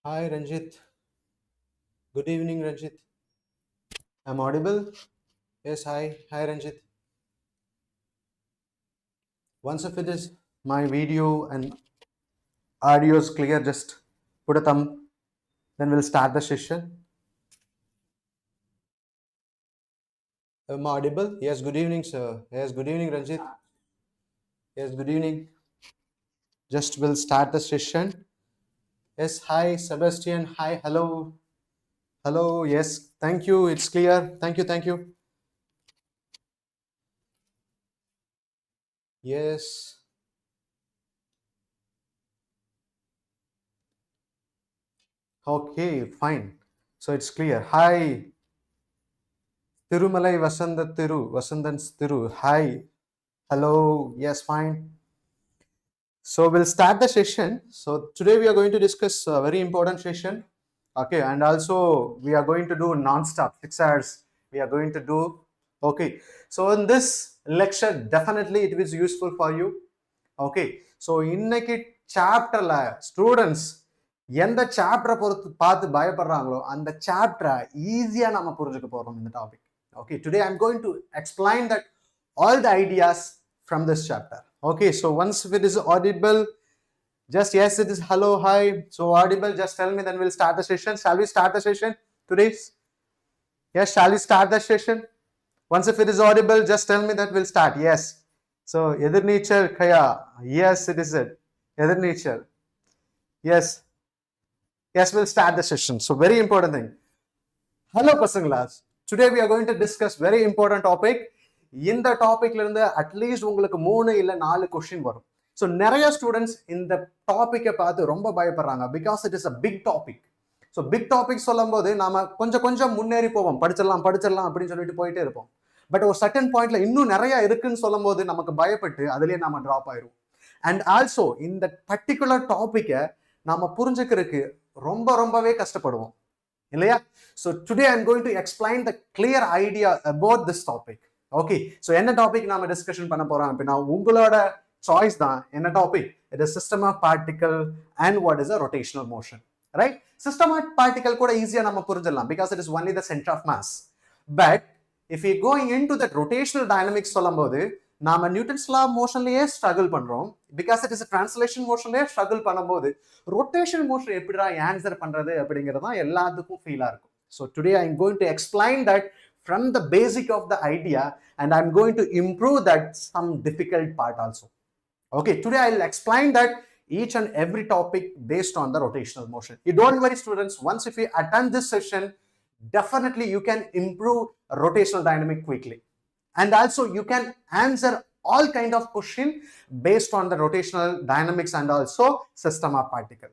Hi Ranjit. Good evening, Ranjit. I'm audible? Yes, hi. Hi Ranjit. Once if it is my video and audio is clear, just put a thumb. Then we'll start the session. Am I audible? Yes, good evening, sir. Yes, good evening, Ranjit. Yes, good evening. Just we'll start the session. Yes, hi, Sebastian. Hi, hello. Hello, yes, thank you. It's clear. Thank you, thank you. Yes. Okay, fine. So it's clear. Hi, Tirumalai Vasandans Thiru. Hi. Hello. Yes, fine. So we'll start the session. So today we are going to discuss a very important session. Okay, and also we are going to do non-stop 6 hours. We are going to do. Okay. So in this lecture, definitely it is useful for you. Okay. So இன்னைக்கு சாப்டர்ல students எந்த சாப்டரை பொறுத்து பார்த்து பயப்படுறாங்களோ அந்த சாப்டரை ஈஸியா நம்ம புரிஞ்சுக்க போறோம் இந்த topic. Okay, today I'm going to explain that all the ideas from this chapter. Okay, so once if it is audible, just yes, it is hello, hi. So audible, just tell me, then we'll start the session. Shall we start the session today? Yes, shall we start the session? Once if it is audible, just tell me that we'll start. Yes. So 𝑬𝒙𝒑𝒍𝒐𝒓𝒆 Kaya. Yes, it is it. 𝑬𝒙𝒑𝒍𝒐𝒓𝒆. Yes. Yes, we'll start the session. So very important thing. Hello, Pasanglas. Today we are going to discuss very important topic. இந்த டாபிக்ல இருந்து at least உங்களுக்கு 3 இல்ல 4 question வரும். So நிறைய students இந்த டாப்பிக்கை பார்த்து ரொம்ப பயப்படுறாங்க because it is a big topic. So big topic சொல்லும் போது நாம கொஞ்சம் முன்னேறி போவோம், படிச்சிடலாம் அப்படின்னு சொல்லிட்டு போயிட்டே இருப்போம். பட் ஒரு சர்டன் பாயிண்ட்ல இன்னும் நிறைய இருக்குன்னு சொல்லும் போது நமக்கு பயப்பட்டு அதுலயே நாம டிராப் ஆயிரும். அண்ட் ஆல்சோ இந்த பர்டிகுலர் டாபிக்கை நாம புரிஞ்சுக்கிறதுக்கு ரொம்பவே கஷ்டப்படுவோம் இல்லையா? So today I am going to explain the clear idea about this topic. Okay, so என்ன டாபிக் நாம டிஸ்கஷன் பண்ண போறோம் அப்படின்னா உங்களோட சாய்ஸ் தான். என்ன டாபிக்? It is system of particle and what is a rotational motion. Right? System of particle கூட ஈஸியா நம்ம புரிஞ்சிடலாம் because it is only the centre of mass. But if you going in to that rotational dynamics சொல்லும் போது நாம Newton's law மோஷன்லயே struggle பண்றோம் because it is translation மோஷன்லயே ஸ்ட்ரகிள் பண்ணும்போது ரொட்டேஷன் மோஷன் எப்படிடா ஆன்சர் பண்றது அப்படிங்கிறது தான் எல்லாத்துக்கும் ஃபீலா இருக்கும். So today I am going to explain that from the basic of the idea, and I'm going to improve that some difficult part also. Okay, today I'll explain that each and every topic based on the rotational motion. You don't worry students, once if you attend this session, definitely you can improve rotational dynamic quickly, and also you can answer all kind of question based on the rotational dynamics and also system of particle.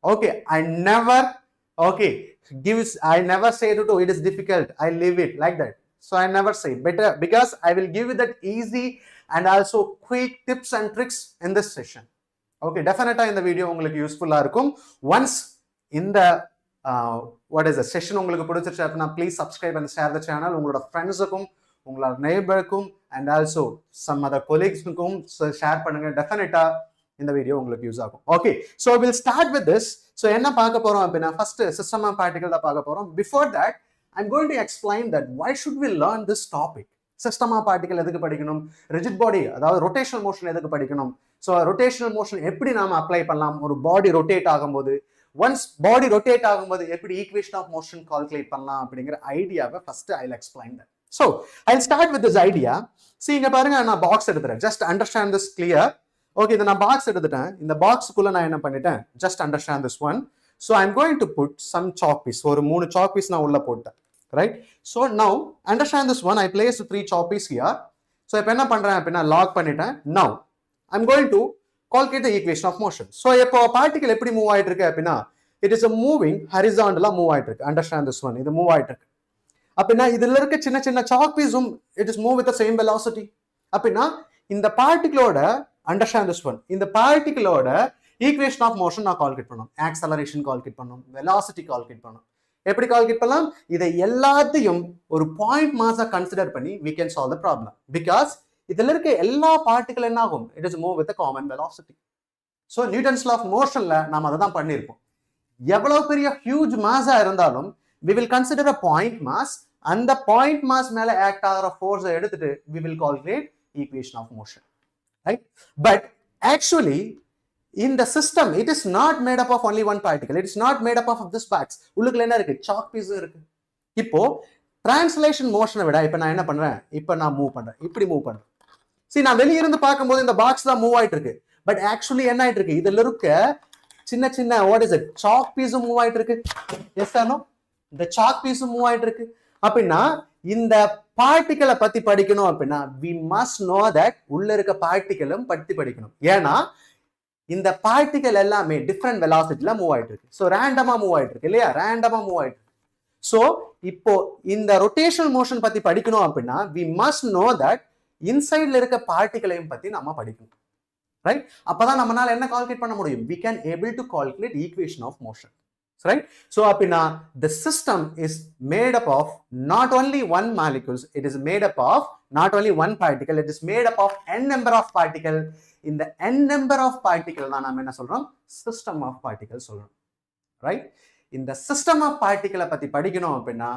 Okay, I never say to it is difficult, I leave it like that. So I never say better because I will give you that easy and also quick tips and tricks in this session. Okay, definitely in the video உங்களுக்கு யூஸ்ஃபுல்லா இருக்கும். Once in the what is the session உங்களுக்கு பிடிச்சிருச்சு அப்படின்னா please subscribe and share the channel. உங்களோட ஃப்ரெண்ட்ஸுக்கும் உங்களோட நெய்பருக்கும் and also some other colleaguesக்கும் ஷேர் பண்ணுங்க. டெஃபினட்டா இந்த வீடியோ உங்களுக்கு யூஸ் ஆகும். Okay, so will start with this. So என்ன பார்க்க போறோம் அப்படின்னா ஃபர்ஸ்ட் சிஸ்டம் ஆஃப் பார்ட்டிகல் தான் பார்க்க போறோம். Before that I am going to explain that why should we learn this topic. System of particle எதுக்கு படிக்கணும், ரிஜிட் பாடி அதாவது ரொட்டேஷனல் மோஷன் எதுக்கு படிக்கணும், ஸோ ரொட்டேஷனல் மோஷன் எப்படி நாம அப்ளை பண்ணலாம், ஒரு பாடி ரொட்டேட் ஆகும்போது ஒன்ஸ் பாடி ரொட்டேட் ஆகும்போது எப்படி ஈக்குவேஷன் ஆஃப் மோஷன் கால்குலேட் பண்ணலாம் அப்படிங்கிற ஐடியாவை first I will explain that. So I will start with this idea. So இங்க பாருங்க, நான் பாக்ஸ் எடுத்துறேன். Just understand this clear. Okay, இதை நான் பாக்ஸ் எடுத்துட்டேன். இந்த பாக்ஸுக்குள்ள நான் என்ன பண்ணிட்டேன், just understand this one. So I am going to put some chalk piece. ஒரு 3 சாக் பீஸ் நான் உள்ள போட்டேன். Right? So now understand this one. I place 3 chalk piece here. So இப்போ என்ன பண்றேன் அப்படின்னா லாக் பண்ணிட்டேன். Now I am going to calculate the equation of motion. So இப்போ பார்ட்டிகல் எப்படி மூவ் ஆயிட்டு இருக்கு அப்படின்னா இட் இஸ் மூவிங் ஹரிசாண்டலா மூவ் ஆயிட்டு இருக்கு. Understand this one. இது மூவ் ஆயிட்டு இருக்கு அப்படின்னா இதுல இருக்க சின்ன சாக் பீஸும் it is move with the same velocity. அப்படின்னா இந்த பார்ட்டிகளோட அண்டர்ஸ்டாண்ட் திஸ் ஒன், இந்த பார்ட்டிகளோட ஈக்குவேஷன் ஆஃப் மோஷன் நான் கால்குலேட் பண்ணணும். ஆக்சலரேஷன் கால்குலேட் பண்ணணும், வெலாசிட்டி கால்குலேட் பண்ணணும். எப்படி கால்குலேட் பண்ணலாம்? இதை எல்லாத்தையும் ஒரு பாயிண்ட் மாஸா கன்சிடர் பண்ணி we can solve the problem because இதுல இருக்க எல்லா பார்ட்டிகல் என்ன ஆகும், it is move with common velocity. So Newton's law of மோஷன்ல நாம அதை தான் பண்ணியிருப்போம். எவ்வளவு பெரிய ஹியூஜ் மாஸா இருந்தாலும் we will consider a point mass and the point mass மேல act ஆகிற force எடுத்துட்டு we will calculate equation of motion, right? But actually in the system it is not made up of only one particle, it is not made up of this parts. உள்ளுக்குள்ள என்ன இருக்கு? chalk piece இருக்கு. இப்போ translation motion விட இப்போ நான் என்ன பண்றேன்? இப்போ நான் மூவ் பண்றேன், இப்படி மூவ் பண்றேன். See, நான் வெளிய இருந்து பாக்கும்போது இந்த பாக்ஸ் தான் மூவ் ஆயிட்டு இருக்கு, பட் ஆக்சுவலி என்ன ஆயிட்டு இருக்கு? இதுல இருக்க சின்ன சின்ன what is it? chalk piece move ஆயிட்டு இருக்கு. Yes or no? இந்த chalk piece மூவ் ஆயிட்டு இருக்கு. அப்படின்னா இந்த பார்ட்டிகளை பத்தி படிக்கணும் அப்படின்னா we must know that உள்ள இருக்க பார்ட்டிகளும் பத்தி படிக்கணும். ஏன்னா இந்த பார்ட்டிகள் எல்லாமே டிஃப்ரெண்ட் வெலாசிட்டில மூவ் ஆயிட்டு இருக்கு. ஸோ ரேண்டமா மூவ் ஆயிட்டு இருக்கு இல்லையா? ரேண்டமா மூவ் ஆயிட்டு இருக்கு. ஸோ இப்போ இந்த ரொட்டேஷனல் மோஷன் பத்தி படிக்கணும் அப்படின்னா we must know that இன்சைட்ல இருக்க பார்ட்டிகளையும் பத்தி நம்ம படிக்கணும், ரைட்? அப்பதான் நம்மளால என்ன கால்குலேட் பண்ண முடியும்? we can able to calculate equation of motion, right? So apina the system is made up of not only one molecules, it is made up of not only one particle, it is made up of n number of particle. In the n number of particle da naam enna solrom? System of particles solrom, right? In the system of particle பத்தி படிக்கணும் அப்படின்னா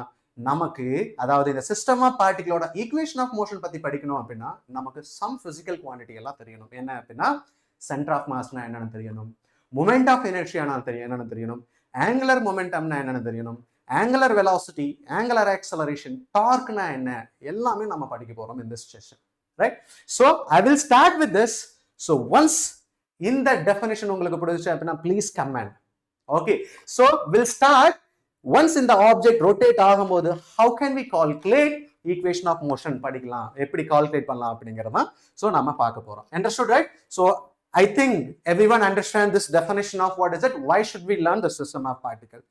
நமக்கு, அதாவது இந்த system of பார்ட்டிகளோட equation of motion பத்தி படிக்கணும் அப்படின்னா நமக்கு சம் பிசிக்கல் குவான்டிட்டி எல்லாம் தெரியணும். என்ன அப்படின்னா சென்டர் ஆஃப் மாஸ்னா என்னன்னு தெரியணும், மொமெண்ட் ஆஃப் இனர்ஷியானா என்னன்னு தெரியணும், ஆங்குலர் மொமெண்டம்னா என்னன்னு தெரியணும், ஆங்குலர் வெலாசிட்டி, ஆங்குலர் ஆக்சலரேஷன், டார்க்னா என்ன, எல்லாமே நம்ம படிக்க போறோம் in this session, right? So I will start with this. So once in that definition உங்களுக்கு புரிஞ்சுச்சு அப்படின்னா please comment. Okay, so we'll start. Once in the object rotate ஆகும்போது how can we calculate equation of motion படிக்கலாம், எப்படி calculate பண்ணலாம் அப்படிங்கறத so நாம பார்க்க போறோம். Understood, right? So I think everyone understand this definition of what is it, why should we learn the system of particle.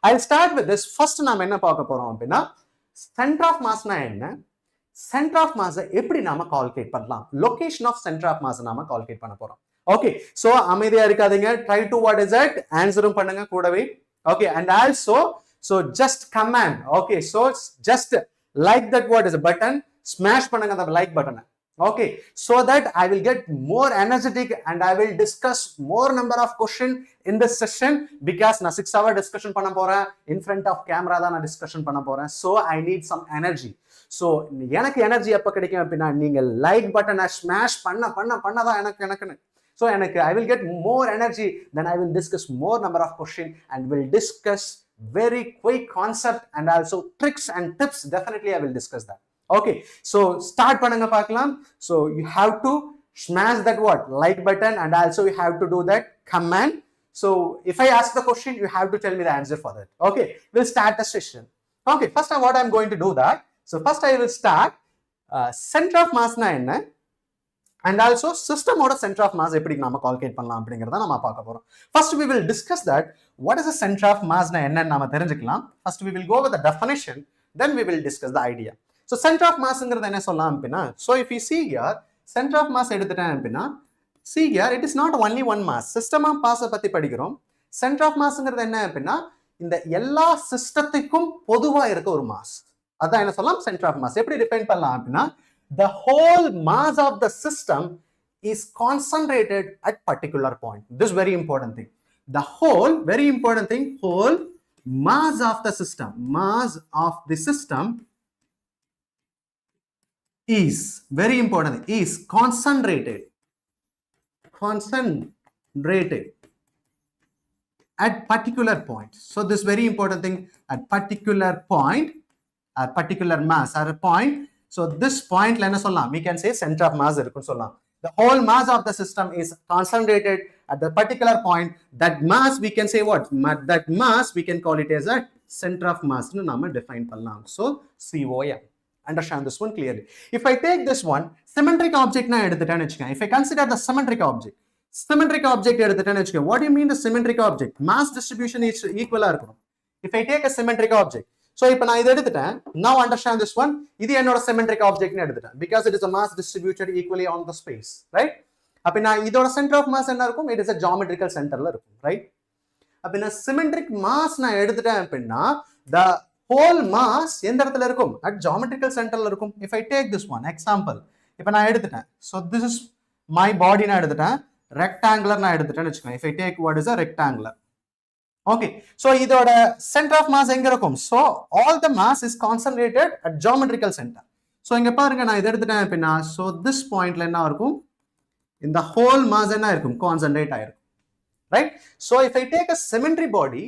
I'll start with this. First நாம என்ன பார்க்க போறோம் அப்படின்னா center of mass னா என்ன, center of mass எப்படி நாம calculate பண்ணலாம், location of center of mass நாம calculate பண்ண போறோம். Okay, so அமைதியா இருக்காதீங்க, try to what is it ஆன்சரும் பண்ணுங்க கூடவே. Okay, and also so just comment. Okay, so just like that what is a button, smash பண்ணுங்க the like button. Okay, so that I will get more energetic and I will discuss more number of question in this session because na 6 hour discussion பண்ண போறேன், in front of camera தான் நான் discussion பண்ண போறேன். So I need some energy. So எனக்கு energy எப்ப கிடைக்கும் அப்படின்னா நீங்க லைக் பட்டனை ஸ்மாஷ் பண்ணதான் எனக்கு so எனக்கு I will get more energy, then I will discuss more number of question and will discuss very quick concept and also tricks and tips. Definitely I will discuss that. Okay, so start பண்ணுங்க பார்க்கலாம். So you have to smash that what like button and also you have to do that comment. So if I ask the question you have to tell me the answer for that. Okay, we'll start the session. Okay, first what I'm going to do that. So first I will start center of mass na enna and also system oda center of mass eppadi nama calculate pannalam அப்படிங்கறத நாம பார்க்க போறோம். First we will discuss that what is the center of mass na enna நாம தெரிஞ்சுக்கலாம். First we will go with the definition, then we will discuss the idea. So center of mass ங்கிறது என்ன சொல்லலாம் அப்படினா, so if you see here center of mass எடுத்துட்டேன் அப்படினா, see here it is not only one mass. System of mass பத்தி படிக்கிறோம். Center of mass ங்கிறது என்ன அப்படினா இந்த எல்லா சிஸ்டத்துக்கும் பொதுவா இருக்க ஒரு மாஸ், அதான் என்ன சொல்லலாம் center of mass. எப்படி டிஃபைன் பண்ணலாம் அப்படினா the whole mass of the system is concentrated at particular point. This is very important thing. The whole, very important thing, whole mass of the system is very important, is concentrated at particular point. So this very important thing, at particular point, a particular mass or a point. So this point la enna sollalam, we can say center of mass irukku sollalam. The whole mass of the system is concentrated at the particular point. That mass we can say what, that mass we can call it as a center of mass nu nama define pannalam. So COM. Understand this one clearly. If I take this one symmetric object na eduthiten vechuken, if I consider the symmetric object eduthiten vechuken, what do you mean the symmetric object? Mass distribution is equal ah irukum. If I take a symmetric object, so இப்போ நான் இதை எடுத்துட்டேன், now understand this one, இது என்னோட symmetric object னு எடுத்துட்டேன் because it is a mass distributed equally on the space, right? அப்ப நான் இதோட center of mass என்ன இருக்கும், it is a geometrical centerல இருக்கும், right? அப்ப நான் symmetric mass நான் எடுத்துட்டேன் அப்படின்னா the whole mass எந்த இடத்துல இருக்கும், at geometrical centerல இருக்கும். If I take this one example, இப்போ நான் எடுத்துட்டேன், so this is my body நான் எடுத்துட்டேன், rectangular நான் எடுத்துட்டேன்னு வெச்சுக்கோங்க. If I take what is a rectangular, Okay, so இதோட center of mass எங்க இருக்கும்? So all the mass is concentrated at geometrical center. So இங்க பாருங்க நான் இதை எடுத்துட்டேன் அப்படின்னா, so this pointல என்ன இருக்கும்? இந்த whole mass என்ன இருக்கும்? Concentrate ஆயிருக்கும், right? So if I take a symmetry body,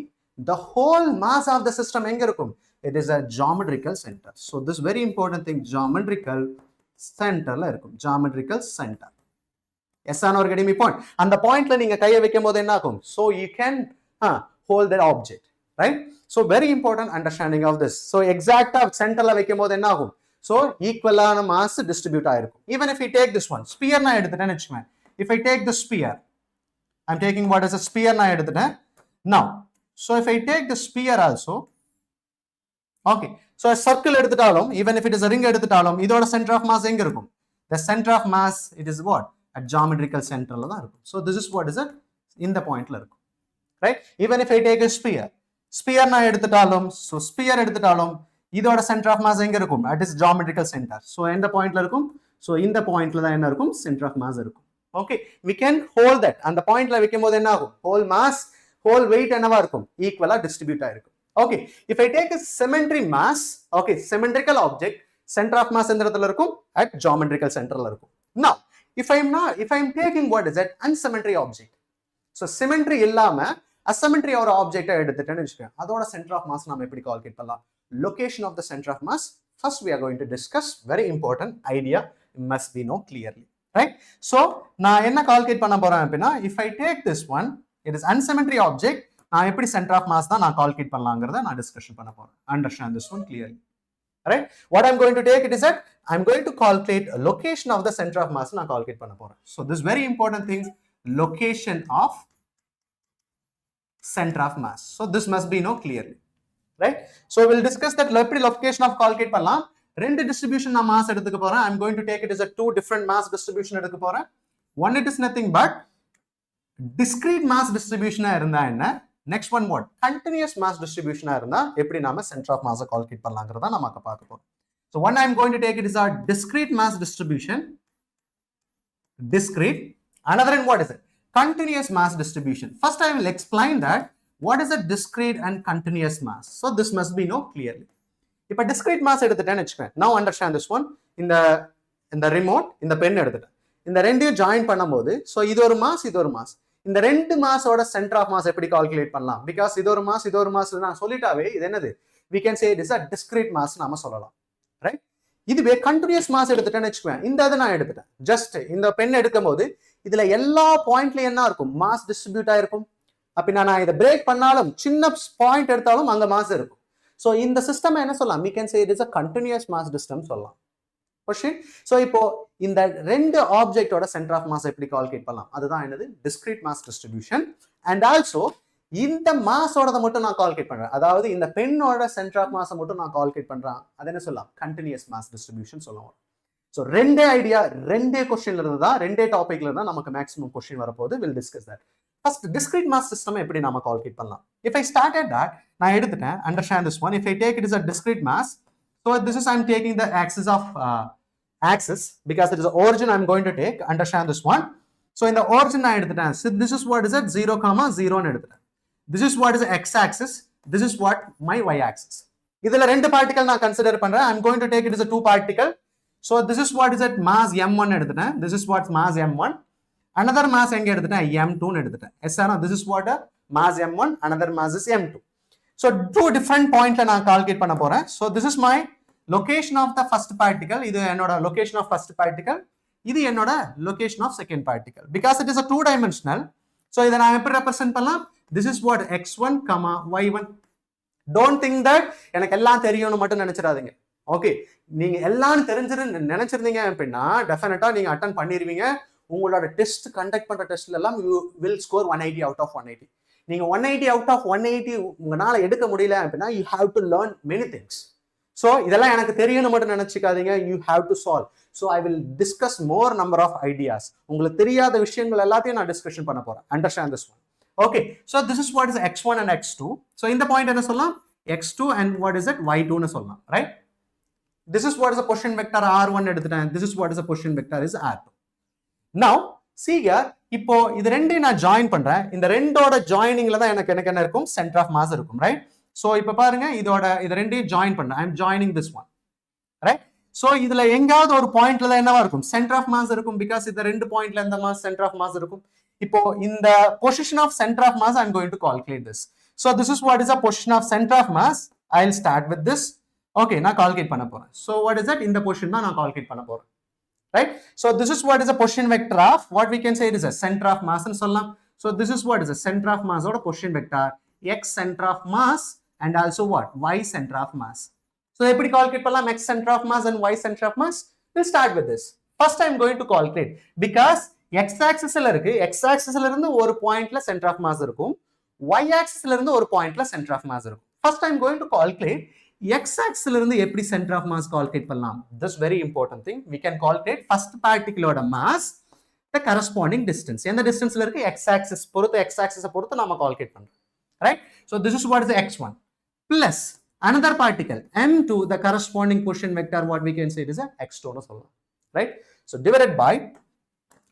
the whole mass of the system எங்க இருக்கும்? It is a geometrical center. So this very important thing, geometrical centerல இருக்கும், geometrical center. Yes or no getting me point? And the point la neenga kaiya vekkம்போது என்ன ஆகும்? So you can hold that object, right? So very important understanding of this. So exact center la vekkம்போது என்ன ஆகும்? So equal ஆன mass distribute ஆயிருக்கும். Even if we take this one, sphere நான் எடுத்துட்டேன்னு வெச்சுக்கோங்க. If I take the sphere, I'm taking what is a sphere நான் எடுத்துட்டேன். Now, so if I take the sphere also, okay, so a circle எடுத்துட்டாலும், even if it is a ring எடுத்துட்டாலும், இதோட center of mass எங்க இருக்கும்? The center of mass, it is what? At geometrical center la da irukum. So this is what is it? In the point la irukum, right? Even if I take a sphere na eduthutalum, so sphere eduthutalum idoda center of mass enga irukum? At its geometrical center. So in the point la irukum. So in the point la da enna irukum? Center of mass irukum. Okay, we can hold that. And the point la vekkம்போது என்ன ஆகும்? Whole mass, whole weight என்னவா இருக்கும்? Equal ஆ distribute ஆயிருக்கும். Okay, if I take a symmetry mass, okay, symmetrical object, center of mass எந்த இடத்துல இருக்கும்? At geometrical center la irukum. Now if I'm taking what is that unsymmetry object, so symmetry illama asymmetry or object எடுத்துட்டேன்னு வெச்சுக்கோங்க, அதோட center of mass நாம எப்படி calculate பண்ணலாம்? Location of the center of mass first we are going to discuss. Very important idea, must be know clearly, right? So நான் என்ன calculate பண்ண போறேன் அப்படினா, if I take this one, it is unsymmetry object, நான் எப்படி center of mass தான் நான் calculate பண்ணலாம்ங்கறத நான் டிஸ்கஷன் பண்ண போறேன். Understand this one clearly, right? What I'm going to take it is that I'm going to calculate a location of the center of mass na calculate panna poren. So this very important thing, location of center of mass. So this must be know clearly, right? So we'll discuss that location of calculate pannalam. Rendu distribution na mass eduthuka poren. I'm going to take it as a two different mass distribution eduthuka poren. One, it is nothing but discrete mass distribution ah irundha enna. Next one, what? Continuous mass distribution ah irundha eppadi nama center of mass calculate pannalangiradha namakku paaka porom. So one I'm going to take it is our discrete mass distribution, discrete. Another one, what is it? Continuous mass distribution. First I will explain that what is a discrete and continuous mass. So this must be know clearly. If a discrete mass எடுத்துட்டேன்னு வெச்சுக்கோங்க, now understand this one. In the remote, in the pen எடுத்துட்டேன். இந்த ரெண்டையும் join பண்ணும்போது, so இது ஒரு mass, இது ஒரு mass. இந்த ரெண்டு மாஸோட center of mass எப்படி கால்குலேட் பண்ணலாம்? Because இது ஒரு mass நான் சொல்லிட்டாவே இது என்னது? We can say it is a discrete mass நாம சொல்லலாம், right? இதுவே கண்டினியூஸ் மாஸ் எடுத்துட்டேன்னு வெச்சுக்குவேன், இந்த இதை நான் எடுத்துட்டேன், ஜஸ்ட் இந்த பென் எடுக்கும்போது இதுல எல்லா பாயிண்ட்லயும் என்ன இருக்கும்? மாஸ் டிஸ்ட்ரிபியூட் ஆயிருக்கும். அப்படின்னா நான் இதை பிரேக் பண்ணாலும் சின்ன பாயிண்ட் எடுத்தாலும் அங்க மாஸ் இருக்கும். ஸோ இந்த சிஸ்டம் என்ன சொல்லலாம்? we can say it is a continuous mass system சொல்லலாம். கொஸ்டின், ஸோ இப்போ இந்த ரெண்டு ஆப்ஜெக்டோட சென்டர் ஆஃப் மாஸ் எப்படி கால்குலேட் பண்ணலாம்? அதுதான் என்னது? Discrete mass distribution. And also இந்த மாஸோட மட்டும் நான் கால்குலேட் பண்றேன், அதாவது இந்த பெண்ணோட சென்டர் ஆஃப் மாஸ் மட்டும் நான் கால்குலேட் பண்றேன், அது என்ன சொல்லலாம்? கண்டினியூஸ் மாஸ் டிஸ்ட்ரிபியூஷன் சொல்லுவோம். ஸோ ரெண்டே ஐடியா, ரெண்டே கொஸ்டின்ல இருந்து தான், ரெண்டே டாபிக்ல இருந்தா நமக்கு மேக்ஸிமம் கொஸ்டின் வரப்போகுது. Will discuss that. First discrete mass system எப்படி நாம கால்குலேட் பண்ணலாம்? இஃப் ஐ ஸ்டார்டட் தட், நான் எடுத்துட்டேன், understand this one. If I take it is a discrete mass, so this is I am taking the axis of axis because it is the origin I'm going to take. Understand this one. So in the origin நான் எடுத்துட்டேன், so this is what is it? 0, 0 ன்னு எடுத்துட்டேன். This is what is the x axis, this is what my y axis. இதுல ரெண்டு particle நான் consider பண்றேன். I'm going to take it as a two particle. So this is what is it? mass m1 எடுத்துட்டேன். This is what mass m1. Another mass எங்க எடுத்துட்டேன்? m2 ன்னு எடுத்துட்டேன். Yes or no? This is what mass m1, another mass is m2. So two different points நான் calculate பண்ண போறேன். So this is my location of the first particle. இது என்னோட location of first particle, இது என்னோட location of second particle. Because it is a two dimensional, so இதை நான் எப்படி represent பண்ணலாம்? This is what x1, y1. Don't think that எனக்கு எல்லாம் தெரியும்னு மட்டும் நினைச்சிடாதீங்க. ஓகே, நீங்க எல்லாம் நினைச்சிருந்தீங்க அப்படின்னா டெஃபினட்டா நீங்க அட்டெண்ட் பண்ணிருவீங்க. உங்களோட டெஸ்ட் கண்டக்ட் பண்ற டெஸ்ட்ல எல்லாம் you will score 180 out of 180. நீங்க 180 out of 180 உங்களால எடுக்க முடியல அப்படின்னா you have to learn many things. So இதெல்லாம் எனக்கு தெரியும்னு மட்டும் நினைச்சுக்காதீங்க, you have to solve. So I will discuss more number of ideas. உங்களுக்கு தெரியாத விஷயங்கள் எல்லாத்தையும் நான் டிஸ்கஷன் பண்ண போறேன். Understand this one. Okay, so this is what is x1 and x2. So in the point என்ன சொல்லலாம்? x2 and what is it? y2 ன்னு சொல்லலாம், right? This is what is a position vector r1 எடுத்துட்டேன். This is what is a position vector is r2. Now see here இப்போ இது ரெண்டையும் நான் join பண்றேன் இந்த ரெண்டோட ஜாயினிங்ல தான் எனக்கு என்ன இருக்கும் சென்டர் ஆஃப் மாஸ் இருக்கும் ரைட் சோ இப்போ பாருங்க இது ரெண்டையும் ஜாயின் பண்றேன் I am joining this one right so இதுல எங்காவது ஒரு பாயிண்ட்ல தான் என்னவா இருக்கும் சென்டர் ஆஃப் மாஸ் இருக்கும் பிகாஸ் இந்த ரெண்டு பாயிண்ட்ல எந்த மாஸ் சென்டர் ஆஃப் மாஸ் இருக்கும் இப்போ இந்த position of centre of mass I am going to calculate this so this is what is the position of center of mass I'll start with this okay நான் calculate பண்ண போறேன் so what is that இந்த position தான் நான் calculate பண்ண போறேன் right so this is what is the position vector of what we can say it is a center of mass ன்னு சொல்லலாம் so this is what is the center of mass ஓட position vector x center of mass and also what y center of mass so எப்படி calculate பண்ணலாம் x center of mass and y center of mass we'll start with this first I'm going to calculate because x axis ல இருக்கு x axis ல இருந்து ஒரு பாயிண்ட்ல center of mass இருக்கும் y axis ல இருந்து ஒரு பாயிண்ட்ல center of mass இருக்கும் first I'm going to calculate x axis ல இருந்து எப்படி center of mass calculate பண்ணலாம் this very important thing we can calculate first particle ஓட mass the corresponding distance எந்த டிஸ்டன்ஸ்ல இருக்கு x axis பொறுத்து x axis பொறுத்து நாம calculate பண்றோம் right so this is what is the x1 plus another particle m2 the corresponding position vector what we can say it is a x2 னு சொல்லலாம் right so divided by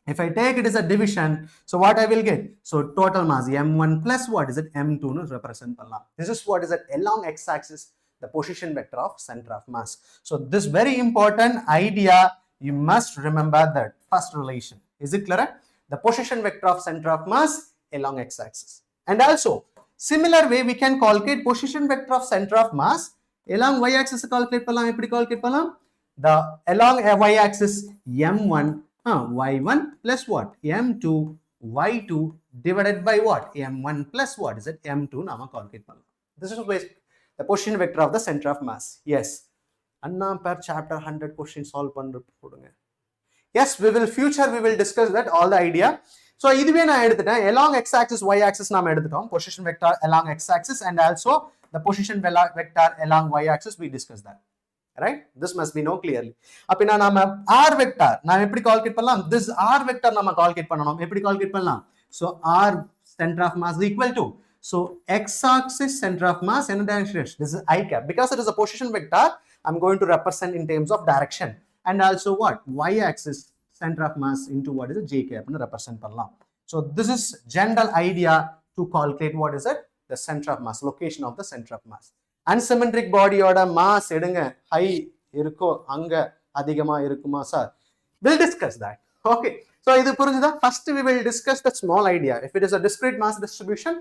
if I take it as a division, so what I will get? So total mass m1 plus what is it? m2 nu represent pannalam. This is what is it along x-axis, the position vector of center of mass. So this very important idea, you must remember that first relation. Is it clear? The position vector of center of mass along x-axis. And also, similar way we can calculate position vector of center of mass along y-axis calculate pannalam. Eppadi calculate pannalam? The along y-axis m1 y1 plus what m2 y2 divided by what m1 plus what is it m2 nama calculate pannalam this is the position vector of the center of mass yes anna per chapter 100 question solve pandru podunga yes we will discuss that all the idea so iduve na eduthutten along x axis y axis nama eduthutom position vector along x axis and also the position vector along y axis we discussed that right this must be know clearly apina nama r vector na eppadi calculate pannalam this r vector nama calculate pannanom eppadi calculate pannalam so r center of mass is equal to so x axis center of mass and direction this is I cap because it is a position vector I'm going to represent in terms of direction and also what y axis center of mass into what is a j cap nu represent pannalam so this is general idea to calculate what is it the center of mass location of the center of mass unsymmetric body oda mass edunga high irukko anga adhigama irukuma sir we'll discuss that okay so idu purinjudha first we will discuss the small idea if it is a discrete mass distribution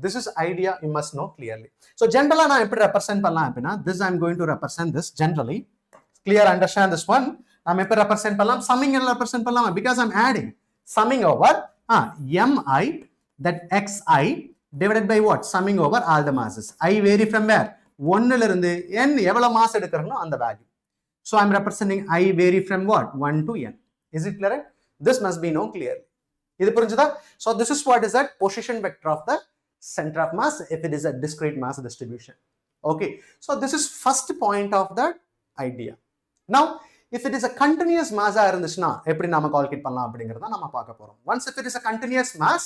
this is idea you must know clearly so generally na eppadi represent pannalam appadina this I am going to represent this generally clear understand this one nam eppadi represent pannalam summing la represent pannalam because I am adding summing over mi that xi divided by what summing over all the masses I vary from where 1 ல இருந்து n எவ்வளவு mass எடுக்கறனோ அந்த value so I am representing I vary from what 1 to n is it clear this must be known clearly இது புரிஞ்சுதா so this is what is that position vector of the center of mass if it is a discrete mass distribution okay so this is first point of that idea now if it is a continuous mass ஆ இருந்துச்சுனா எப்படி நாம calculate பண்ணலாம் அப்படிங்கறத நாம பார்க்க போறோம் once if it is a continuous mass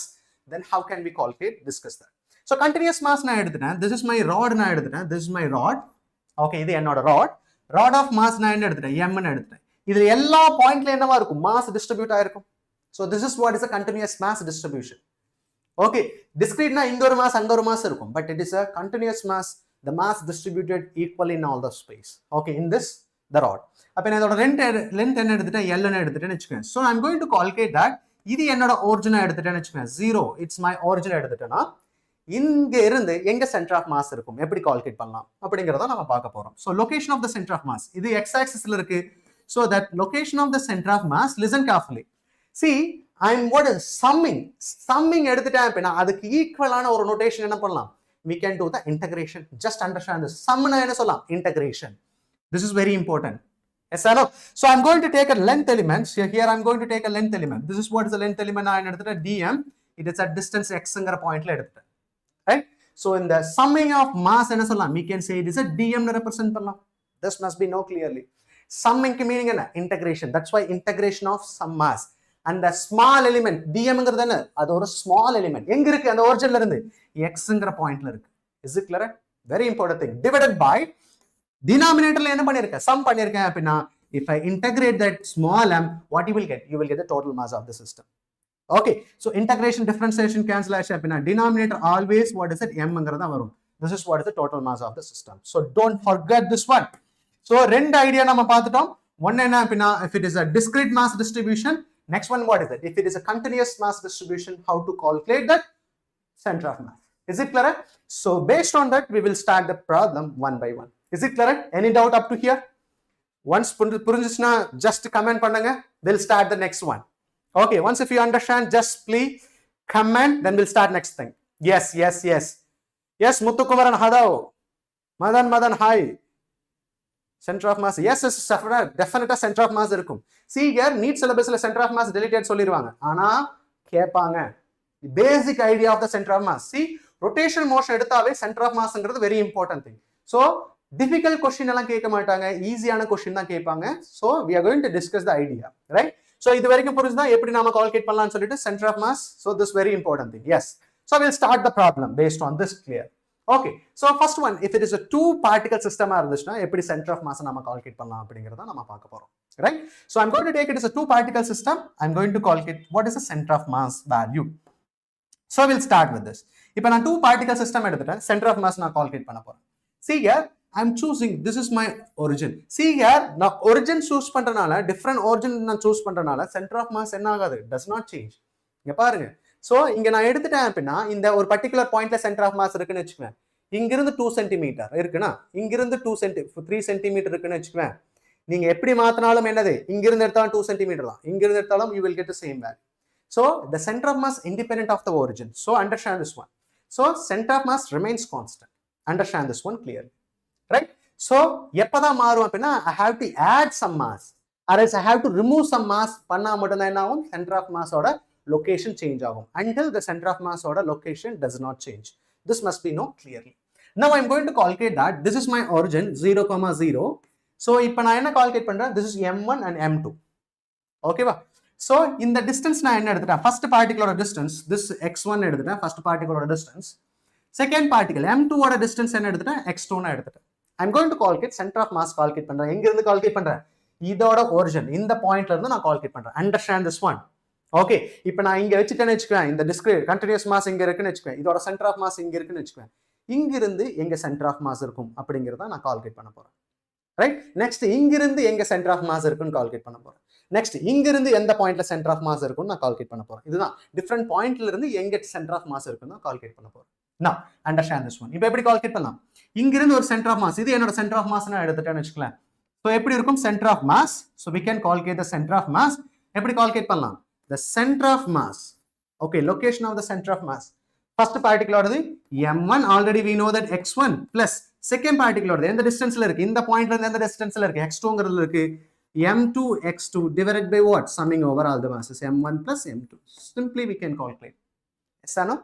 then how can we calculate discuss that so continuous mass na eduthuten this is my rod na eduthuten this is my rod okay idu ennoda rod of mass na enna eduthuten m na eduthuten idu ella point la enna irukum mass distribute aayirukkum so this is what is a continuous mass distribution okay discrete na inga oru mass anga oru mass irukum but it is a continuous mass the mass distributed equally in all the space okay in this the rod appo idoda length enna eduthuten l na eduthuten vechuken so I am going to calculate that idu ennoda origin eduthuten vechuken 0 it's my origin eduthuட்டேனா இங்க இருந்து எங்க centre of mass இருக்கும் எப்படி calculate பண்ணலாம் அப்படிங்கறத நாம பார்க்க போறோம் so location of the center of mass இது x axis ல இருக்கு so that location of the center of mass listen carefully see I am what is summing எடுத்துட்டேன் அப்படினா அதுக்கு ஈக்குவலான ஒரு நோட்டேஷன் என்ன பண்ணலாம் we can do the integration just understand this sum னா என்ன சொல்லலாம் integration this is very important yes or no so I am going to take a length element here I am going to take a length element this is what is the length element நான் எடுத்துட்டேன் dm it is a distance x ங்கற பாயிண்ட்ல எடுத்துட்டேன் right so in the summing of mass enna sollalam we can say it is a dm na represent pannalam this must be know clearly summing ki meaning enna integration that's why integration of some mass and the small element dm ngirudhu enna adu or small element enga irukku and origin la irundhu x ngara point la irukku is it clear very important thing divided by denominator la enna pannirken sum pannirken appadina if I integrate that small m what you will get the total mass of the system Okay, so integration, differentiation, cancellation அப்படினா denominator always what is it m ங்கறதா வரும். This is what is the total mass of the system. So don't forget this one. So ரெண்டு idea நம்ம பார்த்துட்டோம். One என்ன அப்படினா if it is a discrete mass distribution, next one what is it? If it is a continuous mass distribution, how to calculate that center of mass. Is it clear? So based on that we will start the problem one by one. Is it clear? Any doubt up to here? Once புரிஞ்சிச்சுனா just comment பண்ணுங்க. We'll start the next one. Okay, once if you understand, just please comment, then we'll start next thing. Yes, yes, yes. Yes, Muthukumaran, hello. Madan, hi. Center of mass. Yes, definitely center of mass irukum. See here, NEET syllabus la center of mass deleted solliruvanga. Ana kepanga. The basic idea of the center of mass. See, rotational motion eduthave center of mass is very important thing. So, difficult question eல்லாம் கேட்க மாட்டாங்க, ஈஸியான question தான் கேட்பாங்க. So, we are going to discuss the idea, right? So, இது வரைக்கும் புரிஞ்சுதா எப்படி நாம கால்குலேட் பண்ணலாம்னு சொல்லிட்டு center of mass. So, this very important thing. Yes. So, we'll start the problem based on this clear. Okay. So, first one, if it is a two particle system இருந்துச்சுனா எப்படி center of mass நாம calculate பண்ணலாம் அப்படிங்கறத நாம பார்க்க போறோம். Right? So, I'm going to take it as a two particle system. I'm going to calculate what is the center of mass value. So, we'll start with this. இப்போ நான் two particle system எடுத்துட்டேன், center of mass நான் calculate பண்ண போறேன். See here, I'm choosing, this is my origin. See here, now origin choose பண்றனால, different origin நான் choose பண்றனால center of mass என்ன ஆகாது, does not change. இங்க பாருங்க. So, இங்க நான் எடுத்துட்டேன் அப்படினா இந்த ஒரு particular pointல center of mass இருக்குன்னு வெச்சுக்குவேன். இங்க இருந்து 2 cm இருக்குனா, இங்க இருந்து 3 cm இருக்குன்னு வெச்சுக்குவேன். நீங்க எப்படி மாத்துனாலும் என்னது, இங்க இருந்து எடுத்தாலும் 2 cm தான். இங்க இருந்து எடுத்தாலும் you will get the same value. So, the center of mass independent of the origin. So, understand this one. So, center of mass remains constant. Understand this one clearly. Right? So, எப்பதான் மாறும் அப்படினா I have to add some mass or else I have to remove some mass பண்ணா மட்டும் தான் என்ன ஆகும், center of mass ஓட location change ஆகும். Until the center of mass ஓட location does not change. This must be known clearly. Now I am going to calculate that this is my origin 0, 0. So, இப்போ நான் என்ன calculate பண்றேன், this is m1 and m2. Okay வா? So, இந்த distance நான் என்ன எடுத்துட்டேன், first particle ஓட distance, this x1 எடுத்துட்டேன், first particle ஓட distance. Second particle m2 ஓட distance என்ன எடுத்துட்டேன், x2 நான் எடுத்துட்டேன். I'm going to calculate center of mass calculate பண்றேன். எங்க இருந்து calculate பண்றேன், இதோட origin இந்த பாயிண்ட்ல இருந்து நான் calculate பண்றேன். Understand this one. Okay, இப்போ நான் இங்க வெச்சிட்டேன்னு வெச்சுக்குவேன், இந்த discrete continuous mass இங்க இருக்குன்னு வெச்சுக்குவேன், இதோட center of mass இங்க இருக்குன்னு வெச்சுக்குவேன். இங்க இருந்து எங்க center of mass இருக்கும் அப்படிங்கறத நான் calculate பண்ண போறேன். Right? Next இங்க இருந்து எங்க center of mass இருக்குன்னு calculate பண்ண போறேன். Next இங்க இருந்து எந்த பாயிண்ட்ல center of mass இருக்குன்னு நான் calculate பண்ண போறேன். இதுதான் different பாயிண்ட்ல இருந்து எங்க center of mass இருக்குன்னு நான் calculate பண்ண போறேன். Now, understand this one. இப்போ எப்படி calculate பண்ணலாம்? இங்க இருந்து ஒரு center of mass, இது என்னோட center of mass நான் எடுத்துட்டேன்னு வெச்சுக்கலாம். So, எப்படி இருக்கும் center of mass? So, we can calculate the center of mass. எப்படி calculate பண்ணலாம்? The center of mass. Okay, location of the center of mass. First particle ஓடது m1, already we know that x1 plus second particle ஓடது எந்த டிஸ்டன்ஸ்ல இருக்கு, இந்த பாயிண்ட்ல இருந்து எந்த டிஸ்டன்ஸ்ல இருக்கு, x2ங்கிறதுல இருக்கு, m2 x2 divided by what, summing over all the masses m1 plus m2. Simply we can calculate. Yes or no?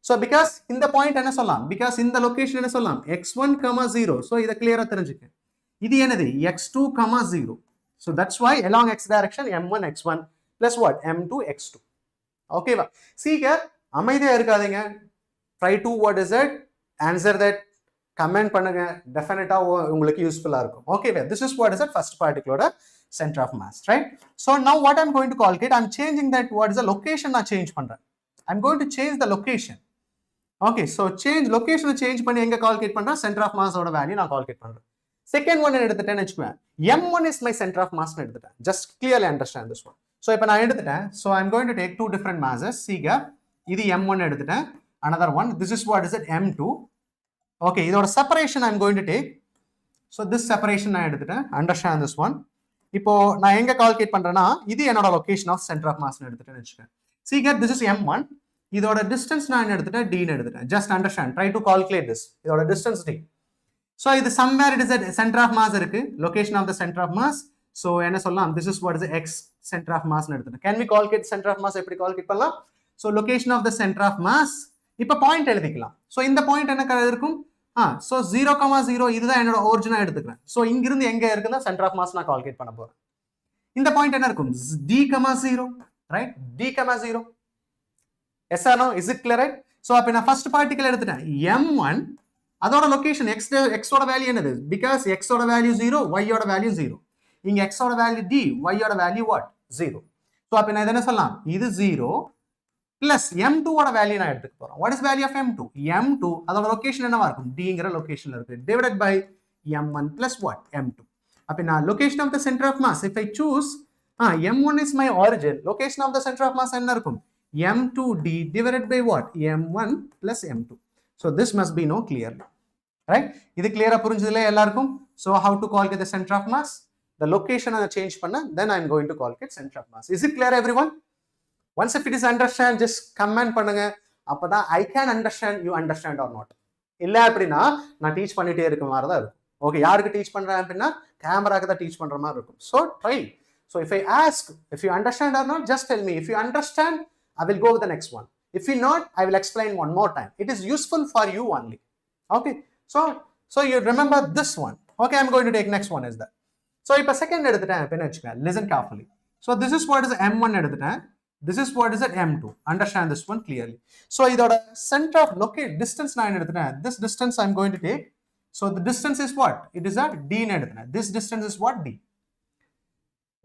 So, because in the point என்ன சொல்லலாம், because in the location என்ன சொல்லலாம், x1, 0. So, இதை clear-ஆ தெரிஞ்சுக்க. இது என்னது, x2, 0. So, that's why along x direction m1, x1 plus what, m2, x2. Okay வா? See here, அமைதியா இருக்காதீங்க. Try to what is it, answer that, comment பண்ணுங்க. Definitely உங்களுக்கு useful-ஆ இருக்கும். Okay வா? This is what is it, first particle-ஓட center of mass, right? So, now what I'm going to calculate, I'm changing that, what is the location நான் change பண்றேன். I'm going to change the location. Okay, so change location change பண்ணி எங்க calculate பண்றேன், center of mass ஓட value நான் calculate பண்றேன். Second one எடுத்துட்டேன்னு வெச்சுக்குவேன், m1 is my center of mass னு எடுத்துட்டேன். Just clearly understand this one. So, இப்போ நான் எடுத்துட்டேன். So, I'm going to take two different masses. See here, இது m1 எடுத்துட்டேன். Another one, this is what is it, m2. Okay, இதோட separation I'm going to take. So, this separation நான் எடுத்துட்டேன். Understand this one. இப்போ நான் எங்க calculate பண்றேன்னா, இது என்னோட location of center of mass னு எடுத்துட்டேன்னு வெச்சுக்கேன். See here, this is m1. இதோட distance நான் எடுத்துட்டேன், d னு எடுத்துட்டேன். Just understand, try to calculate this. இதோட distance d. So, இது somewhere it is at center of mass இருக்கு, location of the center of mass. So, என்ன சொல்லலாம், this is what is the x center of mass னு எடுத்துட்டேன். Can we calculate center of mass எப்படி calculate பண்ணலாம்? So, location of the center of mass, இப்போ point எழுதிக்கலாம். So, இந்த point என்ன இருக்கும்? So, 0, 0 இதுதான் என்னோட origin எடுத்துக்கிறேன். So, இங்கிருந்து எங்க இருக்குன்னா center of mass நான் calculate பண்ண போறேன். இந்த point என்ன இருக்கும்? d, 0, right? d, 0. Yes or no? Is it clear, right? So, அப்ப நான் first particle எடுத்துட்டேன், m1, அதோட location x ஓட வேல்யூ என்னது? Because x ஓட வேல்யூ 0, y ஓட வேல்யூ 0. இங்க x ஓட வேல்யூ d, y ஓட வேல்யூ what? 0. So, அப்ப நான் என்ன சொல்லலாம்? இது 0, plus m2 ஓட வேல்யூ நான் எடுத்துக்க போறேன். What is value of m2? m2 அதோட லொகேஷன் என்னவா இருக்கும்? d ங்கற லொகேஷன்ல இருக்கு. Divided by m1 plus what? m2. அப்ப நான் location of the center of mass, if I choose m1 is my origin, location of the center of mass என்ன இருக்கும்? m2d divided by what? m1 plus m2. So this must be known clearly. Right? இது clear-ஆ புரிஞ்சதுல எல்லாருக்கும்? So how to calculate the center of mass? The location I change பண்ண, then I am going to calculate center of mass. Is it clear everyone? Once if it is understand, just comment பண்ணுங்க. அப்பதான் I can understand, you understand or not. இல்ல அப்படினா நான் teach பண்ணிட்டே இருக்க மாதிரி தான் இருக்கும். ஓகே, யாருக்கு டீச் பண்றேன் அப்படினா கேமராக்கு தான் டீச் பண்ற மாதிரி இருக்கும். So try. So if I ask, if you understand or not, just tell me. If you understand, I will go with the next one. If you not, I will explain one more time. It is useful for you only. Okay. So you remember this one. Okay, I'm going to take next one is that. So if a second எடுத்துட்டேன் அப்படினு வெச்சுங்க. Listen carefully. So this is what is m1 எடுத்துட்டேன். This is what is at m2. Understand this one clearly. So இதோட center of locate distance நான் எடுத்துட்டேன். This distance I'm going to take. So the distance is what? It is at d னு எடுத்துட்டேன். This distance is what? D.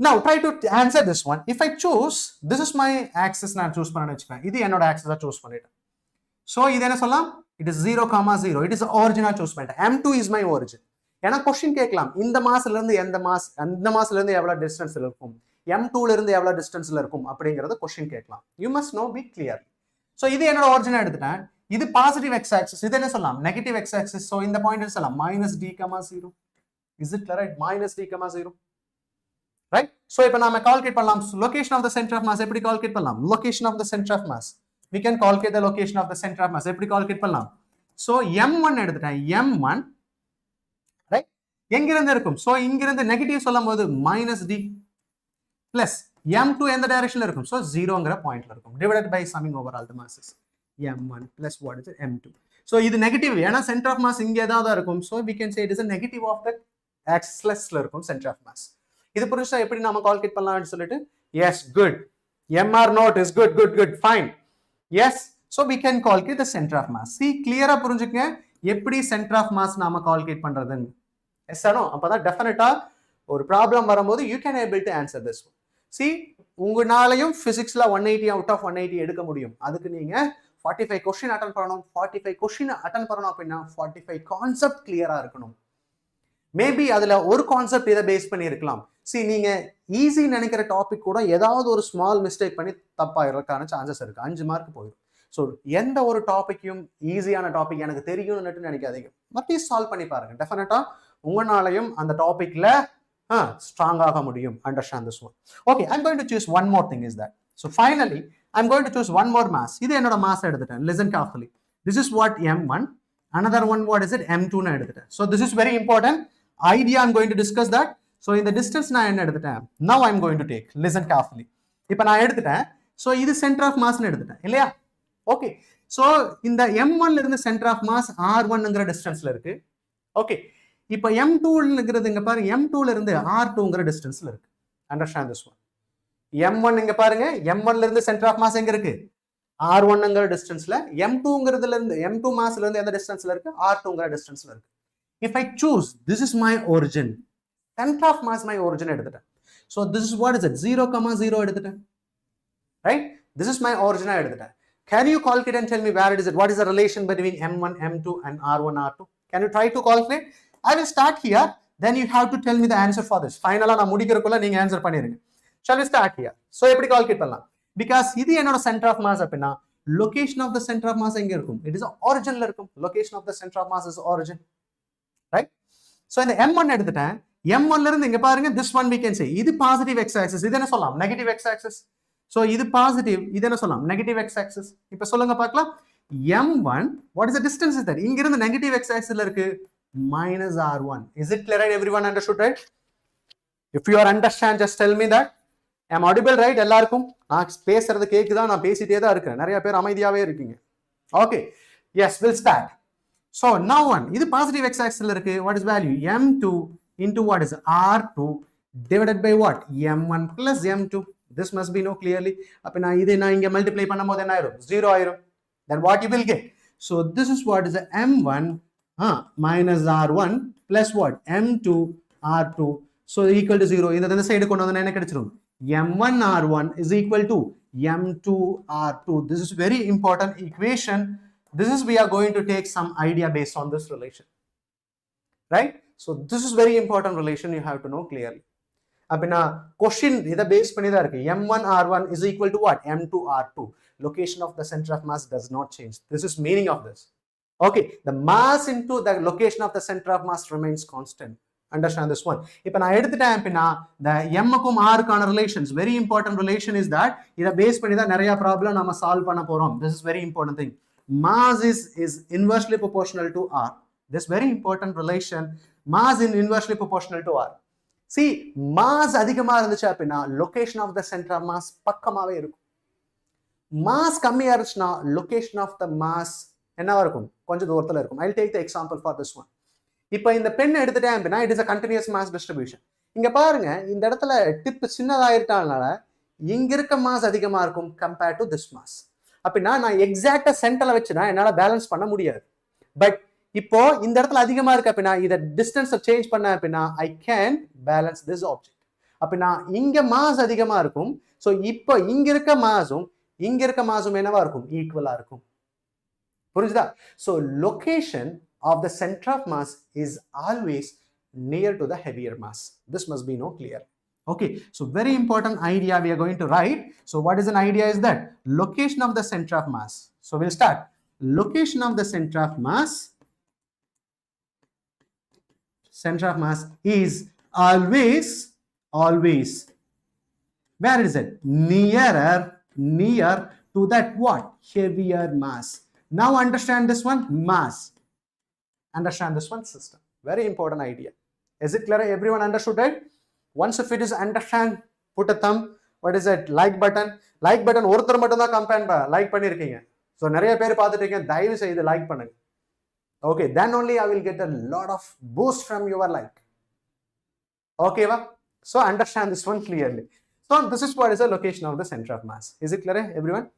Now try to answer this one. If I choose, this is my axis நான் choose பண்ணனும் வெச்சுக்கேன். இது என்னோட axis ஆ choose பண்ணிட்டேன். So இது என்ன சொல்லலாம்? It is 0, 0. It is the origin ah choose பண்ணிட்டேன். m2 is my origin. ஏனா क्वेश्चन கேட்கலாம். இந்த மாஸ்ல இருந்து எந்த மாஸ், அந்த மாஸ்ல இருந்து எவ்வளவு டிஸ்டன்ஸ்ல இருக்கும்? m2 ல இருந்து எவ்வளவு டிஸ்டன்ஸ்ல இருக்கும் அப்படிங்கறது क्वेश्चन கேட்கலாம். You must know be clear. So இது என்னோட origin எடுத்துட்டேன். இது பாசிட்டிவ் x axis. இது என்ன சொல்லலாம்? Negative x axis. So இந்த பாயிண்ட் என்ன சொல்லலாம்? -d, 0. Is it clear? -d, 0. Right? So இப்ப நாம கால்குலேட் பண்ணலாம். Location of the center of mass எப்படி கால்குலேட் பண்ணலாம்? Location of the center of mass. We can calculate the location of the center of mass. எப்படி calculate பண்ணலாம்? So m1 எடுத்துட்டேன். m1 right? எங்க இருந்து இருக்கும்? So இங்க இருந்து நெகட்டிவ் சொல்லும்போது -d plus m2 எந்த டைரக்ஷன்ல இருக்கும்? So 0ங்கற பாயிண்ட்ல இருக்கும். Divided by summing over all the masses. m1 plus what is it? m2. So இது நெகட்டிவ். ஏனா center of mass இங்க ஏதாவது இருக்கும். So we can say it is a negative of the axis-ல இருக்கும் center of mass. இது புரிஞ்சா எப்படி நாம கால்குலேட் பண்ணலாம்னு சொல்லிட்டு yes good mr note is good fine yes so we can calculate the center of mass. See clear-ஆ புரிஞ்சுக்கங்க எப்படி center of mass நாம கால்குலேட் பண்றதுன்னு. yes or no? அப்பதான் டெஃபினட்டா ஒரு ப்ராப்ளம் வரும்போது you can able to answer this one. See உங்களாலயும் பிசிக்ஸ்ல 180 out of 180 எடுக்க முடியும். அதுக்கு நீங்க 45 क्वेश्चन அட்டெண்ட் பண்ணனும். 45 क्वेश्चन அட்டெண்ட் பண்ணனும் அப்படினா 45 கான்செப்ட் கிளியரா இருக்கணும். மேபி அதுல ஒரு கான்செப்ட் இத பேஸ் பண்ணி இருக்கலாம். See நீங்க ஈஸி நினைக்கிற டாபிக் கூட ஏதாவது ஒரு ஸ்மால் மிஸ்டேக் பண்ணி தப்பாயிரதுக்கான சான்சஸ் இருக்கு. 5 மார்க் போயிடும். சோ எந்த ஒரு டாபிக்கையும் ஈஸியான டாபிக் எனக்கு தெரியும்னு நினைக்காதீங்க. மறுபடியும் சால்வ் பண்ணி பாருங்க. டெஃபினட்டா உங்களாலயும் அந்த டாபிக்ல strong ஆக முடியும். Understand this one. Okay, I'm going to choose one more thing is that. So finally, I'm going to choose one more mass. இது என்னோட mass எடுத்துட்டேன். Listen carefully. This is what m1. Another one what is it? m2 னு எடுத்துட்டேன். So this is very important. Idea I'm going to discuss that. So in the distance நான் என்ன எடுத்துட்டேன்? Now I'm going to take. Listen carefully. இப்போ நான் எடுத்துட்டேன். So இது center of mass னு எடுத்துட்டேன். இல்லையா? Okay. So இந்த m1 ல இருந்து center of mass r1ங்கற டிஸ்டன்ஸ்ல இருக்கு. Okay. இப்போ m2 ங்கிறது இங்க பாருங்க m2 ல இருந்து r2ங்கற டிஸ்டன்ஸ்ல இருக்கு. Understand this one. m1 இங்க பாருங்க m1 ல இருந்து center of mass எங்க இருக்கு? r1ங்கற டிஸ்டன்ஸ்ல, m2ங்கிறதுல இருந்து m2 மாஸ்ல இருந்து எந்த டிஸ்டன்ஸ்ல இருக்கு? r2ங்கற டிஸ்டன்ஸ்ல இருக்கு. If I choose, this is my origin. Center of mass my origin எடுத்துட்டேன். So this is what is it? 0, 0 எடுத்துட்டேன். Right? This is my origin எடுத்துட்டேன். Can you calculate and tell me where it is? What is the relation between m1, m2 and r1, r2? Can you try to calculate? I will start here. Then you have to tell me the answer for this. Finally, நான் முடிக்கிறதுக்குள்ள நீங்க answer பண்ணிருங்க. Shall we start here? So எப்படி calculate பண்ணலாம்? Because இது என்னோட center of mass அப்படினா location of the center of mass எங்க இருக்கும்? It is originல இருக்கும். Location of the center of mass is origin. Right? So இந்த m1 எடுத்துட்டேன். m1 ல இருந்து இங்க பாருங்க this one we can say இது positive x axis. இது என்ன சொல்லலாம்? Negative x axis. So இது positive, இது என்ன சொல்லலாம்? Negative x axis. இப்போ சொல்லுங்க பார்க்கலாம். m1 what is the distance is that? இங்க இருந்து negative x axis ல இருக்கு minus r1. Is it clear? Right? Everyone understood, right? If you are understand, just tell me that. Am audible, right? எல்லாருக்கும் நான் பேசுறது கேக்குதா? நான் பேசிட்டே தான் இருக்கேன். நிறைய பேர் அமைதியாவே இருக்கீங்க. Okay. Yes, we'll start. So now one. இது positive x axis ல இருக்கு. What is value? m2 into what is r2 divided by what? m1 plus m2. This must be know clearly. அப்ப நான் இதை நான் இங்க மல்டிப்ளை பண்ணும்போது என்ன ஆயிரும்? 0 ஆயிரும். Then what you will get? So this is what is m1 minus r1 plus what? m2 r2. So equal to 0. இந்த சைடு கொண்டு வந்தா என்ன கிடைச்சிரும்? m1 r1 is equal to m2r2. This is very important equation. This is we are going to take some idea based on this relation, right? So this is very important relation you have to know clearly. Question based m1r1 is equal to what? m2r2. Location of the center of mass does not change. This is meaning of this. Okay, the mass into the location of the center of mass remains constant. Understand this one. If I the m kum r kana relations, very important relation is that ida base panni da nariya problem nama solve panna porom. This is very important thing. Mass is inversely proportional to r. This very important relation. Mass is inversely proportional to r. See, mass adhigama irundhuchu appadina location of the center of mass pakkamave irukum. Mass kammiya irundhuchna location of the mass enna irukum konja doorathula irukum. I'll take the example for this one. இப்போ இந்த pen எடுத்துட்டேன் அப்படின்னா it is a continuous mass distribution. இங்க பாருங்க இந்த இடத்துல tip சின்னதாயிட்டால இங்க இருக்க மாஸ் அதிகமா இருக்கும் கம்பேர்ட் டு திஸ் மாஸ். அப்படின்னா நான் எக்ஸாக்டா சென்டர்ல வச்சுனா என்னால பேலன்ஸ் பண்ண முடியாது. பட் இப்போ இந்த இடத்துல அதிகமா இருக்கு அப்படின்னா இத டிஸ்டன்ஸை சேஞ்ச் பண்ண அப்படின்னா I can balance this object. அப்படின்னா இங்க மாஸ் அதிகமா இருக்கும். ஸோ இப்போ இங்க இருக்க மாஸும் என்னவா இருக்கும்? ஈக்குவலா இருக்கும். புரிஞ்சுதா? So location of the center of mass is always near to the heavier mass. This must be clear. Okay, so very important idea we are going to write. So what is an idea is that location of the center of mass. So we'll start. Location of the center of mass. Center of mass is always where is it? Near to that what? Heavier mass. Now understand this one, mass. Understand this one, system. Very important idea. Is it clear? Everyone understood, right? Once if it is understand, put a thumb. What is it? Like button. Like button ஒருத்தர் மட்டும் தான் compare like பண்ணிருக்கீங்க. So நிறைய பேர் பார்த்துட்டீங்க. தயவு செய்து like பண்ணுங்க. Okay, then only I will get a lot of boost from your like. Okay, va? So understand this one clearly. So this is what is the location of the center of mass. Is it clear, everyone?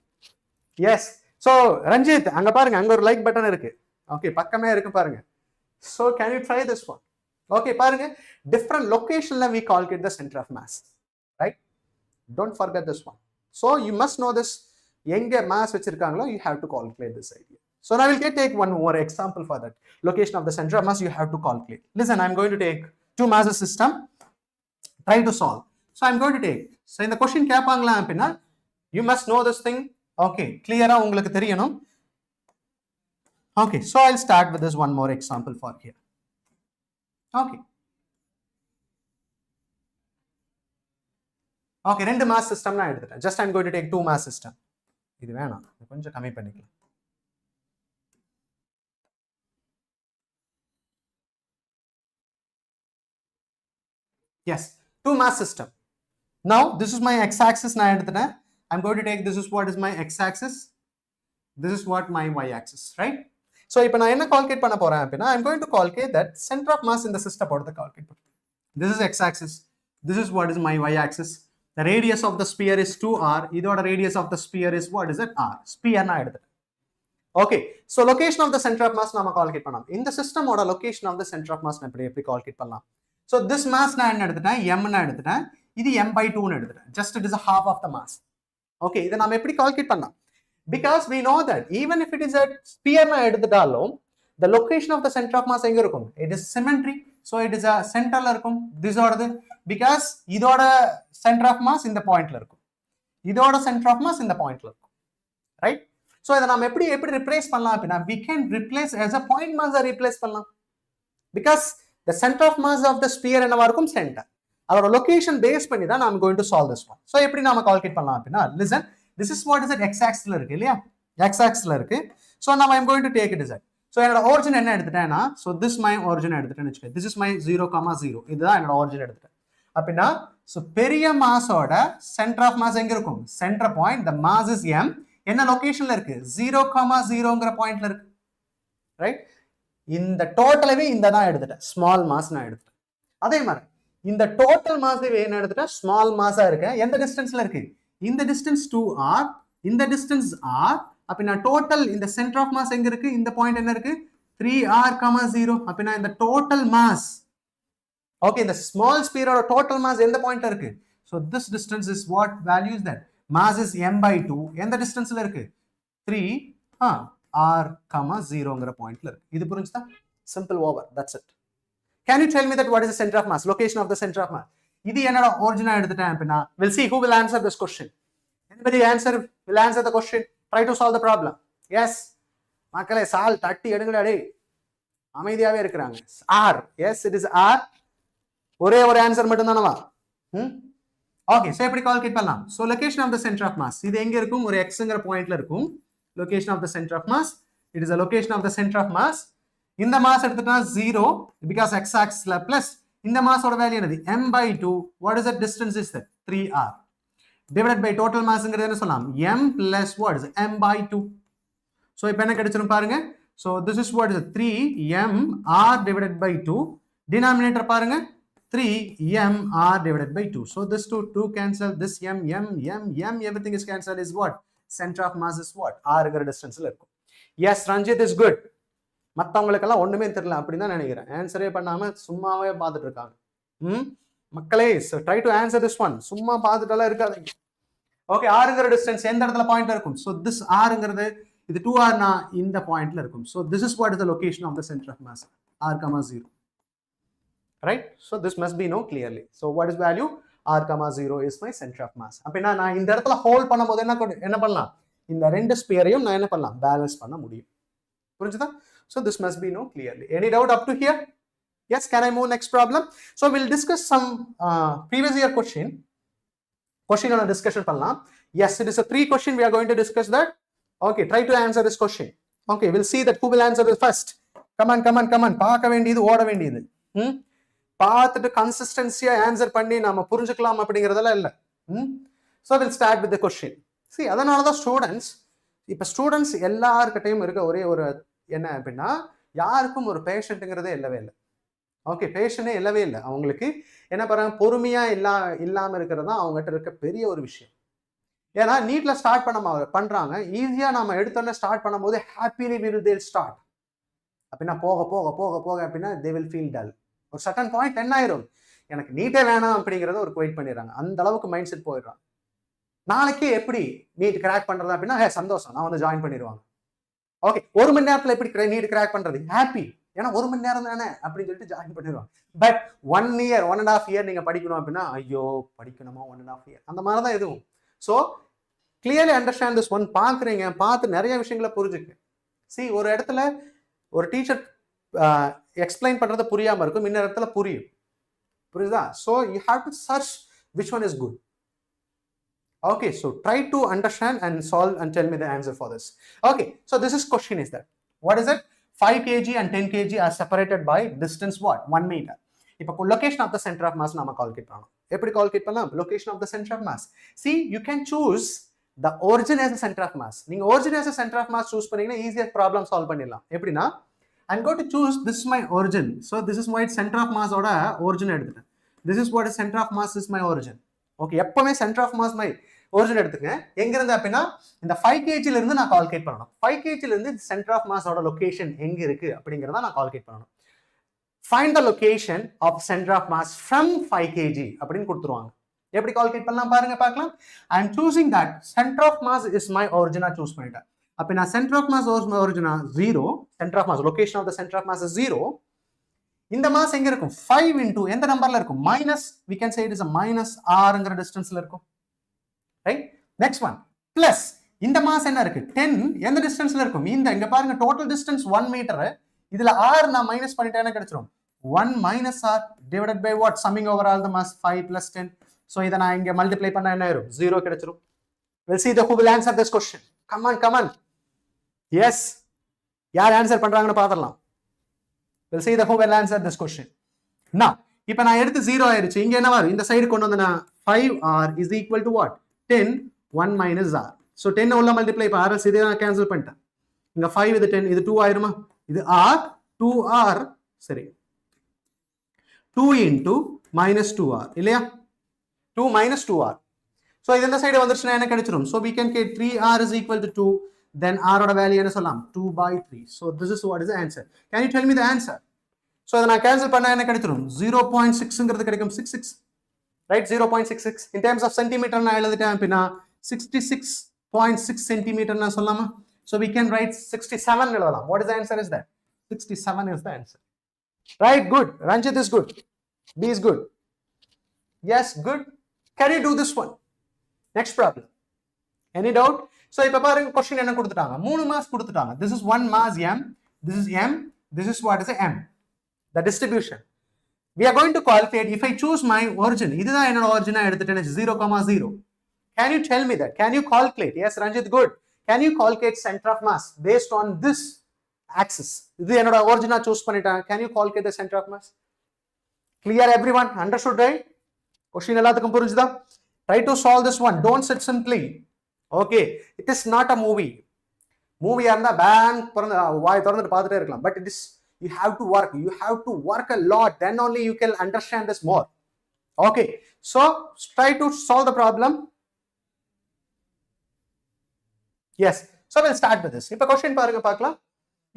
Yes. So Ranjit, அங்க பாருங்க, அங்க ஒரு like button இருக்கு. Okay, பக்கமே இருக்கு பாருங்க. So can you try this one? Okay, பாருங்க, different location we calculate the center of mass, right? Don't forget this one. So you must know this. எங்க mass வச்சிருக்காங்களோ you have to calculate this idea. So now we'll take one more example for that. Location of the center of mass you have to calculate. Listen, I'm going to take two mass system. Try to solve. So I'm going to take. So in the question கேட்பாங்களா அப்படின்னா you must know this thing. Okay, clear-ஆ உங்களுக்கு தெரியணும். Okay, so I'll start with this one more example for here. Okay. Okay, ரெண்டு mass system நான் எடுத்துட்டேன். Just I'm going to take two mass system. இது வேணாம், கொஞ்சம் கம்மி பண்ணிக்கலாம். Yes, two mass system. Now this is my x-axis நான் எடுத்துட்டேன். I'm going to take this is what is my x-axis. This is what my y-axis, right? So இப்போ நான் என்ன கால்குலேட் பண்ண போறேன் அப்படின்னா I'm going to calculate that center of mass in the system போட்டு calculate பண்ணுறேன். This is x-axis. This is what is my y-axis. The radius of the sphere is 2r. இதோட radius of the sphere is what is it? r. Sphere நான் எடுத்துட்டேன். Okay. So location of the center of mass நாம calculate பண்ணலாம். இந்த system ஓட location of the center of mass நான் எப்படி calculate பண்ணலாம்? So this mass நான் என்ன எடுத்துட்டேன்? m நான் எடுத்துட்டேன். இது m/2 ன்னு எடுத்துட்டேன். Just it is a half of the mass. Okay. இதை நாம எப்படி கால்குலேட் பண்ணலாம்? Because we know that even if it is a sphere na eduthatalum, the location of the center of mass enga irukum? It is symmetry. So it is a center la irukum. This order because idoda center of mass in the point la irukum. Idoda center of mass in the point la irukum. Right? So idha nam eppadi replace pannalam appadina we can replace as a point mass replace pannalam. Because the center of mass of the sphere enna irukum? Center. Adoda location base panni da I'm going to solve this one. So eppadi nama calculate pannalam appadina listen. This is what is it? X-axis la irukku illaya? X-axis la irukku. So now I am going to take it as that. So என்னோட origin என்ன எடுத்துட்டேன்னா so this my origin எடுத்துட்டேன்னு வெச்சுக்க. This is my 0,0. இதுதான் என்னோட origin எடுத்துட்டேன். அப்படினா so பெரிய மாஸோட center of mass எங்க இருக்கும்? Center point, the mass is m. என்ன லொகேஷன்ல இருக்கு? 0,0ங்கற பாயிண்ட்ல இருக்கு. ரைட்? இந்த டோட்டலவே இந்த தான் எடுத்துட்டேன். ஸ்மால் மாஸ் நான் எடுத்துட்டேன். அதே மாதிரி இந்த டோட்டல் மாஸவே என்ன எடுத்துட்டேன்? ஸ்மால் மாஸா இருக்கு. எந்த டிஸ்டன்ஸ்ல இருக்கு? இந்த distance 2r, இந்த distance r. அப்படினா டோட்டல் இந்த center of mass எங்க இருக்கு? இந்த பாயிண்ட் என்ன இருக்கு? 3r,0. அப்படினா இந்த total mass, okay, இந்த small sphere ஓட total mass எந்த பாயிண்ட்ல இருக்கு? So this distance is what value is that? mass is m by 2 எந்த டிஸ்டன்ஸ்ல இருக்கு 3 r, 0ங்கற பாயிண்ட்ல இருக்கு. இது புரிஞ்சுதா? simple over, that's it. Can you tell me that what is the center of mass, location of the center of mass? இது என்னோட ஒரிஜினா எடுத்துட்டேன் அப்படினா we'll see who will answer this question. Anybody will answer the question, try to solve the problem. Yes, மக்களே சால் தட்டி எடுங்கடா டேய், அமைதியாவே இருக்கறாங்க. r, yes it is r. ஒரே ஒரு ஆன்சர் மட்டும் தானவா? ஓகே, சோ எப்படி கால்குலேட் பண்ணலாம்? So location of the centre of mass, இது எங்க இருக்கும்? ஒரு xங்கற பாயிண்ட்ல இருக்கும். Location of the centre of mass, it is a location of the center of mass. இந்த மாஸ் எடுத்துட்டா 0 because x axis ல plus இந்த மாஸோட வேல்யூ என்னது? m by 2. what is the distance is that? 3r divided by total massங்கிறது என்ன சொல்லலாம்? m plus what is m by 2. so இப்போ என்ன கிடைச்சிரும் பாருங்க. so this is what is 3m r divided by 2. denominator பாருங்க 3m r divided by 2. so this 2 cancel, this m everything is cancelled. is what? center of mass is what? r ங்கற டிஸ்டன்ஸ்ல இருக்கும். yes, Ranjit is good. மத்தவங்களுக்கெல்லாம் ஒண்ணுமே தெரியல அப்படின்னு தான் நினைக்கிறேன். ஆன்சரே பண்ணாம சும்மாவே பார்த்துட்டு இருக்காங்க. மக்களே, try to answer this one. சும்மா பார்த்துட்டெல்லாம் இருக்காதீங்க. ஓகே, ஆறுங்கிற டிஸ்டன்ஸ் எந்த இடத்துல பாயிண்ட்ல இருக்கும்? ஸோ திஸ் ஆறுங்கிறது இது 2r னா இந்த பாயிண்ட்ல இருக்கும். So this is what is the location of the centre of mass r, 0. Right? So this must be no clearly. So what is value? r, 0 is my centre of mass. அப்படின்னா நான் இந்த இடத்துல hold பண்ணும்போது என்ன பண்ணலாம்? இந்த ரெண்டு ஸ்பியரையும் நான் என்ன பண்ணலாம்? பேலன்ஸ் பண்ண முடியும். புரிஞ்சுதா? So this must be known clearly. Any doubt up to here? Yes, can I move next problem? So we'll discuss some previous year question on a discussion pannalam. Yes, it is a 3 question we are going to discuss that. Okay, try to answer this question. Okay, we'll see that who will answer this first. Come on. paaka vendiyது oda vendiyது. பாத்துட்டு கன்சிஸ்டன்சியா answer பண்ணி நாம புரிஞ்சுக்கலாம் அப்படிங்கறதெல்லாம் இல்ல. So we'll start with the question. See, அதனால தான் students எல்லார்கிட்டயும் இருக்க ஒரே ஒரு என்ன அப்படின்னா, யாருக்கும் ஒரு பேஷண்ட்ங்கிறதே இல்லவே இல்லை. ஓகே, பேஷனே இல்லவே இல்லை. அவங்களுக்கு என்ன பண்றாங்க? பொறுமையா இல்லாம இருக்கிறது தான் அவங்ககிட்ட இருக்க பெரிய ஒரு விஷயம். ஏன்னா நீட்ல ஸ்டார்ட் பண்றாங்க ஈஸியா. நம்ம எடுத்தோன்னே ஸ்டார்ட் பண்ணும்போது ஹாப்பிலி they'll start அப்படின்னா போக அப்படின்னா they will feel dull. ஒரு சர்டன் பாயிண்ட் என்ன ஆயிரும்? எனக்கு நீட்டே வேணாம் அப்படிங்கறத ஒரு குவைட் பண்ணிடுறாங்க. அந்த அளவுக்கு மைண்ட் செட் போயிடுறாங்க. நாளைக்கு எப்படி நீட் கிராக் பண்றது அப்படின்னா சந்தோஷம், நான் வந்து ஜாயின் பண்ணிடுவாங்க. ஓகே, 1 மணி நேரத்துல எப்படி நீட் கிராக் பண்றது? ஹாப்பி, ஏன்னா 1 மணி நேரம் தானே அப்படின்னு சொல்லிட்டு ஜாயின் பண்ணிடுவாங்க. பட் 1 year 1.5 year நீங்க படிக்கணும் அப்படின்னா ஐயோ படிக்கணுமா 1.5 year அந்த மாதிரி தான் எதுவும். So clearly understand this one. பார்க்குறீங்க, பார்த்து நிறைய விஷயங்களை புரிஞ்சுக்க. see, ஒரு இடத்துல ஒரு டீச்சர் எக்ஸ்பிளைன் பண்றது புரியாம இருக்கும், இன்னொரு இடத்துல புரியுதா? So you have to search which one is good. Okay, so try to understand and solve and tell me the answer for this. Okay, so this is question is that what is it? 5 kg and 10 kg are separated by distance what? 1 meter. இப்போ location of the center of mass நாம calculate பண்ணலாம். எப்படி calculate பண்ணலாம்? location of the center of mass. See, you can choose the origin as a center of mass. நீங்க origin as a center of mass choose பண்ணீங்கன்னா ஈஸியா problem solve பண்ணிடலாம். எப்படின்னா I'm going to choose this is my origin. So this is my center of mass ஓட origin எடுத்துட்டேன். This is what is center of mass is my origin. Okay, எப்பவுமே centre of mass my origin எடுத்துங்க. எங்க இருந்து அப்படின்னா இந்த 5 kg ல இருந்து நான் கால்குலேட் பண்ணணும். 5 kg ல இருந்து சென்டர் ஆஃப் மாஸோட லொகேஷன் எங்க இருக்கு அப்படிங்கறத நான் கால்குலேட் பண்ணணும். Find the location of centre of mass from 5 kg அப்படின்னு கொடுத்துருவாங்க. எப்படி கால்குலேட் பண்ணலாம் பாருங்க, பார்க்கலாம். I am choosing that centre of mass is my ஒரிஜினா சூஸ் பண்ணிட்டேன். அப்ப நான் சென்டர் ஆஃப் மாஸ் ஒரிஜினா 0, centre of mass location of the centre of mass is 0. இந்த மாஸ் எங்க இருக்கும்? 5 into எந்த நம்பர்ல இருக்கும்? Minus, we can say it is a minus r ங்கற டிஸ்டன்ஸ்ல இருக்கும். ரைட்? நெக்ஸ்ட் ஒன் பிளஸ் இந்த மாஸ் என்ன இருக்கு? 10 எந்த டிஸ்டன்ஸ்ல இருக்கும்? இந்த இங்க பாருங்க, டோட்டல் டிஸ்டன்ஸ் 1 மீட்டர். இதுல r நான் மைனஸ் பண்ணிட்டேன்னா கிடைச்சிரும் 1 minus r divided by what? Summing over all the mass 5 plus 10. So இத நான் இங்க மல்டிப்ளை பண்ணா என்ன ஆயிரும்? 0 கிடைச்சிரும். We'll see who will answer this question. Come on. Yes, யார் ஆன்சர் பண்றாங்கன்னு பாத்துறலாம். We'll see who will answer this question. Now, இப்போ நான் எடுத்து 0 ஆயிருச்சு. இங்க என்ன வரும்? இந்த சைடு கொண்டு வந்தனா 5r is equal to what? 10 1 minus r. So 10 உள்ள மல்டிப்ளை இப்ப r இதை நான் கேன்சல் பண்ணிட்டேன். இங்க 5 இது 10 இது 2 ஆயிருமா? இது r 2r சரி. 2 into minus 2r இல்லையா? 2 minus 2r. So இது இந்த சைடு வந்துருச்சுனா என்ன கிடைச்சிரும்? So we can get 3r is equal to 2. Then r oda value என்ன சொல்லலாம்? 2 by 3. So this is what is the answer. Can you tell me the answer? So இத நான் cancel பண்ணா என்ன கிடைச்சிரும்? 0.6ங்கிறது கிடைக்கும். 66 right? 0.66 in terms of centimeter நான் எழுதிட்டேன் அப்படினா 66.6 centimeter na sollama. So we can write 67 எழுதலாம். What is the answer is that? 67 is the answer. Right, good. Ranjit is good. B is good. Yes, good. Can you do this one? Next problem. Any doubt? So இப்ப பாருங்க question என்ன கொடுத்துட்டாங்க? 3 mass கொடுத்துட்டாங்க. This is one mass m, this is m, this is what is m. The distribution. We are going to calculate. If I choose my origin, இதுதான் என்னோட origin எடுத்துட்டேன் 0,0. Can you tell me that? Can you calculate? Yes, Ranjit, good. Can you calculate center of mass based on this axis? இது என்னோட origin choose பண்ணிட்டேன். Can you calculate the center of mass? Clear everyone? Understood, right? Question எல்லாத்துக்கும் புரிஞ்சுதா? Try to solve this one. Don't sit simply. Okay, it is not a movie. Movie இருந்தா pan வாய் திறந்துட்டு பார்த்துட்டே இருக்கலாம். But it is, you have to work. You have to work a lot. Then only you can understand this more. Okay, so try to solve the problem. Yes, so we'll start with this. இப்ப question பாருங்க பார்க்கலாம்.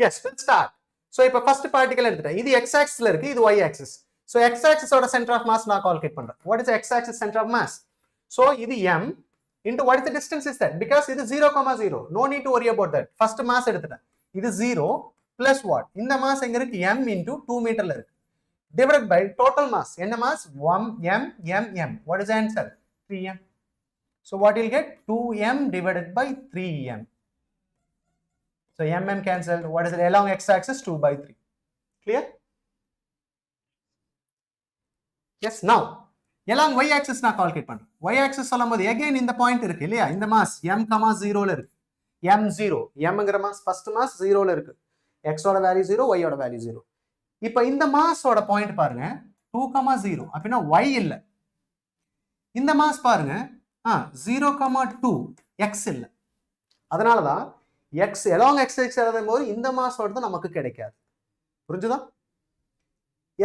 Yes, we'll start. So இப்ப first particle எடுத்துட்டேன். இது x axis ல இருக்கு, இது y axis. So x axis ஓட center of mass நான் calculate பண்றேன். What is the x axis center of mass? So இது m into what is the distance is that? Because இது 0,0. No need to worry about that. First mass எடுத்துட்டேன். இது 0 plus what? இந்த mass எங்க இருக்கு? m into 2 meterல இருக்கு. Divided by total mass. என்ன mass? 1 m. What is the answer? 3m. So what you'll get? 2m divided by 3m. So mm cancelled. What is it? Along x-axis 2 by 3. Clear? Yes. Now along y-axis na calculate பண்றேன். y-axis சொல்லும்போது again இந்த point இருக்கு இல்லையா? இந்த mass m, 0 ல இருக்கு. m0. mங்கற mass first mass 0 ல இருக்கு. x ஓட வேல்யூ 0, y ஓட வேல்யூ 0. இப்போ இந்த மாஸோட பாயிண்ட் பாருங்க 2,0. அப்படினா y இல்ல. இந்த மாஸ் பாருங்க 0,2 x இல்ல. அதனால தான் x along x axis எழுதும்போது இந்த மாஸோட நமக்கு கிடைக்காது. புரிஞ்சுதா?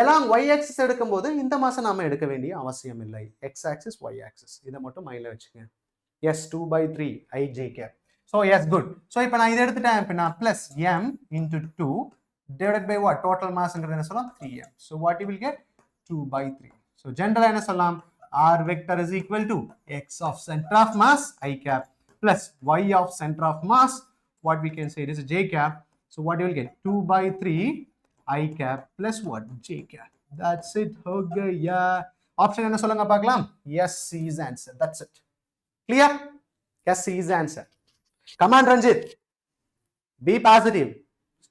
along y axis எடுக்கும்போது இந்த மாஸை நாம எடுக்க வேண்டிய அவசியம் இல்லை. x axis y axis இத மட்டும் மைண்ட்ல வெச்சுக்கங்க. yes, 2 by 3 ij cap. So yes, good. So இப்போ நான் இத எடுத்துட்டேன் அப்படினா plus m into 2 divided by what? Total massங்கிறது என்ன சொல்லலாம்? 3m. So what you will get? 2 by 3. So generally என்ன சொல்லலாம்? R vector is equal to x of center of mass I cap plus y of center of mass, what we can say it is j cap. So what you will get? 2 by 3 I cap plus what? J cap. That's it. Okay, yeah. Option என்ன சொல்லுங்க பார்க்கலாம்? Yes, C is answer. That's it. Clear? Yes, C is answer. Come on, Ranjit. Be positive.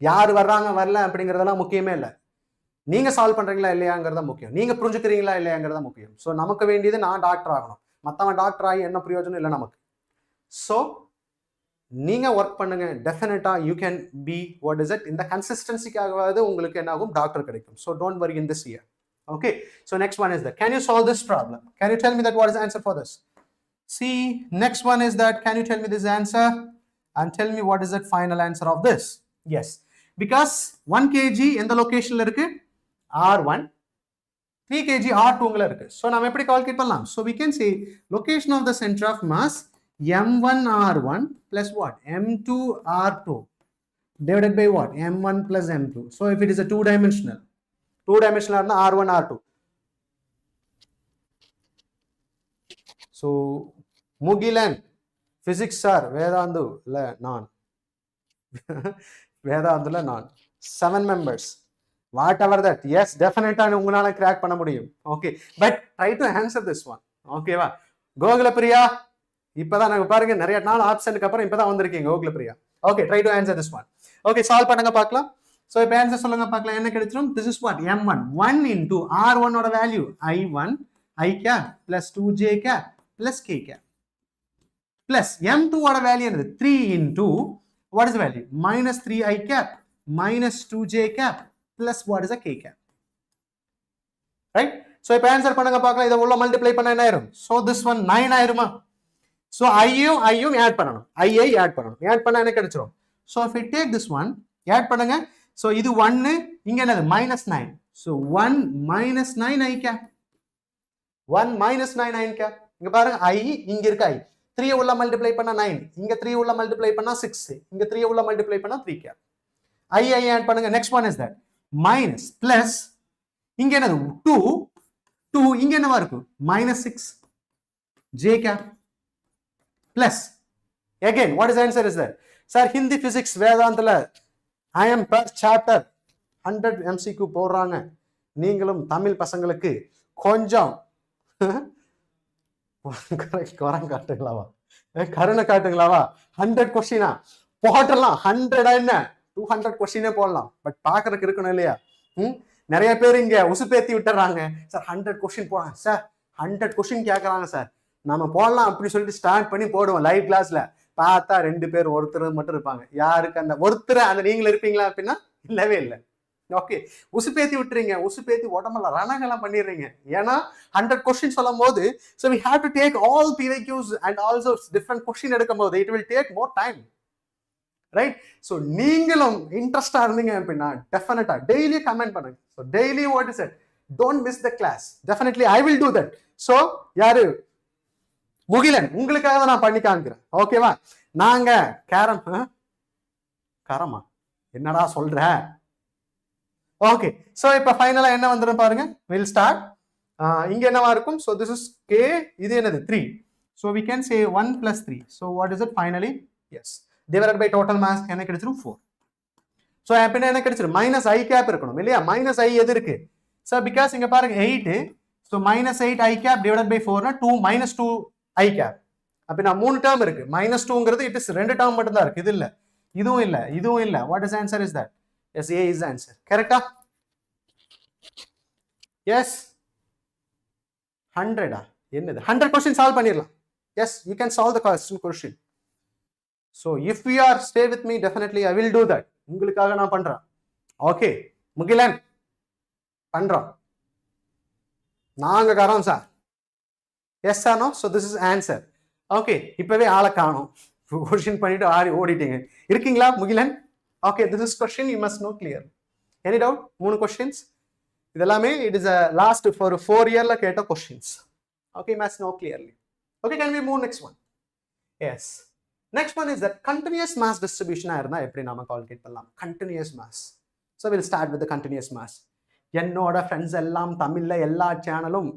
யார் வர்றாங்க வரல அப்படிங்கறதெல்லாம் முக்கியமே இல்ல. நீங்க சால்வ் பண்றீங்களா இல்லையாங்கறத முக்கியம். நீங்க புரிஞ்சுக்கிறீங்களா இல்லையாங்கறத முக்கியம். சோ நமக்கு வேண்டியது நான் டாக்டர் ஆகணும். மத்தவன் டாக்டர் ஆகி என்ன பிரயோஜனம் இல்ல நமக்கு. சோ நீங்க வர்க் பண்ணுங்க. டெஃபினட்டா you can be what is it இந்த கன்சிஸ்டன்சிக்காகவாது உங்களுக்கு என்ன ஆகும்? டாக்டர் கிடைக்கும். So don't worry in this year. Okay, so next one is that can you solve this problem? Can you tell me that what is the answer for this? See, next one is that can you tell me this answer and tell me what is the final answer of this? Yes, because 1 kg in the location la irukku R1, 3 kg R2 ல இருக்கு. So நாம எப்படி calculate பண்ணலாம்? So we can say location of the center of mass m1 R1 plus what? m2 R2 divided by what? m1 plus m2. So if it is a two dimensional இருந்தா R1 R2. So Mugilan physics sir Vedantu இல்ல நான் வேதாந்துல நான் 7 members whatever that. Yes, definitely உங்களால crack பண்ண முடியும். Okay, but try to answer this one. Okay வா? கோகுலப்பிரியா இப்பதான் நாங்க பாருங்க நிறைய நாள் ஆப்ஷனுக்கு அப்புறம் இப்பதான் வந்திருக்கீங்க Gokulapriya. Okay, try to answer this one. Okay, solve பண்ணுங்க பார்க்கலாம். So இப்போ ஆன்சர் சொல்லுங்க பார்க்கலாம். என்ன கிடைச்சிரும்? This is what? m1 1 into r1 ஓட value i1 I cap plus 2j cap plus k cap plus m2 ஓட வேல்யூ என்னது? 3 into what is the value? minus 3 I cap minus 2j cap plus what is a k cap. Right? So இப்போ answer பண்ணுங்க பார்க்கலாம். இத உள்ள multiply பண்ணா என்ன ஆயிரும்? So this one 9 ஆயிருமா? So ஐயும் ஆட் பண்ணனும். ஐயை ஆட் பண்ணனும். ஆட் பண்ணா என்ன கிடைச்சிரும்? So if we take this one add பண்ணுங்க. So இது 1 இங்க என்னது? -9. So 1 minus 9 I cap 1 minus 9 I cap. இங்க பாருங்க I இங்க இருக்கு I 3 உள்ள மல்டிப்ளை பண்ணா 9, இங்க 3 உள்ள மல்டிப்ளை பண்ணா 6, இங்க 3 உள்ள மல்டிப்ளை பண்ணா 3 cap. I ஆட் பண்ணுங்க. next one is that minus plus இங்க என்னது 2 இங்க என்னவா இருக்கு? -6 j cap plus again what is the answer is that sir Hindi physics Vedantula I am per chapter 100 MCQ போடுறாங்க நீங்களும் தமிழ் பசங்களுக்கு கொஞ்சம் குரம் காட்டுங்களாவா கருணை காட்டுங்களாவா 100 கொஸ்டினா போட்டலாம் 100 என்ன 200 கொஸ்டினே போடலாம் பட் பாக்குறதுக்கு இருக்கணும் இல்லையா நிறைய பேர் இங்க உசுப்பேத்தி விட்டுறாங்க சார் 100 கொஸ்டின் போடுறாங்க சார் 100 கொஸ்டின் கேட்கறாங்க சார் நம்ம போடலாம் அப்படின்னு சொல்லிட்டு ஸ்டார்ட் பண்ணி போடுவோம் லைவ் கிளாஸ்ல பார்த்தா 2 பேர் ஒருத்தர் மட்டும் இருப்பாங்க யாருக்கு அந்த ஒருத்தர் அந்த நீங்களும் இருப்பீங்களா அப்படின்னா இல்லவே இல்லை ஓகே உசுப்பேத்தி விட்டுறீங்க உசுப்பேத்தி உடம்புல ரணங்கெல்லாம் பண்ணிடுறீங்க ஏன்னா 100 கொஸ்டின் சொல்லும் போது so we have to take all PYQs and also different question எடுக்கும் போது it will take more time right so நீங்களும் இன்ட்ரெஸ்டா இருந்தீங்க அப்படின்னா டெஃபினட்டா டெய்லி கமெண்ட் பண்ணுங்க so daily what is it don't miss the class definitely I will do that so யாரு முகிலன் உங்களுக்காக தான் நான் பண்ணி காமிக்கிறேன் ஓகேவா நாங்க காரமா என்னடா சொல்ற ஓகே சோ இப்ப ஃபைனலா என்ன வந்துரும் பாருங்க we'll start இங்க என்னவா இருக்கும் so this is k இது என்னது 3 so we can say 1 plus 3 so what is it finally yes divided by total mass என்ன கிடைச்சிரும் 4 so அப்ப என்ன கிடைச்சிரும் minus I cap இருக்கணும் இல்லையா minus I எது இருக்கு so because இங்க பாருங்க 8 so minus 8 I cap divided by 4 னா 2 minus 2 I cap அப்ப நான் 3 டேர்ம் இருக்கு minus 2 ங்கிறது it is 2 டேர்ம் மட்டும் தான் இருக்கு இது இல்ல இதுவும் இல்ல what is the answer is that yes A is the answer correct yes 100 என்னது 100 question solve பண்ணிரலாம் yes you can solve the question so if you are stay with me definitely I will do that உங்களுக்காக நான் பண்றேன் okay Mugilan பண்றோம் நாங்க carrom sir yes or no so this is answer okay இப்பவே ஆளை காணோம் question பண்ணிட்டு ஆடி ஓடிட்டீங்க இருக்கீங்களா Mugilan okay this is question you must know clear any doubt 3 questions இதெல்லாமே it is a last for 4 year la கேட்ட questions okay you must know clearly okay can we move next one yes next one is that continuous mass distribution இருந்தா எப்படி நாம calculate பண்ணலாம் continuous mass so we'll start with the continuous mass என்னோட friends எல்லாம் தமிழ்ல எல்லா சேனலும்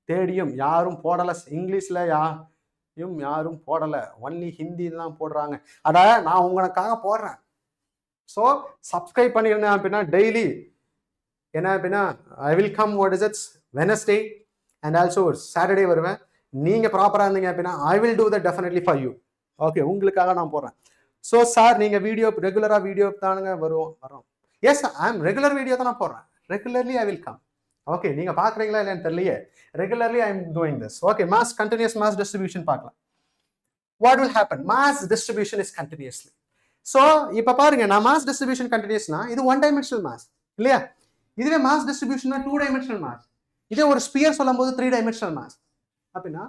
தேடியும் யாரும் போடல இங்கிலீஷ்ல யாரும் போடல ஒன்லி ஹிந்தி தான் போடுறாங்க அட நான் உங்களுக்காக போடுறேன் so subscribe பண்ணிருந்தேன் அப்படின்னா டெய்லி என்ன அப்படின்னா I will come what is it Wednesday and also Saturday வருவேன் நீங்க ப்ராப்பரா இருந்தீங்க அப்படின்னா I will do that definitely for you okay உங்களுக்காக நான் போடுறேன் so சார் நீங்க வீடியோ ரெகுலரா வீடியோ தானுங்க வரோம் yes I am regular video தான் நான் போடுறேன் regularly I will come okay நீங்க பாக்குறீங்களா இல்லன்னு தெரியலையே regularly I am doing this okay mass continuous mass distribution பார்க்கலாம் what will happen mass distribution is continuously so இப்ப பாருங்க நான் mass distribution continuousனா இது one dimensional mass இல்லையா இதுவே mass distribution னா 2 dimensional mass இதே ஒரு ஸ்பியர் சொல்லும்போது 3 dimensional mass அப்படினா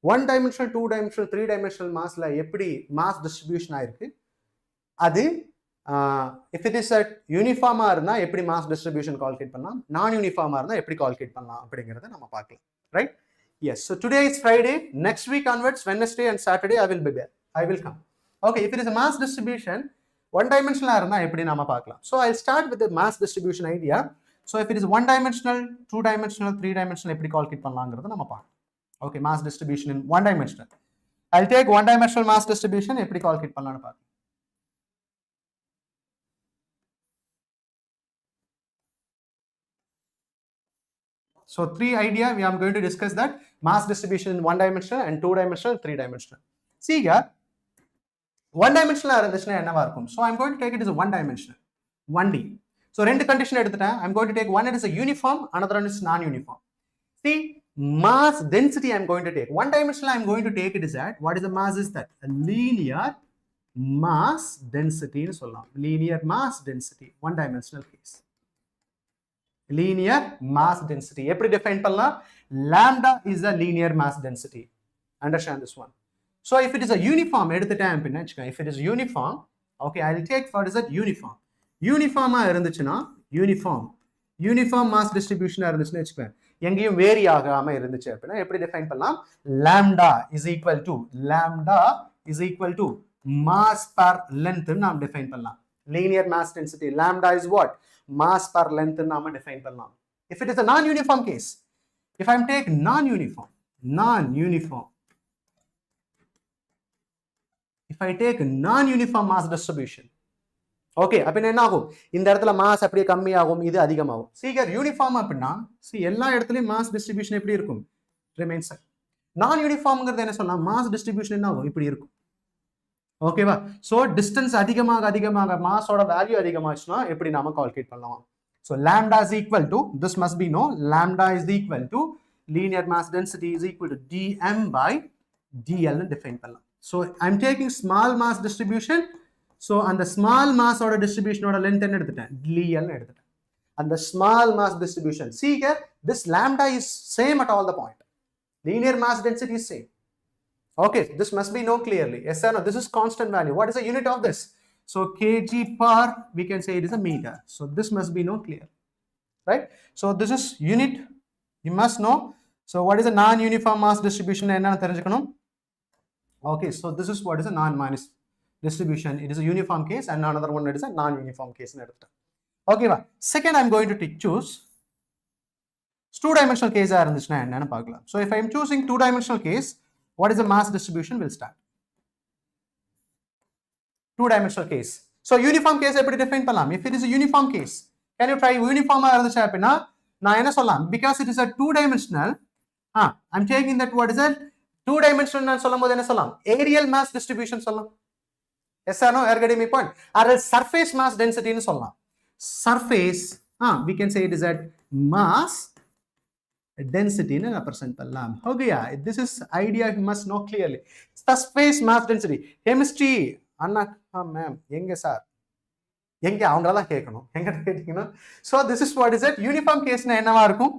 1 dimensional 2 dimensional 3 dimensional massல எப்படி mass distribution ஆயிருக்கு அது if it is at uniform இருந்தா எப்படி mass distribution calculate பண்ணலாம் non uniform இருந்தா எப்படி calculate பண்ணலாம் அப்படிங்கறத நம்ம பார்க்கலாம் right yes so today is Friday next week onwards Wednesday and Saturday I will be there I will come okay if it is a mass distribution one dimensional இருந்தா எப்படி நாம பார்க்கலாம் so I'll start with the mass distribution idea so if it is one dimensional two dimensional three dimensional எப்படி calculate பண்ணலாம்ங்கறத நம்ம பார்க்கலாம் okay mass distribution in one dimensional I'll take one dimensional mass distribution எப்படி calculate பண்ணலாம்னு பார்க்கலாம் so three idea we are going to discuss that mass distribution in one dimensional and two dimensional three dimensional see here one dimensional இருந்துச்சுனா என்னவா இருக்கும் so I'm going to take it as a one dimensional 1D so ரெண்டு condition எடுத்துட்டேன் I'm going to take one it is a uniform another one is non uniform see mass density I'm going to take one dimensional I'm going to take it is at what is the mass is that a linear mass density னு சொல்லலாம் linear mass density one dimensional case linear mass density எப்படி define பண்ணலாம் lambda is a linear mass density understand this one so if it is a uniform எடுத்துட்டேன் அப்படினா if it is uniform okay I'll take what is that uniform இருந்துச்சுனா uniform mass distribution இருந்துச்சுனா வெச்சுக்கோங்க எங்கேயும் vary ஆகாம இருந்துச்சு அப்படினா எப்படி டிஃபைன் பண்ணலாம் lambda is equal to mass per length நாம் டிஃபைன் பண்ணலாம் linear mass density lambda is what mass per length நாம டிஃபைன் பண்ணலாம் if it is a non uniform case if I'm take non uniform if I take non-uniform mass distribution, okay, அப்படின்னா என்ன ஆகும்? இந்த இடத்துல mass அப்படியே கம்மி ஆகும், இது அதிகமாகும். See here, uniform அப்படின்னா see எல்லா இடத்துலயும் mass distribution எப்படி இருக்கும்? Remains same. Non-uniformங்கிறது என்ன சொல்லலாம்? mass distribution என்ன ஆகும்? இப்படி இருக்கும். ஓகேவா? ஸோ டிஸ்டன்ஸ் அதிகமாக அதிகமாக மாஸோட வேல்யூ அதிகமாச்சுன்னா எப்படி நாம கால்குலேட் பண்ணலாம்? So lambda is equal to, this must be no, lambda is equal to linear mass density is equal to dm by dl னு டிஃபைன் பண்ணலாம். So I'm taking small mass distribution. So அந்த small மாஸோட டிஸ்ட்ரிபியூஷனோட length என்ன எடுத்துட்டேன்? dl னு எடுத்துட்டேன். அந்த small mass distribution, see here, this lambda is same at all the point. Linear mass density is same. Okay, this must be known clearly. Yes or no? This is constant value. What is the unit of this? So kg per, we can say it is a meter. So this must be known clear, right? So this is unit, you must know. So what is a non-uniform mass distribution? Okay, so this is what is a non-mass distribution. It is a uniform case, and another one it is a non-uniform case. Okay, second I'm going to choose two-dimensional case. So if I am choosing two-dimensional case, what is the mass distribution will start? Two-dimensional case. So uniform case எப்படி define பண்ணலாம்? If it is a uniform case, can you try uniform இருந்துச்சு அப்படின்னா நான் என்ன சொல்லலாம்? Because it is a two-dimensional, I'm taking that what is that? Two-dimensional நான் சொல்லும்போது என்ன சொல்லலாம்? Areal mass distribution சொல்லலாம். Yes or no? Are you getting my point? Or surface mass density னு சொல்லலாம். Surface, we can say it is at mass density னு represent பண்ணலாம். Okay, yeah, this is idea you must know clearly. Surface mass density. Chemistry, Anna ma'am எங்க sir எங்க அவங்களதான் கேட்கணும், எங்க கேட்டீங்கன்னா so this is what is it? Uniform case னா என்னவா இருக்கும்?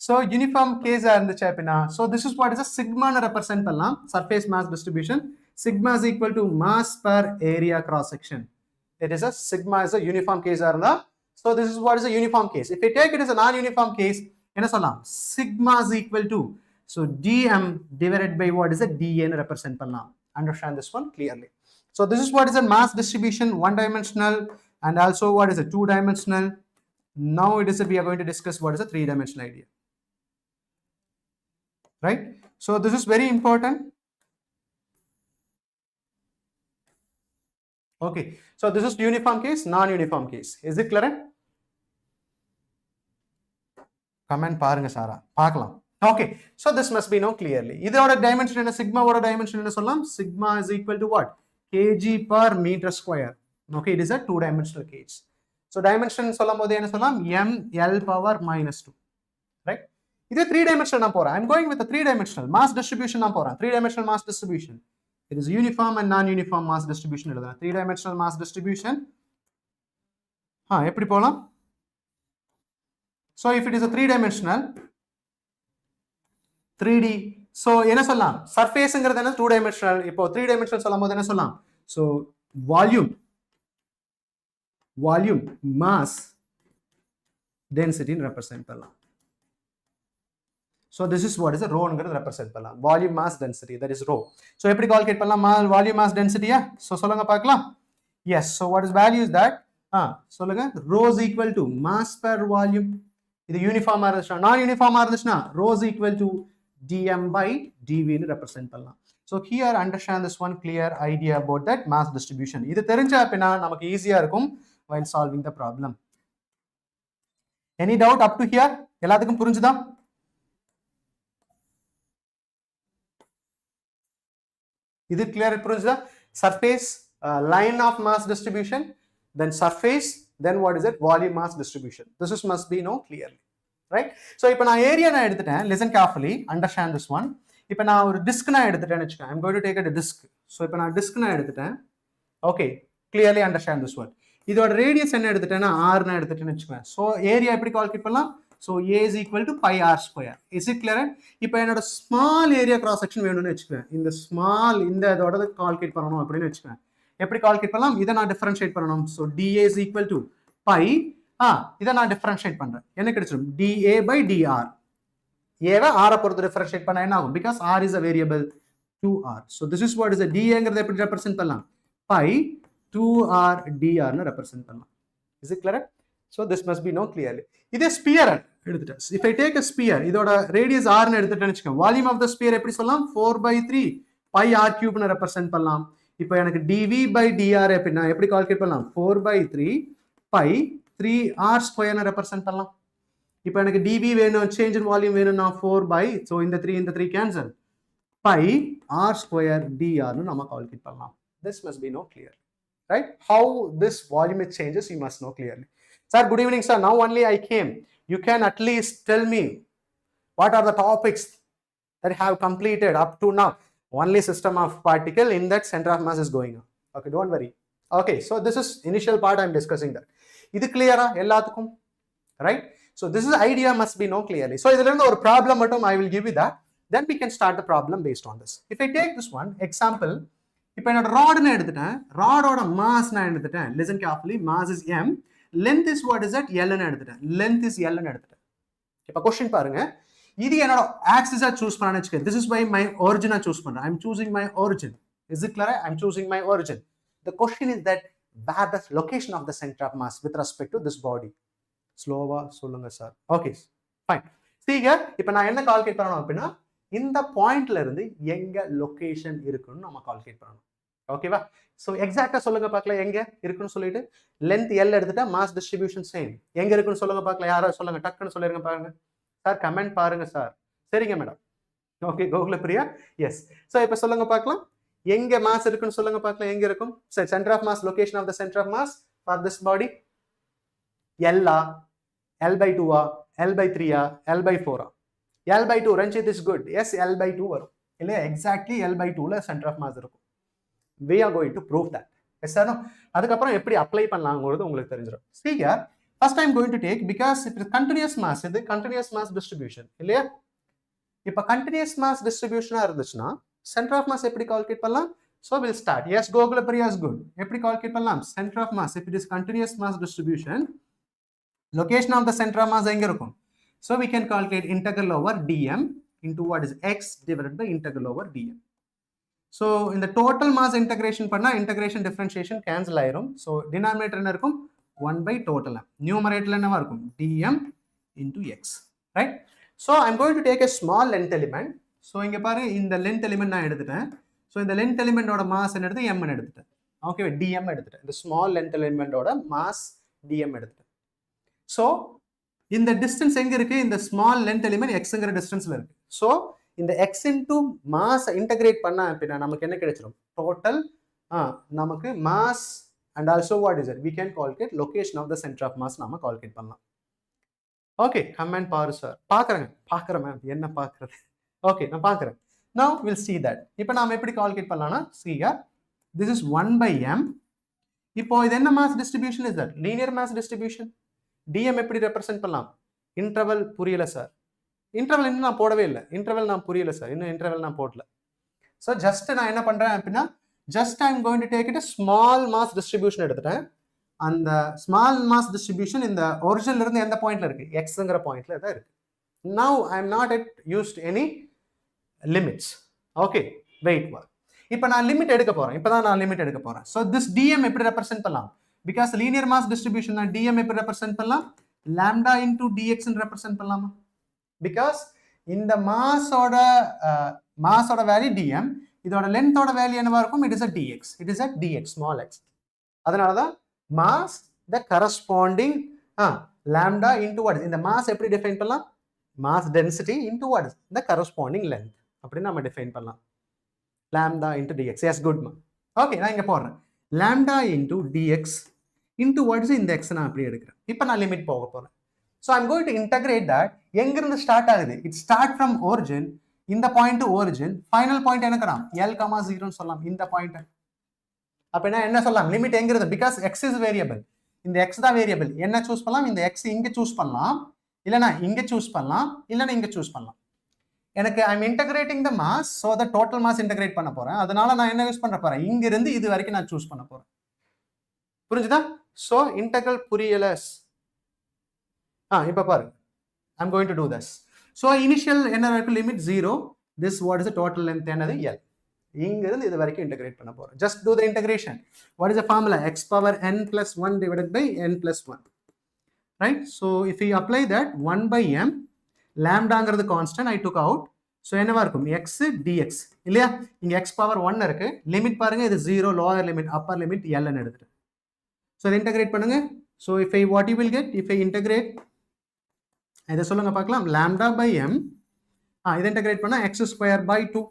So uniform case இருந்துச்சு அப்படின்னா so this is what is a sigma னு represent பண்ணலாம். Surface mass distribution, sigma is equal to mass per area cross section. It is a sigma is a uniform case இருந்தா so this is what is a uniform case. If you take it as a non-uniform case, என்ன சொல்லலாம்? Sigma is equal to, so dm divided by what is a dA னு represent பண்ணலாம். Understand this one clearly. So this is what is a mass distribution, one dimensional, and also what is a two dimensional. Now it is we are going to discuss what is a three dimensional idea, right? So this is very important. Okay, so this is uniform case, non-uniform case. Is it clear? Comment பாருங்க சாரா பார்க்கலாம். Okay, so this must be known clearly. இதோட dimension என்ன? Sigma ஓட dimension என்ன சொல்லலாம்? Sigma is equal to what? kg per meter square. Okay, it is a two-dimensional case. So dimension சொல்லும்போது என்ன சொல்லலாம்? ml power minus 2, right? இது three dimensional நான் போறேன். I'm going with a three dimensional mass distribution நான் போறேன். Three dimensional mass distribution. It is uniform and non-uniform mass distribution எழுதுறேன். Three dimensional mass distribution. எப்படி போலாம்? So if it is a three dimensional 3D, so என்ன சொல்லலாம்? Surfaceங்கிறது என்ன? Two dimensional. இப்போ three dimensional சொல்லும்போது என்ன சொல்லலாம்? So volume mass density represent பண்ணலாம். So this is what is a rho ங்கிறது represent பண்ணலாம். Volume mass density, that is rho. So எப்படி calculate பண்ணலாம்? Volume mass density so சொல்லுங்க பார்க்கலாம். Yes, so what is value is that சொல்லுங்க, rho is equal to mass per volume. இது யூனிஃபார்மா இருந்துச்சுன்னா, நான் யூனிஃபார்மா இருந்துச்சுன்னா rho is equal to dm by dv னு represent பண்ணலாம். So here understand this one clear idea about that mass distribution. இது தெரிஞ்சா அப்படின்னா நமக்கு ஈஸியா இருக்கும் while solving the problem. Any doubt up to here? எல்லாத்துக்கும் புரிஞ்சுதா? இது clear புரிஞ்சுதா? Surface, line of mass distribution, then surface, then what is it? Volume mass distribution. This is must be known clearly, right? So இப்போ நான் area நான் எடுத்துட்டேன். Listen carefully, understand this one. இப்போ நான் ஒரு disk நான் எடுத்துட்டேன்னு வெச்சுக்கேன். I'm going to take a disk. So இப்போ நான் disk நான் எடுத்துட்டேன். Okay, clearly understand this one. இதோட radius என்ன எடுத்துட்டேன்னா r நான் எடுத்துட்டேன்னு வெச்சுக்கேன். So ஏரியா எப்படி கால்குலேட் பண்ணலாம்? So a is equal to pi r square. Is it clear? இப்போ என்னோட small area cross section வேணும்னு வெச்சுக்கேன். இந்த small இந்த இதோட கால்குலேட் பண்ணனும் அப்படினு வெச்சுக்கேன். எப்படி கால்குலேட் பண்ணலாம்? இத நான் டிஃபரன்ஷியேட் பண்ணனும். So dA is equal to pi, இத நான் டிஃபரன்ஷியேட் பண்றேன். என்ன கிடைச்சிரும்? dA by dr. A வை r பொறுத்து டிஃபரன்ஷியேட் பண்ணா என்ன ஆகும்? Because r is a variable 2r. So this is what is a dA ங்கறதை எப்படி ரெப்ரசன்ட் பண்ணலாம்? pi 2r dr னு ரெப்ரசன்ட் பண்ணலாம். Is it clear? So this must be known clearly. இது ஸ்பியர் எடுத்துட்டேன். If I take a sphere, இதோட radius r னு எடுத்துட்டேன்னு வெச்சுக்கோங்க. Volume of the sphere எப்படி சொல்லலாம்? 4/3 pi r cube னு ரெப்ரசன்ட் பண்ணலாம். இப்போ எனக்கு dv by dr அப்படின்னா எப்படி கால்குலேட் பண்ணலாம்? 4/3 pi 3r² ரெப்ரசென்ட் பண்ணலாம். இப்போ எனக்கு dv வேணும், சேஞ்ச் இன் வால்யூம் வேணும்னா 4 ஸோ இந்த 3 கேன்சல் pi r² dr னு நம்ம கால்குலேட் பண்ணலாம். This must be know clear, right? How this volume changes you must know clearly. Sir, good evening sir, now only I came. You can at least tell me what are the topics that have completed up to now. Only system of particle, in that center of mass is going on. Okay, don't worry. Okay, so this is initial part I am discussing that. Idu clear ah ellathukkum, right? So this is idea must be know clearly. So idhula irundha or problem mattum I will give you that, then we can start the problem based on this. If I take this one example, இப்போ என்னோட rod நான் எடுத்துட்டேன், ராடோட mass நான் எடுத்துட்டேன், listen carefully, mass is m, length is what is that, l ன்னு எடுத்துட்டேன், length is l ன்னு எடுத்துட்டேன். இப்போ क्वेश्चन பாருங்க, இது என்னோட ஆக்சிஸா சூஸ் பண்ணானு வெச்சுக்க, this is by my origin நான் சூஸ் பண்றேன், I am choosing my origin. Is it clear? I am choosing my origin. The question is that where the location of the center of mass with respect to this body. ஸ்லோவா சொல்லுங்க sir. Okay fine. சீங்க இப்போ நான் என்ன calculate பண்ணணும் அப்படின்னா, இந்த பாயிண்ட்ல இருந்து எங்க லொகேஷன் இருக்குன்னு நம்ம கால்குலேட் பண்ணணும். ஓகேவா? ஸோ எக்ஸாக்டா சொல்லுங்க பார்க்கலாம் எங்க இருக்குன்னு சொல்லிட்டு, லென்த் எல் எடுத்துட்டா மாஸ் டிஸ்ட்ரிபியூஷன் சேம், எங்க இருக்குன்னு சொல்லுங்க பார்க்கலாம், யாரோ சொல்லுங்க, டக்குன்னு சொல்லிருங்க பாருங்க சார், கமெண்ட் பாருங்க சார். சரிங்க madam, okay Gokulapriya, yes. So இப்போ சொல்லுங்க பார்க்கலாம் எங்க மாஸ் இருக்குன்னு சொல்லுங்க பார்க்கலாம், எங்க இருக்கும்? சரி, centre of mass, location of the centre of mass for this body, எல்லா, L/2 L/3 L/4 L/2. Ranjit is good. Yes, L/2 வரும் இல்லையா? எக்ஸாக்ட்லி L/2ல சென்டர் ஆஃப் மாஸ் இருக்கும். We are going to prove that. Yes or no? அதுக்கப்புறம் எப்படி apply பண்ணலாம்ங்கிறது உங்களுக்கு தெரிஞ்சிடும். See here, first I am going to take, because it is continuous mass, இது continuous mass distribution இல்லையா? இப்போ continuous mass distribution இருந்துச்சுன்னா center of mass எப்படி calculate பண்ணலாம்? So we'll start. Yes, Gogulapriya is good. எப்படி calculate பண்ணலாம்? Center of mass, if it is continuous mass distribution, location of the center of mass எங்க இருக்கும்? So we can calculate integral over dm into what is x divided by integral over dm. So in the total mass integration பண்ணா integration differentiation cancel ஆயிரும். So denominator என்ன இருக்கும்? 1 by total m. Numerator என்னவா இருக்கும்? dm into x, right? So I'm going to take a small length element. So இங்க பாரு, இந்த length element நான் எடுத்துட்டேன். So இந்த length element ஓட mass என்ன எடுத்து? m ன்னு எடுத்துட்டேன். Okay, dm எடுத்துட்டேன். இந்த small length element ஓட mass dm எடுத்துட்டேன். So இந்த distance எங்க இருக்கு? இந்த small length element xங்கிற distanceல இருக்கு. So இந்த x into mass integrate பண்ணா அப்படின்னா நமக்கு என்ன கிடைச்சிரும்? Total நமக்கு mass and also what is it? We can calculate location of the center of mass நாம calculate பண்ணலாம். Okay, comment பாரு சார். பார்க்கறேன் மேம், என்ன பார்க்கறது? Okay, நான் பார்க்கறேன். Now we'll see that. இப்போ நாம எப்படி calculate பண்ணலாம்னா, see here, this is 1 by m. இப்போ இது என்ன mass distribution is that? Linear mass distribution. dm எப்படி ரெப்ரசென்ட் பண்ணலாம்? இன்டர்வல் புரியல சார். இன்டர்வல் இன்னும் நான் போடவே இல்லை. இன்டர்வல் நான் புரியல சார், இன்னும் இன்டர்வல் நான் போடல. ஸோ ஜஸ்ட் நான் என்ன பண்றேன் அப்படின்னா, just I am going to take it small mass distribution எடுத்துட்டேன். அந்த ஸ்மால் மாஸ் டிஸ்ட்ரிபியூஷன் இந்த ஒரிஜினல் இருந்து எந்த பாயிண்ட்ல இருக்கு? எக்ஸ்ங்கிற பாயிண்ட்ல தான் இருக்கு. Now I am not yet used any limits. Okay, wait. இப்போ நான் லிமிட் எடுக்க போறேன். இப்போதான் நான் லிமிட் எடுக்க போறேன். ஸோ திஸ் dm எப்படி ரெப்ரசென்ட் பண்ணலாம்? Because linear mass distribution na dm எப்படி represent பண்ணலாம்? lambda into dx ன்னு represent பண்ணலாமா? Because இந்த mass ஓட value dm, இதோட length ஓட value என்னவா இருக்கும்? It is a dx. It is a dx, small x. அதனால தான் mass the corresponding lambda into what is? இந்த mass எப்படி define பண்ணலாம்? Mass density into what is? The corresponding length. அப்படி நாம define பண்ணலாம். Lambda into dx. Yes, good ma. Okay, நான் இங்க போடுறேன். lambda into dx into what is இந்த x நான் அப்படி எடுக்கிறேன். இப்போ நான் லிமிட் போக போறேன். So I'm going to integrate that. எங்கிருந்து ஸ்டார்ட் ஆகுது? It start from origin. இந்த பாயிண்ட் origin, ஃபைனல் பாயிண்ட் என்ன கலாம்? l,0 ன்னு சொல்லலாம். இந்த பாயிண்ட் அப்ப என்ன சொல்லலாம்? லிமிட் எங்கிருந்து? because x is variable. இந்த x தான் வேரியபிள். என்ன சூஸ் பண்ணலாம்? இந்த x இங்க சூஸ் பண்ணலாம், இல்லனா இங்க சூஸ் பண்ணலாம், இல்லனா இங்க சூஸ் பண்ணலாம். எனக்கு I am integrating the mass, so the total mass integrate பண்ண போறேன். அதனால நான் என்ன யூஸ் பண்ண போறேன்? இங்க இருந்து இது வரைக்கும் நான் சூஸ் பண்ண போறேன். புரிஞ்சுதா? ஸோ இன்டகிரல் புரியல. இப்ப பாருங்க, I am going to do this. So initial என்ன இருக்கு? Limit 0. This what is total length என்னது? L. இங்க இருந்து இது வரைக்கும் இன்டகிரேட் பண்ண போறேன். Just do the integration. What is the formula? x power n plus 1 divided by n plus 1. Right? So if we apply that 1 by m, lambda ங்கிறது constant I took out, so என்னவா இருக்கும் x dx இல்லையா? இங்கே x power 1 இருக்கு. Limit பாருங்க, இது 0 lower limit upper limit எல்ன்னு எடுத்துட்டு. So இதை இன்டகிரேட் பண்ணுங்க. So if I what you will get if I integrate இதை சொல்லுங்க பார்க்கலாம். lambda by m இதை இன்டகிரேட் பண்ணா x square by 2.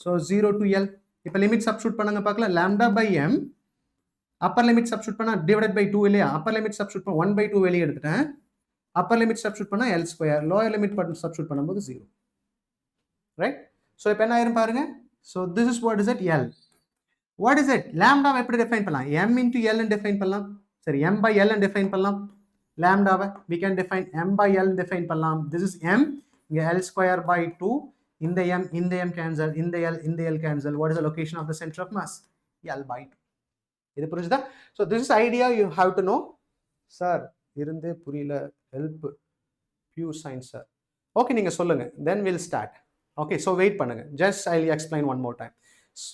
So 0 to l. இப்போ லிமிட் சப்ஸ்டியூட் பண்ணுங்க பார்க்கலாம். lambda by m upper limit substitute பண்ணா டிவைடட் பை 2 இல்லையா? அப்பர் லிமிட் சப்ஸ்டியூட் பண்ண 1 by 2 வெளியே எடுத்துட்டேன். அப்பர் லிமிட் சப்ஸ்டியூட் பண்ணா l square, lower limit substitute பண்ணும்போது 0. ரைட்? ஸோ இப்போ என்ன ஆயிரும் பாருங்க. So this is what is it l. What is it? லாம்டாவை எப்படி டிஃபைன் பண்ணலாம்? m into l ன்னு டிஃபைன் பண்ணலாம். சரி, m by l ன்னு டிஃபைன் பண்ணலாம். லாம்டாவை we can define m by l define பண்ணலாம். this is m, இங்க l square by 2, இந்த m cancel, இந்த l cancel. what is the location of the center of mass? l by 2. இது புரிஞ்சுதா? so this is idea you have to know. Sir இருந்தே புரியல, help pure science sir. okay, நீங்க சொல்லுங்க, then we'll start. okay, so wait பண்ணுங்க, just I'll explain one more time.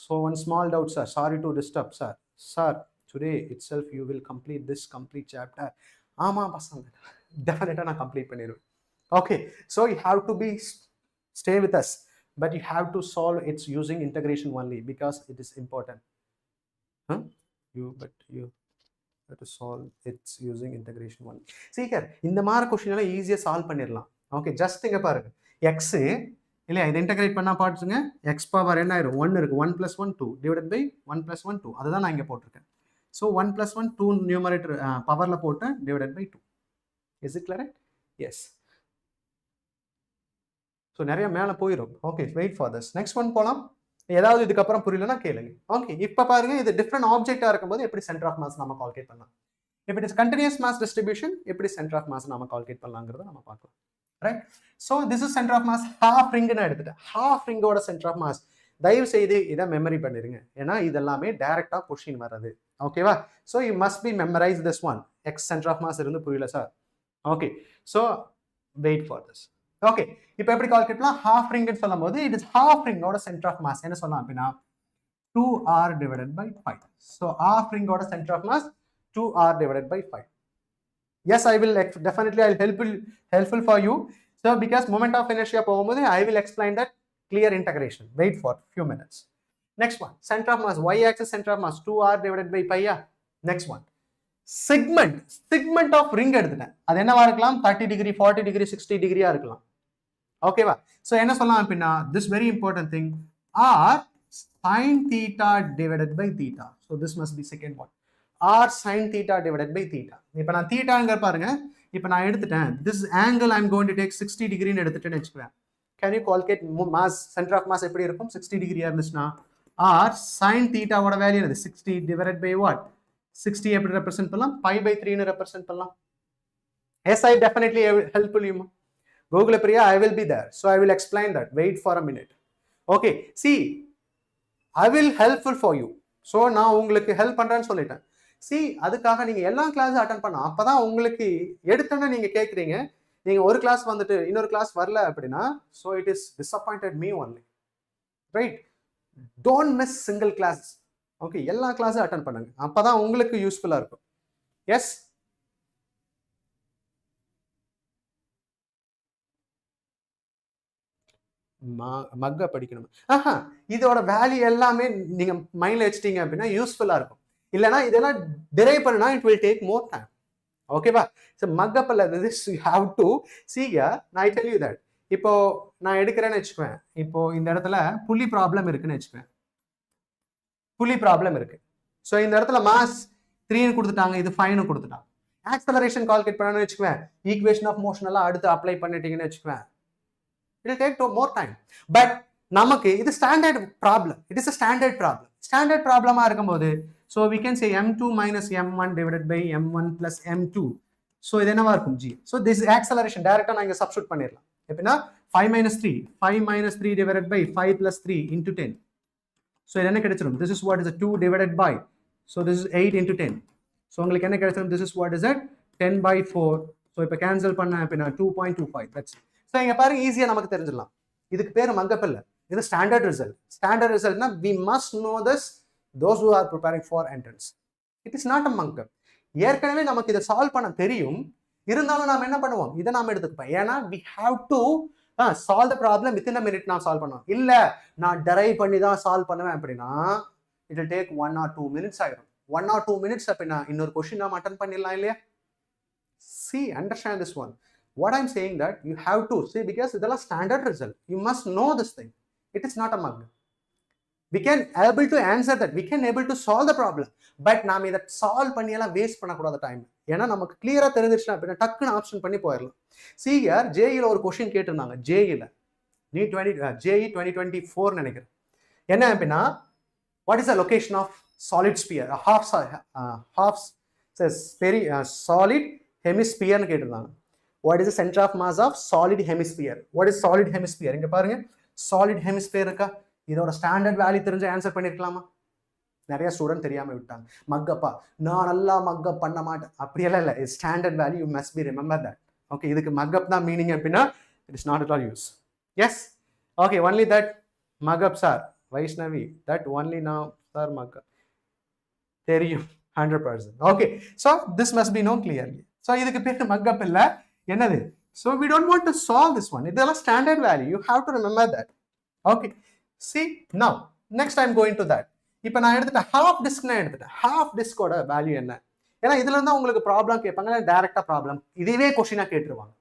so one small doubt sir, sorry to disturb sir. sir, today itself you will complete this complete chapter. ஆமா பசங்க, definitely நான் complete பண்ணிடுவேன். okay, so you have to be stay with us, but you have to solve it using integration only because it is important. you have to solve it using integration only. see here, இந்த மாதிரி question எல்லாம் ஈஸியா solve பண்ணிரலாம். okay, just இங்க பாருங்க, x இல்லையா, இதை இன்டகிரேட் பண்ணா பாத்துங்க, x பவர் என்ன ஆயிரும்? 1 இருக்கு, 1 + 1 2 டிவைடட் பை 1 + 1 2. அதுதான் நான் இங்க போட்டிருக்கேன். so 1 + 1 2 நியூமரேட்டர் பவர்ல போட்டு divided by 2. is it clear? yes. so நிறைய மேல போயிரும். okay, wait for this. next one போலாம். ஏதாவது இதுக்கு அப்புறம் புரியலனா கேளுங்க. ஓகே, இப்ப பாருங்க, இது டிஃபரண்ட் ஆப்ஜெக்ட்டா இருக்கும்போது எப்படி சென்டர் ஆஃப் மாஸ் நாம கால்குலேட் பண்ணலாம். if it is continuous mass distribution எப்படி சென்டர் ஆஃப் மாஸ் நாம கால்குலேட் பண்ணலாம்ங்கறத நாம பார்க்கலாம். Right? So this is center of mass half ring ன்னு எடுத்துட்டேன். half ring ஓட சென்டர் ஆஃப் மாஸ் தயவு செய்து இத மெமரி பண்ணிருங்க. ஏனா இதெல்லாம் டைரக்ட்டா क्वेश्चन வருது. ஓகேவா? so you must be memorize this one. x center of mass இருந்து புரியல sir. Okay, so wait for this. Okay, இப்போ எப்படி கால்குலேட் பண்ணலாம்? half ring ன்னு சொல்லும்போது it is half ring ஓட center of mass என்ன சொல்லலாம் அப்படினா 2r divided by 5. so half ring ஓட center of mass 2r divided by 5. yes, I will definitely I'll helpful for you. so because moment of inertia போகும்போது I will explain that clear integration. wait for few minutes. next one, center of mass y axis center of mass 2r divided by pi. next one, segment of ring எடுத்துட்டேன். அது என்னவா இருக்கலாம்? 30 degree 40 degree 60 degree இருக்கலாம். ஓகேவா? So என்ன சொல்லலாம் அப்படினா this very important thing, r sin theta divided by theta. so this must be second one, r sin theta divided by theta. இப்போ நான் thetaங்கற பாருங்க, இப்போ நான் எடுத்துட்டேன் this angle I'm going to take 60 degree ன்னு எடுத்துட்டேன்னு வெச்சுக்குவேன். can you calculate mass center of mass எப்படி இருக்கும்? 60 degree இருந்துச்சுனா r sin theta ஓட வேல்யூ என்னது? 60 divided by what? 60 எப்படி ரெப்ரசன்ட் பண்ணலாம்? pi by 3 ன்னு ரெப்ரசன்ட் பண்ணலாம். yes, I definitely helpful you. Google Priya, I will be there. so I will explain that. wait for a minute. okay, see, I will helpful for you. so நான் உங்களுக்கு help பண்றேன்னு சொல்லிட்டேன். see, அதுக்காக நீங்க எல்லா class attend பண்ணா அப்பதான் உங்களுக்கு எடுத்தனே நீங்க கேக்குறீங்க. நீங்க ஒரு கிளாஸ் வந்துட்டு இன்னொரு கிளாஸ் வரல அப்படினா so it is disappointed me only. right? don't miss single class. okay, எல்லா கிளாஸும் அட்டெண்ட் பண்ணுங்க, அப்பதான் உங்களுக்கு யூஸ்ஃபுல்லா இருக்கும். yes, மக்க படிக்கணும். இதோட வேல்யூ எல்லாமே நீங்க மைண்ட்ல வச்சிட்டீங்க அப்படின்னா யூஸ்ஃபுல்லா இருக்கும். இல்லனா இதெல்லாம் டிரைவ் பண்ணா it will take more time. ஓகேவா? சோ மக்கப்ல this you have to see here. I tell you that. இப்போ நான் எடுக்கறேன்னு வெச்சுக்குவேன். இப்போ இந்த இடத்துல புள்ளி ப்ராப்ளம் இருக்குன்னு வெச்சுக்குவேன். புள்ளி ப்ராப்ளம் இருக்கு. சோ இந்த இடத்துல மாஸ் 3 ன்னு கொடுத்துட்டாங்க, இது 5 ன்னு கொடுத்துட்டாங்க. ஆக்சலரேஷன் கால்குலேட் பண்ணனும்னு வெச்சுக்குவேன். ஈக்குவேஷன் ஆஃப் மோஷன் எல்லாம் அடுத்து அப்ளை பண்ணிட்டீங்கன்னு வெச்சுக்குவேன். it will take more time. but நமக்கு இது standard problem. it is a standard problem. Standard ப்ராப்ளமா இருக்கும்போது so we can say m2 minus m1 divided by m1 plus m2. so இது என்னவா இருக்கும்? g. so this is acceleration. டைரக்ட்டா நான் இங்க சப்ஸ்டிட்யூட் பண்ணிரலாம். எப்படினா 5 minus 3 divided by 5 plus 3 into 10. so இது என்ன கிடைச்சிரும்? this is what is a 2 divided by, so this is 8 into 10. so உங்களுக்கு என்ன கிடைச்சிரும்? this is what is it? 10 by 4. so இப்போ கேன்சல் பண்ணா அப்படினா 2.25. that's it. so இங்க பாருங்க, ஈஸியா நமக்கு தெரிஞ்சிடலாம். இதுக்கு பேர் மக்கப் இல்ல, இது ஸ்டாண்டர்ட் ரிசல்ட். ஸ்டாண்டர்ட் ரிசல்ட்னா we must know this, those who are preparing for entrance. it is not a mug up. ஏற்கனவே நமக்கு இத சால்வ் பண்ண தெரியும், இருந்தாலும் நாம என்ன பண்ணுவோம்? இத நாம எடுத்துப்போம். ஏனா we have to solve the problem within a minute நான் solve பண்ணுவேன். இல்ல நான் derive பண்ணி தான் solve பண்ணுவேன் அப்படின்னா it will take 1 or 2 minutes ஆயிடும். 1 or 2 minutes அப்படின்னா இன்னொரு question நாம attend பண்ணிடலாம் இல்லையா? See, understand this one. What I'm saying that you have to see, because இதெல்லாம் standard result. You must know this thing. It is not a mug. We can able to answer that. We can able to solve the problem. But நாம இதை solve பண்ணியெல்லாம் waste பண்ணக்கூடாத time. ஏன்னா நமக்கு கிளியரா தெரிஞ்சிருச்சுன்னா அப்படின்னா டக்குன்னு option பண்ணி போயிடலாம். See here, JEல ஒரு கொஸ்டின் கேட்டிருந்தாங்க. JEல NEET 20 JE 2024 நினைக்கிறேன். என்ன அப்படின்னா what is the location of solid sphere? Half solid hemisphere னு கேட்டிருந்தாங்க. What is the center of mass of solid hemisphere? What is solid hemisphere? இங்க பாருங்க, solid hemisphere இருக்கா? இதோட ஸ்டாண்டர்ட் வேல்யூ தெரிஞ்சு ஆன்சர் பண்ணிருக்கலாமா? நிறைய ஸ்டூடெண்ட் தெரியாம விட்டாங்க. மக்கப்பா நான் நல்லா மக்கப் பண்ண மாட்டேன் அப்படியெல்லாம் இல்லை. Standard value you must be remember that. Okay, இதுக்கு மக்கப் தான் மீனிங் அப்படின்னா it is not at all use. Yes, okay, only that mug up sir Vaishnavi, that only நான் சார் மக்கப் தெரியும் 100%. Okay, so this must be no clearly. So இதுக்கு பேர் mug up இல்லை, என்னது? So we don't want to solve this one. இதெல்லாம் standard value, you have to remember that. Okay, see now next I'm going to that. இப்போ நான் எடுத்துட்டேன் half disk, நான் எடுத்துட்டேன் half disk ஓட வேல்யூ என்ன? ஏன்னா இதுல இருந்தா உங்களுக்கு ப்ராப்ளம் கேட்பாங்க, டைரக்டா ப்ராப்ளம் இதுவே क्वेश्चनா கேட்டுருவாங்க.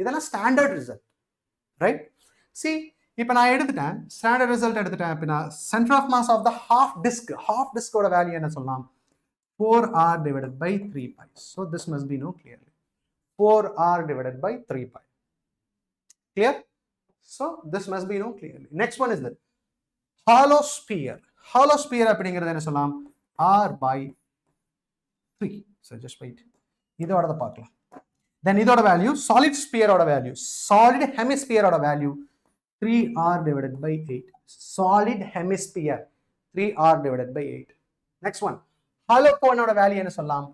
இதெல்லாம் ஸ்டாண்டர்ட் ரிசல்ட், ரைட்? see இப்போ நான் எடுத்துட்டேன் ஸ்டாண்டர்ட் ரிசல்ட் எடுத்துட்டேன் அப்படின்னா centre of mass of the half disk ஓட வேல்யூ என்ன சொல்லலாம்? 4r divided by 3 pi. So this must be known clearly. 4r divided by 3 pi. Clear? So this must be known clearly. Next one is that hollow sphere. Hollow sphere அப்படிங்கிறது என்ன சொல்லலாம்? r by 3. So just wait. இதோட பார்க்கலாம். Then இதோட value solid sphere ஓட value, solid hemisphere ஓட value 3r divided by 8. Solid hemisphere 3r divided by 8. Next one, hollow cone ஓட value என்ன சொல்லலாம்?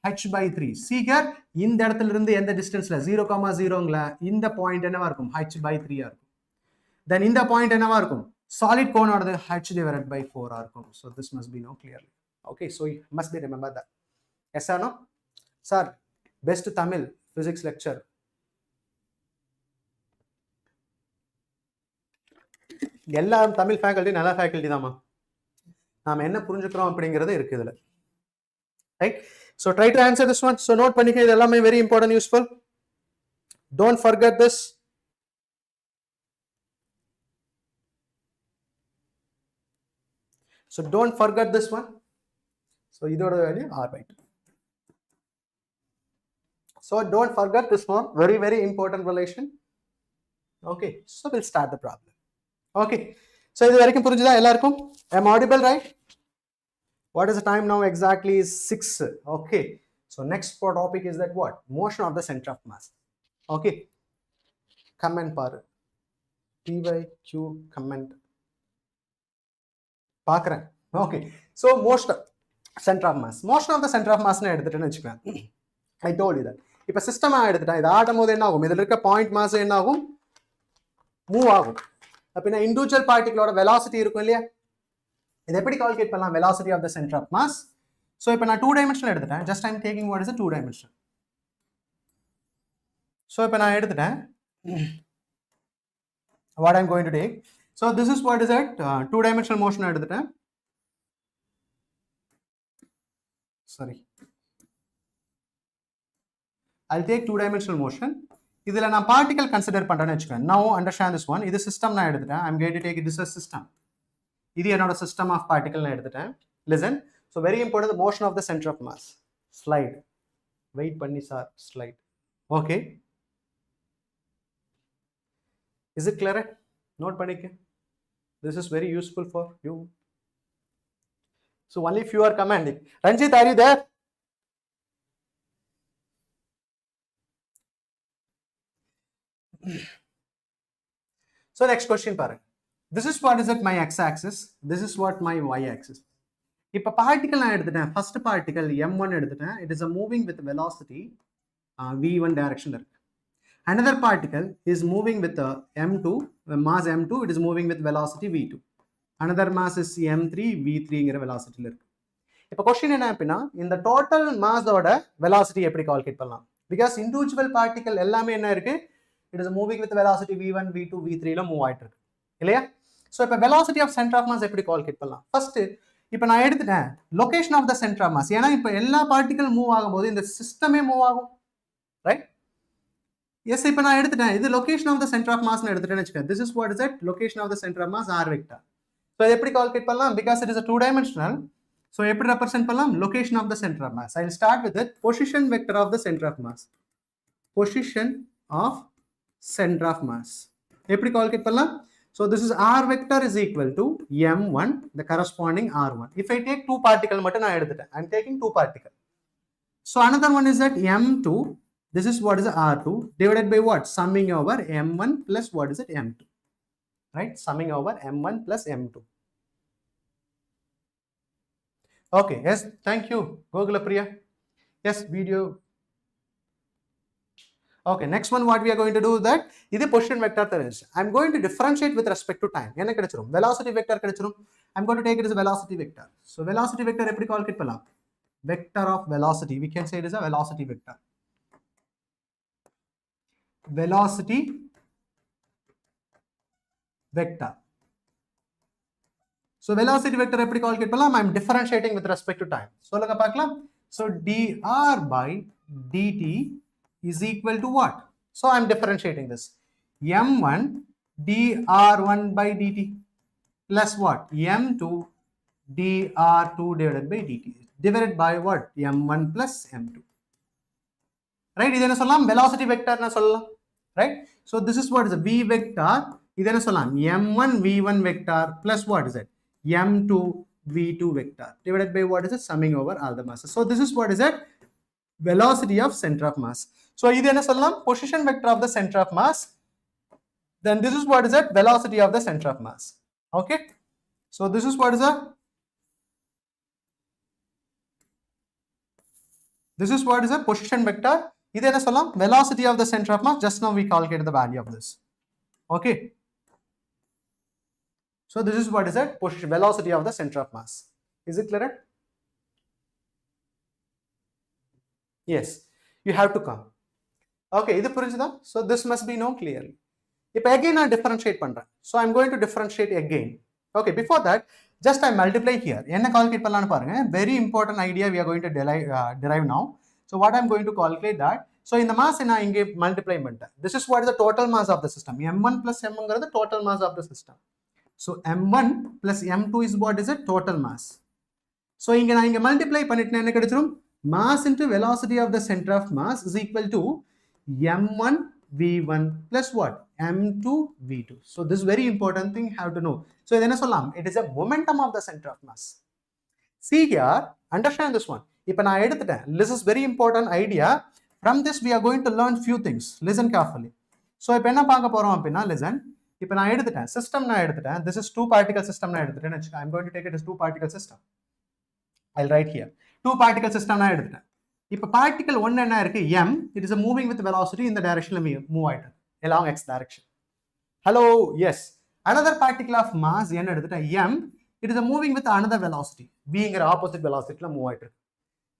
h by 3. See here, இந்த இடத்துல இருந்து எந்த டிஸ்டன்ஸ்ல 0,0ங்கல இந்த பாயிண்ட் என்னவா இருக்கும்? h by 3 ஆ இருக்கும். Then இந்த பாயிண்ட் என்னவா இருக்கும்? Solid cone ஓடது h divided by 4 ஆ இருக்கும். So this must be known clearly. Okay, so you must be remember that. Yes or no? Sir, best Tamil physics lecture. எல்லா Tamil faculty நல்ல faculty தாமா. நாம என்ன புரிஞ்சுக்கிறோம் அப்படிங்கிறது இருக்கு இதுல. Right? So try to answer this one. So note பண்ணிக்க, இது எல்லாமே very important, useful. Don't forget this. So don't forget this one. So இதோட value r by 2. So don't forget this one, very very important relation. Okay, so we'll start the problem. Okay, so இது வரைக்கும் புரிஞ்சுதா எல்லாருக்கும்? Am audible, right? What is the time now? Exactly is 6. Okay, so next topic is that what? Motion of the center of mass. Okay, comment பாரு, PYQ comment பார்க்குறேன். Okay, so motion centre of mass, motion of the centre of மாஸ்ன்னு எடுத்துட்டேன்னு வச்சுக்கேன். I told you that. இப்போ சிஸ்டமாக எடுத்துட்டேன், இது ஆடும் போது என்ன ஆகும்? இதில் இருக்க பாயிண்ட் மாஸ் என்ன ஆகும்? மூவ் ஆகும். அப்படின்னா இண்டிவிஜுவல் பார்ட்டிகளோட வெலாசிட்டி இருக்கும் இல்லையா? இது எப்படி கால்குலேட் பண்ணலாம்? Velocity of the centre of mass. So இப்போ நான் 2 டைமென்ஷனல் எடுத்துட்டேன். Just I'm taking what is 2 dimensional. So இப்போ நான் எடுத்துட்டேன் what I'm going to take. So this is what is it, 2-dimensional motion எடுத்துட்டேன். Sorry, I'll take 2-dimensional motion. இதுல நான் particle consider பண்றேன்னு வச்சுக்கேன். Now understand this one. இது system நான் எடுத்துட்டேன். I'm going to take this as system. இது என்னோட system of particle நான் எடுத்துட்டேன். Listen, so very important, the motion of the center of mass. Slide. Wait பண்ணி sir, slide. Okay. Is it clear? Note பண்ணிக்க. This is very useful for you. So only few are commanding. Ranjit, are you there? So next question parang. This is what is at my x-axis. This is what my y-axis. இப்போ particle நான் எடுத்துட்டேன். First particle m1 எடுத்துட்டேன். It is a moving with velocity v1 direction இருக்கு. Another particle is moving with m2, mass m2, it is moving with velocity v2. Another mass is m3, v3ங்கிற velocityல இருக்கு. இப்போ question என்ன அப்படின்னா, இந்த total மாஸோட velocity எப்படி calculate பண்ணலாம்? Because individual particle எல்லாமே என்ன இருக்கு? it is moving with velocity v1 v2 v3 ல மூவ் ஆயிட்டு இருக்கு இல்லையா? ஸோ இப்போ velocity of centre of mass எப்படி கால்குலேட் பண்ணலாம்? ஃபர்ஸ்ட் இப்போ நான் எடுத்துட்டேன் location of the centre of mass. ஏன்னா இப்போ எல்லா பார்ட்டிகல் மூவ் ஆகும்போது இந்த சிஸ்டமே மூவ் ஆகும், ரைட்? எஸ், இப்போ நான் எடுத்துட்டேன் இது location of the centre of மாஸ்னு எடுத்துட்டேன்னு வச்சுக்கேன். This is what is it location of the centre of mass or vector. So இது எப்படி கால்குலேட் பண்ணலாம்? Because it is a two-dimensional. So எப்படி ரெப்ரசென்ட் பண்ணலாம்? Location of the centre of mass. I will start with it position vector of the centre of mass. Position of centre of mass எப்படி calculate பண்ணலாம்? So this is r vector is equal to m1, the corresponding r1. If I take two particle மட்டும் நான் எடுத்துட்டேன், I am taking two particle. So another one is that m2, this is what is r2 divided by what? Summing over m1 plus what is it? m2, right? Summing over m1 plus m2. Okay, yes, thank you Gogula Priya. Yes, video. Okay, next one what we are going to do that இது position vector தெரிஞ்சு. I am going to differentiate with respect to time. என்ன கிடைச்சிரும்? velocity vector கிடைச்சிரும். I am going to take it as a velocity vector. So velocity vector எப்படி calculate பண்ணலாம்? Vector of velocity, we can say it is a velocity vector. Velocity vector. So velocity vector எப்படி calculate பண்ணலாம்? I am differentiating with respect to time. சொல்லுங்க பார்க்கலாம். So dr by dt is equal to what? So I am differentiating this. m1 dr1 by dt plus what? m2 dr2 divided by dt divided by what? m1 plus m2. Right? இது என்ன சொல்லலாம்? velocity vector னா சொல்லலாம். Right? So this is what is a v vector. இது என்ன சொல்லலாம்? m1 v1 vector plus what is it? m2 v2 vector divided by what is it? Summing over all the masses. So this is what is it? Velocity of center of mass. So இது என்ன சொல்லலாம்? Position vector of the center of mass. Then this is what is it? Velocity of the center of mass. Okay. So this is what is a position vector. இது என்ன சொல்லலாம்? Velocity of the center of mass. Just now we calculated the value of this. Okay. So this is what is it? Position velocity of the center of mass. Is it clear? Yes, you have to come. Okay, இது புரிஞ்சுதா? So this must be known clearly. இப்போ again நான் differentiate பண்றேன். So I'm going to differentiate again. Okay, before that, just I multiply here. என்ன calculate பண்ணலாம்னு பாருங்க. Very important idea we are going to derive now. So what I'm going to calculate that. So இந்த mass நான் இங்கே multiply பண்ணிட்டேன். This is what is the total mass of the system. m1 plus m ங்கிறது total mass of the system. So m1 plus m2 is what is it? Total mass. So இங்க நான் இங்க multiply பண்ணிட்டேன்னா என்ன கிடைச்சிரும்? Mass into velocity of the center of mass is equal to m1 v1 plus what? m2 v2. So this is very important thing you have to know. So இது என்ன சொல்லலாம்? It is a momentum of the center of mass. See here, understand this one. இப்போ நான் எடுத்துட்டேன். This is very important idea. From this we are going to learn few things. Listen carefully. So இப்போ என்ன பார்க்க போறோம் அப்படின்னா listen. இப்போ நான் எடுத்துட்டேன். System நான் எடுத்துட்டேன். This is two particle system நான் எடுத்துட்டேன். I am going to take it as two particle system. I'll write here. Two particle system நான் எடுத்துட்டேன். இப்போ particle 1 என்ன இருக்கு? m. It is a moving with velocity in the direction move ஆயிட்டு along x direction. Hello, yes. Another particle of mass என்ன எடுத்துட்டேன்? m. It is a moving with another velocity. v ங்கிற opposite velocity ல move ஆயிட்டு இருக்கு.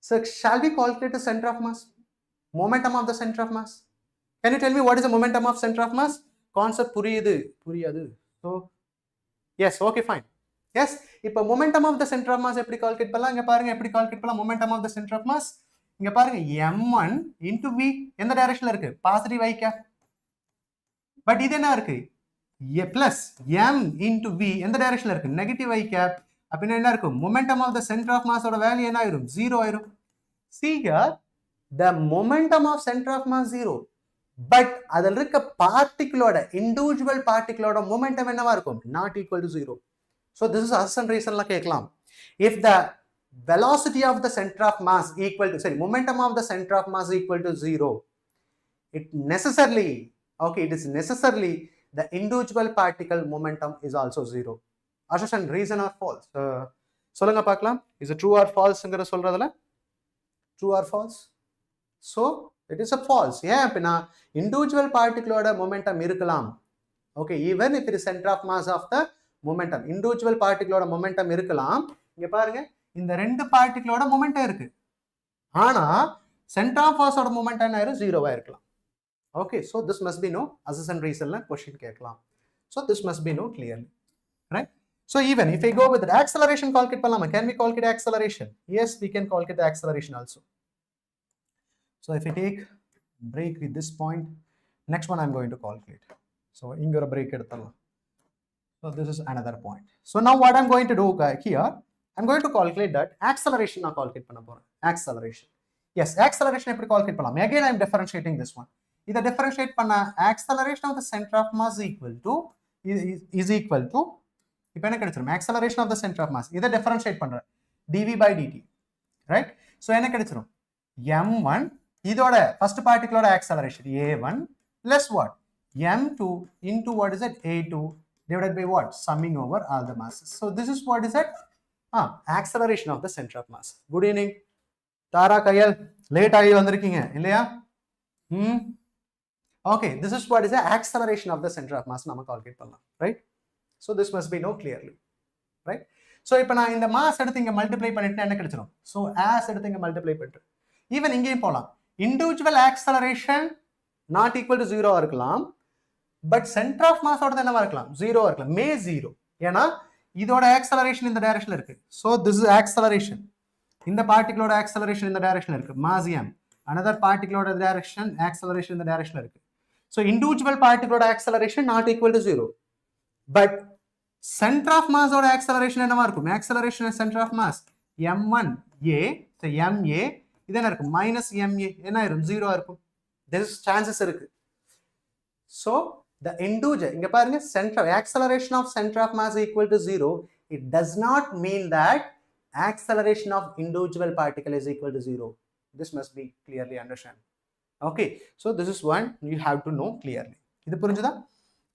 So shall we calculate the center of mass? Momentum of the center of mass. Can you tell me what is the momentum of center of mass? Concept புரியாது. So yes, okay, fine. Yes, இப்போ momentum of the center of mass எப்படி calculate பண்ணலாம்? இங்க பாருங்க எப்படி calculate பண்ணலாம் momentum of the center of mass. இங்க பாருங்க m1 into v எந்த டைரக்ஷன்ல இருக்கு? Positive y gap. பட் இது என்ன இருக்கு? a plus m into v எந்த டைரக்ஷன்ல இருக்கு? Negative y cap. அப்படினா என்ன இருக்கும்? momentum of the center of mass ஓட வேல்யூ என்ன ஆயிரும்? 0 ஆயிரும். See here, the momentum of center of mass 0. But அதில் இருக்க பார்ட்டிகளோட இண்டிவிஜுவல் பார்ட்டிகளோட momentum என்னவா இருக்கும்? not equal to 0. So this is assumption reasonல கேட்கலாம். If the velocity of the center of mass equal to, momentum of the center of mass equal to 0, it is necessarily the individual particle momentum is also 0. Assumption reason or false? சொல்லுங்க பார்க்கலாம். Is it true or falseங்கற சொல்றதுல? True or false? So it is a false. ஏன் அப்படினா individual particle momentum இருக்கலாம். Okay, even if it is center of mass of the momentum, individual particle momentum இருக்கலாம். இங்க பாருங்க இந்த ரெண்டு பார்ட்டிகளோட momentum இருக்கு. ஆனா center of mass ஓட momentum என்ன ஆயிரும்? 0 ஆ இருக்கலாம். Okay, so this must be no assistant reason question கேட்கலாம். So this must be no clearly, right? So even if we go with the acceleration calculate பண்ணலாமா? Can we calculate acceleration? Yes, we can calculate the acceleration also. So if we take break with this point, next one I'm going to calculate. So இங்க ஒரு break எடுத்துடலாம். So this is another point. So now what I'm going to do here, I'm going to calculate that acceleration நான் calculate பண்ண போறேன். Acceleration. Yes, acceleration எப்படி calculate பண்ணலாம்? Again I'm differentiating this one. இதை differentiate பண்ண acceleration of the center of mass is equal to இப்போ என்ன கிடைச்சிரும்? Acceleration of the center of mass. இதை differentiate பண்றேன். dv by dt. Right? So என்ன கிடைச்சிரும்? m1 இதோட first particle acceleration a1 plus what? m2 into what is it? a2 divided by what? Summing over all the masses. So this is what is it? Acceleration of the center of mass. Good evening. Tara Kayal, late ஆகி வந்திருக்கீங்க இல்லையா? Okay, this is what is the acceleration of the center of mass நம்ம calculate பண்ணலாம், right? So this must be no clearly, right? So இப்போ நான் இந்த mass எடுத்து இங்க multiply பண்ணிட்டு என்ன கிடைச்சிரும்? So as எடுத்து இங்க multiply பண்ணிட்டு even இங்கேயும் போலாம். Individual acceleration not equal to 0 இருக்கலாம், but center of mass ஓட என்னவா இருக்கலாம்? 0 இருக்கலாம், may 0. ஏன்னா இதோட acceleration இந்த direction இருக்கு. So this is acceleration. இந்த particle acceleration இந்த direction இருக்கு, mass m. Another particle direction acceleration இந்த direction இருக்கு. So individual particle acceleration not equal to 0. But center of mass ஓட acceleration என்னவா இருக்கும்? Acceleration and center of mass m1a, so ma இது என்ன இருக்கும்? minus ma என்ன ஆயிரும்? 0 இருக்கும். There is chances இருக்கு. So the individual இங்க பாருங்க, center acceleration of center of mass equal to 0, it does not mean that acceleration of individual particle is equal to 0. This must be clearly understood. Okay, so this is one you have to know clearly. இது புரிஞ்சுதா?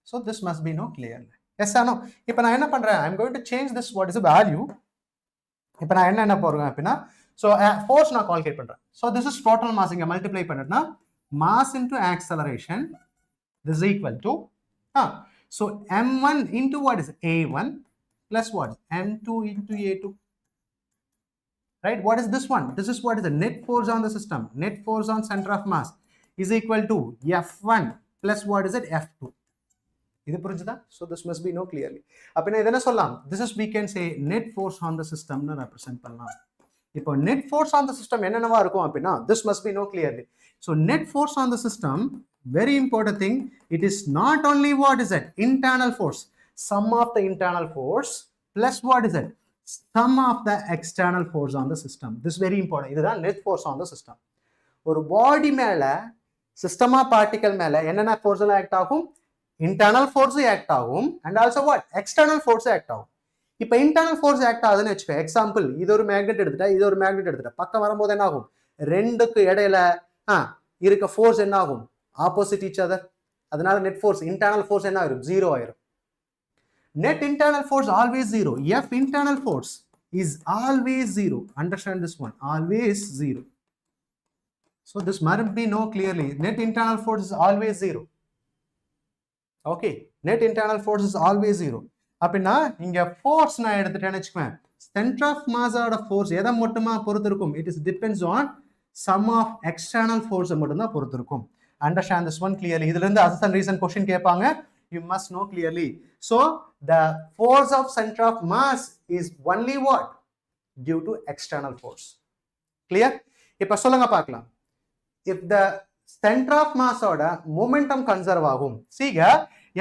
So this must be know clearly. Yes or no? இப்போ நான் என்ன பண்றேன்? I'm going to change this what is the value. இப்போ நான் என்ன போறேன் அப்படினா, so force நான் calculate பண்றேன். So this is total mass இங்க multiply பண்ணனா mass into acceleration, this is equal to so m1 into what is a1 plus what? m2 into a2. Right? What is this one? This is what is the net force on the system. Net force on center of mass is equal to F1 plus what is it? F2. இது புரிஞ்சுதா? So this must be know clearly. அப்படினா இத என்ன சொல்லலாம்? This is we can say net force on the system னு represent பண்ணலாம். இப்போ net force on the system என்னென்னவா இருக்கும் அப்படினா, this must be know clearly. So net force on the system, very important thing, it is not only what is it? Internal force. Sum of the internal force plus what is it? Sum of the external force on the system. This is very important. இதுதான் net force on the system. ஒரு பாடி மேல சிஸ்டமா particle மேல என்னென்ன force எல்லாம் act ஆகும்? Internal force act ஆகும் and also what? External force act ஆகும். இப்போ இன்டர்னல் ஃபோர்ஸ் ஆக்ட் ஆகுதுன்னு வெச்சுக்கோ. எக்ஸாம்பிள், இது ஒரு மேக்னெட் எடுத்துட்டா, இது ஒரு மேக்னெட் எடுத்துட்டா, பக்கம் வரும்போது என்ன ஆகும்? ரெண்டுக்கு இடையில இருக்க ஃபோர்ஸ் என்ன ஆகும்? Opposite each other. அதனால நெட் ஃபோர்ஸ் இன்டர்னல் ஃபோர்ஸ் என்ன ஆயிரும்? 0 ஆயிரும். Net internal force always 0. F internal force is always 0. Understand this one. Always 0. So this must be know clearly. Net internal force is always 0. Okay. Net internal force is always 0. அப்படின்னா இங்க force நான் எடுத்துட்டேன்னு வெச்சுக்குவேன். Center of mass ஓட force எதை மட்டுமா பொறுத்து இருக்கும்? It is depends on sum of external force மட்டும் தான் பொறுத்து இருக்கும். Understand this one clearly. இதுல இருந்து assistant reason question கேட்பாங்க. You must know clearly. So the force of center of mass is only what? Due to external force. Clear? இப்ப சொல்லுங்க பார்க்கலாம். If the center of mass ஓட momentum conserve ஆகும், சீக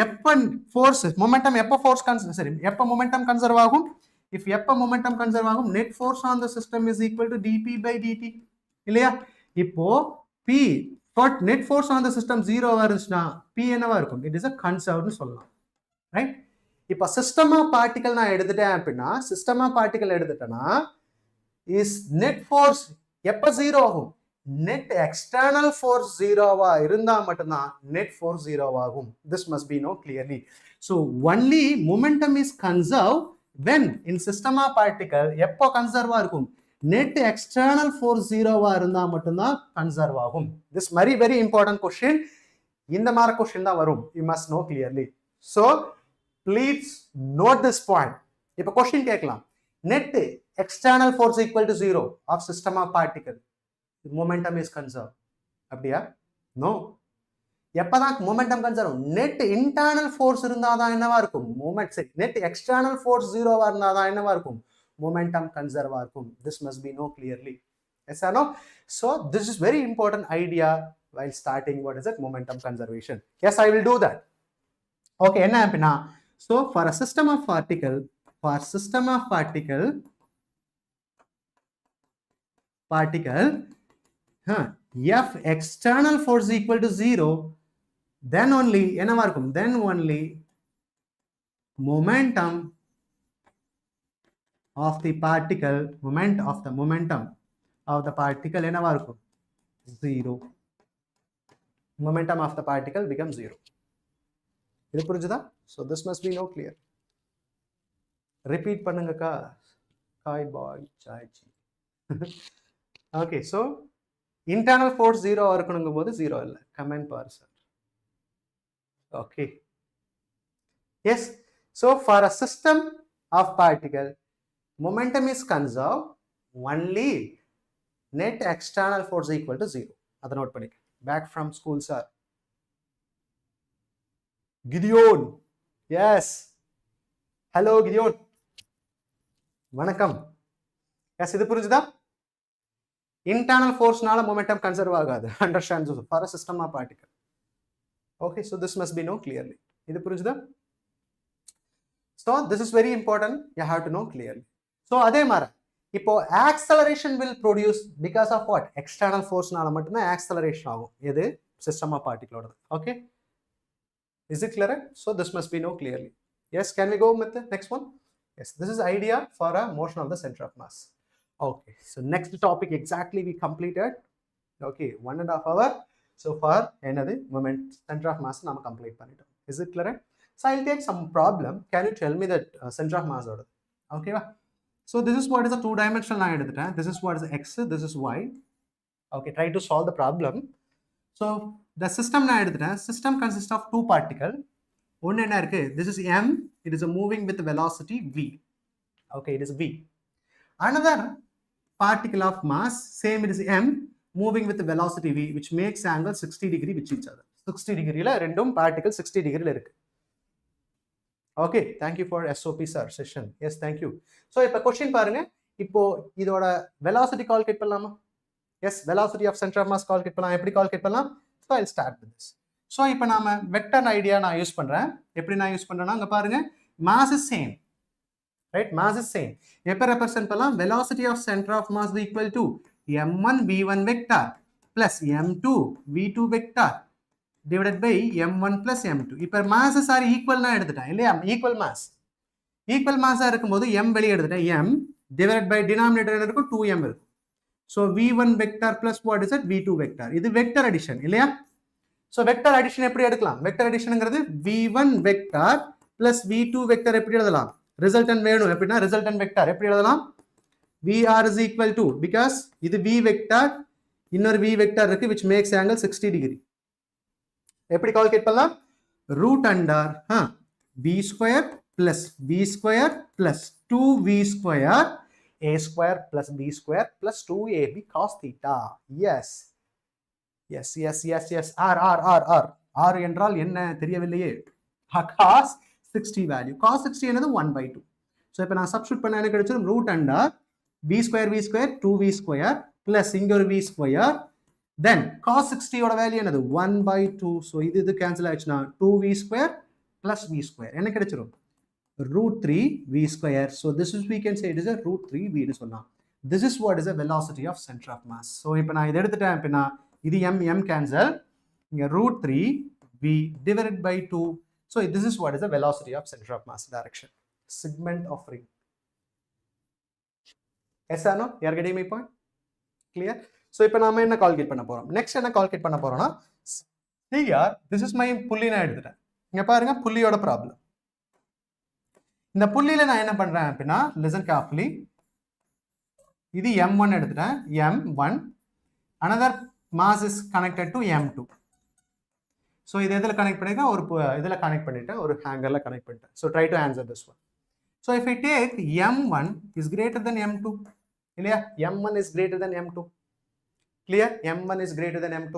எப்ப force momentum எப்ப force conserve, சரி எப்ப momentum conserve ஆகும்? If எப்ப momentum conserve ஆகும், net force on the system is equal to dp by dt. இல்லையா? இப்போ p but net force on the system 0 வருச்சுனா p என்னவா இருக்கும்? It is a conserved னு சொல்லலாம். Right? இப்போ system of particle நான் எடுத்துட்டேன் அப்படினா, system of particle எடுத்துட்டேனா is net force எப்ப 0 ஆகும்? Net external force 0 இருந்தா மட்டும்தான் net force 0 ஆகும். This must be know clearly. So only momentum is conserved when in system of particle எப்போ conserve இருக்கும்? Net external force 0 இருந்தா மட்டும்தான் conserve ஆகும். This very important question. இந்த மாதிரி question தான் வரும். You must know clearly. So please note this point. இப்போ question கேட்கலாம். Net external force equal to 0 of system of particle. Momentum is conserved. அப்படியா? No. எப்பதான் momentum conserve net internal force இருந்தாதான் என்னவா இருக்கும் moment சரி net external force 0வா இருந்தாதான் என்னவா இருக்கும் momentum கன்சர்வா இருக்கும். This must be known clearly. Yes or no? So this is very important idea while starting what is it momentum conservation. Yes, I will do that. Okay, என்ன அப்படினா so for a system of particle F external force equal to 0, then only என்னவா இருக்கும் then only momentum of the particle என்னவா இருக்கும் 0. Momentum of the particle becomes 0. இது புரிஞ்சுதா? So this must be no clear. Repeat பண்ணுங்கக்கா. Kai boy chachi. Okay, so internal force 0 இருக்கணுங்கும் போது 0 இல்ல. Comment பாரு sir. Okay. Yes. So for a system of particle, momentum is conserved only net external force equal to 0. அதை note பண்ணிக்க. Back from school sir. Gideon. Yes. Hello Gideon. வணக்கம். Yes, இது புரிஞ்சுதா? Internal force நால momentum conserve ஆகாது. Understand for a system of particle. Okay, so this must be known clearly. இது புரிஞ்சுதா? So this is very important. You have to know clearly. So அதே மாதிரி இப்போ acceleration will produce because of what? External force நால மட்டும்தான் acceleration ஆகும். எது? System of particle ஓடது. Okay? Is it clear? So this must be known clearly. Yes, can we go with the next one? Yes, this is idea for a motion of the center of mass. Okay, so next topic exactly we completed. Okay, 1.5 hour. So far, another moment center of mass nama complete pannittom. Is it clear? So I'll take some problem. Can you tell me that center of mass order? Okay, so this is what is a two-dimensional line at the time. This is what is x, this is y. Okay, try to solve the problem. So the system na eduthuta system consists of two particles. One enna irukku, this is m, it is a moving with velocity v. Okay, it is v. Another particle of mass, same, it is m, moving with velocity v, which makes angle 60 degree with each other. 60 degree la rendum particle 60 degree la irukku. Okay, thank you for SOP sir session. Yes, thank you. So ipo question parunga, ipo idoda velocity calculate pannalama? Yes, velocity of center of mass calculate பண்ணலாம். எப்படி calculate பண்ணலாம்? So I'll start with this. So இப்போ நாம vector idea நான் use பண்றேன். எப்படி நான் use பண்றேன்னா அங்க பாருங்க mass is same. Right? Mass is same. எப்ப represent பண்ணலாம்? Velocity of center of mass is equal to m1 v1 vector plus m2 v2 vector divided by m1 plus m2. இப்போ masses are equal னா எடுத்துட்டேன் இல்லையா? Equal mass. Equal mass இருக்கும்போது m வெளிய எடுத்துட்டேன் m divided by denominator இருக்கும் 2m இருக்கும். So v1 vector plus what is it? v2 vector. இது vector addition இல்லையா? So vector addition எப்படி எடுக்கலாம்? Vector additionங்கிறது v1 vector plus v2 vector எப்படி எழுதலாம்? Resultant வேணும் எப்படின்னா resultant vector எப்படி எழுதலாம்? vr is equal to, because இது v vector இன்னொரு v vector இருக்கு which makes angle 60 degree. எப்படி calculate பண்ணலாம்? root under v square plus v square plus 2v square a square plus b square plus 2ab cos theta. Yes. Yes, yes, yes, yes. R என்றால் என்ன தெரியவில்லையே? cos 60 value. Cos 60 என்னது 1/2. So இப்போ நான் substitute பண்ண என்ன கிடைச்சிரும்? root under v square 2v square plus இங்க ஒரு v square, then cos 60 ஓட வேல்யூ என்னது? 1/2. So இது cancel ஆயிடுச்சுனா 2v square plus v square என்ன கிடைச்சிரும்? root 3 v square. So this is, we can say it is a root 3 v னு சொல்லலாம். This is what is a velocity of center of mass. So இப்போ நான் இத எடுத்துட்டேன் அப்படினா இது m cancel, இங்க root 3 v divided by 2. So this is what is the velocity of center of mass direction. Segment of ring. Yes or no? You are getting my point? Clear? So இப்போ நாம என்ன calculate பண்ண போறோம்? Next என்ன calculate பண்ண போறோம்னா, here this is my புள்ளி நான் எடுத்துட்டேன். இங்க பாருங்க புள்ளியோட ப்ராப்ளம். இந்த புள்ளியில நான் என்ன பண்றேன் அப்படின்னா, listen carefully. இது m1 எடுத்துட்டேன், m1. Another mass is connected to m2. So இது எதுல கனெக்ட் பண்ணிட்டேன்? ஒரு இதுல கனெக்ட் பண்ணிட்டேன், ஒரு ஹேங்கர்ல கனெக்ட் பண்ணிட்டேன். So try to answer this one. So if I take m1 is greater than m2, இல்லையா? m1 is greater than m2. Clear? m1 is greater than m2.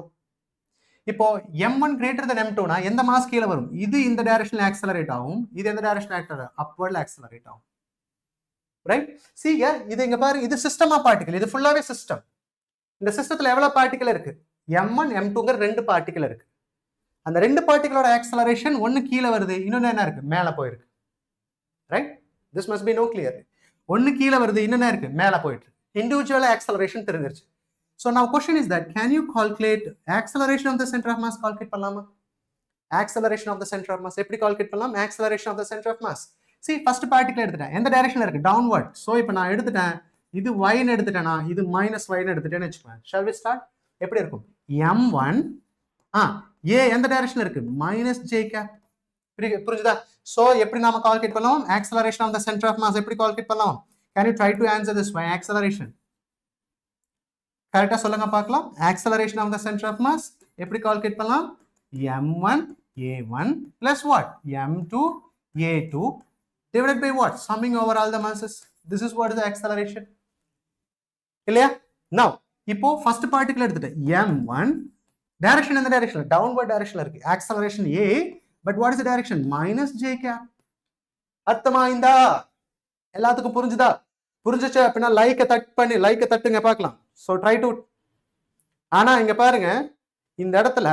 இப்போ m1 greater than m2 னா எந்த mass கீழே வரும்? இது இந்த டைரக்ஷன்ல accelerate ஆகும், இது எந்த டைரக்ஷன்ல ஆக்சலரேட் அப்வர்ட்ல ஆக்சலரேட் ஆகும். ரைட்? see இது இங்க பாரு, இது சிஸ்டம் ஆஃப் பார்ட்டிகல், இது ஃபுல்லாவே சிஸ்டம். இந்த சிஸ்டத்துல எவ்வளவு பார்ட்டிகல் இருக்கு? m1 m2ங்கற ரெண்டு பார்ட்டிகல் இருக்கு. அந்த ரெண்டு பார்ட்டிகளோட ஆக்சலரேஷன் ஒன்னு கீழே வருது, இன்னொன்னு என்ன இருக்கு? மேல போயிருக்கு. Right? this must be no clear. ஒன்னு கீழே வருது, இன்னொன்னு இருக்கு? மேல போயிட்டு. இண்டிவிஜுவல் ஆக்சலரேஷன் தெரிஞ்சிருச்சு. So now question is that can you calculate acceleration of the center of mass? calculate பண்ணலாமா? acceleration of the center of mass எப்படி calculate பண்ணலாம்? acceleration of the center of mass. see first particle எடுத்துட்டேன், எந்த டைரக்ஷன்ல இருக்கு? downward. so இப்போ நான் எடுத்துட்டேன், இது y ன்னு எடுத்துட்டேனா, இது minus y ன்னு எடுத்துட்டேன்னு வெச்சுக்கலாம். shall we start? எப்படி இருக்கும்? m1 a எந்த டைரக்ஷன்ல இருக்கு? minus j cap. புரியுதா? so எப்படி நாம calculate பண்ணலாம்? acceleration of the center of mass எப்படி calculate பண்ணலாம்? can you try to answer this by acceleration? கரெக்ட்டா சொல்லுங்க பார்க்கலாம். acceleration of the center of mass எப்படி கால்குலேட் பண்ணலாம்? m1 a1 plus what? m2 a2 divided by what? summing over all the masses. this is what is the acceleration. இல்லையா? now இப்போ first particle எடுத்துட்டேன், m1 direction எந்த direction? downward directionல இருக்கு. acceleration a, but what is the direction? minus j cap. அர்த்தமாயிந்தா? எல்லாத்துக்கும் புரிஞ்சுதா? புரிஞ்சிச்சு அப்படின்னா லைக்கை தட்டுங்க பார்க்கலாம். So try to. ஆனா இங்க பாருங்க, இந்த இடத்துல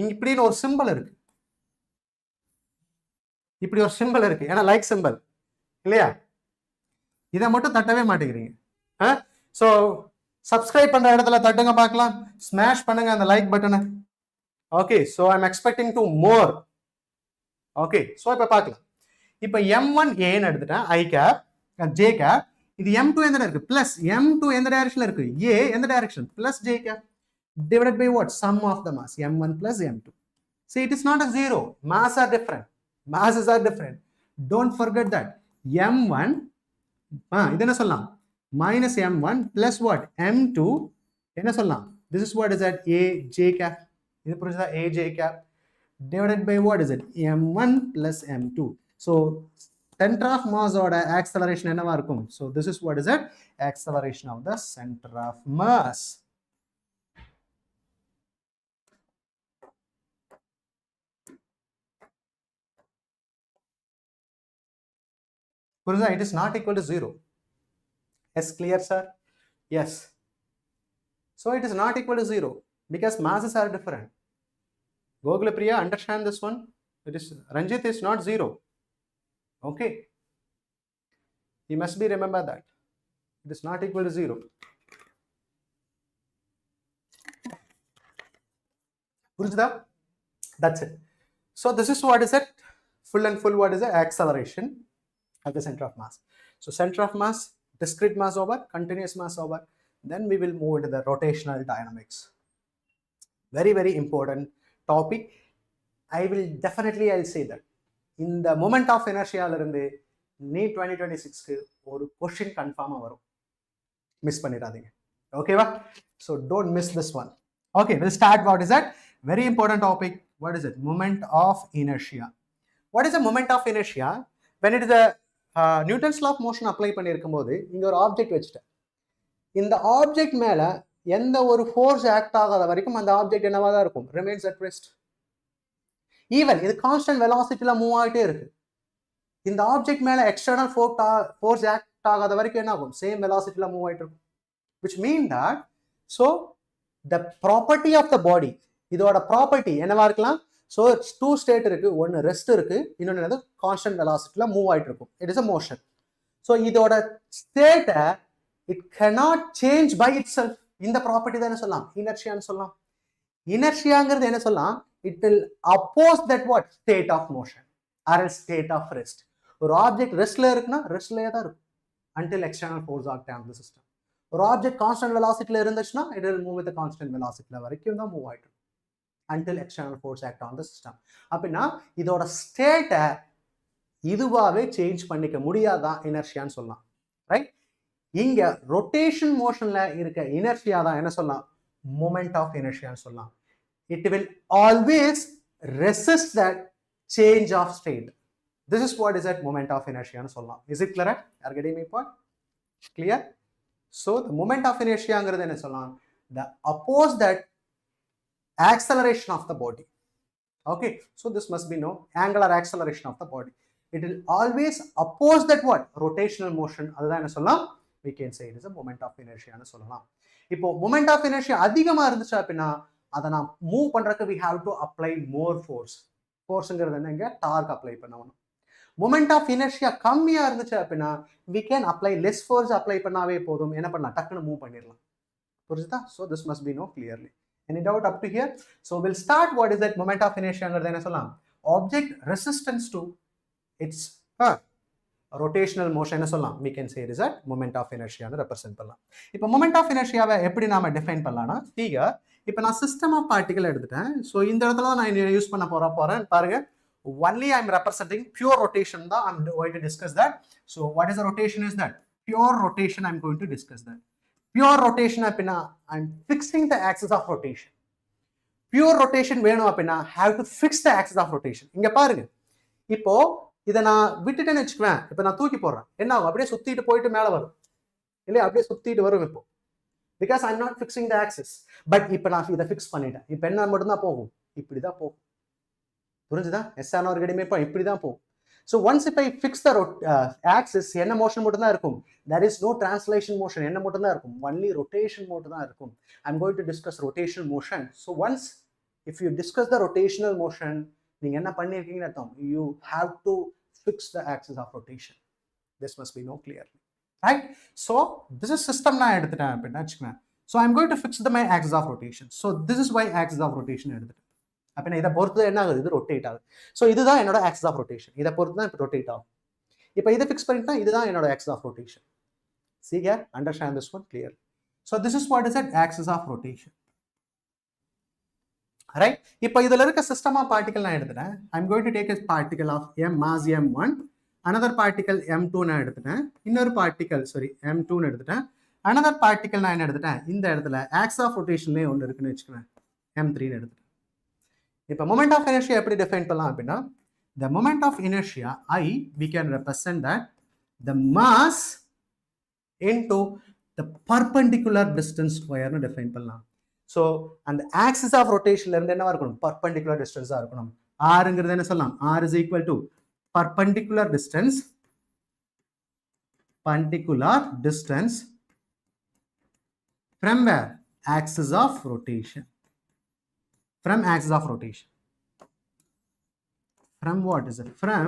இப்படின்னு ஒரு சிம்பிள் இருக்கு, இப்படி ஒரு சிம்பிள் இருக்கு, ஏன்னா லைக் சிம்பிள் இல்லையா? இதை மட்டும் தட்டவே மாட்டேங்கிறீங்க. ஸோ சப்ஸ்கிரைப் பண்ற இடத்துல தட்டுங்க பார்க்கலாம், ஸ்மாஷ் பண்ணுங்க அந்த லைக் பட்டனை. Okay, so I am expecting to more. Okay, so இப்போ பார்க்கலாம். இப்போ m1 ஏன்னு எடுத்துட்டேன், i cap j cap. இது m2 எந்த இருக்கு? பிளஸ் m2 எந்த டைரக்ஷன்ல இருக்கு? a எந்த direction? Plus j cap divided by what? sum of the mass m1 plus m2. see it is not a zero, mass are different, masses are different, don't forget that. m1 இது என்ன சொல்லலாம்? minus m1 plus what? m2 என்ன சொல்லலாம்? this is what is that? a j cap. இது புரியுதா? a j cap divided by what is it? m1 plus m2. so center of mass oda acceleration என்னவா இருக்கும்? so this is what is it? acceleration of the center of mass. புரியுதா? it is not equal to 0. yes, clear sir? yes. so it is not equal to 0 because masses are different. Gogulapriya, understand this one? it is Ranjit is not 0. okay, you must be remember that it is not equal to 0. Purjda? That's it. so this is what is it? full and full what is the acceleration at the center of mass. so center of mass, discrete mass over, continuous mass over. then we will move into the rotational dynamics. very very important topic. I'll say that இந்த moment of இனர்ஷியால இருந்து NEET 2026க்கு ஒரு question கன்ஃபார்மா வரும், miss பண்ணிடாதீங்க. ஓகேவா? so don't miss this one. okay, we'll start. what is that? very important topic. what is it? moment of inertia. what is a moment of inertia? when it is a Newton's law of motion apply பண்ணிருக்கும் போது இங்க ஒரு object வச்சிட்டேன், இந்த object மேல எந்த ஒரு force act ஆகாத வரைக்கும் அந்த ஆப்ஜெக்ட் என்னவா தான் இருக்கும்? remains at rest. ஈவன் இது கான்ஸ்டன்ட் வெலாசிட்டில மூவ் ஆகிட்டே இருக்கு. இந்த ஆப்ஜெக்ட் மேல எக்ஸ்டர்னல் ஃபோர்ஸ் ஆக்ட் ஆகாத வரைக்கும் என்ன ஆகும்? சேம் வெலாசிட்டில மூவ் ஆகிட்டு இருக்கும். which mean that so the property of the body, இதோட ப்ராப்பர்ட்டி என்னவா இருக்கலாம்? so டூ ஸ்டேட் இருக்கு, ஒன்னு ரெஸ்ட் இருக்கு, இன்னொன்னு என்னது? கான்ஸ்டன்ட் வெலாசிட்டில மூவ் ஆகிட்டு இருக்கும். it is a motion. so இதோட ஸ்டேட்டை it cannot change by itself. இந்த ப்ராப்பர்ட்டி தான் என்ன சொல்லலாம்? இனர்ஷியான்னு சொல்லலாம். இனர்ஷியாங்கிறது என்ன சொல்லலாம்? it will oppose that what? state of motion or a state of rest. ஒரு ஆப்ஜெக்ட் ரெஸ்ட்ல இருக்குன்னா ரெஸ்ட்லயே தான் இருக்கும் until external force act on the system. ஒரு ஆப்ஜெக்ட் கான்ஸ்டன்ட் வெலாசிட்டில இருந்துச்சுன்னா it will move with the constant velocity வரைக்கும் தான் மூவ் ஆயிட்டு until external force act on the system. அப்படின்னா இதோட ஸ்டேட்டை இதுவாவே சேஞ்ச் பண்ணிக்க முடியாதான் இனர்ஷியான்னு சொல்லலாம். ரைட்? இங்க ரொட்டேஷன் மோஷன்ல இருக்க இனர்ஷியா தான் என்ன சொல்லலாம்? மொமெண்ட் ஆஃப் இனர்ஷியான்னு சொல்லலாம். it will always resist that change of state. this is what is that moment of inertia anu sollalam. is it clear? are getting my point? clear? so the moment of inertia angiradhu enna sollalam? the oppose that acceleration of the body. Okay, so this must be no angular acceleration of the body. It will always oppose that what rotational motion. Adha enna sollalam, we can say it is a moment of inertia nu sollalam. Ipo moment of inertia adhigama irundhucha appadina adha na move pandradhukku we have to apply more force. Force engiradhu enna inga torque apply pannavanum. Moment of inertia kammiya irundhucha appadina we can apply less force apply pannave podum, enna pannalam takkunu move panniralam. Purjudha? So this must be no clearly. Any doubt up to here? So we'll start. What is that moment of inertia? Object resistance to its rotational motion. We can say it is a moment of inertia represent. Now moment of inertia எப்படி நாம define பண்ணலாம்னா here இப்போ நான் system of particle எடுத்துட்டேன். So இந்த இடத்துல நான் use பண்ண போறேன் பாருங்க. Only I am representing pure rotation தான். I am going to discuss that. So what is the rotation is that? Pure rotation I am going to discuss that. Pure rotation apina, I am fixing the axis of rotation. Pure rotation வேணும் apina, have to fix the axis of rotation. இங்க பாருங்க. இப்போ இத நான் விட்டுட்டேன்னு வெச்சுக்குவேன். இப்போ நான் தூக்கி போடுறேன். என்ன ஆகும்? அப்படியே சுத்திட்டு போயிட்டு மேல வரும். இல்ல அப்படியே சுத்திட்டு வரும் இப்போ. Because I am not fixing the axis. But இப்போ நான் இத fix பண்ணிட்டேன். இப்போ என்ன மட்டும் தான் போகும்? இப்படி தான் போகும். புரிஞ்சுதா? எஸ்ஆர் ஒரு கடிமே இப்போ இப்படி தான் போகும். So once if I fix the axis, என்ன motion மட்டும் தான் இருக்கும். There is no translation motion. என்ன மட்டும் தான் இருக்கும். Only rotation மட்டும் தான் இருக்கும். I'm going to discuss rotational motion. So once if you discuss the rotational motion, நீங்க என்ன பண்ணிருக்கீங்கன்னு அர்த்தம். You have to fix the axis of rotation. This must be no clearly. Right? So this is system நான் எடுத்துட்டேன் அப்படினா வெச்சுக்கோங்க. So I'm going to fix the my axis of rotation. So this is why axis of rotation எடுத்துட்டேன். அப்போ இதை பொறுத்து என்ன ஆகுது, இது ரொட்டேட் ஆகுது. ஸோ இதுதான் என்னோட ஆக்சிஸ் ஆஃப் ரொட்டேஷன். இதை பொறுத்து தான் இப்போ ரொட்டேட் ஆகும். இப்போ இதை ஃபிக்ஸ் பண்ணிட்டா இதுதான் என்னோட axis of rotation. See here, understand this one clearly. So this is what is that axis of rotation. Right? இப்போ இதுல இருக்க சிஸ்டம் ஆஃப் பார்ட்டிகல் நான் எடுத்துட்டேன். I'm going to take a particle of mass m1, another particle m2 நான் எடுத்துட்டேன். இன்னொரு particle m2 ன்னு எடுத்துட்டேன். another particle நான் என்ன எடுத்துட்டேன், இந்த இடத்துல axis of rotationலயே ஒன்று இருக்குன்னு வெச்சுக்குவேன், m3 ன்னு எடுத்துட்டேன். இப்போ moment of inertia எப்படி define பண்ணலாம் அப்படின்னா, the moment of inertia I we can represent that the mass into the perpendicular distance square னு define பண்ணலாம். So அந்த axis of rotation ல இருந்து என்னவா இருக்கணும், perpendicular distance ஆ இருக்கணும். rங்கிறது என்ன சொல்லலாம், r is equal to perpendicular distance from where, axis of rotation. From axis of rotation. From what is it? From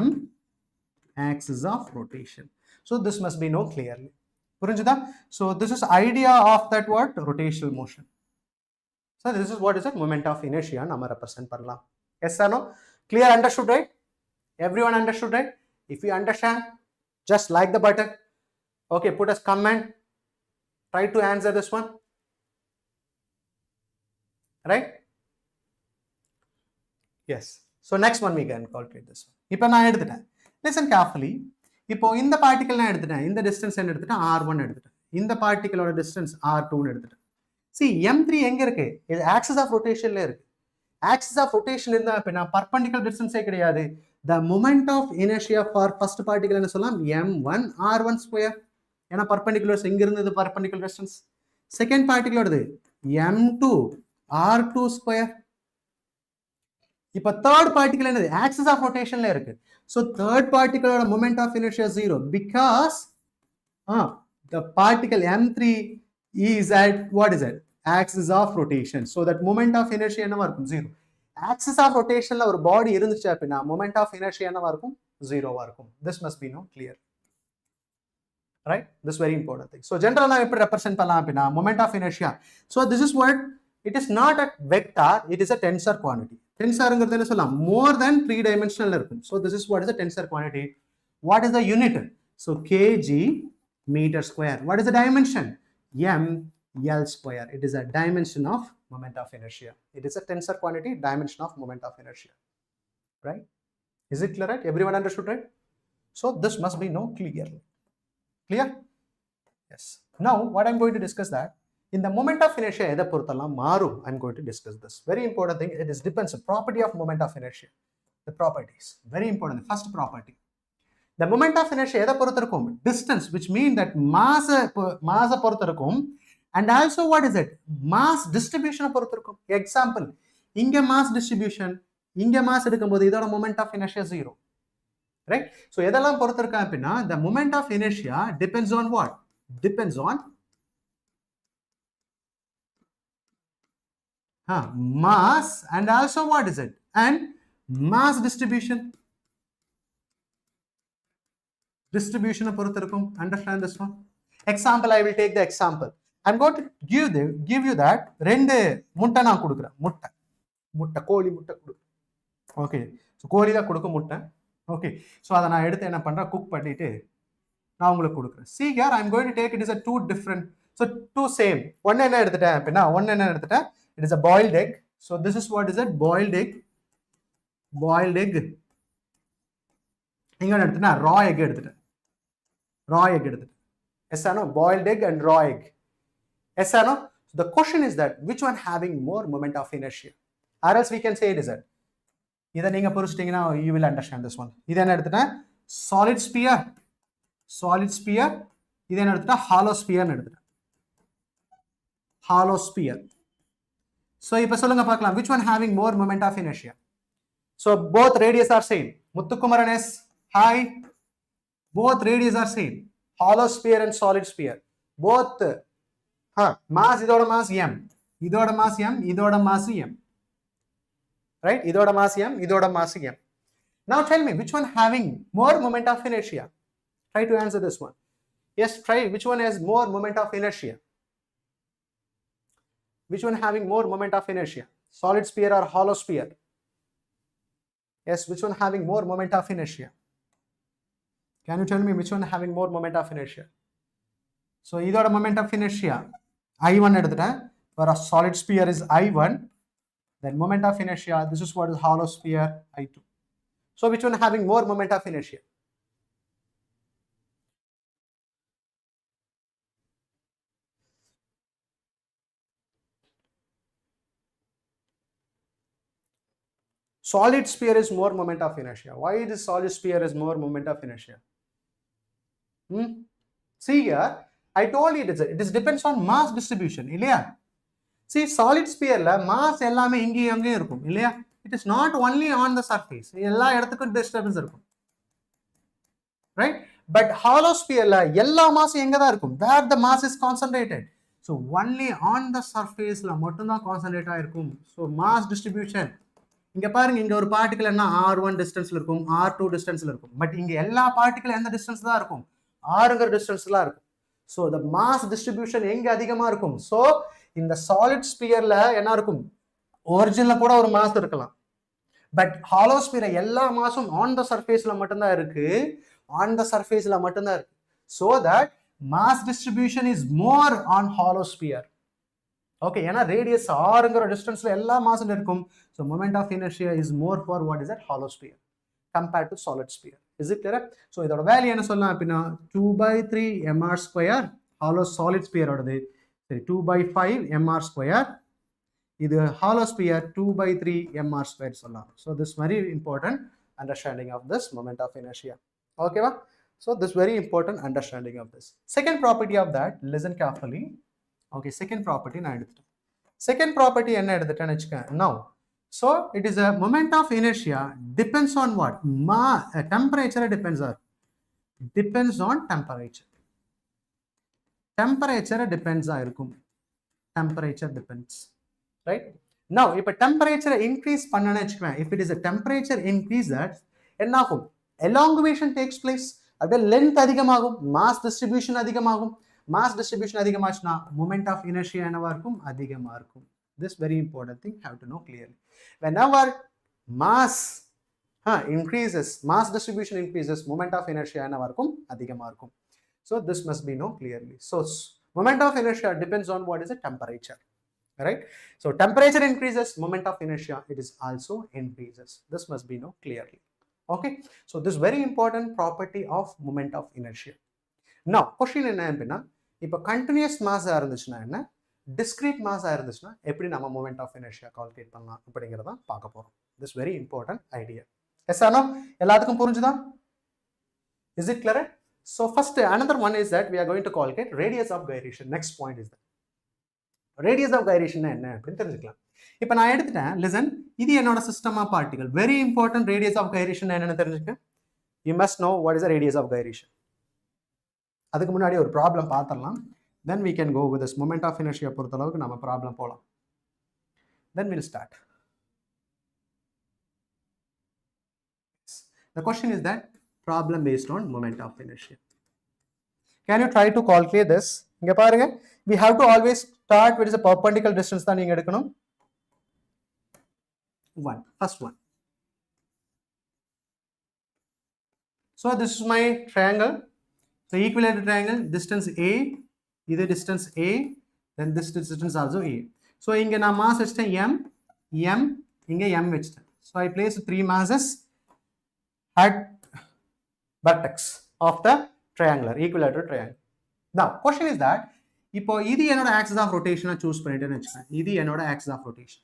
axis of rotation. So this must be known clearly. Purinjudha? So this is idea of that what? Rotational motion. So this is what is it? Moment of inertia. Nama represent parla. Yes or no? Clear, understood, right? Everyone understood, right? If you understand, just like the button. Okay, put a comment. Try to answer this one. Right? Yes. So next one we can calculate this one. இப்போ நான் எடுத்துட்டேன். Listen carefully. இப்போ இந்த particle நான் எடுத்துட்டேன். இந்த distance என்ன எடுத்துட்டேன், r1 எடுத்துட்டேன். இந்த பார்ட்டிகலோட டிஸ்டன்ஸ் r2 ன்னு எடுத்துட்டேன். See m3 எங்க இருக்கு? இது ஆக்சிஸ் ஆஃப் ரொட்டேஷன்ல இருக்கு. ஆக்சிஸ் ஆஃப் ரொட்டேஷன் இருந்தா அப்படினா பர்பெண்டிகுலர் டிஸ்டன்ஸே கிடையாது. The moment of inertia for first particle என்ன சொல்லலாம், m1 r1 square. ஏனா பர்பெண்டிகுலர்ஸ் எங்க இருந்தது, பர்பெண்டிகுலர் டிஸ்டன்ஸ். செகண்ட் பார்ட்டிகலோடது m2 r2 square. இப்போ third particle என்னது, axis of rotationல இருக்கு. So third particle ஓட moment of inertia 0 because the particle m3 is at what is it, axis of rotation. So that moment of inertia என்னவா இருக்கும், 0. Axis of rotationல ஒரு body இருந்துச்சு அப்படினா moment of inertia என்னவா இருக்கும், 0வா இருக்கும். This must be known clear. Right? This is very important thing. So generally நான் எப்படி represent பண்ணலாம் அப்படினா moment of inertia. So this is what it is not a vector, it is a tensor quantity. Tensorங்கிறது என்ன சொல்லலாம், more than 3 dimensional இருக்கும். So this is what is the tensor quantity. What is the unit? So kg meter square. What is the dimension? m l square. It is a dimension of moment of inertia. It is a tensor quantity, dimension of moment of inertia. Right? Is it clear, right? Everyone understood, right? So this must be known clearly. Clear? Yes. Now what I'm going to discuss that in the moment of inertia எதை பொறுத்தெல்லாம் மாறும், I'm going to discuss this. Very important thing, it is depends on property of moment of inertia. The properties, very important. The first property, the moment of inertia எதை பொறுத்து இருக்கும், distance, which mean that mass பொறுத்து இருக்கும், and also what is it, mass distribution பொறுத்து இருக்கும். Example, இங்க mass distribution, இங்க mass எடுக்கும்போது இதோட moment of inertia 0. Right? So எதெல்லாம் பொறுத்து இருக்கா அப்படின்னா the moment of inertia depends on what? Depends on mass and also what is it? And mass distribution. Distribution பொறுத்து இருக்கும். Understand this one? Example, I will take the example. I'm going to give you that ரெண்டு முட்டை நான் கொடுக்குறேன். முட்டை கோழி முட்டை கொடுக்குறேன். ஓகே, ஸோ கோழி தான் கொடுக்க முட்டை. ஓகே, ஸோ அதை நான் எடுத்து என்ன பண்ணுறேன், குக் பண்ணிட்டு நான் உங்களுக்கு கொடுக்குறேன். See here, I'm going to take it is a two different, so two same. ஒன்று என்ன எடுத்துட்டேன் அப்படின்னா it is a boiled egg. So this is what is it, boiled egg. இங்க எடுத்துட்டா raw egg எடுத்துட்டேன். Yes or no? Boiled egg and raw egg. Yes or no? So the question is that which one having more moment of inertia? Or else we can say it is that. இதை நீங்க புரிஞ்சிட்டீங்கன்னா you will understand this one. இது என்ன எடுத்துட்டேன், solid sphere. இது என்ன எடுத்துட்டா hollow sphere எடுத்துட்டேன். hollow sphere. So இப்ப சொல்லுங்க பார்க்கலாம், which one having more moment of inertia? So both radius are same. Muthukumaran is hi. Both radius are same. Hollow sphere and solid sphere. Both mass idoda mass m. Idoda mass m. Idoda mass m. Right? Idoda mass m. Idoda mass m. Now tell me which one having more moment of inertia? Try to answer this one. Yes, try. Which one has more moment of inertia? Which one having more moment of inertia? Solid sphere or hollow sphere? Yes, which one having more moment of inertia? Can you tell me which one having more moment of inertia? So either the moment of inertia I1 எடுத்துட்டேன், where a solid sphere is I1, then moment of inertia, this is what is hollow sphere I2. So which one having more moment of inertia? Solid sphere is more moment of inertia. Why this solid sphere is more moment of inertia? See here, I told you it is depends on mass distribution. இல்லையா? See, solid sphere la mass எல்லாமே இங்கேயும் அங்கேயும் இருக்கும் இல்லையா? It is not only on the surface. எல்லா இடத்துக்கும் disturbance இருக்கும். Right? But hollow sphere la எல்லா mass எங்க தான் இருக்கும்? Where the mass is concentrated. So only on the surface la மட்டும் தான் concentrate ஆயிருக்கும். So mass distribution. இங்க பாருங்க, இங்க ஒரு பார்ட்டிகல் என்ன r1 டிஸ்டன்ஸ்ல இருக்கும், r2 டிஸ்டன்ஸ்ல இருக்கும். பட் இங்க எல்லா பார்ட்டிகல் எந்த டிஸ்டன்ஸ் தான் இருக்கும், rங்கிற டிஸ்டன்ஸ்ல இருக்கும். So the mass distribution எங்க அதிகமா இருக்கும்? So இந்த solid sphereல என்ன இருக்கும், ஒரிஜின்ல கூட ஒரு மாஸ் இருக்கலாம். பட் hollow sphere எல்லா மாஸும் on the surfaceல மட்டும் தான் இருக்கு. So that mass distribution is more on hollow sphere. Okay, ஏன்னா radius rங்கிற டிஸ்டன்ஸ்ல எல்லா மாஸும் இருக்கும். So moment of inertia is more for what is that, hollow sphere compared to solid sphere. Is it clear? So இதோட value என்ன சொல்லலாம் அப்படின்னா 2/3 mr², hollow solid sphere ஓடது 2/5 mr², இது hollow sphere 2/3 mr² சொல்லலாம். So this very important understanding of this moment of inertia. Okay va? So this very important understanding of this. Second property of that, listen carefully. Okay, second property நான் எடுத்துட்டேன். Second property என்ன எடுத்துட்டேன்னு வச்சுக்கேன். Now, so it is a moment of inertia depends on what? Temperature depends on temperature. Temperature depends ஆயிருக்கும். Temperature depends. Right? Now, if a temperature increase பண்ணனே வச்சுக்கேன். If it is a temperature increase, that என்ன ஆகும்? Elongation takes place. அப்படியே length அதிகமாகும், mass distribution அதிகமாகும். Mass distribution அதிகமாச்சுனா moment of inertia என்னவா இருக்கும்? அதிகமா இருக்கும். This very important thing have to know clearly. Whenever mass increases, mass distribution increases, moment of inertia என்னவா இருக்கும்? அதிகமா இருக்கும். So this must be known clearly. So moment of inertia depends on what is the temperature. Right? So temperature increases, moment of inertia it is also increases. This must be known clearly. Okay? So this very important property of moment of inertia. Now question என்ன அப்படின்னா, இப்போ continuous Maaza இருந்துச்சுன்னா என்ன, discrete Maaza இருந்துச்சுன்னா எப்படி நம்ம moment of inertia calculate பண்ணலாம் அப்படிங்கிறத பார்க்க போறோம். This very important idea. Yes or no? எல்லாத்துக்கும் புரிஞ்சுதா? Is it clear? So first another one is that we are going to calculate radius of gyration. Next point is that radius of gyration என்ன அப்படின்னு தெரிஞ்சுக்கலாம். இப்போ நான் எடுத்துட்டேன். Listen, இது என்னோட system of particle. Very important, radius of gyration என்னன்னு தெரிஞ்சுக்க. You must know what is the radius of gyration. அதுக்கு முன்னாடி ஒரு ப்ராப்ளம் பார்த்துடலாம். தென் we can go with this moment of inertia பொறுத்தளவுக்கு நம்ம ப்ராப்ளம் போகலாம். Then we'll start. The question is that problem based on moment of inertia. Can you try to calculate this? இங்க பாருங்க, we have to always start with a perpendicular distance தான் நீங்க எடுக்கணும். First one. So this is my triangle. So equilateral triangle, distance A, இது distance A, then this distance also A. So இங்க நான் mass வச்சிட்டேன் M, இங்க M வச்சிட்டேன். So I place 3 masses at vertex of the triangular, equilateral triangle. Now, question is that, இப்போ இது என்னோட axis of rotation choose பண்ணிட்டேன்னு வச்சுக்கேன். இது என்னோட axis of rotation.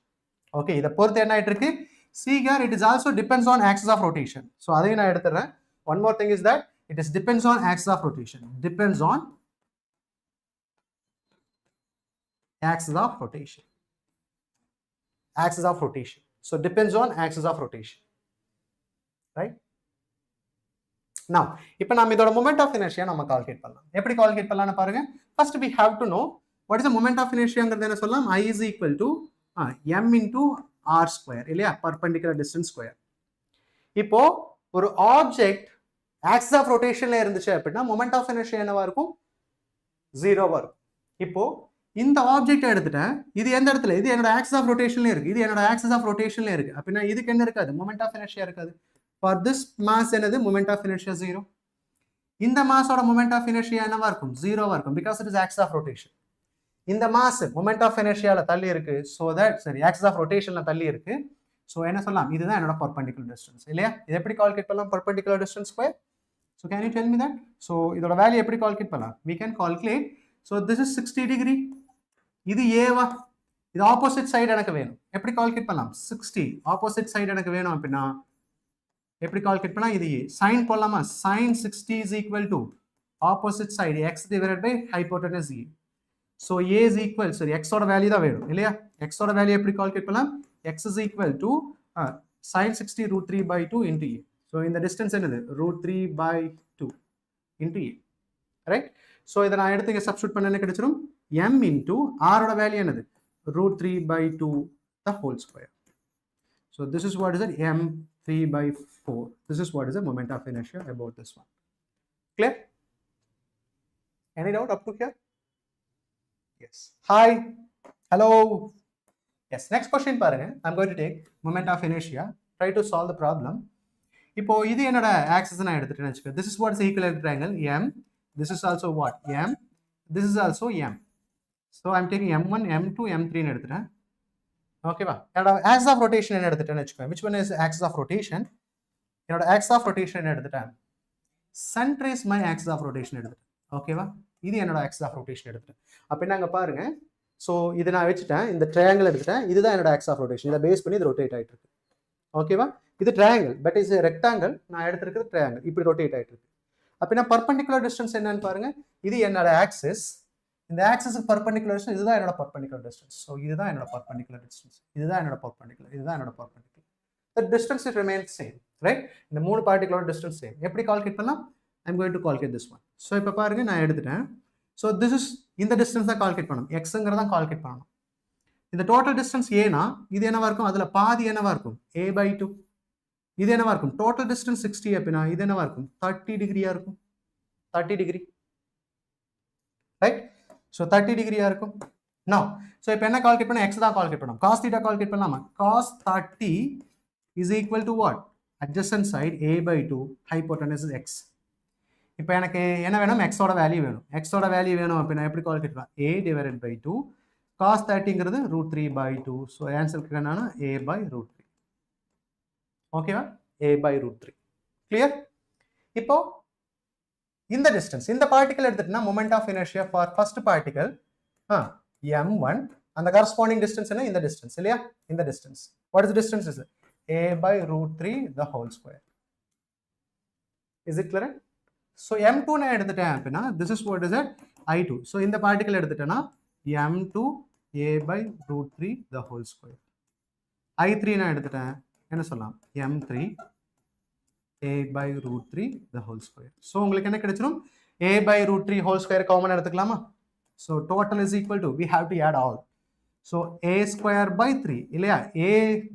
Okay, இதை பொறுத்து என்ன ஆயிட்டு இருக்கு? See here, it is also depends on axis of rotation. So அதையும் நான் எடுத்துறேன். One more thing is that it is depends on axis of rotation. Depends on axis of rotation. Axis of rotation. So depends on axis of rotation. Right? Now, இப்போ நம்ம இதோட moment of inertia நம்ம calculate பண்ணலாம். எப்படி calculate பண்ணலாம்னு பாருங்க. First we have to know what is the moment of inertiaங்கிறது என்ன சொல்லலாம்? I is equal to m into r square இல்லையா? Perpendicular distance square. இப்போ ஒரு ஆப்ஜெக்ட் axis of rotationல இருந்துச்சு அப்படின்னா moment of inertia என்னவா இருக்கும்? 0வா இருக்கும். இப்போ இந்த ஆப்ஜெக்ட் எடுத்துட்டேன், இது எந்த இடத்துல? இது என்னோட axis of rotationல இருக்கு. இது என்னோட axis of rotationல இருக்கு. அப்படின்னா இதுக்கு என்ன இருக்காது? moment of inertia இருக்காது. For this mass என்னது? moment of inertia 0. இந்த மாஸோட moment of inertia என்னவா இருக்கும்? 0வா இருக்கும், because it is axis of rotation. இந்த மாஸ் moment of inertiaல தள்ளி இருக்கு, so that சரி axis of rotationல தள்ளி இருக்கு. So என்ன சொல்லலாம்? இதுதான் என்னோட perpendicular distance இல்லையா? இது எப்படி கால்குலேட் பண்ணலாம்? perpendicular distance square. So can you tell me that? So இதோட வேல்யூ எப்படி கால்குலேட் பண்ணலாம்? We can calculate. So this is 60 degree. இது ஏவா? இது ஆப்போசிட் சைடு எனக்கு வேணும். எப்படி கால்குலேட் பண்ணலாம்? 60 ஆப்போசிட் சைடு எனக்கு வேணும் அப்படின்னா எப்படி கால்குலேட் பண்ணலாம்? இது sin போடலாமா? sin 60 is equal to opposite side x divided by hypotenuse a. So a is equal, sorry, x ஓட வேல்யூ தான் வேணும் இல்லையா? x ஓட வேல்யூ எப்படி கால்குலேட் பண்ணலாம்? x is equal to sin 60 root 3 by 2 into a. So இந்த distance என்னது? root 3 by 2 into a. Right? So இதை நான் எடுத்து இங்க சப்ஸ்டிட்யூட் பண்ண என்ன கிடைச்சிரும்? m into r ஓட வேல்யூ என்னது? root 3 by 2 the whole square. So this is what is it? m 3 by 4. This is what is the moment of inertia about this one. Clear? Any doubt up to here? Yes. Hi. Hello. Yes. Next question பாருங்க. I'm going to take moment of inertia. Try to solve the problem. இப்போ இது என்னோட axis நான் எடுத்துட்டேன்னு வச்சுக்கோ. This is what is the equilateral triangle m. This is also what? m. This is also m. So I'm taking m1, m2, m3 ன்னு எடுத்துட்டேன். ஓகேவா? என்னோட axis of rotation என்ன எடுத்துட்டேன்னு வச்சுக்கோ. Which one is axis of rotation? என்னோட axis of rotation என்ன எடுத்துட்டேன்? Center is my axis of rotation எடுத்துட்டேன். ஓகேவா? இது என்னோட axis of rotation எடுத்துட்டேன். அப்ப நாங்க பாருங்க. So இது நான் வச்சிட்டேன், இந்த ட்ரையாங்கிள் எடுத்துட்டேன். இதுதான் என்னோட axis of rotation. இத பேஸ் பண்ணி இது ரொட்டேட் ஆயிட்டு இருக்கு. ஓகேவா? இது ட்ரையாங்கிள், பட் இஸ் ரெக்டாங்கிள். நான் எடுத்துக்கிறது ட்ரையாங்கிள். இப்படி ரொட்டேட் ஆயிட்டு இருக்கு. அப்பனா பர்பெண்டிகுலர் டிஸ்டன்ஸ் என்னன்னு பாருங்க. இது என்னோட ஆக்சிஸ். இந்த ஆக்சிஸ்க்கு பர்பெண்டிகுலர் டிஸ்டன்ஸ் இதுதான் என்னோட பர்பெண்டிகுலர் டிஸ்டன்ஸ். சோ இதுதான் என்னோட பர்பெண்டிகுலர் டிஸ்டன்ஸ். இதுதான் என்னோட பர்பெண்டிகுலர். இதுதான் என்னோட perpendicular. The distance it remains same, right? இந்த மூணு பார்ட்டிகுலர் டிஸ்டன்ஸ் சேம். எப்படி கால்குலேட் பண்ணலாம்? I'm going to calculate this one. So இப்ப பாருங்க நான் எடுத்துட்டேன். So this is இந்த டிஸ்டன்ஸ் தான் கால்குலேட் பண்ணணும். xங்கறத தான் கால்குலேட் பண்ணணும். இந்த டோட்டல் டிஸ்டன்ஸ் a னா இது என்னவா இருக்கும்? அதுல பாதி என்னவா இருக்கும்? a/2. இது என்னவா இருக்கும்? டோட்டல் டிஸ்டன்ஸ் 60 அப்படினா இது என்னவா இருக்கும்? 30 டிகிரியா இருக்கும். 30 டிகிரி. ரைட்? சோ 30 டிகிரியா இருக்கும். Now, so இப்போ என்ன கால்குலேட் பண்ணா? x தான் கால்குலேட் பண்ணனும். cos θ கால்குலேட் பண்ணலாமா? cos 30 is equal to what? Adjacent side a/2 hypotenuse is x. இப்போ எனக்கு என்ன வேணும்? x ஓட வேல்யூ வேணும். x ஓட வேல்யூ வேணும் அப்படினா எப்படி கால்குலேட் பண்ணலாம்? a divided by 2 cos 30ங்கிறது √3/2. So ஆன்சருக்கு என்னன்னா a/√3. ஓகேவா? a/√3. கிளியர்? இப்போ இந்த டிஸ்டன்ஸ் இந்த பார்ட்டிகல் எடுத்துட்டா moment of inertia for first particle m1 அந்த கரஸ்பாண்டிங் டிஸ்டன்ஸ் என்ன? இந்த டிஸ்டன்ஸ் இல்லையா? இந்த distance. What is the distance? Is a/√3 the whole square. Is it clear? So m2 நான் எடுத்துட்டேன் அப்படினா this is what is it? i2. So இந்த particle எடுத்துட்டேனா m2 a by root 3 the whole square. I3 நான் எடுத்துட்டேன், என்ன சொல்லலாம், m3 a by root 3 the whole square. So உங்களுக்கு என்ன கிடைச்சிரும், a by root 3 whole square common எடுத்துக்கலாமா? So total is equal to, we have to add all. So a square by 3 இல்லையா, a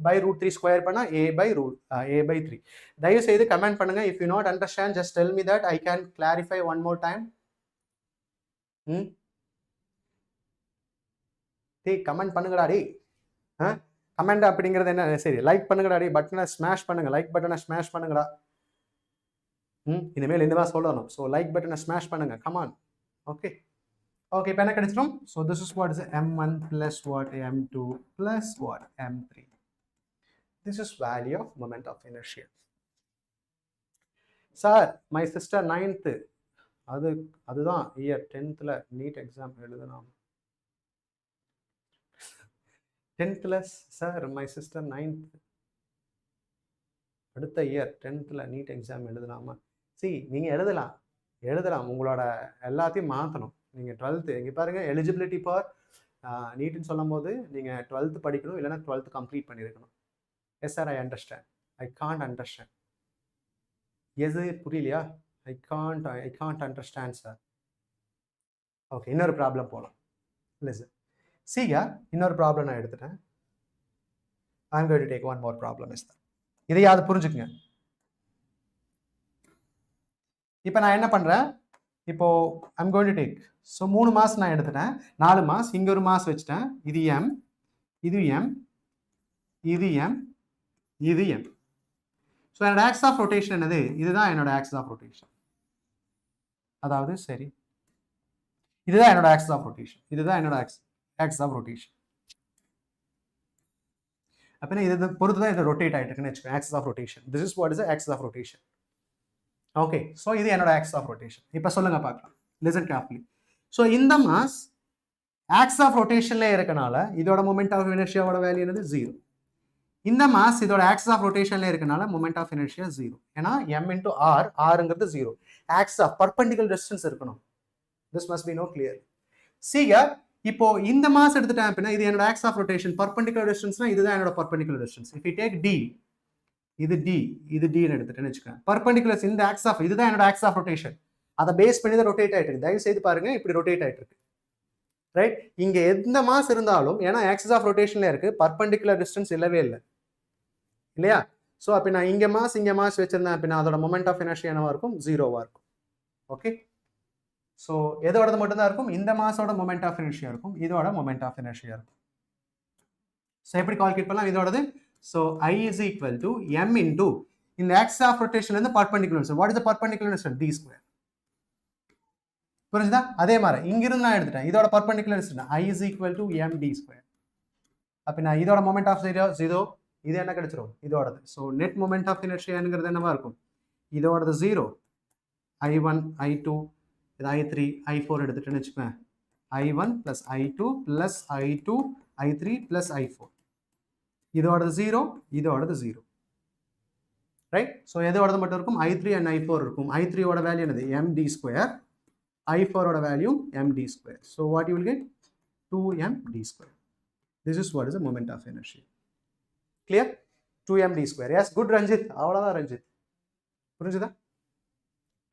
by root 3 square பண்ணா a by 3. தயவு செய்து comment பண்ணுங்க. If you not understand, just tell me that I can clarify one more time. Comment பண்ணுங்கடா டே. Comment அப்படிங்கிறது என்ன, சரி லைக் பண்ணுங்கடா டே, பட்டனை ஸ்மாஷ் பண்ணுங்க, லைக் பட்டனை ஸ்மாஷ் பண்ணுங்கடா. இனிமேல் இந்த மாதிரி சொல்லணும். ஸோ லைக் பட்டனை ஸ்மாஷ் பண்ணுங்க, கமான். ஓகே ஓகே, இப்போ என்ன கிடைச்சிடும்? So this is what is m1 plus what m2 plus what m3. This is value of moment of inertia. Sir my sister 9th, அதுதான் இயர் 10th நீட் எக்ஸாம் எழுதலாம். 10th sir my sister 9th, அடுத்த year 10th NEET exam எழுதலாமா? நீங்கள் எழுதலாம், உங்களோட எல்லாத்தையும் மாற்றணும். நீங்கள் 12th இங்கே பாருங்கள், எலிஜிபிலிட்டி ஃபார் நீட்னு சொல்லும் போது நீங்கள் 12th படிக்கணும், இல்லைன்னா 12th கம்ப்ளீட் பண்ணியிருக்கணும். Yes sir, I understand. I can't understand. எது புரியலையா? I can't understand sir. Okay, இன்னொரு ப்ராப்ளம் போகலாம். இல்லை சார், சீயா இன்னொரு ப்ராப்ளம் நான் எடுத்துட்டேன். I am going to take one more problem. Is தான், இதையாவது புரிஞ்சுக்குங்க. இப்போ நான் என்ன பண்ணுறேன், இப்போ ஐ am going to take, so 3 mass நான் எடுத்துட்டேன், 4 மாஸ், இங்கே ஒரு மாஸ் வச்சுட்டேன். இது எம், இது எம், இது எம், இது எம். ஸோ என்னோட ஆக்ஸ் ஆஃப் ரொட்டேஷன் என்னது? இதுதான் என்னோட ஆக்ஸ் ஆஃப் ரொட்டேஷன். அதாவது சரி, இதுதான் என்னோட ஆக்ஸ் ஆஃப் ரொட்டேஷன், இதுதான் என்னோட ஆக்ஸ் ஆஃப் ரொட்டேஷன். அப்படின்னா இதை பொறுத்து தான் இதை ரொட்டேட் ஆகிட்டு இருக்குன்னு வச்சுக்கோங்க. Axis of rotation, this is what is axis of rotation. Okay, so இது என்னோட ஆக்ஸ் ஆஃப் ரொட்டேஷன். இப்போ சொல்லுங்க பார்க்கலாம், லிசன் கேர்ஃபுல்லி. ஸோ இந்த மாஸ் ஆக்ஸ் ஆஃப் ரொட்டேஷன்ல இருக்கனால இதோட மொமெண்ட் ஆஃப் இனர்ஷியாவோட வேல்யூ என்னது? 0. இந்த மாஸ் இதோட ஆக்ஸ் ஆஃப் ரொட்டேஷன்ல இருக்கனால மொமெண்ட் ஆஃப் இனர்ஷியா 0. ஏன்னா m into r, rங்கிறது 0. ஆக்ஸ் ஆஃப் பர்பெண்டிகுலர் டிஸ்டன்ஸ் இருக்கணும். This must be no clear. சீக இப்போ இந்த மாஸ் எடுத்துட்டேன் அப்படின்னா இது என்னோட ஆக்ஸ் ஆஃப் ரொட்டேஷன். பர்பெண்டிகுலர் டிஸ்டன்ஸ்னா இதுதான் என்னோட perpendicular distance. If you take d, இது d, இது d ன்னு எடுத்துட்டேன்னு வச்சுக்கோங்க. பர்பெண்டிகுலர்ஸ் இந்த ஆக்ஸ் ஆஃப், இதுதான் என்னோட ஆக்ஸ் ஆஃப் ரொட்டேஷன். அதை பேஸ் பண்ணி தான் ரொட்டேட் ஆகிட்டு இருக்கு. தயவு செய்து பாருங்க, இப்படி ரொட்டேட் ஆகிட்டு இருக்கு. ரைட், இங்க எந்த மாஸ் இருந்தாலும் ஏன்னா ஆக்சிஸ் ஆஃப் ரொட்டேஷன்ல இருக்கு, பர்பெண்டிகுலர் டிஸ்டன்ஸ் இல்லவே இல்லை இல்லையா? ஸோ அப்போ நான் இங்கே மாஸ் வச்சிருந்தேன் அப்படின்னா அதோட மொமெண்ட் ஆஃப் இனர்ஷியா என்னவா இருக்கும்? 0வா இருக்கும். ஓகே, ஸோ எதோடது மட்டும்தான் இருக்கும்? இந்த மாஸோட மொமெண்ட் ஆஃப் இனர்ஷியா இருக்கும், இதோட மொமெண்ட் ஆஃப் இனர்ஷியா இருக்கும். ஸோ எப்படி கால்குலேட் பண்ணலாம் இதோடது? So I is equal to m into இந்த ஆக்சிஸ் ஆஃப் ரொட்டேஷன்லேருந்து perpendicular distance. What is the perpendicular distance? d square. புரிஞ்சுதா? அதே மாதிரி இங்கிருந்து நான் எடுத்துட்டேன், இதோட perpendicular distance I is equal to md square. அப்போ நான் இதோட மொமெண்ட் ஆஃப் 0, இது என்ன கிடைச்சிரும்? இதோடது. ஸோ நெட் மொமெண்ட் ஆஃப் இனர்ஷியாங்கிறது என்னவா இருக்கும்? இதோடது 0, I1 I2 இது I3 I4 எடுத்துட்டேன்னு வச்சுப்பேன். I1 plus I2 plus I2 I3 plus I4. இதோடது 0, இதோடது 0. ரைட், ஸோ எதோடது மட்டும் இருக்கும்? I3 and I4 இருக்கும். I3 ஓட வேல்யூ என்னது? md square. I4 ஓட value md square. So what you will get? 2md square. This is what is the moment of inertia. Clear? 2md square. Yes, good Ranjith. அவ்வளோதான் ரஞ்சித், புரிஞ்சுதா?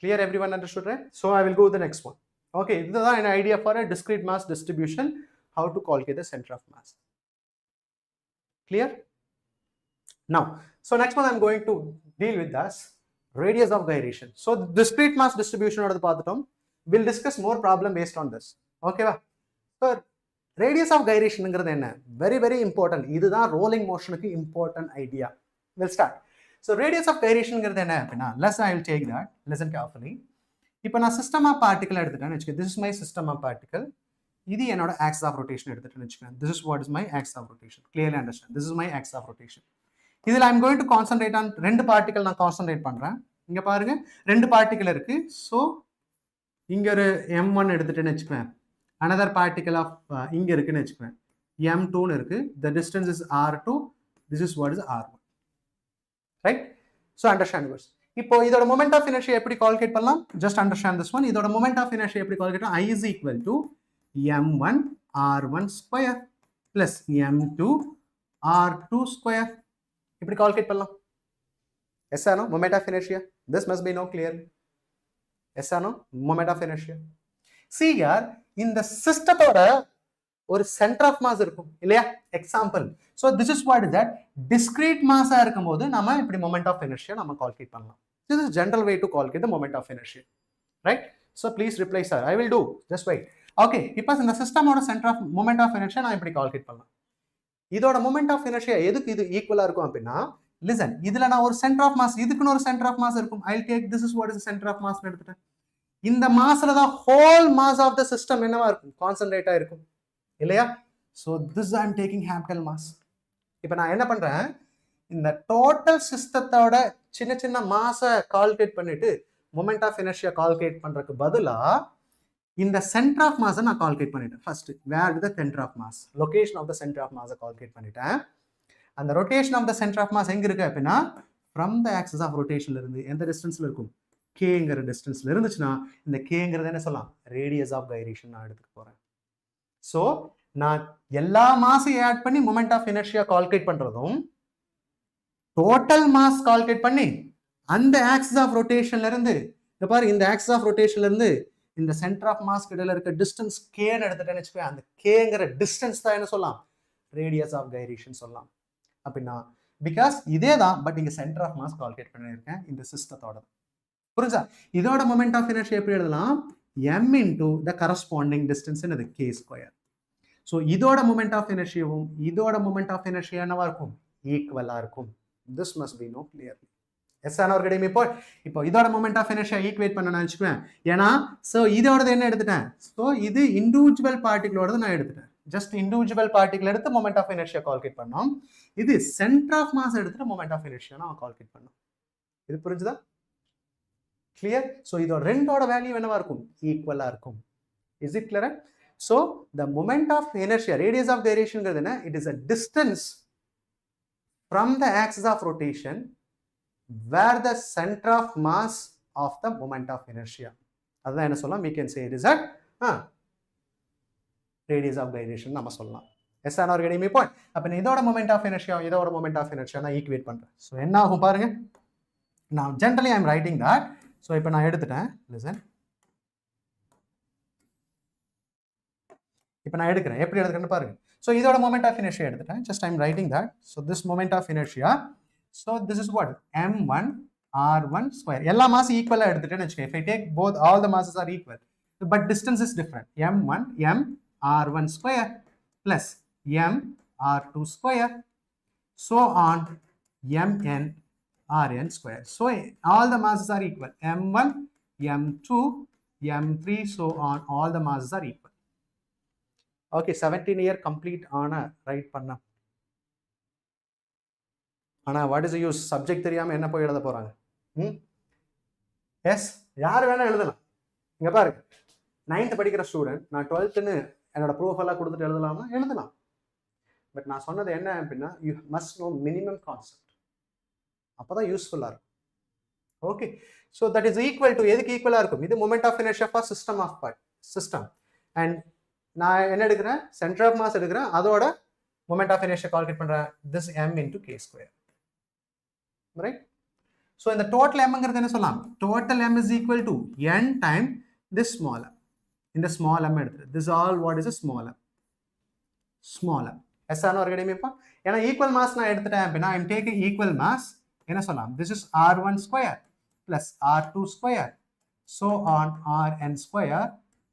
Clear, everyone understood, right? So I will go to the next one. Okay, this is an idea for a discrete mass distribution, how to calculate the center of mass. Clear? Now, so next one I'm going to deal with this radius of gyration. So discrete mass distribution or the path, we'll discuss more problem based on this. Okay, so radius of gyration very, very important. This is rolling motion important idea. We'll start. So radius of gyration is less. I will take that. Listen carefully. Now, I system of particle. This is my system of particle. This is my axis of rotation. This is what is my axis of rotation. Clearly understand. This is my axis of rotation. This I am going to concentrate on two particles. I concentrate on two particles. So, here M1 another particle of M2. The distance is R2. This is what is R1. Right? So understand this. Now, this moment of inertia எப்படி calculate பண்ணலாம்? Just understand this one. இதோட moment of inertia எப்படி calculate? I is equal to m1 r1 square. plus m2 r2 square. இப்படி calculate பண்ணலாம். Yes or no? Moment of inertia. This must be no clear. Yes or no? Moment of inertia. See here, in the system ஒரு center of mass இருக்கும் இல்லையா? Example. So this is what is that discrete mass இருக்கும்போது நாம இப்படி moment of inertia நாம calculate பண்ணலாம். This is general way to calculate the moment of inertia. Right? So please reply sir. I will do. Just wait. Okay. இப்போ இந்த system ஓட center of moment of inertia நான் இப்படி calculate பண்ணலாம். இதோட moment of inertia எதுக்கு இது ஈக்குவலா இருக்கும் அப்படின்னா listen, இதுல நான் ஒரு center of mass, இதுக்குன்னு ஒரு center of mass இருக்கும். I'll take this is what is the center of mass எடுத்துட்டேன். இந்த மாஸ்ல தான் whole mass of the system என்னவா இருக்கும்? Concentrate இருக்கும். இல்லையா? So this I am taking Hamilton mass. இப்போ நான் என்ன பண்றேன், இந்த டோட்டல் சிஸ்டத்தோட சின்ன சின்ன மாஸை கால்குலேட் பண்ணிட்டு மொமெண்ட் ஆஃப் இனர்ஷியா கால்குலேட் பண்றதுக்கு பதிலா இந்த சென்டர் ஆஃப் மாஸை நான் கால்குலேட் பண்ணிட்டேன். First where the centre of mass, location of the centre of மாஸை கால்குலேட் பண்ணிட்டேன். அந்த rotation of the centre of mass எங்க இருக்கு அப்படின்னா ஃப்ரம் த ஆக்சிஸ் ஆஃப் ரொட்டேஷன்ல இருந்து எந்த டிஸ்டன்ஸ்ல இருக்கும், கேங்கிற டிஸ்டன்ஸ்ல இருந்துச்சுன்னா இந்த கேங்கிறது என்ன சொல்லலாம், ரேடியஸ் ஆஃப் கைரேஷன் நான் எடுத்துக்க போறேன். ஸோ நான் எல்லா மாஸையும் ஆட் பண்ணி மொமெண்ட் ஆஃப் இனர்ஷியா கால்குலேட் பண்றதும் டோட்டல் மாஸ் கால்குலேட் பண்ணி அந்த ஆக்சிஸ் ஆஃப் ரொட்டேஷன்ல இருந்து இந்த பாரு இந்த ஆக்சிஸ் ஆஃப் ரொட்டேஷன்ல இருந்து இந்த சென்டர் ஆஃப் மாஸ் இடையில இருக்க டிஸ்டன்ஸ் கேன்னு எடுத்துட்டேன்னு வச்சுக்கோங்க, அந்த கேங்கிற டிஸ்டன்ஸ் தான் என்ன சொல்லலாம், ரேடியஸ் ஆஃப் கைரேஷன் சொல்லலாம். அப்படின்னா பிகாஸ் இதே தான், பட் இங்க சென்டர் ஆஃப் மாஸ் கால்குலேட் பண்ணியிருக்கேன் இந்த சிஸ்டத்தோட. புரிஞ்சா? இதோட மொமெண்ட் ஆஃப் இனர்ஷியா எப்படி எழுதலாம், m into the corresponding distance in the k square. So இதோட moment of inertia இதோட moment of inertia என்னவா இருக்கும், ஈக்குவலா இருக்கும். This must be known clearly. எஸ் ஆன ஒரு கிடையாது. இப்போ இதோட moment of inertia ஈக்குவேட் பண்ண நான் வச்சுக்குவேன். ஏன்னா ஸோ இதோடது என்ன எடுத்துட்டேன், ஸோ இது இண்டிவிஜுவல் பார்ட்டிகளோடது நான் எடுத்துட்டேன். ஜஸ்ட் இண்டிவிஜுவல் பார்ட்டிகள் எடுத்து மொமெண்ட் ஆஃப் இனர்ஷியா கால்குலேட் பண்ணோம். இது சென்டர் ஆஃப் மாஸ் எடுத்துட்டு மொமெண்ட் ஆஃப் இனர்ஷியா நான் கால்குலேட் பண்ணோம். இது புரிஞ்சுதா? கிளியர்? ஸோ இதோட ரெண்டோட வேல்யூ என்னவா இருக்கும், ஈக்குவலா இருக்கும். Is it clear? So the moment of inertia, radius of கைரேஷன்ங்கிறது என்ன, it is a distance from the axis of rotation where the centre of mass of the moment of inertia. அதுதான் என்ன சொல்லலாம், we can say it is a radius of gyration நம்ம சொல்லலாம். Yes ஆன ஒரு கிடையாது. இப்போ அப்போ இதோட மொமெண்ட் ஆஃப் இனர்ஷியா இதோட மொமெண்ட் ஆஃப் இனர்ஷியா நான் ஈக்குவேட் பண்றேன். ஸோ என்ன ஆகும் பாருங்க, நான் generally I am writing that. So இப்போ நான் எடுத்துட்டேன், லிசன். இப்போ நான் எடுக்கிறேன், எப்படி எடுக்கிறேன்னு பாருங்க. ஸோ இதோட மொமெண்ட் ஆஃப் இனர்ஷியா எடுத்துட்டேன். Just I am writing that. So this moment of inertia, so this is what m1 r1 square. எல்லா மாஸும் ஈக்குவலாக எடுத்துட்டேன்னு வச்சுக்கோங்க. If I take both all the masses are equal, but distance is different. m1 m r1 square plus m r2 square, so on mn rn square. So all the masses are equal. m1 m2 m3 so on, all the masses are equal. Okay, 17 year complete ஆனா right பண்ண. ஆனா what is use, subject தெரியாம என்ன போய் எழுத போறாங்க? S, யார் வேணா எழுதலாம். இங்க பாருங்க, 9th படிக்கிற ஸ்டூடெண்ட் நான் 12th என்னோட ப்ரூஃப் எல்லாம் கொடுத்துட்டு எழுதலாமா, எழுதலாம். பட் நான் சொன்னது என்ன அப்படின்னா, you must know minimum concept, அப்பதான் யூஸ்ஃபுல்லா இருக்கும். Okay, so that is equal to, எதுக்கு ஈக்குவலா இருக்கும், இது moment of inertia for system of part system. And நான் என்ன எடுக்கிறேன், சென்டர் ஆஃப் மாஸ் எடுக்கிறேன், அதோட மொமெண்ட் ஆஃப் இனர்ஷியா கால்குலேட் பண்றேன், this m into k square. Right? So இந்த டோட்டல் mங்கிறது என்ன சொல்லலாம், total m is equal to n time this small m. இந்த ஸ்மால் m எடுத்துரு, this all what is a small m. Small m. எஸ் ஆன ஒரு கிடையாது. ஏன்னா ஈக்குவல் மாஸ் நான் எடுத்துட்டேன் அப்படின்னா I am taking equal mass, என்ன சொல்லலாம், this is r1 square plus r2 square so on rn square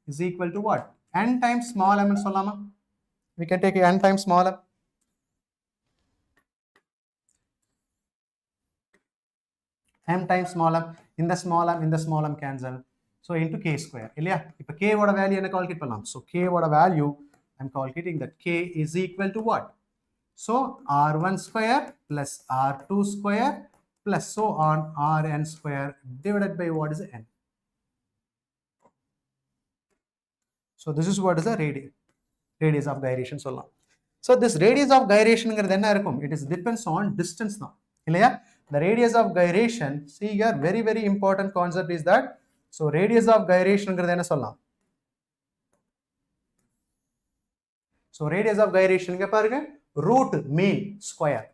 is equal to what, n times small m ன்னு சொல்லலாமா? We can take n times small m. m times small m, இந்த small m இந்த small m cancel, so into k square இல்லையா? இப்போ k ஓட value என்ன calculate பண்ணலாம், so k ஓட value I am calculating that k is equal to what, so r1 square plus r2 square plus so on rn square divided by what is n. So this is what is the radius of gyration சொல்லலாம். So this radius of gyrationங்கிறது என்ன இருக்கும், it is depends on distance now இல்லையா? The radius of gyration, see here, very very important concept is that, so radius of gyrationங்கிறது என்ன சொல்லலாம், So radius of gyration இங்க பாருங்க root mean square.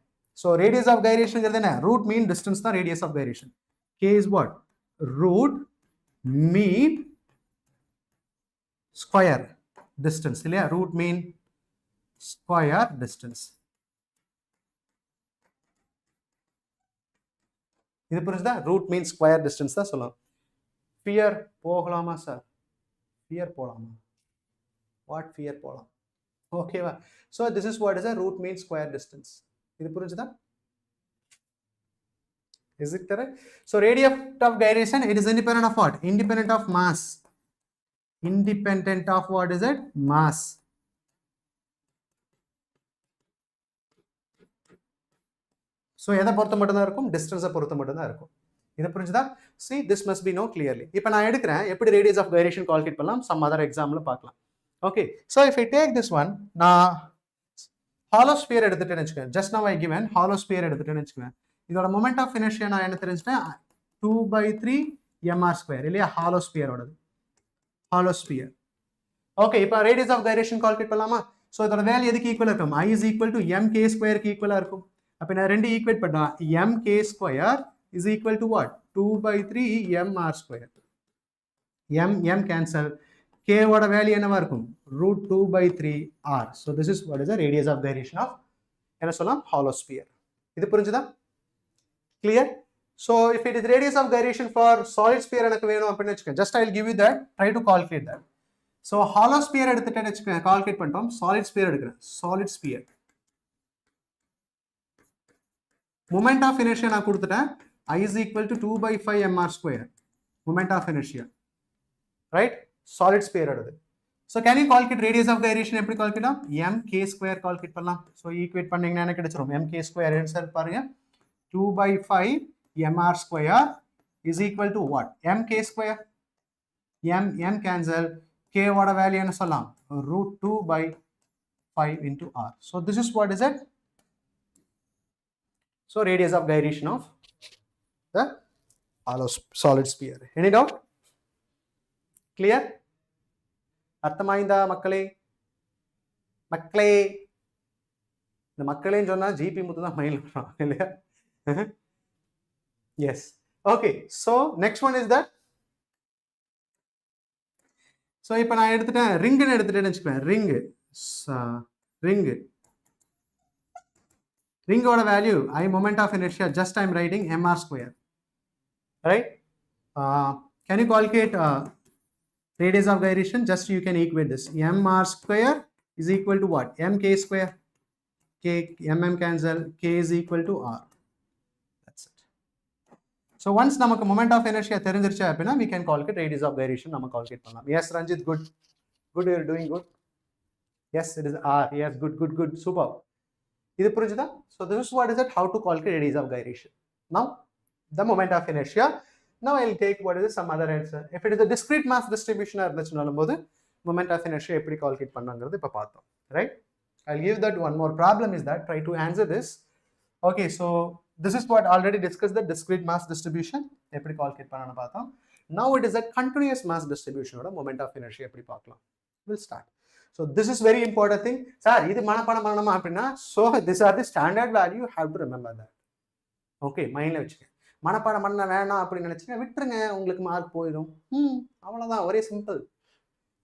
So radius of gyration என்ன root mean distance தான் radius of gyration. K is what? Root mean square distance இல்லையா, root mean square distance. இது புரிஞ்சுதா? root mean square distance தான் சொல்லலாம். fear போகலாமா சார்? fear போகலாமா? what fear போகலாம்? ஓகேவா? so this is what is a root mean square distance. இது புரிஞ்சுதா? is it correct? so radius of gyration, it is independent of what? Independent of mass. Independent of what is it? Mass. so எதை பொறுத்த மட்டும் தான் இருக்கும்? distance பொறுத்த மட்டும் தான் இருக்கும். இது புரிஞ்சுதா? see this must be known clearly. இப்போ நான் எடுக்கிறேன் எப்படி radius of gyration calculate பண்ணலாம், some other example பார்க்கலாம். okay, so if I take this one, நான் hollow sphere எடுத்துட்டேன்னு வெச்சுக்கேன். just now I given hollow sphere எடுத்துட்டேன்னு வெச்சுக்கேன். இதோட moment of inertia நான் என்ன தெரிஞ்சிட்டேன்? 2/3 mr² இல்லையா, hollow sphere ஓடது. hollow sphere. okay, இப்போ radius of gyration calculate பண்ணலாமா? so இதோட வேல்யூ எதுக்கு ஈக்குவலா இருக்கும்? I is equal to mk² க்கு ஈக்குவலா இருக்கும். அப்ப நான் ரெண்டு ஈக்குவேட் பண்ணா mk² is equal to what? 2/3 mr². m cancel. k ஓட வேல்யூ என்னவா இருக்கும்? √2/3 r. so this is what is the radius of gyration of என்ன சொல்லலாம்? hollow sphere. இது புரிஞ்சுதா? clear? so if it is radius of gyration for solid sphere எனக்கு வேணும் அப்படினு வெச்சுக்கேன், just I will give you that, try to calculate that. so hollow sphere எடுத்துட்டேன்னு வெச்சுக்கேன், calculate பண்ணிட்டோம். solid sphere எடுக்கிறேன். solid sphere moment of inertia நான் கொடுத்துட்டேன். I is equal to 2/5 mr². moment of inertia, right? solid sphere எடுது. so can you calculate radius of gyration? எப்படி calculate? mk² calculate பண்ணலாம். so equate பண்ணீங்கன்னா என்ன கிடைச்சிரும்? mk² answer பாருங்க, 2/5 mr² is equal to what? mk². m cancel. k ஓட value என்ன சொல்லலாம்? √2/5 into r. so this is what is it? so radius of gyration of the hollow solid sphere. any doubt? clear? அர்த்தமாயிந்தா மக்களே? மக்களே, இந்த மக்களேன்னு சொன்னா GB முத்து தான் mind வரும் இல்லையா? yes. okay, so next one is that, so இப்போ நான் எடுத்துட்டேன் ரிங்னு எடுத்துட்டேன்னு வெச்சுப்பேன். ringoட value I moment of inertia, just I am writing mr², right? can you calculate radius of gyration? just you can equate this. mr² is equal to what? mk². k cancel. k is equal to r. that's it. so once நமக்கு moment of inertia தெரிஞ்சிருச்சு அப்படினா we can calculate radius of gyration. நம்ம calculate பண்ணலாம். yes Ranjit, good you are doing good. yes it is r. yes good super. இது புரிஞ்சுதா? so this is what is it, how to calculate radius of gyration. now the moment of inertia, now I will take what is it, some other answer. if it is a discrete mass distribution இருந்துச்சுனாலும்போது moment of inertia எப்படி calculate பண்ணாங்கிறது இப்ப பார்த்தோம், right? I'll give that one more problem is that, try to answer this. okay, so this is what already discussed, the discrete mass distribution எப்படி calculate பண்ணனும் பார்த்தோம். now it is a continuous mass distribution ஓட moment of inertia எப்படி பார்க்கலாம். we'll start. so this is very important thing. sir இது மனப்பாடம் பண்ணணுமா அப்படினா, so these are the standard value, you have to remember that. okay, மைண்ட்ல வெச்சுக்க. மனப்பாடம் பண்ண வேணாம் அப்படி நினைச்சீங்க விட்டுருங்க, உங்களுக்கு மார்க் போயிடும். அவ்வளவுதான், ஒரே சிம்பிள்.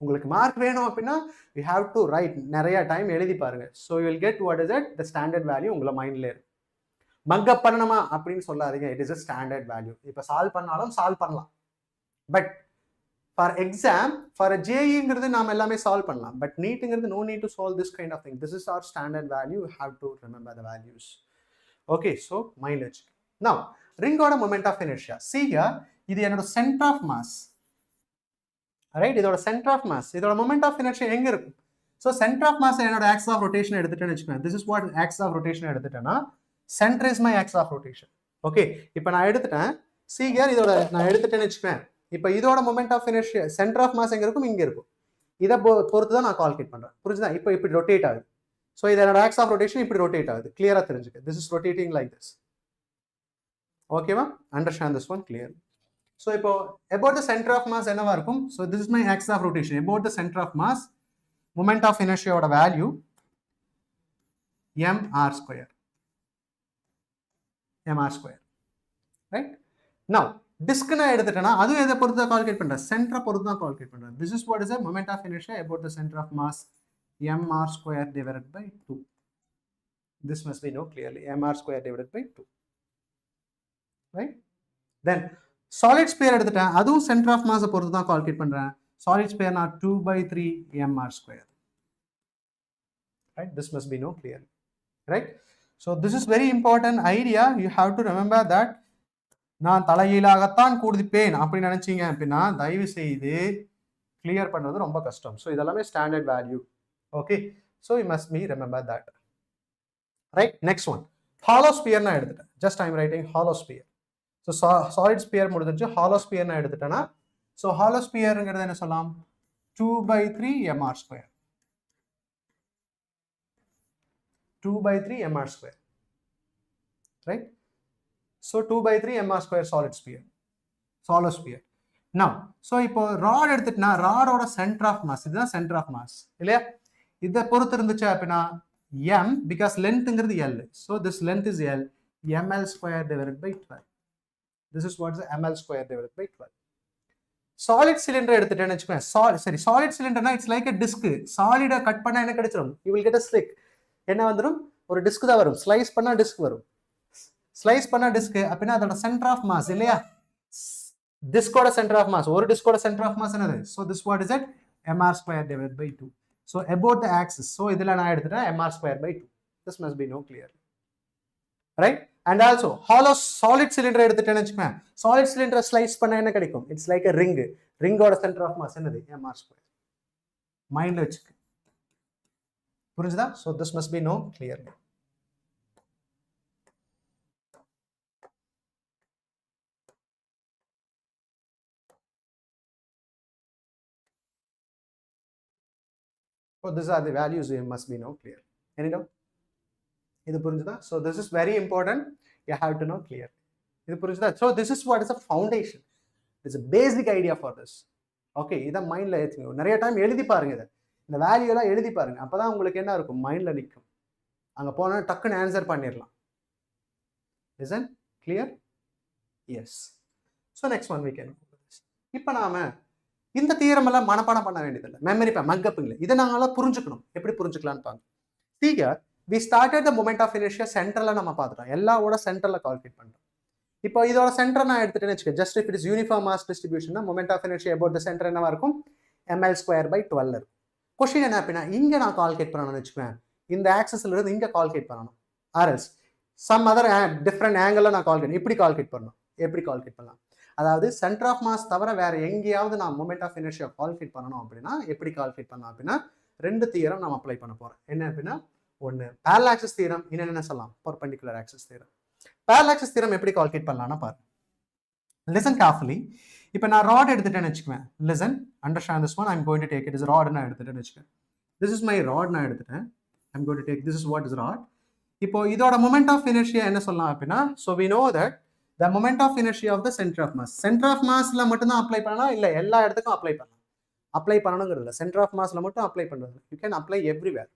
உங்களுக்கு மார்க் வேணும் அப்படின்னா you have to write, நிறைய டைம் எழுதி பாருங்க. so you will get what is it, the standard value உங்கள மைண்ட்ல இருக்கு. மக்கப் பண்ணணுமா அப்படின்னு சொல்லாதீங்க, it is a standard value. இப்ப சால்வ் பண்ணாலும் சால்வ் பண்ணலாம், but for exam, for a JEங்கிறது நாம எல்லாமே சால்வ் பண்ணலாம், but நீட்ங்கிறது no need to solve this kind of thing. this is our standard value, you have to remember the values. okay, so mind it. now ringoட moment of inertia, see here, இது என்னோட center of mass, right? இதோட center of mass, இதோட moment of inertia எங்க இருக்கும்? so center of mass என்னோட axis of rotation எடுத்துட்டேன்னு வெச்சுக்கோங்க. this is what axis of rotation எடுத்துட்டேன்னா center is my axis of rotation. okay, இப்போ நான் எடுத்துட்டேன், see here, இதோட நான் எடுத்துட்டேன்னு வெச்சுக்கோங்க. இப்போ இதோட moment of inertia, center of mass எங்க இருக்கும்? இங்க இருக்கும். இத பொறுத்து தான் நான் கால்குலேட் பண்றேன், புரியுதா? இப்போ இப்படி ரொட்டேட் ஆகுது. so இது என்னோட axis of rotation இப்படி ரொட்டேட் ஆகுது. கிளியரா தெரிஞ்சுக்க, this is rotating like this. okay ma, understand this one clear? so இப்போ about the center of mass என்னவா இருக்கும்? so this is my axis of rotation. about the center of mass, moment of inertia ஓட value mr square, right? Now disk na எடுத்துட்டேனா அதுவும் எதை பொறுத்து தான் calculate பண்றேன், சென்டரை பொறுத்து தான் கால்குலேட் பண்றேன். This is what is the moment of inertia about the center of mass, mr square divided by 2. This must be known clearly, mr square divided by 2, right? Then solid sphere எடுத்துட்டேன் அதுவும் center of mass பொறுத்து தான் calculate பண்றேன். Solid sphere na 2/3 mr square, right? This must be known clearly, right? So this is very important idea. You have to remember that நான் தலைகீழாகத்தான் கூடிப்பேன் அப்படி நினைச்சீங்க அப்படின்னா தயவு செய்து கிளியர் பண்றது ரொம்ப கஷ்டம். ஸோ இதெல்லாமே standard value. Okay, so you must me remember that, right? Next one hollow sphere நான் எடுத்துட்டேன். Just I am writing hollow sphere. So solid sphere முடிஞ்சிச்சு, ஹாலோ ஸ்பியர் நான் எடுத்துட்டேன்னா ஸோ ஹாலோ ஸ்பியருங்கிறது என்ன சொல்லலாம், 2/3 mr square, 2/3 mr square, right? So 2/3 mr square solid sphere, hollow sphere. Now so இப்போ rod எடுத்துட்டா ராடோட centre of mass இதுதான் centre of mass இல்லையா, இதை பொறுத்து இருந்துச்சு அப்படின்னா m because lengthங்கிறது l, so this length is l, ml square divided by 12. This is what is ml square divided by 12. Solid cylinder எடுத்துட்டேன்னு வச்சுக்கோங்க, சரி solid cylinderனா it's like a disc, சாலிடா கட் பண்ணா என்ன கிடைச்சிரும், you will get a slick, என்ன வந்துரும், ஒரு டிஸ்க் தான் வரும், ஸ்லைஸ் பண்ணா டிஸ்க் வரும். ஸ்லைஸ் பண்ண டிஸ்க் அப்படின்னா அதோட சென்டர் ஆஃப் மாஸ் இல்லையா, டிஸ்கோட சென்டர் ஆஃப் மாஸ், ஒரு டிஸ்கோட சென்டர் ஆஃப் மாஸ் என்னது, so this what is it, mr square divided by 2. so about the axis, so இதுல நான் எடுத்துட்டேன் mr square by 2. this must be known clearly, right? and also hollow solid cylinder எடுத்துட்டேன்னு வச்சுக்கோங்க, solid cylinder slice பண்ணா என்ன கிடைக்கும், it's like a ring, ரிங்கோட centre of mass என்னது, mr square. மைண்ட்ல வச்சுக்க, புரிஞ்சுதா? so this must be known clearly. So these are the values you must be know clear. Any doubt? Idu purinjudha? So this is very important. You have to know clear. Idu purinjudha? So this is what is a foundation. It's a basic idea for this. Okay, இத மைண்ட்ல ஏத்துங்க. நிறைய time எழுதி பாருங்க இத. இந்த value எல்லாம் எழுதி பாருங்க. அப்பதான் உங்களுக்கு என்ன இருக்கும், மைண்ட்ல நிக்கும். அங்க போனா டக்குன்னு ஆன்சர் பண்ணிரலாம். Listen? Clear? Yes. So next one we can do this. இப்போ நாம இந்த தியரம் எல்லாம் மனப்பாடம் பண்ண வேண்டியதில்லை, மெமரி மக்கப் இல்லை, இதை நாங்களாம் புரிஞ்சுக்கணும். எப்படி புரிஞ்சுக்கலான்னு பாருங்க. Here we started the moment of inertia சென்டர்ல நம்ம பார்த்துட்டோம், எல்லாவோட சென்டர்ல கால்குலேட் பண்றோம். இப்போ இதோட சென்டர் நான் எடுத்துட்டேன்னு வச்சுக்கேன், just if it is uniform mass distribution, moment of inertia about the center என்னவா இருக்கும், ml square by 12 இருக்கும். கொஸ்டின் என்ன அப்படின்னா இங்க நான் கால்குலேட் பண்ணணும்னு வச்சுக்கேன், இந்த ஆக்சஸ்ல இருந்து இங்க கால்குலேட் பண்ணணும், ஆர்எல்ஸ் சம் அதர் டிஃப்ரெண்ட் ஆங்கிள் நான் கால்குலேட், இப்படி கால்குலேட் பண்ணணும். எப்படி கால்குலேட் பண்ணலாம், அதாவது சென்டர் ஆஃப் மாஸ் தவிர வேற எங்கேயாவது நான் மொமெண்ட் ஆஃப் இனர்ஷியா கால்குலேட் பண்ணணும் அப்படின்னா எப்படி கால்குலேட் பண்ணலாம் அப்படின்னா ரெண்டு தியரம் நம்ம அப்ளை பண்ண போறோம். என்ன அப்படின்னா ஒன்று parallel axis தியரம், இன்னொன்று என்ன சொல்லலாம், perpendicular axis theorem. parallel axis theorem எப்படி கால்குலேட் பண்ணலாம்னா பாருங்க, லிசன் கேர்ஃபுல்லி. இப்போ நான் ராட் எடுத்துட்டேன்னு வச்சுக்குவேன், listen understand this one, I am going to take it is rod நான் எடுத்துட்டேன்னு வச்சுக்கேன், திஸ் இஸ் மை ராட் நான் எடுத்துட்டேன், I am going to take this is what is rod. இப்போ இதோட மொமெண்ட் ஆஃப் இனர்ஷியா என்ன சொல்லலாம் அப்படின்னா, so we know that the moment of inertia of the center of mass, center of massல மட்டும் தான் apply பண்ணலாம், இல்ல எல்லா இடத்துக்கும் அப்ளை பண்ணலாம். அப்ளை பண்ணணும்ங்கிறது இல்ல, center of massல மட்டும் அப்ளை பண்றது, you can apply everywhere.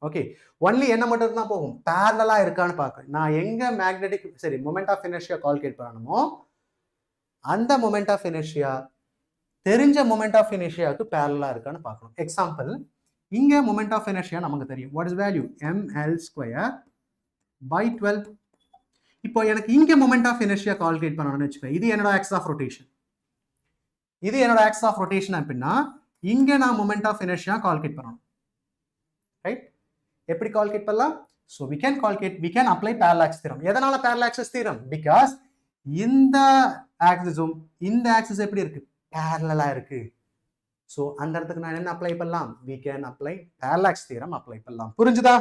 Okay, only என்ன மட்டும் தான் போகும், parallel-ஆ இருக்கான்னு பார்க்கணும். நான் எங்க மேக்னெட்டிக் சரி moment of inertia கால்குலேட் பண்ணணுமோ அந்த moment of inertia தெரிஞ்ச moment of inertiaக்கு parallel-ஆ இருக்கான்னு பார்க்கணும். எக்ஸாம்பிள், இங்க moment of inertia நமக்கு தெரியும், what is value, ml square by 12. இப்போ எனக்கு இங்க மொமெண்ட் ஆஃப் இனர்ஷியா கால்குலேட் பண்ணணும்னு வச்சுக்கோங்க, இது என்னோட ஆக்சிஸ் ஆஃப் ரொட்டேஷன், இது என்னோட ஆக்சிஸ் ஆஃப் ரொட்டேஷன் அப்படின்னா இங்க நான் மொமெண்ட் ஆஃப் இனர்ஷியா கால்குலேட் பண்ணணும், ரைட்? எப்படி கால்குலேட் பண்ணலாம், so we can apply parallax theorem. எதனால parallax theorem, because இந்த ஆக்சிஸும் இந்த ஆக்சிஸ் எப்படி இருக்கு, parallel-ஆ இருக்கு. ஸோ அந்த இடத்துக்கு நான் என்ன அப்ளை பண்ணலாம், we can apply parallax theorem apply பண்ணலாம். புரிஞ்சுதா?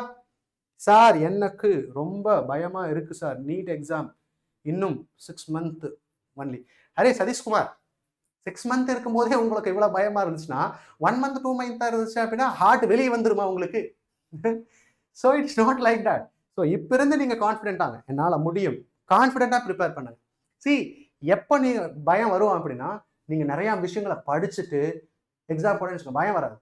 சார் எனக்கு ரொம்ப பயமா இருக்கு சார், நீட் எக்ஸாம் இன்னும் 6 months ஒன்லி. அரே சதீஷ்குமார், 6 months இருக்கும் போதே உங்களுக்கு இவ்வளவு பயமா இருந்துச்சுன்னா 1 month 2 months இருந்துச்சு அப்படின்னா ஹார்ட் வெளியே வந்துருமா உங்களுக்கு? So it's not like that. So இப்ப இருந்து நீங்க கான்ஃபிடென்ட் ஆங்க, என்னால முடியும், கான்ஃபிடென்ட்டா ப்ரிப்பேர் பண்ணுங்க. சி எப்போ நீங்க பயம் வரும் அப்படின்னா நீங்க நிறைய விஷயங்களை படிச்சுட்டு எக்ஸாம் போட பயம் வராது.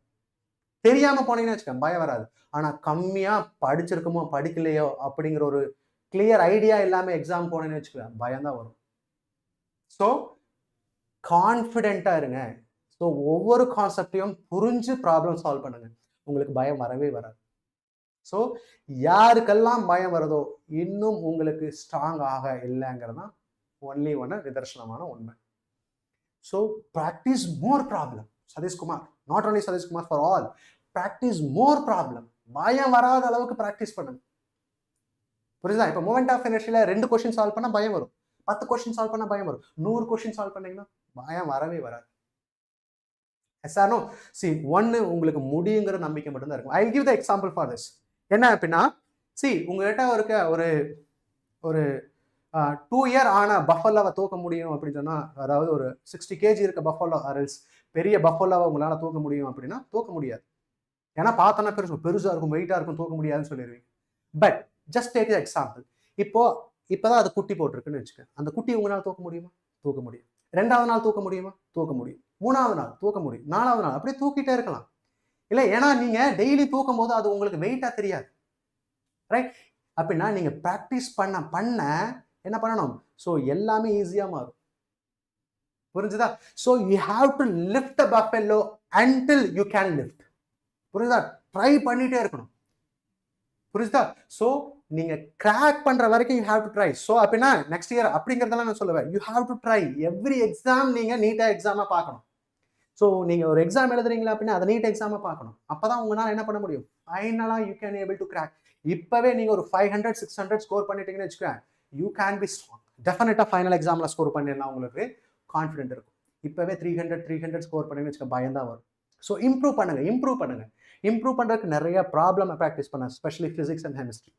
தெரியாமல் போனீங்கன்னு வச்சுக்கோங்க பயம் வராது. ஆனால் கம்மியாக படிச்சிருக்கோமோ படிக்கலையோ அப்படிங்கிற ஒரு கிளியர் ஐடியா இல்லாமல் எக்ஸாம் போனேன்னு வச்சுக்கோங்க பயம் தான் வரும். ஸோ கான்ஃபிடென்ட்டாக இருங்க. ஸோ ஒவ்வொரு கான்செப்டையும் புரிஞ்சு ப்ராப்ளம் சால்வ் பண்ணுங்க. உங்களுக்கு பயம் வரவே வராது. ஸோ யாருக்கெல்லாம் பயம் வருதோ இன்னும் உங்களுக்கு ஸ்ட்ராங் ஆக இல்லைங்கிறது தான் ஒன்லி ஒன்று நிதர்சனமான உண்மை. So practice more problem. Sathishkumar, not only Sathishkumar, for all, practice more problem. பயம் வராத அளவுக்கு ப்ராக்டிஸ் பண்ணுங்க. புரியுதா? இப்போ மூமெண்ட் ஆஃப் இனர்ஷியால 2 கொஸ்டின் சால்வ் பண்ணால் பயம் வரும், 10 கொஸ்டின் சால்வ் பண்ணால் பயம் வரும், 100 கொஸ்டின் சால்வ் பண்ணீங்கன்னா பயம் வரவே வராது. எஸ்ஆர்னோ சி ஒன்று உங்களுக்கு முடியுங்கிற நம்பிக்கை மட்டும்தான் இருக்கும். I give the example for this. என்ன அப்படின்னா, சி உங்ககிட்ட இருக்க ஒரு 2 இயர் ஆன பஃபல்லாவை தூக்க முடியும் அப்படின்னு சொன்னால், அதாவது ஒரு 60 kg இருக்க பஃபல்லா அரல்ஸ் பெரிய பஃபல்லாவை உங்களால் தூக்க முடியும் அப்படின்னா தூக்க முடியாது. ஏன்னா பார்த்தோன்னா பெருசாக இருக்கும், வெயிட்டாக இருக்கும், தூக்க முடியாதுன்னு சொல்லிடுவீங்க. But just take example. இப்போதான் அது குட்டி போட்டிருக்குன்னு வச்சுக்க. அந்த குட்டி உங்களால் தூக்க முடியுமா? தூக்க முடியும். 2வது நாள் தூக்க முடியுமா? தூக்க முடியும். 3வது நாள் தூக்க முடியும். 4வது நாள் அப்படியே தூக்கிட்டே இருக்கலாம். இல்லை, ஏன்னா நீங்க டெய்லி தூக்கும் போது அது உங்களுக்கு வெயிட்டா தெரியாது, ரைட்? அப்படின்னா நீங்க ப்ராக்டிஸ் பண்ண என்ன பண்ணணும்? ஸோ எல்லாமே ஈஸியா மாறும். புரிஞ்சுதா? So you have to lift the buffalo until you can lift. புரியுதா? ட்ரை பண்ணிட்டே இருக்கணும். புரியுதா? ஸோ நீங்க கிராக் பண்ற வரைக்கும் you have to try. So அப்படின்னா நெக்ஸ்ட் இயர் அப்படிங்கிறதெல்லாம் நான் சொல்லுவேன், you have to try. Every exam நீங்க நீட்டா எக்ஸாமா பார்க்கணும். ஸோ நீங்க ஒரு எக்ஸாம் எழுதுறீங்களா அப்படின்னா அதை நீட் எக்ஸாமா பார்க்கணும். அப்பதான் உங்களால என்ன பண்ண முடியும்? ஃபைனலா you can able to crack. இப்பவே நீங்க ஒரு 500 600 ஸ்கோர் பண்ணிட்டீங்கன்னு வச்சுக்கோங்க, யூ கேன் பி ஸ்ட்ராங். டெஃபினட்டா ஃபைனல் எக்ஸாம்ல ஸ்கோர் பண்ணிடலாம். உங்களுக்கு கான்ஃபிடென்ட் இருக்கும். இப்பவே 300 ஸ்கோர் பண்ணீங்கன்னு வச்சுக்க பயம் தான் வரும். ஸோ இம்ப்ரூவ் பண்ணுங்க. இம்ப்ரூவ் பண்றதுக்கு நிறைய ப்ராப்ளம் ப்ராக்டிஸ் பண்ண, ஸ்பெஷலி பிசிக்ஸ் அண்ட் கெமிஸ்ட்ரி.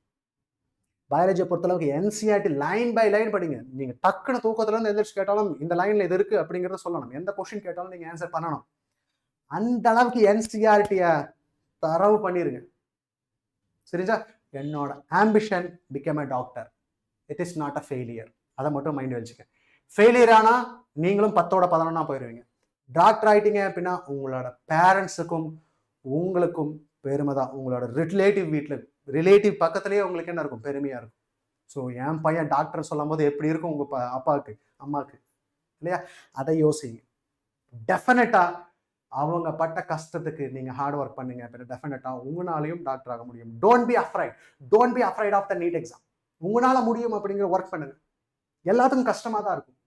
பயாலஜியை பொறுத்தளவுக்கு NCERT லைன் பை லைன் படிங்க. நீங்க டக்குன்னு தூக்கத்துல இருந்து எதிர்த்து கேட்டாலும் இந்த லைன்ல இது இருக்கு அப்படிங்கிறத சொல்லணும். எந்த கொஸ்டின் கேட்டாலும் நீங்க ஆன்சர் பண்ணணும். அந்த அளவுக்கு NCERT-ய தரவு பண்ணிருங்க. சரிஞ்சா? என்னோட ambition become a doctor. It is not a failure. அதை மட்டும் மைண்ட் வச்சுக்க. ஃபெயிலியர் ஆனா நீங்களும் 10ஓட 11 போயிடுவீங்க. டாக்டர் ஆயிட்டீங்க அப்படின்னா உங்களோட பேரண்ட்ஸுக்கும் உங்களுக்கும் பெருமை தான். உங்களோட ரிலேட்டிவ் பக்கத்துலேயே உங்களுக்கு என்ன இருக்கும்? பெருமையா இருக்கும். ஸோ என் பையன் டாக்டர் சொல்லும் போது எப்படி இருக்கும் உங்க அப்பாவுக்கு அம்மாவுக்கு, இல்லையா? அதை யோசிங்க. டெஃபினட்டா அவங்க பட்ட கஷ்டத்துக்கு நீங்க ஹார்ட் ஒர்க் பண்ணீங்க அப்படின்னா டெஃபினட்டா உங்களாலையும் டாக்டர் ஆக முடியும். Don't be afraid of the NEET exam. உங்களால முடியும் அப்படிங்கிற ஒர்க் பண்ணுங்க. எல்லாத்துக்கும் கஷ்டமா தான் இருக்கும்.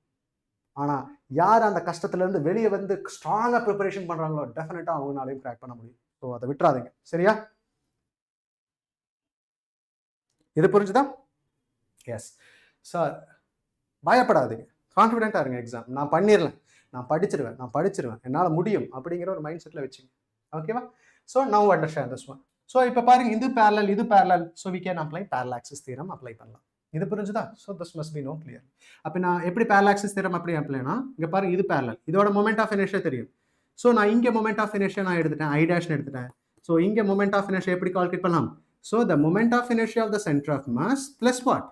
ஆனா யார் அந்த கஷ்டத்துல இருந்து வெளியே வந்து ஸ்ட்ராங்கா ப்ரிப்பரேஷன் பண்றாங்களோ டெஃபினட்டா அவங்களாலையும் கிராக் பண்ண முடியும். ஸோ அதை விட்டுறாதீங்க. சரியா? இது புரிஞ்சுதா? Yes sir. பயப்படாதீங்க, கான்ஃபிடென்ட்டாக இருங்க. எக்ஸாம் நான் பண்ணிடலாம், நான் படிச்சிருவேன், என்னால் முடியும் அப்படிங்கிற ஒரு மைண்ட் செட்டில் வச்சுங்க. ஓகேவா? So now understand this one. So இப்போ பாருங்க, இது parallel. So we can apply parallel axis theorem apply பண்ணலாம். இது புரிஞ்சுதா? So this must be no clear. அப்போ நான் எப்படி பேரலாக்சிஸ் தியரம் அப்படி அப்ளைனா, இங்கே பாருங்க, இது பேரலல், இதோட மொமெண்ட் ஆஃப் இனர்ஷியா தெரியும். ஸோ நான் இங்கே மொமெண்ட் ஆஃப் இனர்ஷியா நான் எடுத்துட்டேன், I' எடுத்துட்டேன். ஸோ இங்கே மொமெண்ட் ஆஃப் இனர்ஷியா எப்படி கால்குலேட் பண்ணலாம்? So the moment of inertia of the center of mass plus what?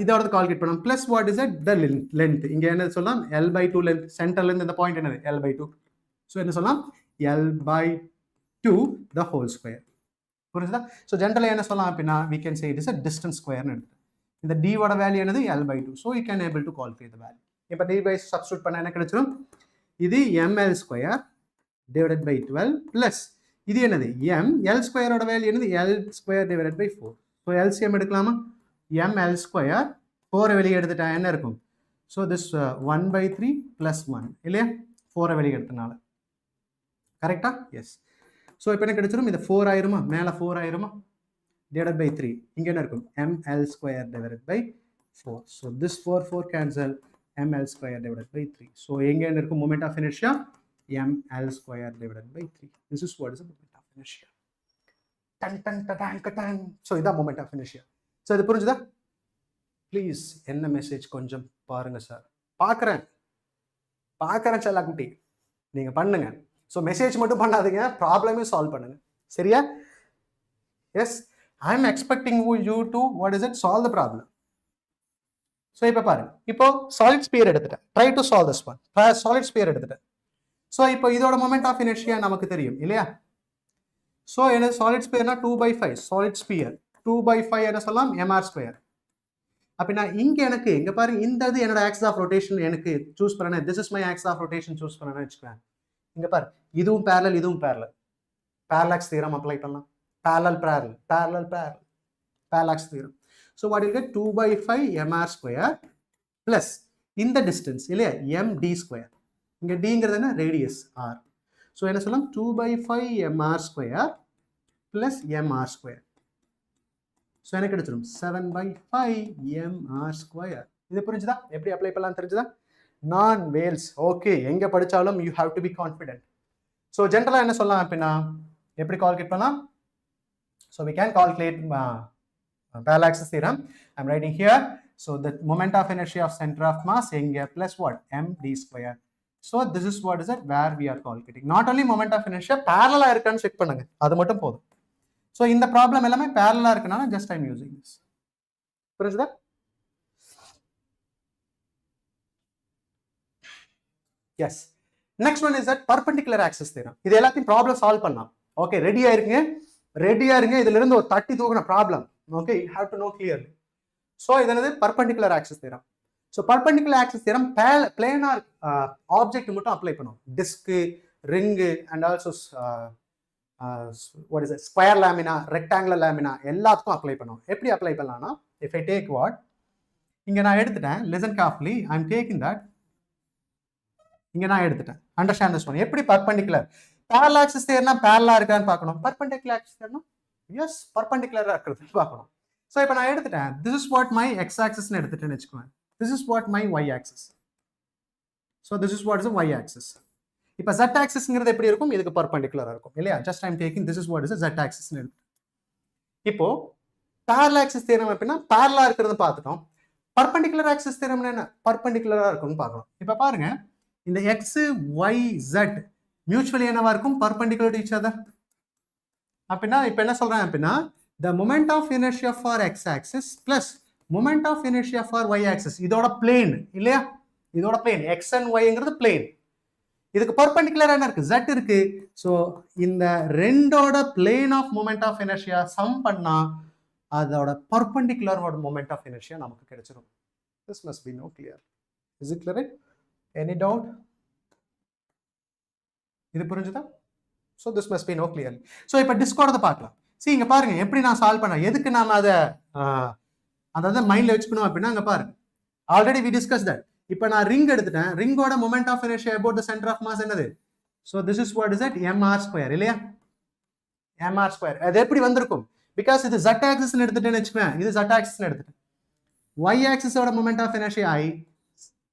இதோட கால்குலேட் பண்ணலாம். plus what is it? The length. இங்க என்ன சொல்லலாம்? L/2 length. சென்டர்ல இருந்து இந்த பாயிண்ட் என்னது? L/2. So என்ன சொல்லலாம்? L/2 the whole square. புரியுதா? So ஜெனரலா என்ன சொல்லலாம் அப்படின்னா, we can say it is a distance square னு எடுத்து. இந்த d ஓட வேல்யூ என்னது? L/2. So you can able to calculate the value. இப்போ d by substitute பண்ணா என்ன கிடைச்சிரும்? இது ml² divided by 12 plus இது என்னது? L ஸ்கொயரோட வேல்யூ என்னது? L² divided by 4. So LCM எடுக்கலாமா? ml² 4 வெளியே எடுத்துட்டா என்ன இருக்கும்? ஸோ திஸ் 1/3 + 1 இல்லையா? 4 வெளியே எடுத்தனால கரெக்டா? எஸ். ஸோ இப்போ என்ன கிடைச்சிரும்? இது 4 ஆயிருமா? மேலே 4 ஆயிருமா? divided by 3. இங்கே என்ன இருக்கும்? ml² divided by 4. So this 4 cancel, ml² divided by 3. So எங்கே என்ன இருக்கும்? Moment of inertia ml² divided by 3. This is what is the moment of inertia. So இதான் moment of inertia. So இது புரிஞ்சுதா? Please என்ன மெசேஜ் கொஞ்சம் பாருங்க sir. பார்க்குறேன் செல்லாக்குட்டி, நீங்க பண்ணுங்க. ஸோ மெசேஜ் மட்டும் பண்ணாதீங்க, ப்ராப்ளமே சால்வ் பண்ணுங்க. சரியா? Yes, I am expecting you to what is it solve the problem. So இப்போ பாருங்க, இப்போ சாலிட் ஸ்பியர் எடுத்துட்டேன். Try to solve this one. Solid sphere எடுத்துட்டேன். ஸோ இப்போ இதோட மொமெண்ட் ஆஃப் இனர்ஷியா நமக்கு தெரியும் இல்லையா? ஸோ எனக்கு சாலிட் ஸ்பியர்னா 2/5 சாலிட் ஸ்பியர் 2/5 என்ன சொல்லலாம் mr². அப்படின்னா இங்க எனக்கு இங்க பாருங்க இந்த இது என்னோட ஆக்சிஸ் ஆஃப் ரொட்டேஷன் எனக்கு சூஸ் பண்ணேன். This is my axis of rotation choose பண்ணேன்னு வச்சுக்கேன். இங்க பாரு இதுவும் பேரலல் இதுவும் பேரலல். பேரலாக்ஸ் தியரம் அப்ளை பண்ணலாம். Parallel parallel parallel parallel parallax theorem. So what you get 2/5 mr² plus இந்த டிஸ்டன்ஸ் இல்லையா md². இங்க dங்கிறது என்ன ரேடியஸ் r. ஸோ என்ன சொல்லலாம் 2/5 mr² பிளஸ் mr². ஸோ எனக்கு கிடைச்சிடும் 7/5 mr². இது புரிஞ்சுதா? எப்படி அப்ளை பண்ணலாம் தெரிஞ்சுதா? நான் வேல்ஸ் ஓகே எங்க படிச்சாலும் you have to be confident. So ஜென்ரலாக என்ன சொல்லலாம் அப்படின்னா எப்படி கால்குலேட் பண்ணலாம்? So we can calculate parallax theorem. I'm writing here. So the moment of inertia of center of mass எங்க plus what md². So this is what is it where we are calculating. Not only moment of inertia parallel இருக்கான்னு check பண்ணுங்க, அது மட்டும் போதும். So இந்த problem எல்லாமே parallel இருக்கனால just I'm using this. புரியுதா? Yes. Next one is that perpendicular axis theorem. இது எல்லாத்தையும் ப்ராப்ளம் சால்வ் பண்ணலாம். ஓகே ரெடியா இருங்க, ரெடியா இருங்க. இதுல இருந்து ஒரு தட்டி தூக்குன problem. Okay, you have to know clearly. So இது என்னது perpendicular axis theorem. So perpendicular axis theorem planar object மட்டும் அப்ளை பண்ணும். disk, ring and also what is it square lamina, rectangular lamina எல்லாத்துக்கும் அப்ளை பண்ணும். எப்படி அப்ளை பண்ணலாம்னா if I take what இங்க நான் எடுத்துட்டேன், listen carefully, I am taking that. இங்க நான் எடுத்துட்டேன், understand this one. எப்படி perpendicular parallel axis theorem parallel இருக்கான்னு பார்க்கணும். perpendicular axis theorem yes perpendicular இருக்கிறது பார்க்கணும். ஸோ இப்போ நான் எடுத்துட்டேன், this is what my x axis னு எடுத்துட்டேன்னு வச்சுக்கோங்க, this is what my y axis. So this is what is the y axis. இப்போ z axisங்கிறது எப்படி இருக்கும்? இதுக்கு பர்பெண்டிகுலரா இருக்கும் இல்லையா? just I'm taking this is what is the z axis னு எடுத்து. இப்போ parallel axis theorem அப்படின்னா parallel இருக்கிறது பார்த்துட்டோம். perpendicular axis theorem என்ன? பர்பெண்டிகுலரா இருக்கும்னு பார்க்கணும். இப்போ பாருங்க இந்த x y z மியூச்சுவலி என்னவா இருக்கும்? Perpendicular to each other. அப்படின்னா இப்போ என்ன சொல்றேன் அப்படின்னா the moment of inertia for x axis plus moment of inertia for y axis இதோட plane இல்லையா? இதோட plane x and yங்கிறது plane. இதுக்கு பர்பெண்டிகுலரா என்ன இருக்கு? z இருக்கு. ஸோ இந்த ரெண்டோட plane of moment of inertia sum பண்ணா அதோட பர்பெண்டிகுலர் moment of inertia நமக்கு கிடைச்சிடும். This must be no clear. Is it clear? Any doubt? இது புரிஞ்சுதா? So this must be no clearly. So இப்போ டிஸ்கோட பார்க்கலாம். See இங்க பாருங்க எப்படி நான் சால்வ் பண்ணேன். எதுக்கு நாம அதை அதாவது மைண்ட்ல வச்சுக்கணும் அப்படின்னா இங்க பாருங்க ஆல்ரெடி வி டிஸ்கஸ் தட். இப்போ நான் ரிங் எடுத்துட்டேன், ரிங்கோட moment of inertia about the centre of mass என்னது? So this is what is it mr² இல்லையா? mr². அது எப்படி வந்திருக்கும்? பிகாஸ் இது z ஆக்சிஸ் எடுத்துட்டேன்னு வச்சுக்கேன், இது z ஆக்சிஸ் எடுத்துட்டேன். y ஆக்சிஸோட moment of inertia i,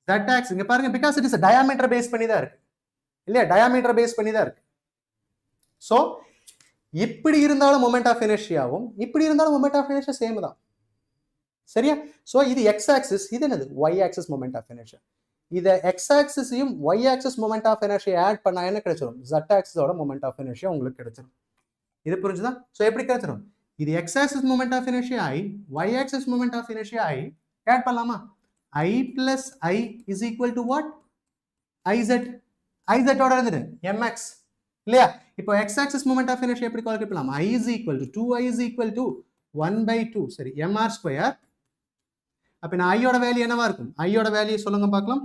z axis இங்க பாருங்க because it is diameter base பண்ணி தான் இருக்கு இல்லையா? டயாமீட்டர் பேஸ் பண்ணி தான் இருக்கு. ஸோ இப்படி இருந்தாலும் மொமெண்ட் ஆஃப் இனர்ஷியாவும் இப்படி இருந்தாலும் மொமெண்ட் ஆஃப் இனர்ஷியா சேம் தான் சரியா? ஸோ இது எக்ஸ் ஆக்சிஸ், இது என்னது y axis moment of inertia. இதை எக்ஸ் ஆக்சிஸையும் y axis moment of inertia add பண்ணா என்ன கிடைச்சிடும்? ஜெட் ஆக்சிஸோட மொமெண்ட் ஆஃப் இனர்ஷியா உங்களுக்கு கிடைச்சிடும். இது புரிஞ்சுதா? ஸோ எப்படி கிடைச்சிடும்? இது x axis moment of inertia I, y axis moment of inertia I add பண்ணலாமா? I plus I is equal to what? I z. ஐசெட்டோட இருந்தது mx இல்லையா? இப்போ x axis moment of inertia எப்படி கால்குலேட் பண்ணலாம்? I is equal to 2i is equal to 1/2 சரி mr². அப்படினா i யோட வேல்யூ என்னவா இருக்கும்? i யோட வேல்யூ சொல்லுங்க பார்க்கலாம்.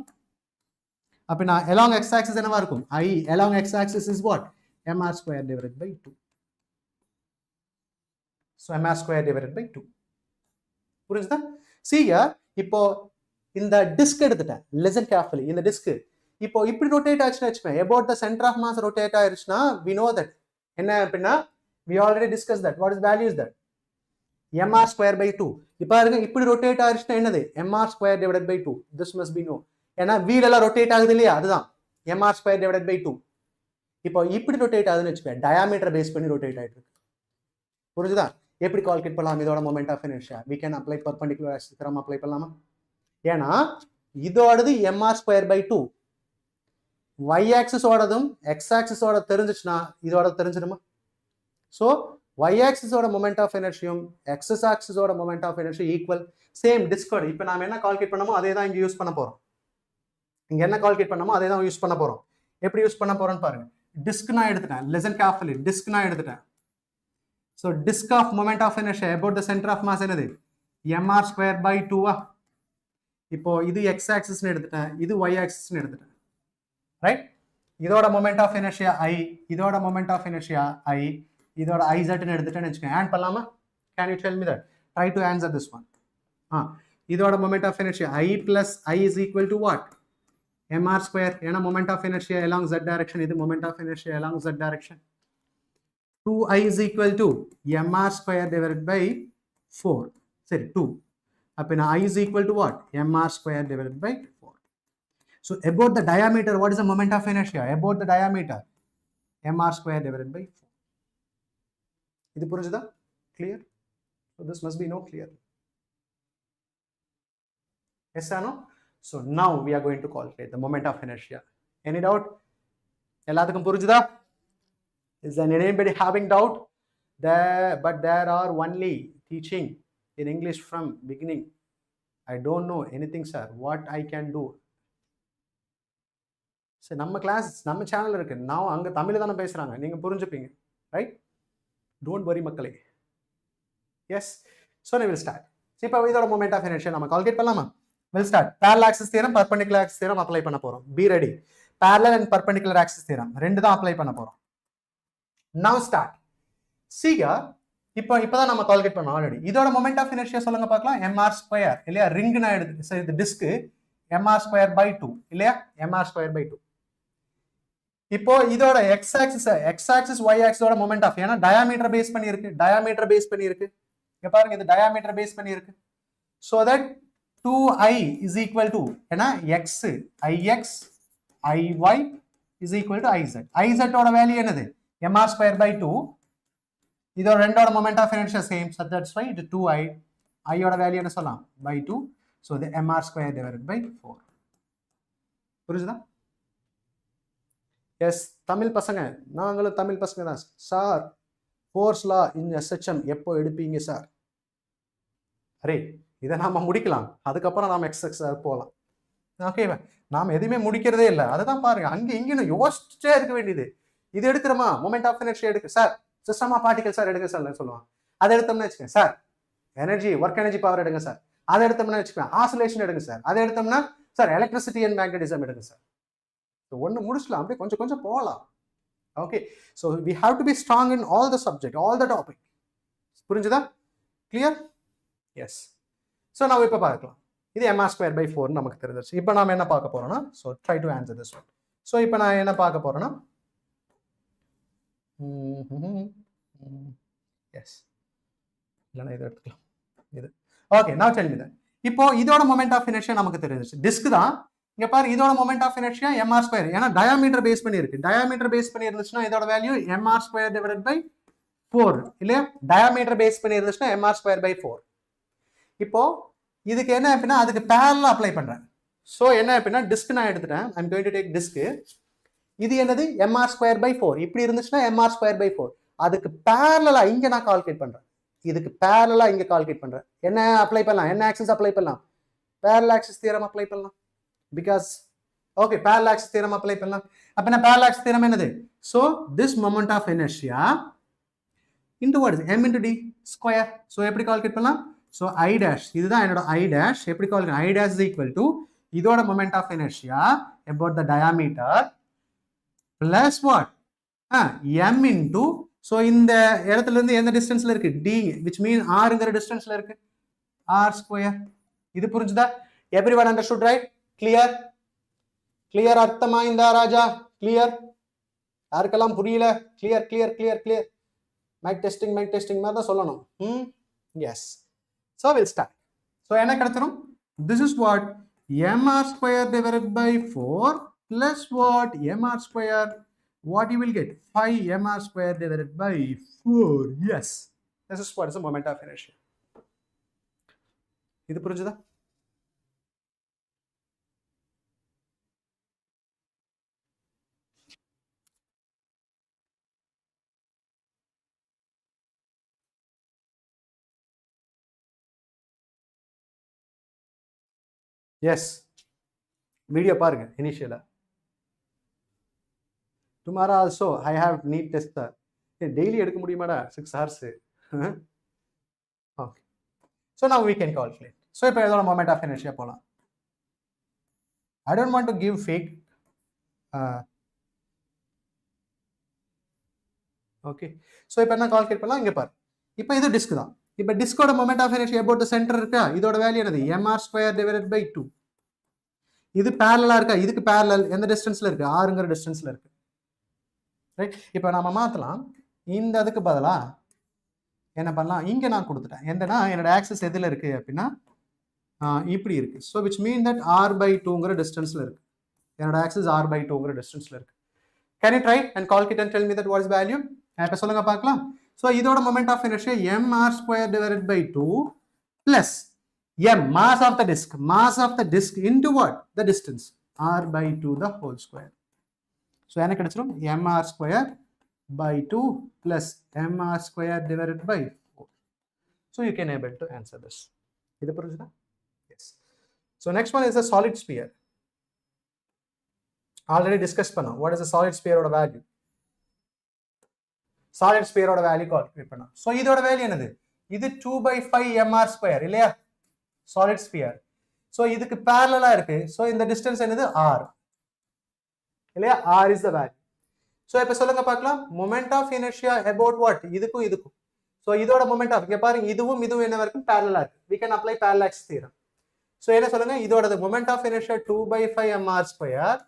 அப்படினா along x axis என்னவா இருக்கும்? i along x axis is what? mr² divided by 2. So mr² divided by 2. புரியுதா? see here இப்போ இந்த டிஸ்க் எடுத்துட்டேன், listen carefully. இந்த டிஸ்க் இப்போ இப்படி ரொட்டேட் ஆச்சுன்னு வச்சுக்கோங்க, about the center of mass rotate ஆயிருச்சுன்னா we know that என்ன அப்படின்னா we already discussed that. What is value is that? mr² by 2. இப்போ பாருங்க இப்படி ரொட்டேட் ஆயிருச்சுன்னா என்னது? mr² divided by 2. This must be no. ஏன்னா வீல் எல்லாம் ரொட்டேட் ஆகுது இல்லையா? அதுதான் mr² divided by 2. இப்போ இப்படி ரொட்டேட் ஆகுதுன்னு வச்சுக்கோங்க, டயாமீட்டர் பேஸ் பண்ணி ரொட்டேட் ஆயிட்டு இருக்கு. புரிஞ்சுதா? எப்படி கால்குலேட் பண்ணலாம் இதோட moment of inertia? we can apply perpendicular axis theorem apply பண்ணலாமா? ஏன்னா இதோடது mr² by 2, y axis ஓடதும் x axis ஓட தெரிஞ்சிச்சுனா இதோட தெரிஞ்சிடுமா? சோ y axis ஓட மொமெண்ட் ஆஃப் இனர்ஷியும் x axis ஓட moment of inertia equal. Same டிஸ்கோட் இப்போ நாம என்ன கால்குலேட் பண்ணோமோ அதே தான் இங்க யூஸ் பண்ண போறோம். இங்க என்ன கால்குலேட் பண்ணோமோ அதே தான் யூஸ் பண்ண போறோம் எப்படி யூஸ் பண்ண போறேன்னு பாருங்க. டிஸ்க் நான் எடுத்துட்டேன். listen carefully. டிஸ்க் நான் எடுத்துட்டேன். So disk of moment of inertia about the center of mass என்னது mr square by 2 இப்போ இது x axis னு எடுத்துட்டேன், இது y axis னு எடுத்துட்டேன், ரைட்? இதோட moment of inertia I, இதோட moment of inertia I, இதோட iz னு எடுத்துட்டேன்னு வெச்சுக்கோங்க. ஆட் பண்ணலாமா? Can you tell me that? Try to answer this one. இதோட moment of inertia I plus I is equal to what? mr square. ஏன்னா moment of inertia along z direction, இது moment of inertia along z direction. 2I is equal to mr square divided by 4. Sorry, 2. Up in I is equal to what? mr square divided by 4. So about the diameter, what is the moment of inertia? About the diameter, mr square divided by 4. Is it clear? So this must be no clear. Yes or no? So now we are going to calculate the moment of inertia. Any doubt? Elladhukkum purinjudha? Is anybody having doubt? But there are only teaching in English from beginning. I don't know anything, sir. What I can do? So நம்ம class நம்ம channel இருக்கு, நான் அங்க தமிழ்ல தான பேசுறாங்க, நீங்க புரிஞ்சுப்பீங்க, right? Don't worry மக்களே. Yes. So we will start. இப்போ இதோட moment of inertia நம்ம கால்குலேட் பண்ணலாமா? We'll start. Parallel axis theorem, perpendicular axis theorem apply பண்ண போறோம். Be ready. Parallel and perpendicular axis theorem ரெண்டு தான் அப்ளை பண்ண போறோம். Now start. See here. இப்போதான் நம்ம கால்குலேட் பண்ணோம் ஆல்ரெடி. இதோட moment of inertia சொல்லுங்க பார்க்கலாம். mr square இல்லையா? ரிங் நான் எடுத்து, சரி, இது டிஸ்க் mr square by 2 இல்லையா? mr square by 2. இப்போ இதோட x axis y axis ஓட moment of, ஏன்னா diameter பேஸ் பண்ணி இருக்கு, diameter பேஸ் பண்ணி இருக்கு. இங்க பாருங்க, இது diameter பேஸ் பண்ணி இருக்கு. So that 2I is equal to, ஏன்னா x ix iy is equal to iz. iz ஓட வேல்யூ என்னது? mr square by 2. இதோட ரெண்டோட moment of inertia same, so that's why it 2I. I ஓட வேல்யூ என்ன சொல்லலாம்? by 2. So the mr square divided by 4. புரியுதா? S, Tamil பசங்க, நாங்களும் தமிழ் பசங்க தான் சார். ஃபோர்ஸ் லா இன் SHM எப்போ எடுப்பீங்க சார்? அரே, இதை நாம முடிக்கலாம், அதுக்கப்புறம் நாம எக்ஸஸ் போகலாம். ஓகேவா? நாம் எதுவுமே முடிக்கிறதே இல்லை, அதுதான் பாருங்க, அங்கே இங்கேன்னு யோசிச்சே இருக்க வேண்டியது. இது எடுக்கிறோமா, மொமெண்ட் ஆஃப் எனர்ஜி எடுக்க sir, system of particle sir எடுக்க சார் சொல்லுவாங்க. அதை எடுத்தோம்னா வச்சுக்கோங்க sir, energy work energy power எடுங்க சார். அதை எடுத்தோம்னா வச்சுக்கோங்க ஆசிலேஷன் எடுங்க சார். அதை எடுத்தோம்னா சார் எலக்ட்ரிசிட்டி அண்ட் மேக்னட்டிசம் எடுங்க சார். ஒன்று முடிச்சலாம், அப்படியே கொஞ்சம் கொஞ்சம் போகலாம். Okay, so we have to be strong in all the subject, all the topic. புரிஞ்சுதா? கிளியர்? எஸ். ஸோ நம்ம இப்போ பார்க்கலாம். இது mr square by 4 நமக்கு தெரிஞ்சிருச்சு. இப்போ நாம என்ன பார்க்க போறோம்னா, so try to answer this one. So இப்போ நான் என்ன பார்க்க போறேன்னா, எஸ், இல்லைன்னா இதை எடுத்துக்கலாம், இது. ஓகே, நான் டெல் மீ தட். இப்போ இதோட மொமெண்ட் ஆஃப் இனர்ஷியா நமக்கு தெரிஞ்சிருச்சு, டிஸ்க் தான். இங்க பாரு, இதோட moment of inertia mr square, ஏன்னா டயாமீட்டர் பேஸ் பண்ணி இருக்கு. டயாமீட்டர் பேஸ் பண்ணி இருந்துச்சுன்னா இதோட வேல்யூ mr ஸ்கொயர் டிவைடட் பை 4 இல்லையா? டயாமீட்டர் பேஸ் பண்ணி இருந்துச்சுன்னா mr ஸ்கொயர் பை 4. இப்போ இதுக்கு என்ன அப்படின்னா, அதுக்கு பேரலா அப்ளை பண்றேன். ஸோ என்ன அப்படின்னா, டிஸ்க் நான் எடுத்துட்டேன். I'm going to take disc. இது என்னது? mr square by 4. இப்படி இருந்துச்சுன்னா mr ஸ்கொயர் பை 4. அதுக்கு பேரலா இங்க நான் கால்குலேட் பண்றேன். இதுக்கு பேரலா இங்க கால்குலேட் பண்றேன். என்ன அப்ளை பண்ணலாம்? என்ன ஆக்சிஸ் அப்ளை பண்ணலாம்? பேரலல் ஆக்சிஸ் தியரம் அப்ளை பண்ணலாம். Because okay, parallel axis theorem apply பண்ணலாம். அப்ப என்ன பேரலல் ஆக்சிஸ் தியரம் என்னது? So this moment of inertia into what is m into d square. So எப்படி கால்குலேட் பண்ணலாம்? ஸோ ஐ டேஷ், இதுதான் என்னோட ஐ டேஷ். எப்படி calculate? I dash is equal to இதோட moment of inertia about the diameter plus what? m into, so இந்த இடத்துல இருந்து எந்த டிஸ்டன்ஸ்ல இருக்கு? d, which mean rங்கிற டிஸ்டன்ஸ்ல இருக்கு, r ஸ்கொயர். இது புரிஞ்சுதா? everyone understood, right? clear? clear அர்த்தமா இந்த ராஜா? clear? யாருக்கெல்லாம் புரியல? clear clear clear clear? Mic testing மாதிரி தான் சொல்லணும். Yes. So will start. So என்ன கிடைச்சிரும்? This is what? mr square divided by 4 plus what? mr square. What you will get? 5 mr square divided by 4. Yes. This is what is the moment of inertia. இது புரிஞ்சுதா? S. Video பாருங்க இனிஷியலா. tomorrow also I have NEET test sir. Daily எடுக்க முடியுமாடா 6 hours. Okay. So now we can calculate. So இப்போ இதோட moment of inertia போலாம். I don't want to give fake. Okay. So இப்போ என்ன கால்குலேட் பண்ணலாம் இங்க பாரு. இப்போ இது டிஸ்க் தான். இப்போ டிஸ்கோட moment of inertia about the center இருக்கா? இதோட வேல்யூ என்னது? mr² divided by 2. இது parallel இருக்கா? இதுக்கு parallel எந்த டிஸ்டன்ஸ்ல இருக்கு? rங்கிற டிஸ்டன்ஸ்ல இருக்கு. ரைட்? இப்போ நாம மாத்தலாம். இந்த அதுக்கு பதிலா என்ன பண்ணலாம்? இங்க நான் கொடுத்துட்டேன். என்னன்னா என்னோட ஆக்சிஸ் எதுல இருக்கு அப்படின்னா இப்படி இருக்கு. So which mean that r/2ங்கிற டிஸ்டன்ஸ்ல இருக்கு. என்னோட ஆக்சிஸ் r/2ங்கிற டிஸ்டன்ஸ்ல இருக்கு. Can you try and calculate and tell me that what is value? இப்போ சொல்லுங்க பார்க்கலாம். So இதோட moment of inertia mr² divided by 2 plus m mass of the disk into what? The distance r/2 the whole square. So என்ன கிடைச்சிரும்? mr² by 2 plus mr² divided by 4. So you can able to answer this. இது புரிஞ்சுதா? Yes. So next one is a solid sphere. Already discussed பண்ணோம். What is a solid sphere ஓட value? Solid sphere ஓட value calculate பண்ணோம். So இதோட value என்னது? இது 2/5 mr² இல்லையா? Solid sphere. So இதுக்கு parallel இருக்கு. So இந்த distance என்னது? r. இல்லையா? r is the value. So இப்போ சொல்லுங்க பார்க்கலாம். Moment of inertia about what? இதுக்கும் இதுக்கும். So இதோட moment of இங்க பாருங்க இதுவும் என்ன வரைக்கும் parallel இருக்கு. We can apply parallax theorem. So என்ன சொல்லுங்க? இதோட moment of inertia 2/5 mr²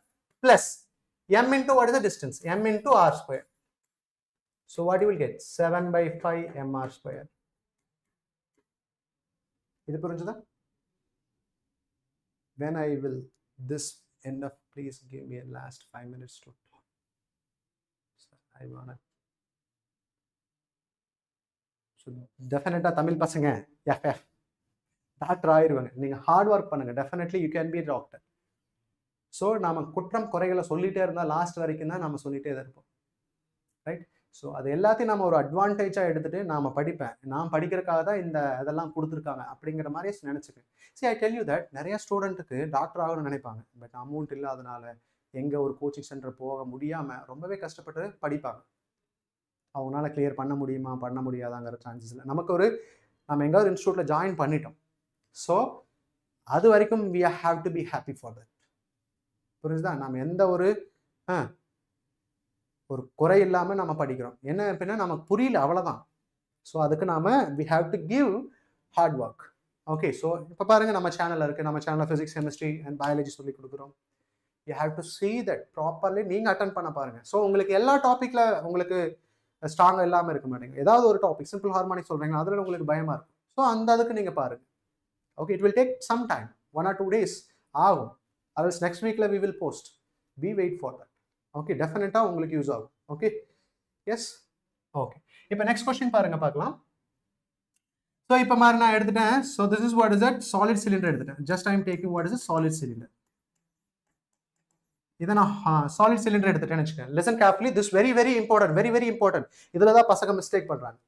plus m into what is the distance? M into r². So what you will get? 7/5 mr². இது புரிஞ்சுதா? When I will this end up, please give me a last 5 minutes to talk. So I wanna. So definitely Tamil பசங்க FF doctor ஆயிருவாங்க. நீங்க hard work பண்ணுங்க. Definitely you can be a doctor. So நாம குற்றம் குறைகளை சொல்லிட்டே இருந்தால் last வரைக்கும் தான் நம்ம சொல்லிட்டே தான் இருப்போம். ரைட்? ஸோ அது எல்லாத்தையும் நம்ம ஒரு அட்வான்டேஜாக எடுத்துகிட்டு நாம் நான் படிக்கிறதுக்காக தான் இந்த இதெல்லாம் கொடுத்துருக்காங்க அப்படிங்கிற மாதிரி நினச்சிக்கேன். சரி, ஐ டெல் யூ தட் நிறைய ஸ்டூடெண்ட்டுக்கு டாக்டர் ஆகணும்னு நினைப்பாங்க. பட் அமௌண்ட் இல்லாதனால எங்கே ஒரு கோச்சிங் சென்டர் போக முடியாமல் ரொம்பவே கஷ்டப்பட்டு படிப்பாங்க. அவங்களால கிளியர் பண்ண முடியுமா பண்ண முடியாதாங்கிற சான்சஸ் இல்லை. நம்ம எங்கேயாவது இன்ஸ்டியூட்டில் ஜாயின் பண்ணிட்டோம். ஸோ அது வரைக்கும் we have to be happy for that. புரிஞ்சுதா? நம்ம எந்த ஒரு குறை இல்லாமல் நம்ம படிக்கிறோம். என்ன அப்படின்னா நமக்கு புரியல, அவ்வளோதான். ஸோ அதுக்கு நாம we have to give hard work. Okay, so இப்போ பாருங்க நம்ம சேனலில் இருக்குது. நம்ம சேனலில் ஃபிசிக்ஸ், கெமிஸ்ட்ரி அண்ட் பயாலஜி சொல்லி கொடுக்குறோம். You have to see that properly நீங்கள் அட்டன் பண்ண பாருங்கள். ஸோ உங்களுக்கு எல்லா டாப்பிக்கில் உங்களுக்கு ஸ்ட்ராங்காக இல்லாமல் இருக்க மாட்டேங்க. ஏதாவது ஒரு டாபிக் சிம்பிள் ஹார்மோனிக்ஸ் சொல்கிறீங்க, அதில் உங்களுக்கு பயமாக இருக்கும். ஸோ அந்த அதுக்கு நீங்கள் பாருங்கள். Okay, it will take some time, 1 or 2 days ஆகும். அதர்ஸ் நெக்ஸ்ட் வீக்கில் we will post. Be wait for that. Okay, டெஃபினட்டாக உங்களுக்கு யூஸ் ஆகும். Okay, yes. ஓகே, இப்போ நெக்ஸ்ட் கொஸ்டின் பாருங்க பார்க்கலாம். ஸோ இப்போ மாதிரி நான் எடுத்துட்டேன். So this is what is that solid cylinder எடுத்துட்டேன். Just I am taking what is solid cylinder. இதை நான் சாலிட் சிலிண்டர் எடுத்துட்டேன்னு வச்சுக்கேன். Listen carefully, this very very important, very very important. இதில் தான் பசங்க மிஸ்டேக் பண்ணுறாங்க.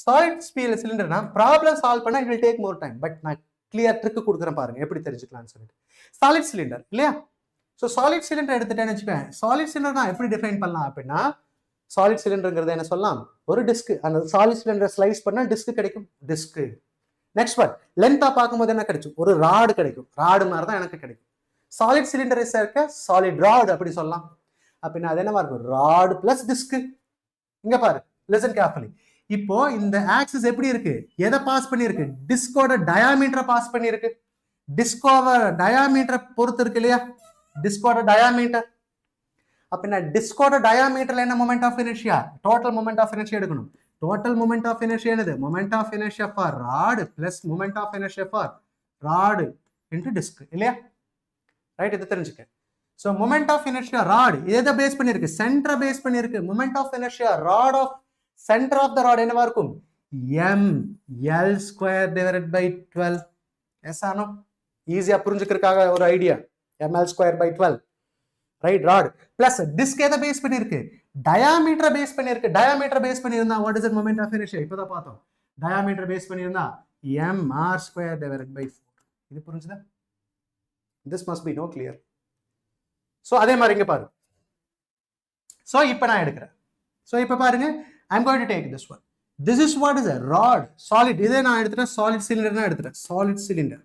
சாலிட் சிலிண்டர்னா ப்ராப்ளம் சால்வ் பண்ணால் it will take more time. But நான் கிளியர் ட்ரிக்கு கொடுக்குறேன் பாருங்க எப்படி தெரிஞ்சுக்கலாம்னு சொல்லிட்டு. சாலிட் சிலிண்டர் இல்லையா? ஸோ சாலிட் சிலிண்டர் எடுத்துட்டேன்னு வச்சுக்கேன். சாலிட் சிலிண்டர் நான் எப்படி டிஃபைன் பண்ணலாம் அப்படின்னா, சாலிட் சிலிண்டருங்கிறத என்ன சொல்லலாம்? ஒரு டிஸ்க். அந்த சாலிட் சிலிண்டர் ஸ்லைஸ் பண்ணால் டிஸ்க் கிடைக்கும். டிஸ்க் நெக்ஸ்ட் ஒன் லென்த்தாக பார்க்கும்போது என்ன கிடைக்கும்? ஒரு ராடு கிடைக்கும். ராடு மாதிரி தான் எனக்கு கிடைக்கும். சாலிட் சிலிண்டர் இருக்க சாலிட் ராட் அப்படி சொல்லலாம். அப்படின்னா அது என்னவா இருக்கும்? Rod plus disk. இங்க பாரு, லிசன் கேர்ஃபுல்லி. இப்போ இந்த ஆக்சிஸ் எப்படி இருக்கு? எதை பாஸ் பண்ணிருக்கு? டிஸ்கோட டயாமீட்டரை பாஸ் பண்ணிருக்கு. டிஸ்கோட டயாமீட்டரை பொறுத்து இருக்கு இல்லையா? டிஸ்கோட டயாமீட்டர். அப்படின்னா டிஸ்கோட டயாமீட்டர்ல என்ன moment of inertia? Total moment of inertia எடுக்கணும். டோட்டல் மொமெண்ட் ஆஃப் இனர்ஷியா என்னது? Moment of inertia for rod plus moment of inertia for rod into disc இல்லையா? ரைட், இது தெரிஞ்சுக்க. So moment of inertia rod எதை பேஸ் பண்ணிருக்கு? சென்டரை base பண்ணிருக்கு. Moment of inertia rod of centre of the rod என்னவா இருக்கும்? ml² divided by 12. எஸ் ஆனோ? ஈஸியா புரிஞ்சுக்கிறதுக்காக ஒரு idea. ml² by 12. Right, rod plus disc எதை பேஸ் பண்ணிருக்கு? டயாமீட்டரை பேஸ் பண்ணிருக்கு. டயாமீட்டர் பேஸ் பண்ணியிருந்தா what is the moment of inertia? இப்போதான் பார்த்தோம். டயாமீட்டர் பேஸ் பண்ணியிருந்தா mr² divided by 4. இது புரிஞ்சுதா? This must be no clear. So அதே மாதிரி இங்க பாரு. ஸோ இப்போ நான் எடுக்கிறேன். ஸோ இப்போ பாருங்க, I'm going to take this one. This is what is a rod, solid. இதே நான் எடுத்துட்டேன் solid cylinder நான் எடுத்துட்டேன், solid cylinder.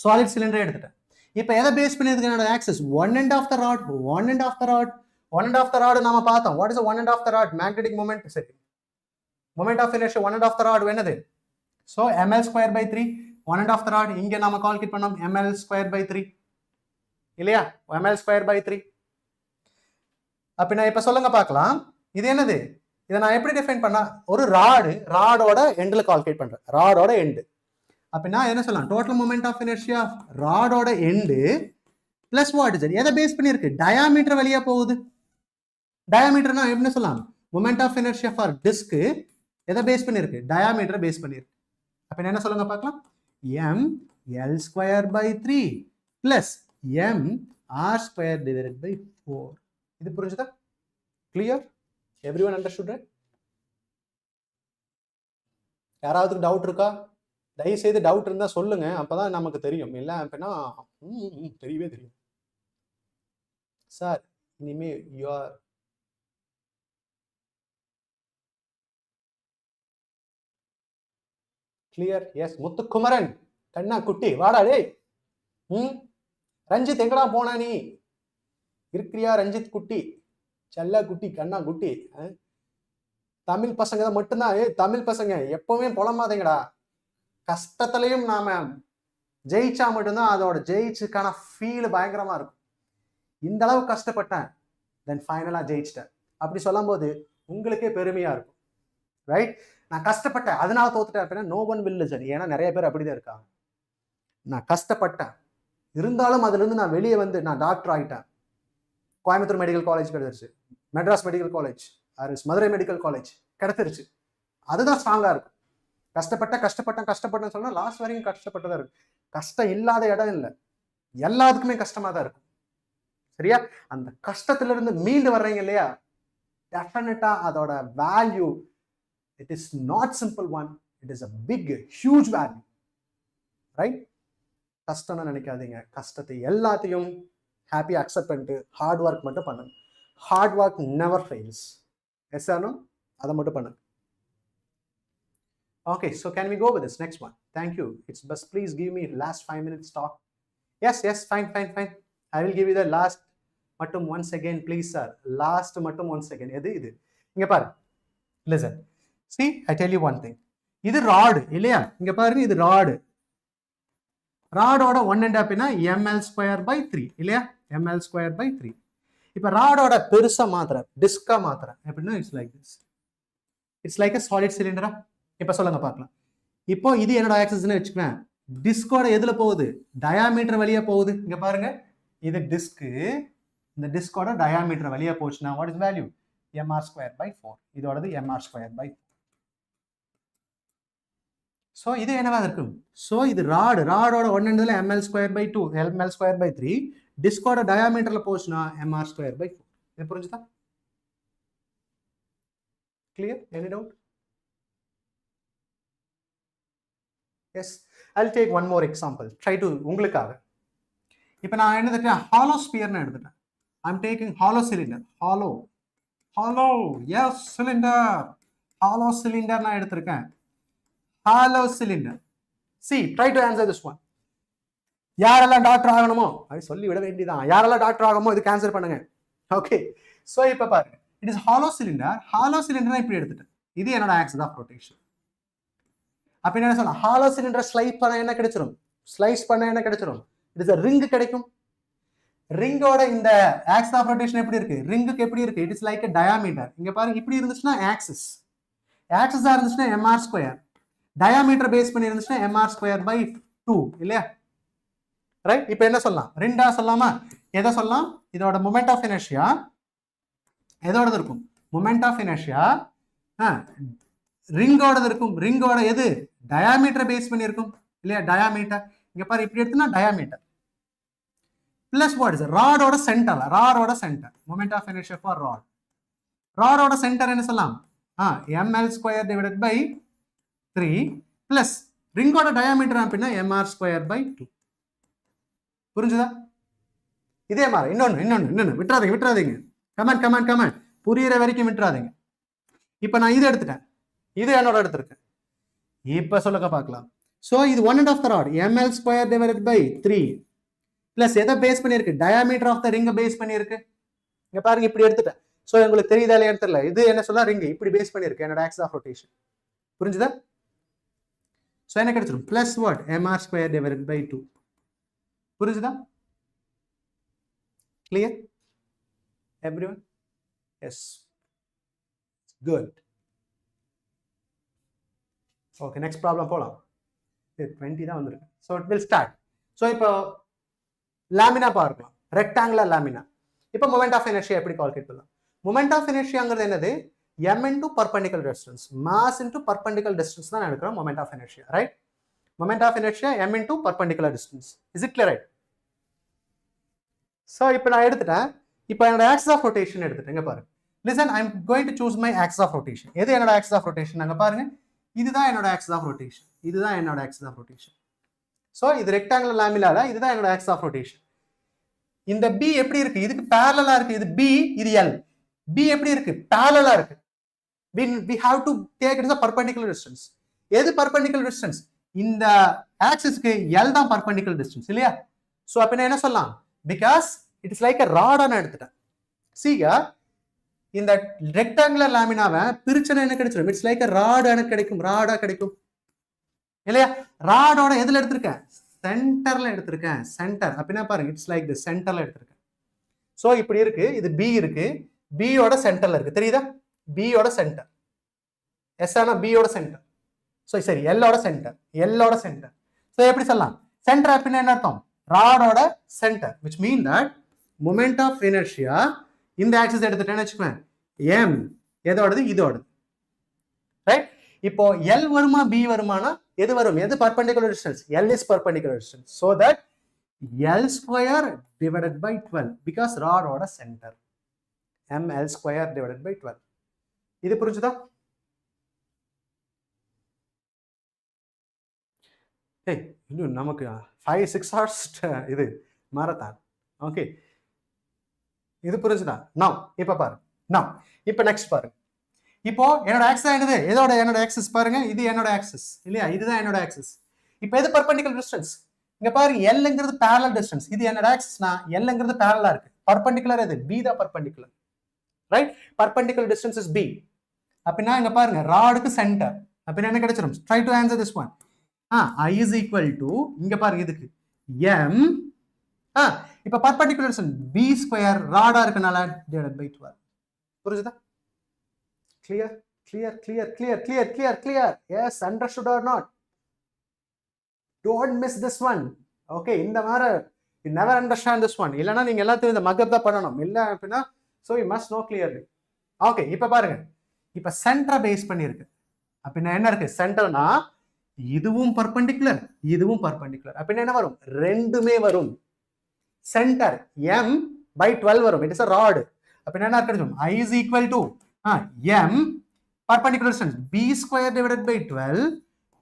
Solid cylinder எடுத்துட்டேன். இப்போ எதை பேஸ் பண்ணி இருக்கு என்னோட axis? one end of the rod, one end of the rod, one end of the rod நாம பார்த்தோம். What is the one end of the rod? Magnetic moment. சரி, moment of inertia one end of the rod என்னது? So ml square by 3 one end of the rod. இங்க நாம calculate பண்ணோம் ml square by 3 இல்லையா? ml square by 3. அப்ப நான் இப்ப சொல்லுங்க பார்க்கலாம், இது என்னது? இதை நான் எப்படி டிஃபைன் பண்ணா, ஒரு ராடோட எண்ட்ல கால்குலேட் பண்றேன், ராடோட எண்டு. அப்படின்னா என்ன சொல்லலாம்? டோட்டல் மொமெண்ட் ஆஃப் இனர்ஷியா ராடோட end plus what is it? எதை பேஸ் பண்ணியிருக்கு? டயாமீட்டர் வழியா போகுது. டயாமீட்டர்னா எப்படி சொல்லலாம்? Moment of inertia for disc எதை பேஸ் பண்ணியிருக்கு? டயாமீட்டர் பேஸ் பண்ணியிருக்கு. அப்ப என்ன சொல்லுங்க பார்க்கலாம்? m l square by 3 plus m r square divided by 4. இது புரிஞ்சுதா? கிளியர்? Everyone understood? யாராவது டவுட் இருக்கா? தயவு செய்து டவுட் இருந்தா சொல்லுங்க, அப்பதான் நமக்கு தெரியும். இல்ல அப்படின்னா தெரியவே தெரியும். சார் இனிமே you are clear? Yes. Muthukumaran கண்ணா குட்டி வாடா டேய். ரஞ்சித் எங்கடா போனா நீ? இருக்கிறியா ரஞ்சித் குட்டி, செல்ல குட்டி, கண்ணா குட்டி? தமிழ் பசங்க தான் மட்டும்தான். தமிழ் பசங்க எப்பவுமே புலம்பாதீங்கடா. கஷ்டத்துலயும் நாம ஜெயிச்சா மட்டும்தான் அதோட ஜெயிச்சுக்கான ஃபீல் பயங்கரமா இருக்கும். இந்த அளவு கஷ்டப்பட்டேன், தென் ஃபைனலா ஜெயிச்சிட்டேன் அப்படி சொல்லும் போது உங்களுக்கே பெருமையா இருக்கும். ரைட்? நான் கஷ்டப்பட்டேன் அதனால தோத்துட்டேன் அப்படின்னா நோ ஒன் வில் லிசன். ஏன்னா நிறைய பேர் அப்படிதான் இருக்காங்க. நான் கஷ்டப்பட்டேன், இருந்தாலும் அதுல இருந்து நான் வெளியே வந்து நான் டாக்டர் ஆகிட்டேன். கோயம்புத்தூர் மெடிக்கல் காலேஜ் கிடைச்சிருச்சு, Madras medical college, Madurai medical college கிடைச்சிருச்சு. அதுதான் ஸ்ட்ராங்கா இருக்கும். கஷ்டப்பட்டேன்னு சொன்னா லாஸ்ட் வரைக்கும் கஷ்டப்பட்டதா இருக்கும். கஷ்டம் இல்லாத இடம் இல்லை, எல்லாத்துக்குமே கஷ்டமா தான் இருக்கும். சரியா? அந்த கஷ்டத்துல இருந்து மீண்டு வர்றீங்க இல்லையா, டெஃபினட்டா அதோட value it is not simple one, it is a big huge value. Right? கஷ்டம்னு நினைக்காதீங்க, கஷ்டத்தை எல்லாத்தையும் ஹாப்பியா அக்செப்ட் பண்ணிட்டு ஹார்ட் ஒர்க் மட்டும் பண்ணுங்க. Hard work never fails. Yes or no? அதை மட்டும் பண்ணுங்க. Okay, so can we go with this next one? Thank you. It's best. Please give me last 5 minutes talk. Yes, fine. I will give you the last mattum once again, please sir. Last mattum once again. Edu idu. Inga paru. Listen. See, I tell you one thing. Idu rod illaya? Inga paru idu rod. Rod oda one end up ina ml square by 3 illaya? ml square by 3. Ipa rod oda perusa maatra, disk maatra. Eppadina it's like this. It's like a solid cylinder. இப்ப சொல்லுங்க பார்க்கலாம். இப்போ இது என்னோட ஆக்சிஸ்னு வச்சுக்கிறேன். டிஸ்கோட எதுல போகுது? Diameter வழியா போகுது. இங்க பாருங்க, இது டிஸ்க், இந்த டிஸ்கோட டயாமீட்டர் வழியா போச்சுன்னா what is value? mr square by 4. இதோடது mr ஸ்கொயர் பை 4. சோ இது என்னவா இருக்கும்? சோ இது ராடோட ஒன் எண்ட்ல ml square by 2, ml square by 3, டிஸ்கோட டயாமீட்டர்ல போச்சுன்னா mr ஸ்கொயர் பை 4. இது புரிஞ்சுதா? Clear? Any doubt? Yes, I'll take one more example. Try to உங்களுக்காக. இப்போ நான் என்ன எடுத்துட்டேன்? ஹாலோ ஸ்பியர்னு எடுத்துட்டேன். I'm taking hollow cylinder. Hollow, yes, cylinder. Hollow cylinder நான் எடுத்திருக்கேன். Hollow cylinder. See, try to answer this one. யாரெல்லாம் டாக்டர் ஆகணுமோ அது சொல்லி விட வேண்டியதான். யாரெல்லாம் டாக்டர் ஆகணுமோ இதுக்கு ஆன்சர் பண்ணுங்க. ஓகே, ஸோ இப்போ பாருங்க, it is hollow cylinder. Hollow cylinder இப்படி எடுத்துட்டேன். இது என்னோட ஆக்சிஸ் ஆஃப் ரொட்டேஷன். அப்ப என்ன சொல்லலாம்? ஹாலோ சிலிண்டர் ஸ்லைஸ் பண்ண என்ன கிடைச்சிரும்? இட் இஸ் a ரிங் கிடைக்கும். ரிங்கோட இந்த ஆக்சிஸ் ஆஃப் ரொட்டேஷன் எப்படி இருக்கு? ரிங்குக்கு எப்படி இருக்கு? It is like a diameter. இங்க பாருங்க, இப்படி இருந்துச்சுன்னா ஆக்சிஸா இருந்துச்சுன்னா mr ஸ்கொயர், டயாமீட்டர் பேஸ் பண்ணி இருந்துச்சுன்னா mr ஸ்கொயர் பை 2 இல்லையா? ரைட்? இப்போ என்ன சொல்லலாம்? ரெண்டா சொல்லலாமா? எதை சொல்லலாம்? இதோட மொமெண்ட் ஆஃப் இனர்ஷியா எதோடது இருக்கும்? மொமெண்ட் ஆஃப் இனர்ஷியா ரிங்கோட இருக்கும். ரிங்கோட எது? டயாமீட்டர் பேஸ் பண்ணி இருக்கும் இல்லையா? டயாமீட்டர். இங்க பாரு, இப்படி எடுத்தா டயாமீட்டர் பிளஸ் வாட் இஸ் ராடோட centre. Moment of inertia for ராடோட சென்டர் என்ன சொல்லலாம்? ml square divided by 3 plus ரிங்கோட டயாமீட்டர் அப்படின்னா mr ஸ்கொயர் பை 2. புரிஞ்சுதா? இதே மாதிரி இன்னொன்னு விட்டுறாதீங்க கமெண்ட் புரியுற வரைக்கும் விட்டுறாதீங்க. இப்போ நான் இது எடுத்துட்டேன், இது என்னோட எடுத்திருக்கேன். இப்போ சொல்லுங்க பார்க்கலாம். ஸோ இது 1/2 the rod ml² divided by 3 plus எதை பேஸ் பண்ணியிருக்கு, டயாமீட்டர் ஆஃப் த ரிங்கை பேஸ் பண்ணியிருக்கு. இங்க பாருங்க இப்படி எடுத்துட்டேன். ஸோ உங்களுக்கு தெரியுதா இல்லையான்னு தெரியல. இது என்ன சொல்ல, ரிங் இப்படி பேஸ் பண்ணியிருக்கு என்னோட ஆக்சிஸ் ஆஃப் ரொட்டேஷன். புரிஞ்சுதா? ஸோ என்ன கிடைச்சிடும், plus what mr² divided by 2. புரிஞ்சுதா? Clear everyone? Yes, good. Okay, next problem போகலாம். 20 தான் வந்திருக்கு. So it will start. So இப்போ லாமினா பார்க்கலாம், ரெக்டாங்குலர் லாமினா. இப்போ மொமெண்ட் ஆஃப் இனர்ஷியா எப்படி கால்குலேட் பண்ணலாம்? மொமெண்ட் ஆஃப் இனர்ஷியாங்கிறது என்னது, m into perpendicular distance, mass into perpendicular distance தான் எடுக்கிறோம் moment of inertia, right? Moment of inertia m into perpendicular distance. Is it clear, right? So இப்போ நான் எடுத்துட்டேன். இப்போ என்னோட ஆக்சிஸ் ஆஃப் ரொட்டேஷன் எடுத்துட்டேன். இங்க பாருங்க, listen, I am going to choose my axis of rotation. எது என்னோட ஆக்சிஸ் ஆஃப் ரொட்டேஷன்? அங்க பாருங்க, இதுதான் என்னோட ஆக்சிஸ் ஆஃப் ரொட்டேஷன், இதுதான் என்னோட ஆக்சிஸ் ஆஃப் ரொட்டேஷன். ஸோ இது ரெக்டாங்குலர் லாமினால இதுதான் என்னோட ஆக்சிஸ் ஆஃப் ரொட்டேஷன். இந்த B எப்படி இருக்கு, இதுக்கு பேரலலா இருக்கு. இது B, இது L. B எப்படி இருக்கு, பேரலலா இருக்கு. we have to take it as a perpendicular distance. எது perpendicular distance? இந்த ஆக்சிஸ்க்கு L தான் perpendicular distance இல்லையா? சோ அப்ப என்ன சொல்லலாம், because it is like a rod ஆன எடுத்துட்டேன். சீங்க இந்த ரெக்டாங்குலர் லாமினாவை பிரிச்சன என்ன கிடைச்சிரும், இட்ஸ் லைக் a rod ஆன கிடைக்கும், ராடா கிடைக்கும் இல்லையா? ராடோட எதுல எடுத்திருக்கேன், சென்டர்ல எடுத்திருக்கேன். சென்டர் அப்படின்னா பாருங்க, இட்ஸ் லைக் தி சென்டர்ல எடுத்திருக்கேன். சோ இப்படி இருக்கு, இது B இருக்கு, B யோட சென்டர்ல இருக்கு, தெரியுதா? B யோட சென்டர், எஸ் ஆனா B யோட சென்டர். சோ சரி, L ஓட சென்டர், L ஓட சென்டர். சோ எப்படி சொல்லலாம், சென்டர் அப்படின்னா என்ன அர்த்தம், ராடோட centre, which mean that moment of inertia இந்த ஆக்சிஸ் எடுத்துட்டேன்னு வச்சுக்கோங்க, m எதோடது, இதோடது, ரைட்? இப்போ L வருமா B வருமானா எது வரும், எது perpendicular distance, L is perpendicular distance, so that L² divided by 12 because rod ஓட center, mL² divided by 12. இது புரிஞ்சுதா? ஏய் இன்னும் நமக்கு 5-6 hours இது மாரத்தான். ஓகே, இது புரிஞ்சுதா? நவ் இப்ப பாருங்க, நவ் இப்ப நெக்ஸ்ட் பாருங்க. இப்போ என்னோட ஆக்சிஸ் என்னது, என்னோட ஆக்சிஸ் பாருங்க, இது என்னோட ஆக்சிஸ் இல்லையா, இதுதான் என்னோட ஆக்சிஸ். இப்போ எது பர்பெண்டிகுலர் டிஸ்டன்ஸ், இங்க பாருங்க, Lங்கிறது parallel distance, இது என்னோட ஆக்சிஸ்னா Lங்கிறது parallel இருக்கு. பர்பெண்டிகுலர் எது, B தான் perpendicular, right? Perpendicular distance is B. அப்படினா இங்க பாருங்க, ராடுக்கு சென்டர், அப்படினா என்ன கிடைச்சிரும், try to answer this one. I is equal to இங்க பாருங்க, இதுக்கு m இப்போ பர்பெண்டிகுலர் டிஸ்டன்ஸ் B² ராடா இருக்கனால divided by 12. புரியுதா? Clear, clear, clear, clear, clear, clear, clear. Yes, understood or not? Don't miss this one. Okay, இந்த மாதிரி you never understand this one. இல்லனா நீங்க எல்லாத்தையும் இந்த மக்கப் தான் பண்ணணும். இல்ல அப்படினா so you must know clearly. Okay, இப்ப பாருங்க, இப்ப சென்டரை பேஸ் பண்ணிருக்கு. அப்படினா என்ன இருக்கு, சென்டர்னா இதுவும் பர்பெண்டிகுலர், இதுவும் பர்பெண்டிகுலர். அப்படினா என்ன வரும், ரெண்டுமே வரும். சென்டர் m by 12 வரும், it is a rod. அப்படினா என்ன கிடைக்கும், I is equal to m perpendicular distance B² divided by 12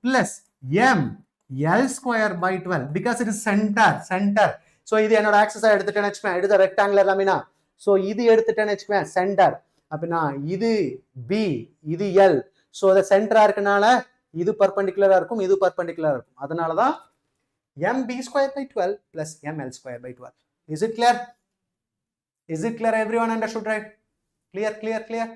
plus m L² by 12 because it is center. So இது என்னோட ஆக்சிஸா எடுத்துட்டேன்னு வச்சுக்கேன், இது ரெக்டாங்குலர் லாமினா. சோ இது எடுத்துட்டேன்னு வச்சுக்கேன் சென்டர், அப்படினா இது B, இது L. சோ அது சென்டரா இருக்கனால இது பர்பெண்டிகுலரா இருக்கும், இது பர்பெண்டிகுலரா இருக்கும். அதனால தான் m B² by 12 plus m L² by 12. Is it clear? Is it clear? Everyone understood, right? Clear, clear, clear.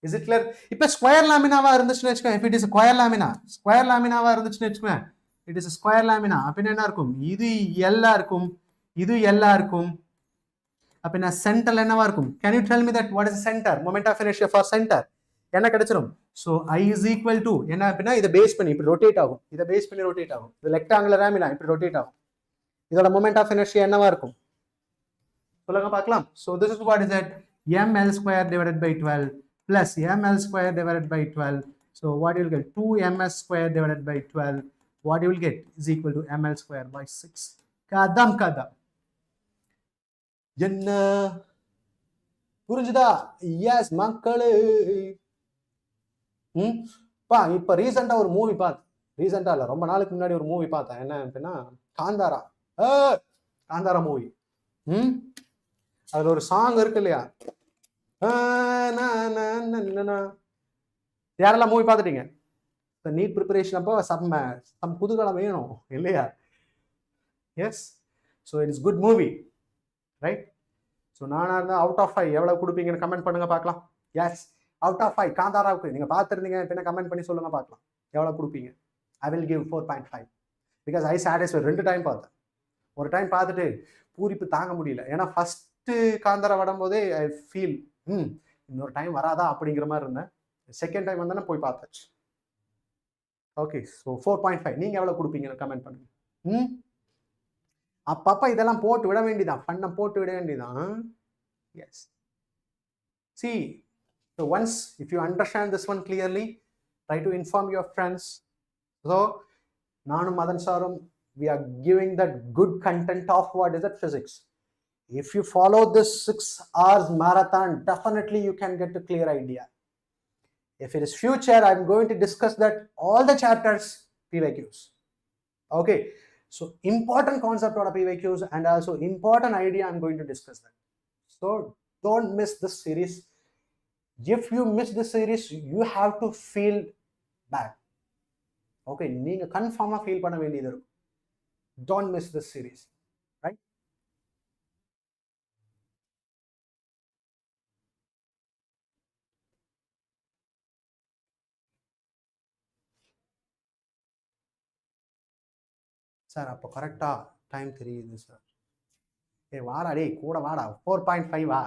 Is it clear? இப்போ ஸ்கொயர் லாமினாவா இருந்துச்சுன்னு வெச்சுக்கோங்க, if it is square lamina, square லாமினாவா இருந்துச்சுன்னு வெச்சுக்கோங்க, it is ஸ்கொயர் லாமினா. அப்படினா என்ன இருக்கும், இது L-ஆ இருக்கும், இது L-ஆ இருக்கும். அப்படினா சென்டர்ல என்னவா இருக்கும், can you tell me that what is the center, moment of inertia for center? என்ன கிடைச்சிரும், so I is equal to என்ன அப்படினா இத பேஸ் பண்ணி இப்படி ரொட்டேட் ஆகும், இத பேஸ் பண்ணி ரொட்டேட் ஆகும், இது ரெக்டாங்குலர் லாமினா இப்படி ரொட்டேட் ஆகும். இதோட moment of inertia என்னவா இருக்கும் சொல்லுங்க பார்க்கலாம். so this is what is that mL² divided by 12 plus mL² divided by 12. So what you will get, 2ms² divided by 12, what you will get is equal to mL² by 6. kadam என்ன புரிஞ்சுதா? S மக்களே. இப்ப ரீசெண்டா ஒரு movie பார்த்தேன், ரீசெண்டா இல்ல ரொம்ப நாளுக்கு முன்னாடி ஒரு மூவி பார்த்தேன். என்ன அப்படின்னா காந்தாரா. காந்தாரா மூவி. அதுல ஒரு சாங் இருக்கு இல்லையா, யாரெல்லாம் மூவி பார்த்துட்டீங்க? நீட் ப்ரிப்பரேஷன் அப்போ சம் குதூகலம் வேணும் இல்லையா? Yes, so it is good movie, right? So நானாக இருந்தால் அவுட் ஆஃப் 5 எவ்வளோ கொடுப்பீங்கன்னு கமெண்ட் பண்ணுங்க பார்க்கலாம். எஸ், அவுட் ஆஃப் 5 காந்தாராவுக்கு நீங்கள் பார்த்துருந்தீங்க அப்படின்னா கமெண்ட் பண்ணி சொல்லுங்க பார்க்கலாம் எவ்வளோ கொடுப்பீங்க. I will give 4.5 because I satisfied. 2 time பார்த்தேன். ஒரு டைம் பார்த்துட்டு பூரிப்பு தாங்க முடியல, ஏன்னா ஃபஸ்ட்டு காந்தாரா வரும்போதே ஐ ஃபீல் இன்னொரு டைம் வராதா அப்படிங்கிற மாதிரி இருந்தேன். செகண்ட் டைம் வந்தேன்னா போய் பார்த்தாச்சு. ஓகே, ஸோ 4.5 நீங்கள் எவ்வளோ கொடுப்பீங்கன்னு கமெண்ட் பண்ணுங்க. அப்பப்போ இதெல்லாம் போட்டு விட வேண்டியதான், ஃபன்னை போட்டு விட வேண்டியதான். Yes, see, so once if you understand this one clearly, try to inform your friends. So நானும் மதன் சாரும் we are giving that good content of what is that physics. If you follow this 6 hours marathon, definitely you can get a clear idea. If it is future, I'm going to discuss that all the chapters PYQs. Okay, so important concept of PYQs and also important idea I'm going to discuss that. So don't miss this series. If you miss this series, you have to feel bad. Okay, நீங்க கன்ஃபார்மா feel பண்ண வேண்டியது இருக்கும். Don't miss this series, right? Sir அப்போ கரெக்டா time தெரியுது sir. வாடா டே கூட வாடா. 4.5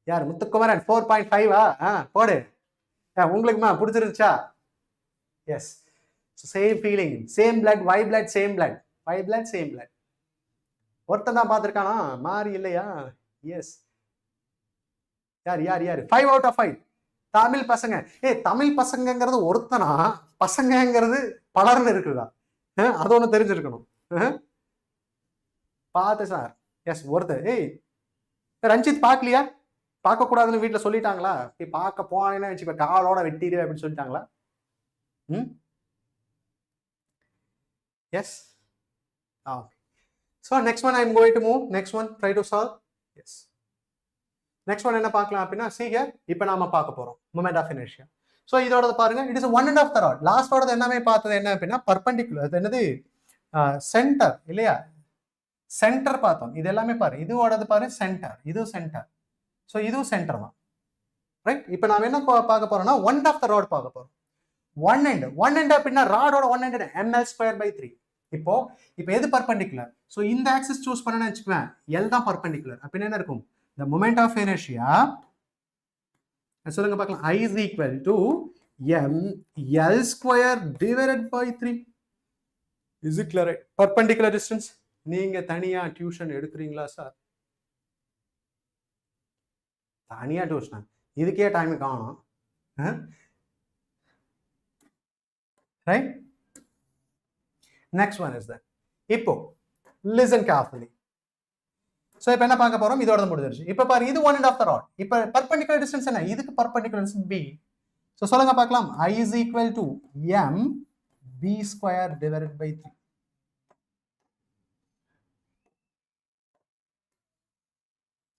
யார் முத்துக்குமரன்? 4.5 போடு. உங்களுக்குமா பிடிச்சிருச்சா? Yes, same feeling, same blood, why blood, same blood, why blood, same blood. ஒருத்தன் தான் பார்த்துருக்கானா, மாறி இல்லையா? எஸ், யார் யார் யார்? 5 out of 5 தமிழ் பசங்க. தமிழ் பசங்கிறது ஒருத்தனா, பசங்கிறது பலர்னு இருக்குதா? அது ஒன்று தெரிஞ்சிருக்கணும். பார்த்து சார். எஸ், ஒருத்தர். ரஞ்சித் பார்க்கலையா? பார்க்கக்கூடாதுன்னு வீட்டில் சொல்லிட்டாங்களா? பார்க்க போனேன்னு வச்சு காலோட வெட்டிடு அப்படின்னு சொல்லிட்டாங்களா? Yes. So next one I'm going to move. Next one, try to solve. Yes. Next one என்ன பார்க்கலாம் அப்படின்னா, see here, இப்போ நாம பார்க்க போறோம் moment of inertia. So இதோட பாருங்க, it is 1/2 the rod. Last ஓட என்னமே பார்த்தது என்ன அப்படின்னா perpendicular. அது என்னது? சென்டர் இல்லையா? சென்டர் பார்த்தோம். இது எல்லாமே பாரு, இதுவோடது பாரு சென்டர், இது சென்டர். ஸோ இதுவும் சென்டர் தான், ரைட்? இப்போ நாம என்ன பார்க்க போறோம்னா 1/2 the rod பார்க்க போறோம். ஒன் எண்ட் அப்படின்னா ராடோட 1 end ml²/3. இப்போ எது பர்பெண்டிகுலர்? ஸோ இந்த ஆக்சிஸ் சூஸ் பண்ணணும்னு வச்சுக்குவேன், எல் தான் பர்பெண்டிகுலர். அப்படின்னு என்ன இருக்கும்? the moment of inertia, சொல்லுங்க பார்க்கலாம், I is equal to ml²/3. Is it clear? Perpendicular distance. நீங்க தனியா டியூஷன் எடுக்கிறீங்களா சார்? தனியா டியூஷன் இதுக்கே டைம் காணும், right? Next one is that. இப்போ லிசன் கேர்ஃபுல்லி. ஸோ இப்போ என்ன பார்க்க போறோம்? இதோட முடிஞ்சிருச்சு. இப்போ பாரு, இது 1/2 the rod. இப்போ பர்பெண்டிகுலர் டிஸ்டன்ஸ் என்ன? இதுக்கு பர்பெண்டிகுலர் டிஸ்டன்ஸ் b. ஸோ சொல்லுங்க பார்க்கலாம், I is equal to mb²/3.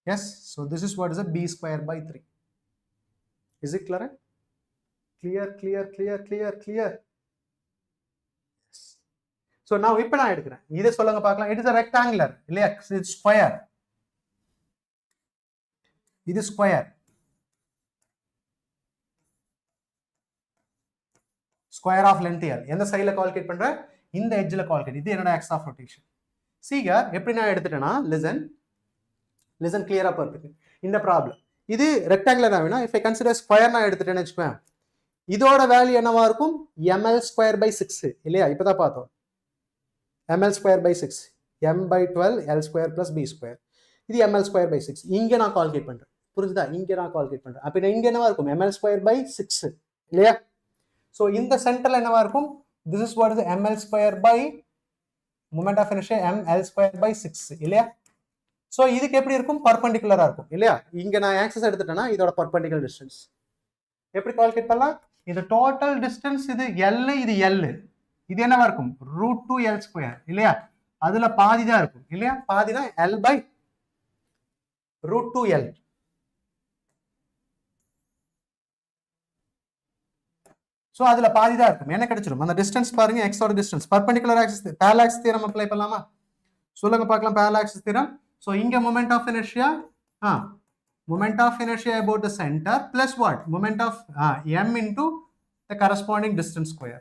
Yes, so this is what is a b²/3. Is it clear? Clear. Yes. So now இப்போ நான் எடுக்கிறேன், இதை சொல்லுங்க பார்க்கலாம். It is a rectangular இல்லையா? It's square. இது square. Square of length L. எந்த சைடுல கால்குலேட் பண்ற? இந்த எட்ஜ்ல கால்குலேட். இது என்னோட ஆக்ஸ் ஆஃப் ரொட்டேஷன். சீக எப்படி நான் எடுத்துட்டேன்னா, லிசன் கிளியரா பார்த்துக்கு. இந்த ப்ராப்ளம் இது ரெக்டாங்குலர் ஆகுனா, இஃப் ஐ கன்சிடர் ஸ்கொயர் நான் எடுத்துட்டேன்னு வச்சுக்கேன், இதோட வேல்யூ என்னவா இருக்கும்? ml²/6 இல்லையா? இப்பதான் பார்த்தோம், ml²/6, m/12 l² + b². இது ml²/6. இங்க நான் கால்குலேட் பண்றேன், புரிஞ்சுதா? இங்க நான் கால்குலேட் பண்றேன். அப்ப இங்க என்னவா இருக்கும்? ml²/6 இல்லையா? சோ இந்த சென்டர்ல என்னவா இருக்கும்? this is what is the ml² moment of inertia ml²/6 இல்லையா? சோ இதுக்கு எப்படி இருக்கும்? பர்பெண்டிகுலரா இருக்கும் இல்லையா? இங்க நான் ஆக்சிஸ் எடுத்துட்டேன்னா இதோட பர்பெண்டிகுலர் டிஸ்டன்ஸ் எப்படி கால்குலேட் பண்ணலாம்? இது டோட்டல் டிஸ்டன்ஸ், இது L, இது L, இது என்னவா இருக்கும்? √2l² இல்லையா? அதுல பாதி தான் இருக்கும் இல்லையா? பாதினா L by root 2L. So அதுல பாதி தான் இருக்கும். என்ன கிடைச்சிடும்? அந்த டிஸ்டன்ஸ் பாருங்க, எக்ஸோட distance. Perpendicular axis parallel axis theorem apply பண்ணலாமா? சொல்லுங்க பார்க்கலாம். Parallel axis theorem. ஸோ இங்க moment of inertia, moment of inertia about the center plus what? Moment of m into the corresponding distance square.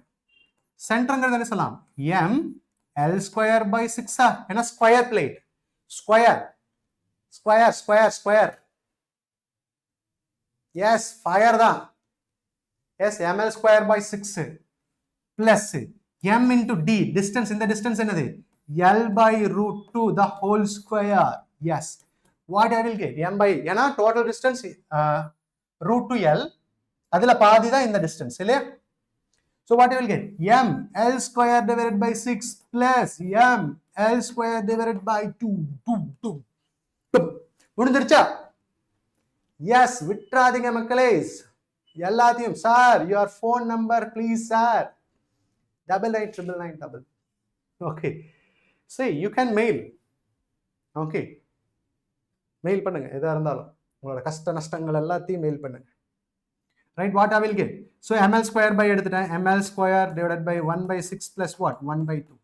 Centerங்கிறது என்ன சொல்லலாம்? m L square by 6 என்ன square plate. Square. Yes, fire தான். Yes, ml square by 6 plus m into d. Distance, இந்த distance என்னது? L by root 2 the whole square. Yes. What I will get? M by, ஏன்னா total distance root 2L, அதுல பாதி தான் இந்த distance இல்லையா? So what I will get? M L square divided by 6 plus M L square divided by 2. முடிஞ்சிருச்சா? Yes, விட்றாதீங்க மக்களே. எல்லாத்தையும் sir, your phone number please sir. 999999. Okay. See, you can mail. Okay. Mail பண்ணுங்க, எதா இருந்தாலும் உங்களோட கஷ்ட நஷ்டங்கள் எல்லாத்தையும் மெயில் பண்ணுங்க. Right, what I will get? So ml square by எடுத்துட்டேன். ml square divided by 1 by 6 plus what? 1 by 2.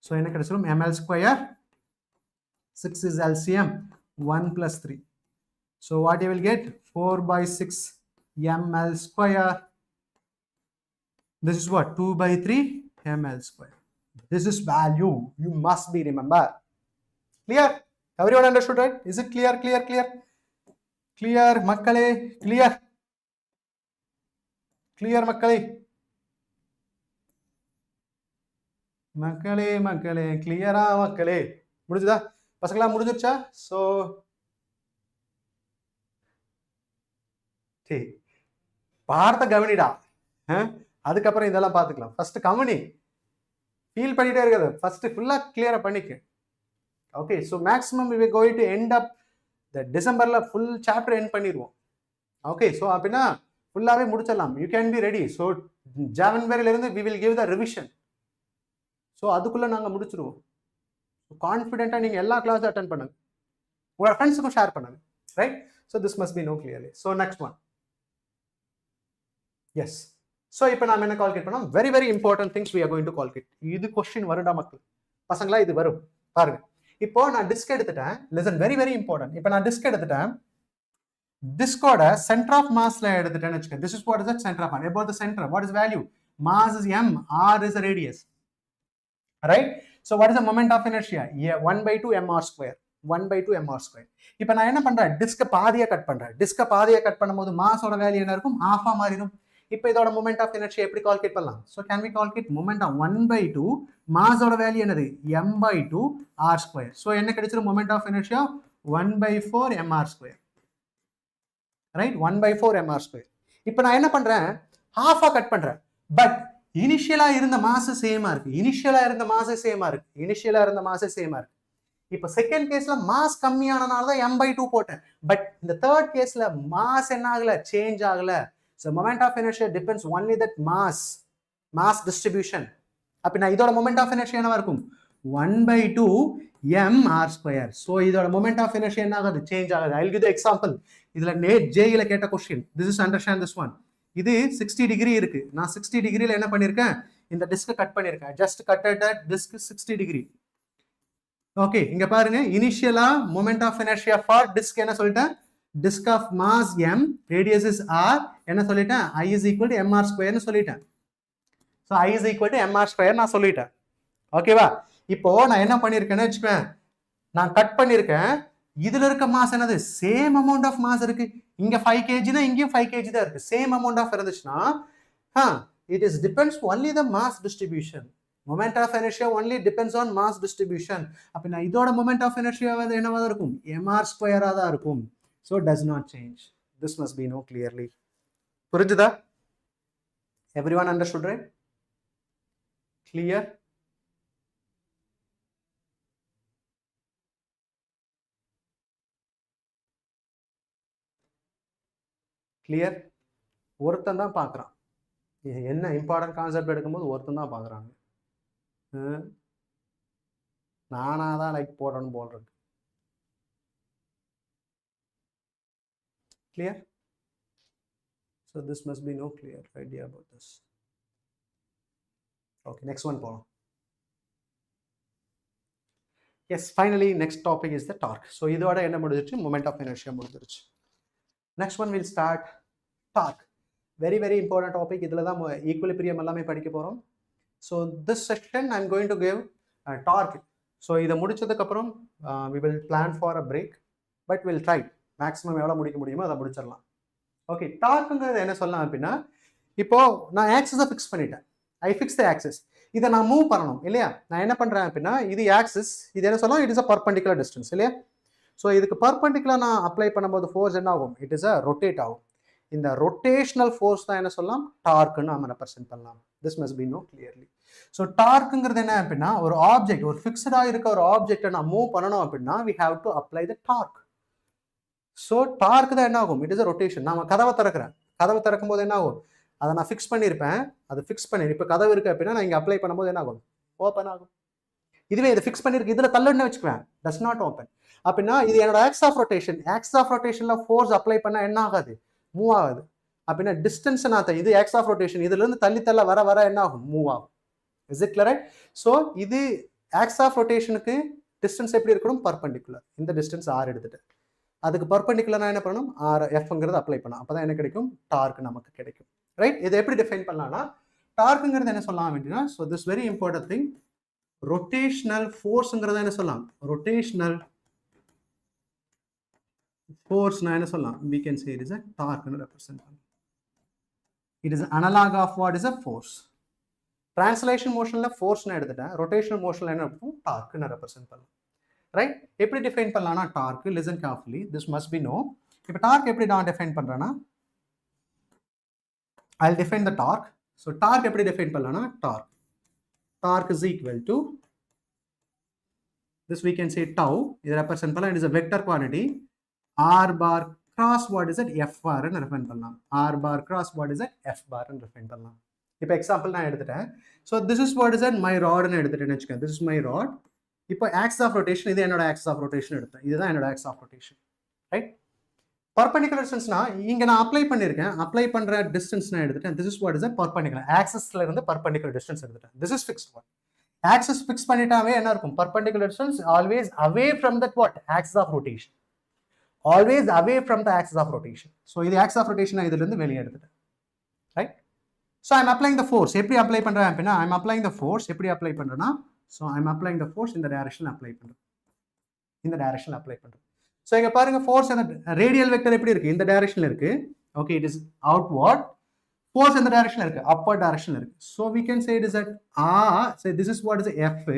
So என்ன கிடைச்சிடும்? ml ஸ்கொயர், 6 is LCM, 1 plus 3. So what I will get? 4 by 6 ml square. This is what? 2 by 3 ml square. This is value. You must be remember. Clear? Everyone understood, right? Is it clear? Clear, makkale. Clear, makkale. Clear makkale. முடிஞ்சதா? பசங்களா முடிஞ்சிருச்சா? So சரி, பார்த்த கவனிடா. அதுக்கப்புறம் இதெல்லாம் பார்த்துக்கலாம். First கவனி, feel பண்ணிட்டே இருக்காது. ஃபர்ஸ்ட் ஃபுல்லா கிளியரா பண்ணிக்க. Okay, so maximum we are going to end up the Decemberல full chapter end பண்ணிடுவோம். Okay, so அப்படின்னா ஃபுல்லாவே முடிச்சிடலாம். You can be ready. So Januaryல இருந்து we will give the revision. So அதுக்குள்ள நாங்க முடிச்சிடுவோம். கான்ஃபிடென்ட்டா நீங்க எல்லா கிளாஸும் அட்டெண்ட் பண்ணுங்க, உங்க ஃப்ரெண்ட்ஸுக்கும் ஷேர் பண்ணுங்க. Right? So this must be known clearly. So next one. Yes. So இப்போ நாம என்ன கால்குலேட் பண்ணோம்? very very important things we are going to calculate. இது क्वेश्चन வருடா மக்கள். பசங்களா இது வரும் பாருங்க. இப்போ நான் டிஸ்க் எடுத்துட்டேன். listen, very very important. இப்போ நான் டிஸ்க் எடுத்துட்டேன். டிஸ்கோட சென்டர் ஆஃப் மாஸ்ல எடுத்துட்டேன்னு வெச்சுக்க. this is what is the center of mass. About the center, what is value? Mass is m, r is the radius. Right? So what is the moment of inertia? 1 by 2 mr square. 1 by 2 mr square. இப்போ நான் என்ன பண்றேன்? டிஸ்க பாதியா cut பண்றேன். டிஸ்க பாதியா cut பண்ணும்போது மாஸோட value என்ன இருக்கும்? half ஆ மாறிடும். இப்போ இதோட moment of inertia எப்படி கால்குலேட் பண்ணலாம்? So can we calculate moment of 1 by 2 மாஸோட value என்னது? m by 2 r square. So என்ன கிடைச்சிரும்? moment of inertia 1 by 4 mr square. Right? 1 by 4 mr square. இப்போ நான் என்ன பண்றேன்? half ஆ கட் பண்றேன். பட் இனிஷியலா இருந்த மாஸ் சேமா இருக்கு. இனிஷியலா இருந்த மாஸ் சேமா இருக்கு. இப்போ செகண்ட் கேஸ்ல மாஸ் கம்மியானனால தான் m by 2 போட்டேன். பட் இந்த தேர்ட் கேஸ்ல மாஸ் என்ன ஆகல? சேஞ்ச் ஆகல. So moment of inertia depends only that mass distribution. அப்ப இதோட moment of inertia என்னவா இருக்கும்? 1 by 2 m r square. So இதோட moment of inertia என்ன ஆகுது? சேஞ்ச் ஆகுது. I'll give the example. இதுல நேட் ஜேல கேட்ட question. This is understand this one. இது 60 டிகிரி இருக்கு. நான் 60 டிகிரில என்ன பண்ணிருக்கேன்? இந்த டிஸ்க் கட் பண்ணிருக்கேன். just cutted that disk 60 degree. Okay, இங்க பாருங்க. இனிஷியலா moment of inertia for disk என்ன சொல்லிட்டேன்? disk of mass m, radius is r, என்ன சொல்லிட்டேன்? I is equal to mr square னு சொல்லிட்டேன். So I is equal to mr square நான் சொல்லிட்டேன். ஓகேவா? இப்போ நான் என்ன பண்ணிருக்கேன்னு வெச்சுப்பேன், நான் கட் பண்ணிருக்கேன். இதுல இருக்க மாஸ் என்னது? சேம் அமௌண்ட் ஆஃப் மாஸ் இருக்கு. இங்க 5 kg னா இங்கேயும் 5 kg தான் இருக்கு. சேம் அமௌண்ட் ஆஃப் இருந்துச்சுன்னா it is depends only the mass distribution. Moment of inertia only depends on mass distribution. அப்ப இதோட moment of inertia என்னவா இருக்கும்? mr square ஆ தான் இருக்கும். So does not change. This must be known clearly. புரிஞ்சுதா? Everyone understood, right? Clear? Clear? ஒருத்தன் தான் பார்க்குறான். என்ன இம்பார்ட்டன்ட் கான்செப்ட் எடுக்கும்போது ஒருத்தன் தான் பார்க்குறாங்க. நானாக தான் லைக் போடணும் போல் இருக்கு. Clear? So this must be no clear idea about this. Okay, next one போலாம். Yes, finally next topic is the torque. So இதோட என்ன முடிஞ்சிருச்சு, moment of inertia முடிஞ்சிருச்சு. Next one will start torque. Very very important topic. இதில் தான் equilibrium எல்லாமே படிக்க போகிறோம். So this section I'm going to give torque. So இதை முடிச்சதுக்கப்புறம் we will plan for a break, but we'll try maximum எவ்வளோ முடிக்க முடியுமோ அதை முடிச்சிடலாம். ஓகே, டார்க்குங்கிறது என்ன சொல்லலாம் அப்படின்னா, இப்போ நான் ஆக்சிஸை ஃபிக்ஸ் பண்ணிட்டேன். ஐ ஃபிக்ஸ் த ஆக்சிஸ். இதை நான் மூவ் பண்ணணும் இல்லையா? நான் என்ன பண்ணுறேன் அப்படின்னா, இது ஆக்சிஸ், இது என்ன சொல்லலாம், it is a perpendicular distance இல்லையா? ஸோ இதுக்கு பர்பண்டிகுலர் நான் அப்ளை பண்ணும்போது ஃபோர்ஸ் என்ன ஆகும், இட் இஸ் அ ரொட்டேட் ஆகும். இந்த ரொட்டேஷனல் ஃபோர்ஸ் தான் என்ன சொல்லலாம், டார்க்குன்னு நம்ம ரெப்ரசென்ட் பண்ணலாம். This must be no clearly. So டார்க்குங்கிறது என்ன அப்படின்னா, ஒரு ஆப்ஜெக்ட், ஒரு ஃபிக்ஸ்டாக இருக்க ஒரு ஆப்ஜெக்டை நான் மூவ் பண்ணணும் அப்படின்னா we have to apply the torque. So torque தான் என்ன ஆகும், இட் இஸ் அ ரொட்டேஷன். நான் கதவை திறக்கிறேன், கதவை திறக்கும் போது என்ன ஆகும், அதை நான் ஃபிக்ஸ் பண்ணியிருப்பேன், அதை ஃபிக்ஸ் பண்ணி இப்போ கதவு இருக்குது அப்படின்னா நான் இங்கே அப்ளை பண்ணும்போது என்ன ஆகும், ஓப்பன் ஆகும். இதுவே இதை ஃபிக்ஸ் பண்ணியிருக்கு, இதில் தள்ளுன்னு வச்சுக்குவேன், டஸ் நாட் ஓப்பன். அப்படின்னா இது என்னோட axis of rotation. Axis of ரொட்டேஷனில் ஃபோர்ஸ் அப்ளை பண்ணால் என்ன ஆகாது, மூவ் ஆகாது. அப்படின்னா டிஸ்டன்ஸ் நான் இது ஆக்ஸ் ஆஃப் ரொட்டேஷன், இதுலேருந்து தள்ளி தள்ள வர வர என்ன ஆகும், மூவ் ஆகும். Is it clear? ஸோ இது ஆக்ஸ் ஆஃப் ரொட்டேஷனுக்கு டிஸ்டன்ஸ் எப்படி இருக்கணும், பர்பண்டிகுலர். இந்த டிஸ்டன்ஸ் ஆர் எடுத்துட்டு அதுக்கு பர்பண்டிகுலராக என்ன பண்ணணும், ஆர் எஃப்ங்கிறது அப்ளை பண்ணலாம். அப்போ தான் என்ன கிடைக்கும், டார்க் நமக்கு கிடைக்கும். ரைட்? இதை எப்படி டிஃபைன் பண்ணலாம்னா, டார்க்குங்கிறது என்ன சொல்லலாம் அப்படின்னா, so this very important thing, rotational ஃபோர்ஸுங்கிறத என்ன சொல்லலாம், ரொட்டேஷனல் ஃபோர்ஸ் நான் என்ன சொல்லலாம், we can say it is a torque ன்னு represent பண்ணலாம். It is analog of what is a force. Translation motionல force ன்னு எடுத்துட்டேன், rotational motionல என்ன இருக்கும், torque ன்னு represent பண்ணலாம். ரைட்? எப்படி டிஃபைன் பண்ணலாம்னா, torque, listen carefully, this must be know. இப்போ டார்க் எப்படி நான் டிஃபைன் பண்ணுறேன்னா, I will define the torque. So torque எப்படி டிஃபைன் பண்ணலாம்னா, torque is equal to this, we can say tau. இதை ரெப்ரசென்ட் பண்ணலாம், it is a vector quantity. r bar cross what is it, f bar ன்னு refine பண்ணலாம். r bar cross what is it, f bar ன்னு refine பண்ணலாம். இப்போ example நான் எடுத்துட்டேன். So this is what is it, my rod ன்னு எடுத்துட்டேன்னு வச்சுக்கேன். This is my rod. இப்போ ஆக்ஸ் ஆஃப் ரொட்டேஷன், இது என்னோட ஆக்ஸ் ஆஃப் ரொட்டேஷன் எடுத்தேன், இதுதான் என்னோட axis of rotation. Right? Perpendicular டிஸ்டன்ஸ்னா இங்கே நான் அப்ளை பண்ணியிருக்கேன், அப்ளை பண்ணுற டிஸ்டன்ஸ் நான் எடுத்துட்டேன். This is what is perpendicular, ஆக்சஸ்ல இருந்து பர்பண்டிகுலர் டிஸ்டன்ஸ் எடுத்துட்டேன். This is fixed one. Axis fix பண்ணிட்டாவே என்ன இருக்கும், perpendicular distance always away from that what, axis of rotation, always away from the axis of rotation. So இது axis of rotation நான் இதுலேருந்து வெளியே எடுத்துட்டேன். Right? So I'm applying the force. எப்படி apply பண்ணுறேன் அப்படின்னா, ஐம் அப்ளைங் த ஃபோர்ஸ் எப்படி apply பண்ணுறேன்னா, so I'm applying the force இந்த டைரக்ஷன் அப்ளை பண்ணுறேன், இந்த டைரக்ஷன் அப்ளை பண்ணுறேன். ஸோ இங்கே பாருங்க, ஃபோர்ஸ் அந்த ரேடியல் வெக்டர் எப்படி இருக்குது, இந்த டைரக்ஷனில் இருக்குது. Okay, it is outward. Force இந்த டைரக்ஷனில் இருக்குது, அப்பர் டைரக்ஷனில் இருக்குது. So we can say it is at r. So this is what is f.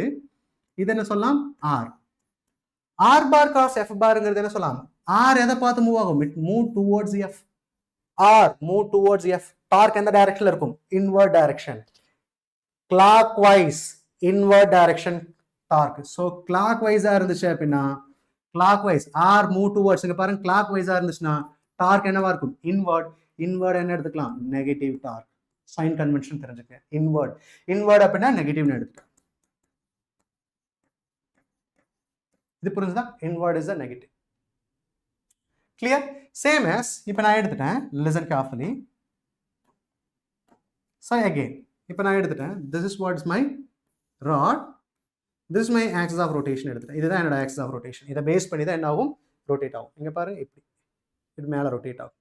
இது என்ன சொல்லலாம், r. R bar cross F பார்ங்கிறது என்ன சொல்லலாம், ஆர் எதை பார்த்து மூவ் ஆகும், it move towards f. R move towards f. Torque எந்த டைரக்ஷனில் இருக்கும், inward direction. Clockwise inward direction torque. So கிளாக் வைஸா இருந்துச்சு அப்படின்னா, clock wise R move towards, இங்க பாருங்க கிளாக் வைஸா இருந்துச்சுன்னா டார்க் என்னவா இருக்கும், இன்வர்ட். இன்வர்ட் என்ன எடுத்துக்கலாம், நெகட்டிவ் டார்க். சைன் கன்வென்ஷன் தெரிஞ்சுக்க. இன்வர்ட், இன்வர்ட் அப்படின்னா நெகட்டிவ்னு எடுத்துக்கலாம். இது புரிஞ்சுதா, inward is a negative. Clear? Same as இப்போ நான் எடுத்துட்டேன், லிசன் கேர்ஃபுல்லி. ஸோ அகெயின் இப்போ நான் எடுத்துட்டேன், this is what is my rod, this my axis of rotation எடுத்துட்டேன். இதுதான் என்னோட ஆக்சஸ் ஆஃப் ரொட்டேஷன். இதை பேஸ் பண்ணி தான் என்ன ஆகும், ரொட்டேட் ஆகும். இங்கே பாருங்க, இப்படி இது மேலே ரொட்டேட் ஆகும்.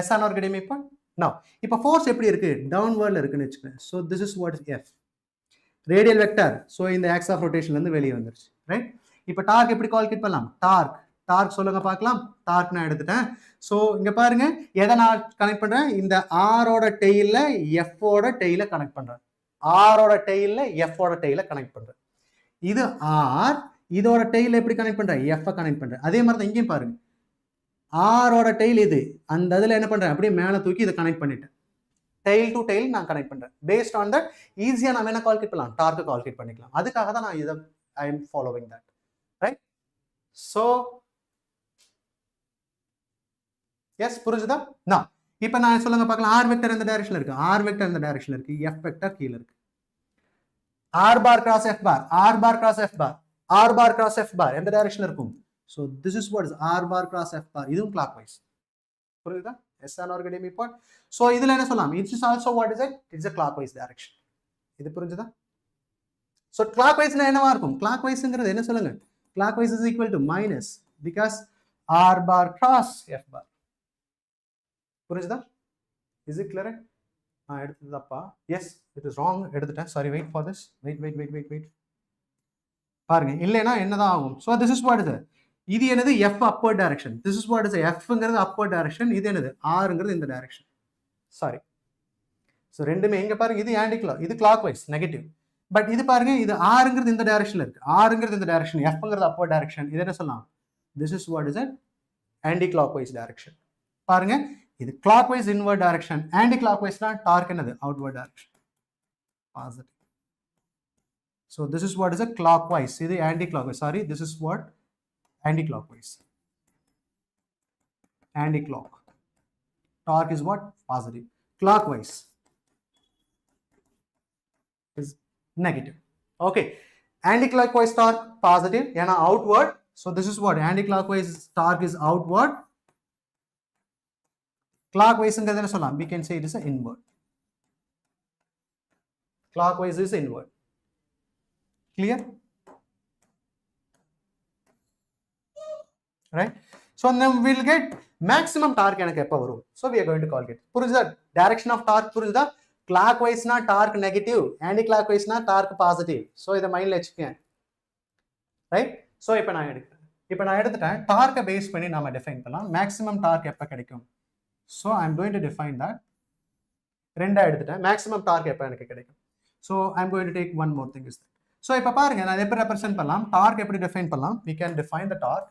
எஸ் ஆன ஒரு கிடையாது. இப்போ ஃபோர்ஸ் எப்படி இருக்கு, டவுன்வர்டில் இருக்குன்னு வச்சுக்கேன். So this is what is F, radial vector. So இந்த ஆக்சஸ் ஆஃப் ரொட்டேஷன்லேருந்து வெளியே வந்துருச்சு. ரைட்? இப்போ டார்க் எப்படி கால்குலேட் பண்ணலாம், டார்க் சொல்லுங்க பார்க்கலாம். டார்க் நான் எடுத்துட்டேன். ஸோ இங்கே பாருங்க, எதை நான் கனெக்ட் பண்ணுறேன், இந்த ஆரோட டெய்ல எஃப்ஓட டெய்ல கனெக்ட் பண்ணுறேன். ஆரோட டெய்ல எஃப்ஓட டெய்ல கனெக்ட் பண்ணுறேன். இது ஆர், இதோட டெய்ல எப்படி கனெக்ட் பண்ணுறேன், எஃப் கனெக்ட் பண்ணுறேன். அதே மாதிரி தான் இங்கேயும் பாருங்க, ஆரோட டெய்ல் இது, அந்த இதில் என்ன பண்ணுறேன், அப்படியே மேலே தூக்கி இதை கனெக்ட் பண்ணிட்டேன். டெய்ல் டு டெய்ல் நான் கனெக்ட் பண்ணுறேன். பேஸ்ட் ஆன் தட் ஈஸியாக நம்ம என்ன கால்குலேட் பண்ணலாம், டார்க்கு கால்குலேட் பண்ணிக்கலாம். அதுக்காக தான் நான் இதை I am following that. Right? So yes, புரிஞ்சுதா? நான் இப்போ நான் சொல்லுங்க பார்க்கலாம், ஆர் வெக்டர் இந்த டைரக்ஷன்ல இருக்கு, ஆர் வெக்டர் இந்த டைரக்ஷன்ல இருக்கு, எஃப் வெக்டர் கீழே இருக்கு. ஆர் பார் கிராஸ் எஃப் பார், ஆர் பார் கிராஸ் எஃப் பார், r bar cross f bar எந்த டைரக்ஷன்ல இருக்கும்? So this is what is r bar cross f bar. இதுவும் clockwise. புரியுதா? yes or no getting me point? So இதுல என்ன சொல்லலாம்? It is also what is it? It is a clockwise direction. இது புரிஞ்சுதா? So clockwise னா என்னவா இருக்கும்? clockwiseங்கிறது என்ன சொல்லுங்க? clockwise is equal to minus because r bar cross f bar. புரிஞ்சுதா? Is it clear? எடுத்ததப்பா. Yes, it is wrong. எடுத்துட்டேன். Sorry, wait for this. Wait. பாருங்க இல்லைனா என்னதான் ஆகும்? So this is what is it? இது என்னது f upward direction. This is what is fங்கிறது upward direction. இது என்னது rங்கிறது இந்த direction. Sorry. So ரெண்டுமே எங்க பாருங்க இது anti clock. இது clockwise negative. பட் இது பாருங்க இது rங்கிறது இந்த directionல இருக்கு. rங்கிறது இந்த direction. fங்கிறது upward direction. இது என்ன சொல்லலாம்? This is what is it? Anti clockwise direction. பாருங்க இது clockwise inward direction. Anti clockwise னா torque என்னது outward direction. Positive. So this is what is a clockwise. இது anti-clockwise. Sorry, this is what anti-clockwise. Anti-clock. Torque is what? Positive. Clockwise is negative. Okay. Anti-clockwise torque positive. Yana outward. So this is what anti-clockwise torque is outward. Clockwise we can say it is an inward. Clockwise is inward. Clear? Right? So then we'll get maximum torque எனக்கு எப்ப வரும்? So we are going to calculate. புரியுதா? Direction of torque புரியுதா? Clockwise னா torque negative, anti-clockwise னா torque positive. So இத மைண்ட்ல வச்சுக்கங்க. Right? So இப்போ நான் எடுத்துட்டேன். torque பேஸ் பண்ணி நாம டிஃபைன் பண்ணலாம். maximum torque எப்ப கிடைக்கும்? So I'm going to define that. ரெண்டா எடுத்துட்டேன். maximum torque எப்ப எனக்கு கிடைக்கும்? So I'm going to take one more thing is that. So இப்போ பாருங்க நான் எப்படி ரெப்ரசென்ட் பண்ணலாம்? டார்க் எப்படி டிஃபைன் பண்ணலாம்? We can define the torque.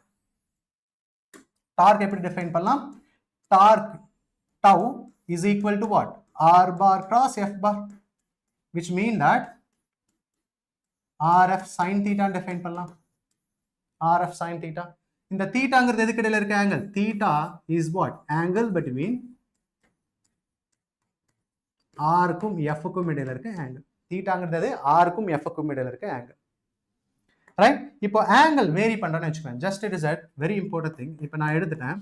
Torque எப்படி டிஃபைன் பண்ணலாம்? Torque tau is equal to what? R bar cross F bar, which mean that RF sin theta define பண்ணலாம். RF sin theta. இந்த தீட்டாங்கிறது எதுக்கு இடையில இருக்க angle? Theta is what? Angle between R க்கும் F க்கும் இடையில இருக்க angle. தீட்டாங்கிறது r க்கும் f க்கும் இடையில இருக்க angle. Right? இப்போ angle vary பண்றேன்னு வெச்சுக்கோங்க. Just it is a very important thing. இப்போ நான் எடுத்துட்டேன்.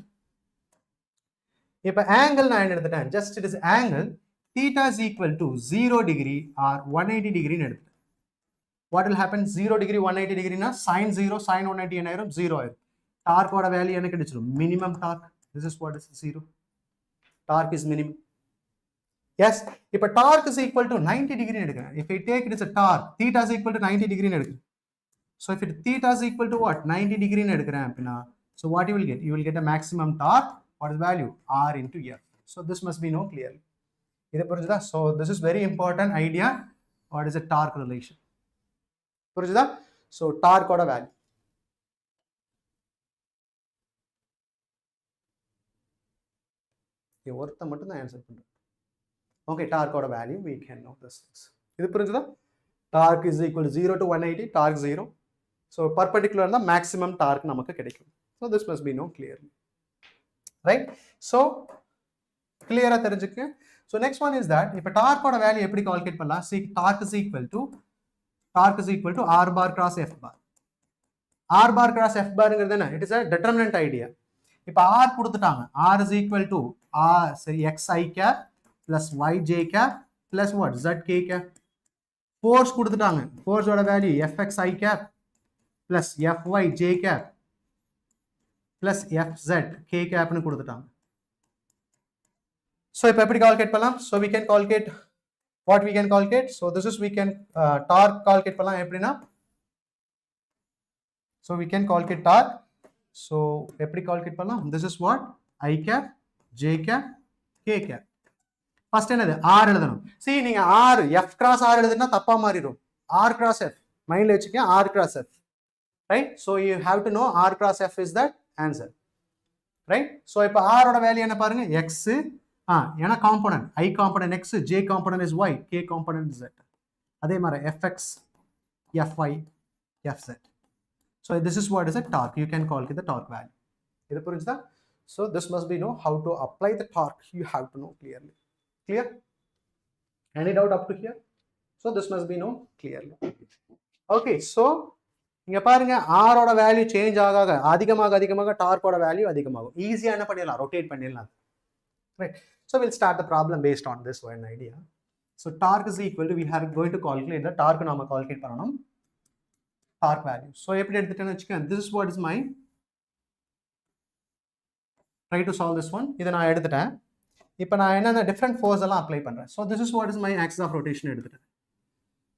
இப்போ angle நான் எடுத்துட்டேன். Just it is angle theta is equal to 0 degree or 180 degree ன்னு எடுத்துட்டேன். What will happen? 0 degree 180 degree னா sin 0 sin 180 என்ன ஆயிரும்? 0 ஆயிரும். Torque ஓட வேல்யூ என்ன கிடைச்சிரும்? Minimum torque. This is what is 0. Torque is minimum. Yes, if a torque is equal to 90 degree, if we take it as a torque, theta is equal to 90 degree. So if it theta is equal to what? 90 degree. So what you will get? You will get a maximum torque. What is value? R into F. So this must be known clearly. So this is very important idea. What is a torque relation? So torque or a value. Answer. Okay, torque or value, we can know this things. Torque is equal to 0 to 180, torque 0. So perpendicular the maximum torque namakku kedaikum. So this must be known clearly. Right? So clear ah therinjukku. So next one is that if a torque or value eppadi calculate pannalam? See, torque is equal to R bar cross F bar. R bar cross F bar engiradhu it is a determinant idea. Ipo R kuduttaanga. R is equal to xi cap plus yj cap plus what? Zk cap. Force kuduttaanga. Force oda value fxi cap plus fyj cap plus fz k cap nu kuduttaanga. So ipo eppadi calculate pannalam? So we can calculate what we can calculate. So this is we can torque calculate pannalam eppdina. So we can calculate torque. So eppadi calculate pannalam? This is what? I cap, j cap, k cap. First என்னது r எழுதணும். See நீங்க r f cross r எழுதுனா தப்பா மாறிடும். R cross f மைண்ட்ல வெச்சுக்க r cross f. Right? So you have to know r cross f is that answer. Right? So இப்போ r ஓட வேல்யூ என்ன பாருங்க? x ஏனா component I component x, j component is y, k component z. அதே மாதிரி fx, fy, fz. So this is what is a torque. You can calculate the torque value. இது புரிஞ்சுதா? So this must be know how to apply the torque. You have to know clearly. Clear? Any doubt up to here? So this must be known clearly. Okay, so இங்கே பாருங்க R ஓட value change ஆக அதிகமாக டார்க்கோட value அதிகமாகும். ஈஸியாக என்ன பண்ணிடலாம், rotate பண்ணிடலாம். Right. So will start the problem based on this one idea. So torque is equal to we here going to calculate the torque நாம கால்குலேட் பண்ணணும். Torque value. ஸோ எப்படி எடுத்துட்டேன்னு வச்சுக்கேன், this is what is my try to solve this one. இதை நான் எடுத்துட்டேன். இப்போ நான் என்னென்ன டிஃப்ரெண்ட் ஃபோர்ஸ் எல்லாம் அப்ளை பண்ணுறேன். So this is what is my axis of rotation எடுத்துட்டேன்.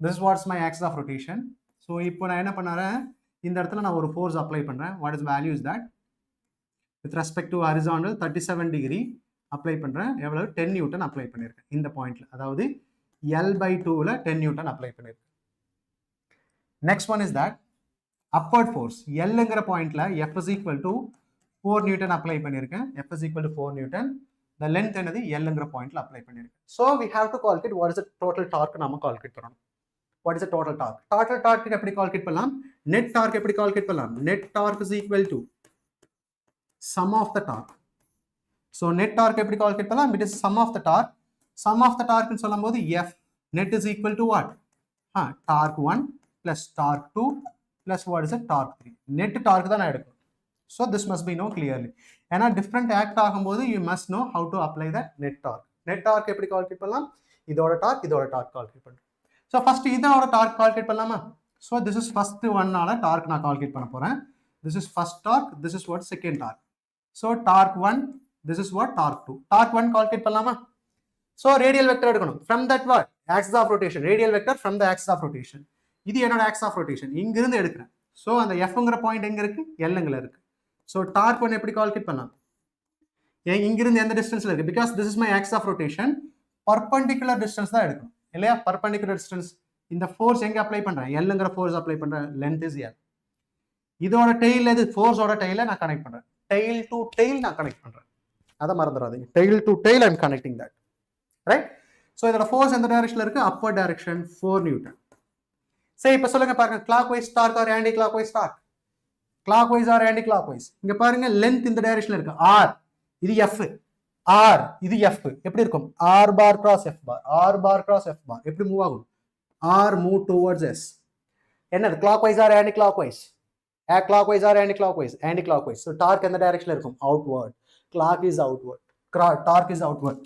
This is what is my axis of rotation. So இப்போ நான் என்ன பண்ணுறேன், இந்த இடத்துல நான் ஒரு ஃபோர்ஸ் அப்ளை பண்ணுறேன். What is value is that with respect to horizontal 37 degree apply பண்ணுறேன். எவ்வளவு 10 நியூட்டன் அப்ளை பண்ணியிருக்கேன் இந்த பாயிண்ட்ல. அதாவது L/2ல 10 நியூட்டன் அப்ளை பண்ணியிருக்கேன். Next one is that upward force Lங்கிற பாயிண்ட்ல F is equal to 4 newton apply பண்ணியிருக்கேன். F is equal to 4 newton. the length என்னது Lங்கிற பாயிண்ட்ல அப்ளை பண்ணியிருக்கேன். so we have to calculate what is the total torque நாம calculate பண்ணணும். what is the total torque? total torque எப்படி calculate பண்ணலாம், net torque எப்படி calculate பண்ணலாம். net torque is equal to sum of the torque. so net torque எப்படி calculate பண்ணலாம், it is sum of the torque. sum of the torque ன்னு சொல்லும்போது F net is equal to what, torque 1 plus torque 2 plus what is it, torque 3. net torque தான் நான் எடுக்கணும். so this must be known clearly. ஏன்னா different act ஆகும்போது you must know how to apply that net torque. net torque எப்படி calculate பண்ணலாம், இதோட torque calculate பண்ணுறோம். so first இதோட torque கால்குலேட் பண்ணலாமா. so this is first one நால torque நான் கால்குலேட் பண்ண போறேன். this is first torque, this is what second torque. so torque 1, this is what torque 2. torque 1 calculate பண்ணலாமா. so radial vector எடுக்கணும் from that what axis of rotation, radial vector from the axis of rotation. இது என்னோட axis of rotation, இங்க இருந்து எடுக்கிறேன். so அந்த Fங்கிற point எங்க இருக்கு, Lங்கல இருக்கு. so torque 1 எப்படி கால்குலேட் பண்ணலாம், இங்க இருந்து எந்த டிஸ்டன்ஸ்ல இருக்கு, because this is my axis of rotation, perpendicular distance தான் எடுக்கணும் இல்லையா. perpendicular distance, இந்த ஃபோர்ஸ் எங்க அப்ளை பண்றேன், Lங்கிற ஃபோர்ஸ் அப்ளை பண்றேன், length is L. இதோட டெயில் எது, ஃபோர்ஸோட டெயில நான் கனெக்ட் பண்றேன், tail to tail நான் கனெக்ட் பண்றேன். அதை மறந்துடாதீங்க, tail to tail I'm connecting that. Right. So இதோட ஃபோர்ஸ் எந்த டைரக்ஷன்ல இருக்கு, upward direction 4 நியூட்டன். சரி இப்போ சொல்லுங்க பாருங்க, clockwise torque or anti clockwise torque, clockwise or anti clockwise. இங்க பாருங்க length இந்த டைரக்ஷன்ல இருக்கு R, இது F, R இது F, எப்படி இருக்கும் R bar cross F bar, R bar cross F bar எப்படி மூவ் ஆகும், R move towards S. என்னது clockwise or anti clockwise, clockwise or anti clockwise, anti clockwise. so torque எந்த டைரக்ஷன்ல இருக்கும், outward, clock is outward, torque is outward.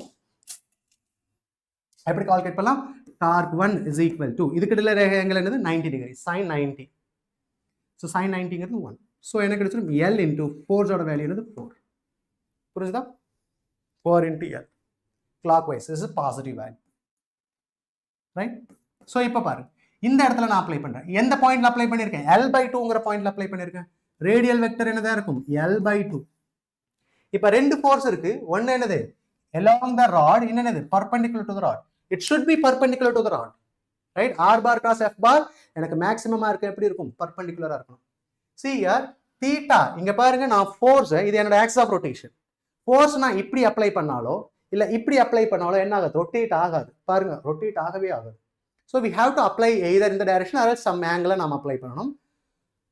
எப்படி calculate பண்ணலாம், torque 1 is equal to இதுக்கிட்ட ரேகை angle என்னது 90 degree, sin 90. so sin 90ங்கிறது 1. so என்ன கிடைச்சிரும், L into force ஓட வேல்யூ என்னது 4. புரியுதா, 4 into L clockwise is a positive value. Right. so இப்போ பாருங்க இந்த இடத்துல நான் அப்ளை பண்றேன், எந்த பாயிண்ட்ல அப்ளை பண்ணிருக்கேன், L/2ங்கிற பாயிண்ட்ல அப்ளை பண்ணிருக்கேன். ரேடியல் வெக்டர் என்னதா இருக்கும், L/2. இப்போ ரெண்டு ஃபோர்ஸ் இருக்கு, ஒன்னு என்னது along the rod, என்னது perpendicular to the rod. it should be perpendicular to the rod, right. R bar cross F bar எனக்கு மேக்ஸிமமா இருக்கு, எப்படி இருக்கும், perpendicular இருக்கணும். see here theta, இங்க பாருங்க நான் ஃபோர்ஸ், இது என்னோட axis of rotation. ஃபோர்ஸ் நான் இப்படி அப்ளை பண்ணாலோ இல்ல இப்படி அப்ளை பண்ணாலோ என்ன ஆகாது, ரொட்டேட் ஆகாது. பாருங்க ரொட்டேட் ஆகவே ஆகாது. so we have to apply either in the direction or some angle நாம அப்ளை பண்ணணும்.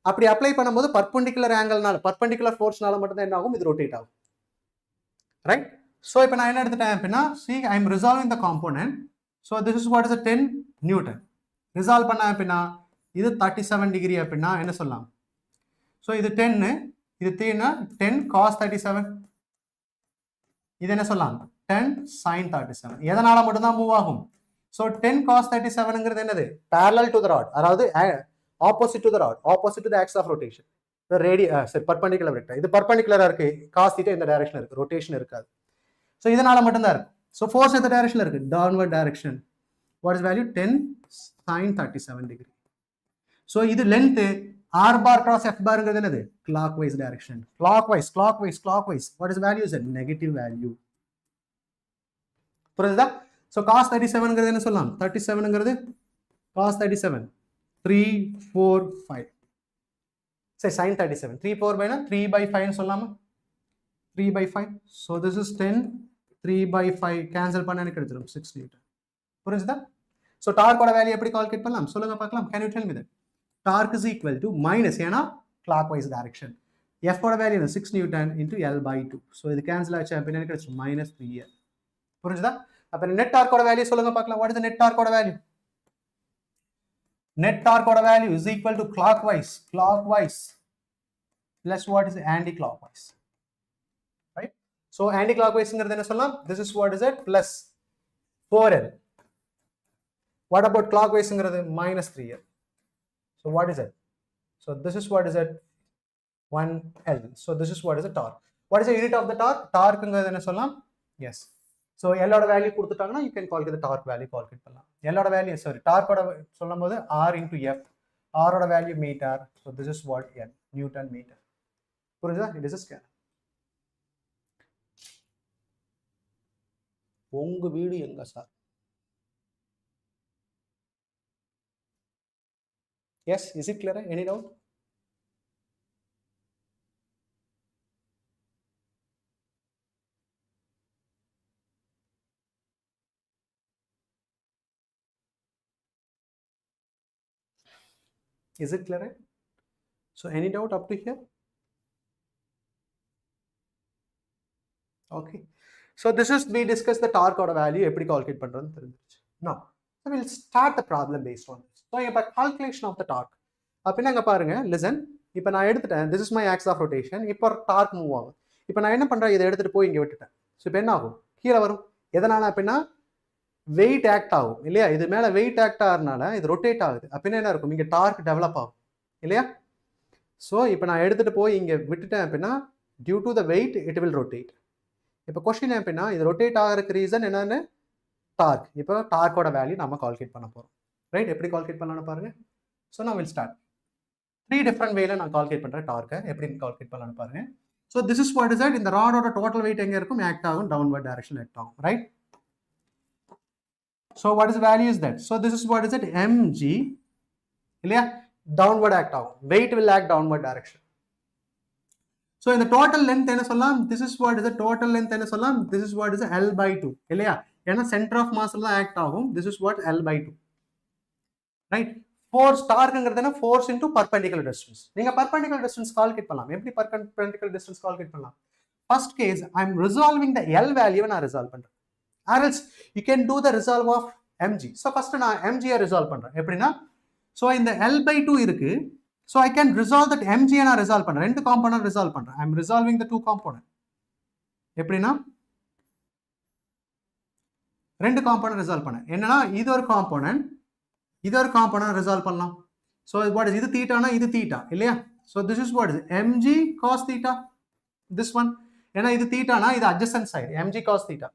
அப்படி அப்ளை பண்ணும்போது perpendicular angle-னால, perpendicular force-னால மட்டும் தான் என்ன ஆகும், இது ரொட்டேட் ஆகும். ரைட். so இப்போ நான் என்ன எடுத்துட்டேன் அப்படின்னா, see I am resolving the component. so this is what is a 10 Newton. Resolve பண்ண அப்படின்னா இது 37 டிகிரி அப்படின்னா என்ன சொல்லலாம், so இது 10, இது 3னா 10 cos 37, இது என்ன சொல்லலாம் 10 sin 37. எதனால மட்டும் தான் மூவ் ஆகும், so 10 cos 37ங்கிறது என்னது, parallel to the rod, அதாவது opposite to the rod, opposite to the axis of rotation. the perpendicular vector, இது perpendicular-ஆ இருக்கு, cos theta இந்த டைரக்ஷன்ல இருக்கு, ரொட்டேஷன் இருக்காது. so இதனால மட்டும் தான் இருக்கு. so force எந்த டைரக்ஷன்ல இருக்கு, downward direction. what is value, 10 sin 37 degree. so இது length R bar cross F barங்கிறது என்னது, clockwise direction, clockwise. what is value, is a negative value. புரியுதா. so cos 37ங்கிறது என்ன சொல்லலாம், 37ங்கிறது cos 37 3 4 5, say sin 37 3 4 by 3/5 ன்னு சொல்லலாமா, 3/5. so this is 10, 3/5 கேன்சல் பண்ண எனக்கு கிடைச்சிரும் 6 நியூட்டன். புரியுதா. so torque ஓட வேல்யூ எப்படி கால்குலேட் பண்ணலாம் சொல்லுங்க பார்க்கலாம். can you tell me that torque is equal to minus, ஏனா clockwise direction, F ஓட value 6 Newton into L/2. so இது கேன்சல் ஆச்சு அப்படினா எனக்கு கிடைச்சிரும் -3L. புரியுதா. அப்ப net torque ஓட வேல்யூ சொல்லுங்க பார்க்கலாம். what is the net torque ஓட value, net torque oda value is equal to clockwise plus what is anti-clockwise, right? So anti-clockwise ingiradhu enna sollalam, this is what is it, plus 4L. What about clockwise ingiradhu, minus 3L. So what is it? So this is what is it, 1L. So this is what is the torque. What is the unit of the torque? Torque ingiradhu enna sollalam, yes. So L oda value கொடுத்துட்டாங்கன்னா you can calculate the torque value, calculate பண்ணலாம். L oda value, sorry, torque oda சொல்லும்போது R into F, R oda value meter. So this is what N, Newton meter. புரியுதா? It is a scalar. உங்க வீடு எங்க sir? Yes, is it clear? Any doubt? Is it clear? So any doubt up to here? Okay. So this is, we discussed the torque oda value eppadi calculate பண்றதுன்னு தெரிஞ்சிருச்சு. Now, so we'll start the problem based on this. So இப்போ calculation of the torque. அப்படின்னா அங்க பாருங்க, listen. இப்போ நான் எடுத்துட்டேன், this is my axis of rotation. இப்போ torque மூவ் ஆகும். இப்போ நான் என்ன பண்றேன், இதை எடுத்துட்டு போய் இங்க விட்டுட்டேன். ஸோ இப்போ என்ன ஆகும், கீழே வரும். எதனால அப்படின்னா வெயிட் ஆக்ட் ஆகும் இல்லையா, இது மேல வெயிட் ஆக்ட் ஆகிறதுனால இது ரொட்டேட் ஆகுது. அப்படின்னா என்ன இருக்கும், இங்க டார்க் டெவலப் ஆகும் இல்லையா. ஸோ இப்போ நான் எடுத்துட்டு போய் இங்க விட்டுட்டேன் அப்படின்னா due to the weight it will rotate. இப்போ கொஸ்டின் அப்படின்னா இது ரொட்டேட் ஆகிறதுக்கு ரீசன் என்னன்னு, டார்க். இப்போ டார்க்கோட வேல்யூ நம்ம கால்குலேட் பண்ண போறோம், ரைட்? எப்படி கால்குலேட் பண்ணலாம்னு பாருங்க. ஸோ நான் வில் ஸ்டார்ட் 3 டிஃப்ரெண்ட் வேல நான் கால்குலேட் பண்றேன் டார்க்கை. எப்படி கால்குலேட் பண்ணலாம்னு பாருங்க. So this is what is that, இந்த ராடோட டோட்டல் வெயிட் எங்க இருக்கும், ஆக்ட் ஆகும், டவுன்வர்ட் டைரக்ஷன் ஆக்ட் ஆகும், right? So what is the value is that? So this is what is it, mg இல்லையா, downward act ஆகும், weight will act downward direction. So in the total length என்ன சொல்லலாம், this is what is the total length என்ன சொல்லலாம், this is what is the L by 2 இல்லையா, ஏன்னா center of mass தான் act ஆகும், this is what L by 2, right? Force torquங்கிறது என்ன, force into perpendicular distance. நீங்க perpendicular distance calculate பண்ணலாம். எப்படி perpendicular distance calculate பண்ணலாம்? First case I am resolving the L value நான் resolve பண்றேன், or else you can do the resolve of mg. So first நான் mg resolve பண்றேன். எப்படின்னா, so இந்த L by 2 இருக்கு, so I can resolve that mg நான் resolve பண்றேன், ரெண்டு காம்போனன்ட் resolve பண்றேன். I am resolving the two component. எப்படின்னா ரெண்டு காம்போனன்ட் resolve பண்ணேன். என்னன்னா இது ஒரு காம்போனன்ட், இது ஒரு காம்போனன்ட் resolve பண்ணலாம். So what is இது தீட்டானா இது தீட்டா இல்லையா. So this is what is mg cos theta, this one. ஏன்னா இது தீட்டானா இது adjacent side, mg cos theta.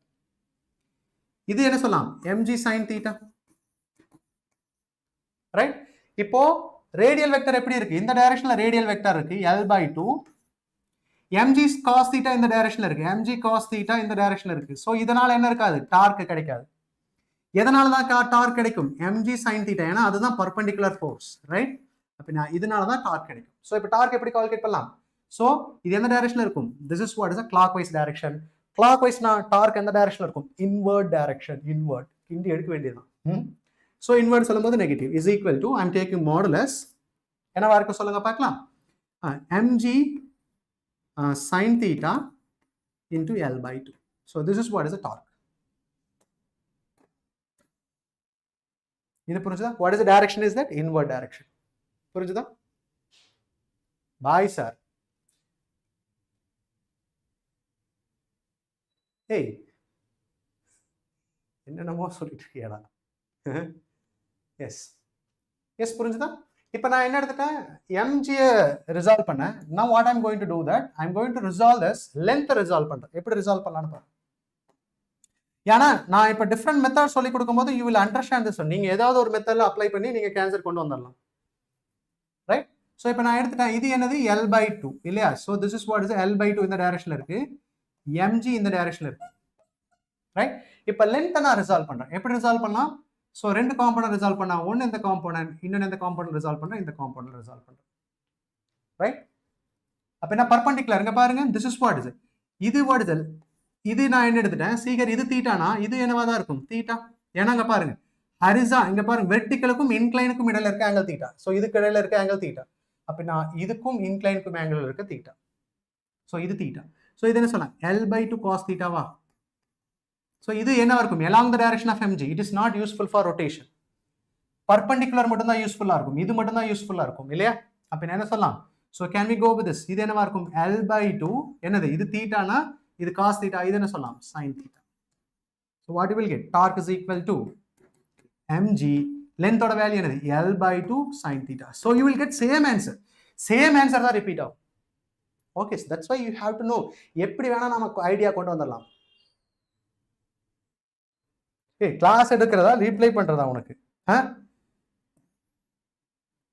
இது என்ன சொல்லலாம், mg sin theta, ரைட்? இப்போ ரேடியல் வெக்டர் எப்படி இருக்கு, இந்த டைரக்ஷன்ல ரேடியல் வெக்டர் இருக்கு L by 2, mg cos theta இந்த டைரக்ஷன்ல இருக்கு, mg cos theta இந்த டைரக்ஷன்ல இருக்கு. சோ இதனால என்ன இருக்காது, டார்க் கிடைக்காது. எதனால தான் டார்க் கிடைக்கும், mg sin theta, ஏன்னா அதுதான் perpendicular force, ரைட்? அப்படினா இதனால தான் டார்க் கிடைக்கும். சோ இப்போ டார்க் எப்படி கால்குலேட் பண்ணலாம், சோ இது எந்த டைரக்ஷன்ல இருக்கும், this is what is a clockwise direction. clockwise na torque எந்த டைரக்ஷன்ல இருக்கும், inward direction, inward இங்க எடுக்க வேண்டியதுதான். So inward சொல்லும்போது negative is equal to, I am taking modulus என்னவா இருக்கு சொல்லுங்க பார்க்கலாம், mg sin theta into L by 2. So this is what is the torque. இது புரிஞ்சுதா? What is the direction is that, inward direction. புரிஞ்சுதா? Bye sir. Hey, என்னென்னமோ சொல்லிட்டு இருக்கியாடா. S S புரிஞ்சுதா? இப்போ நான் என்ன எடுத்துட்டேன், mg ரிசால்வ் பண்ணேன். now what I'm going to do that, I'm going to resolve this length resolve பண்றேன். எப்படி ரிசால்வ் பண்ணலாம்னு பாருங்க. ஏன்னா நான் இப்போ டிஃப்ரெண்ட் மெத்தட் சொல்லி கொடுக்கும்போது you will understand this one. நீங்க ஏதாவது ஒரு மெத்தட்ல அப்ளை பண்ணி நீங்க கேன்சர் கொண்டு வந்துடலாம், ரைட்? ஸோ இப்போ நான் எடுத்துட்டேன், இது என்னது L by 2 இல்லையா. So this is what is L by 2 இந்த டைரக்ஷன்ல இருக்கு, mg இந்த டைரக்ஷன்ல இருக்கு, ரைட்? இப்போ லென்த்தை நான் ரிசால்வ் பண்றேன். எப்படி ரிசால்வ் பண்ணலாம், ஸோ ரெண்டு காம்போனன்ட் ரிசால்வ் பண்ணா, ஒன்னு இந்த காம்போனன்ட், இன்னொன்னு இந்த காம்போனன்ட் ரிசால்வ் பண்றேன், இந்த காம்போனன்ட் ரிசால்வ் பண்றேன், ரைட்? அப்ப என்ன பர்பெண்டிகுலர், இங்க பாருங்க, திஸ் இஸ் வாட் இஸ் இது வாட் இஸ் இது நான் என்ன எடுத்துட்டேன், சீக்கர் இது தீட்டானா இது என்னவா தான் இருக்கும், தீட்டா. ஏன்னா இங்க பாருங்க ஹரிசா, இங்க பாருங்க வெர்டிகலுக்கும் இன்க்ளைனுக்கும் இடையில இருக்க ஆங்கிள் தீட்டா. ஸோ இதுக்கு இடையில இருக்க ஆங்கிள் தீட்டா. அப்படின்னா இதுக்கும் இன்க்ளைனுக்கும் ஆங்கிள் இருக்க தீட்டா. ஸோ இது தீட்டா. ஸோ இது என்ன சொல்லலாம், L by 2 cos தீட்டாவா. ஸோ இது என்ன இருக்கும், along the direction of mg, it is not useful for rotation. Perpendicular மட்டும் தான் யூஸ்ஃபுல்லா இருக்கும், இது மட்டும் தான் யூஸ்ஃபுல்லா இருக்கும் இல்லையா? அப்ப என்ன சொல்லலாம்? So can we go with this? இது என்னவா இருக்கும்? L/2 என்னது? இது தீட்டானா இது cos theta, இது என்ன சொல்லலாம்? sin theta. So what you will get? Torque is equal to mg, length oda value என்னது? L/2 sin theta. So you will get same answer. Same answer தான் repeat ஆகும். Okay, so that's why you have to know எப்படி வேணா நமக்கு idea கொண்டு வந்துடலாம். Class எடுக்கிறதா reply பண்றதா உனக்கு?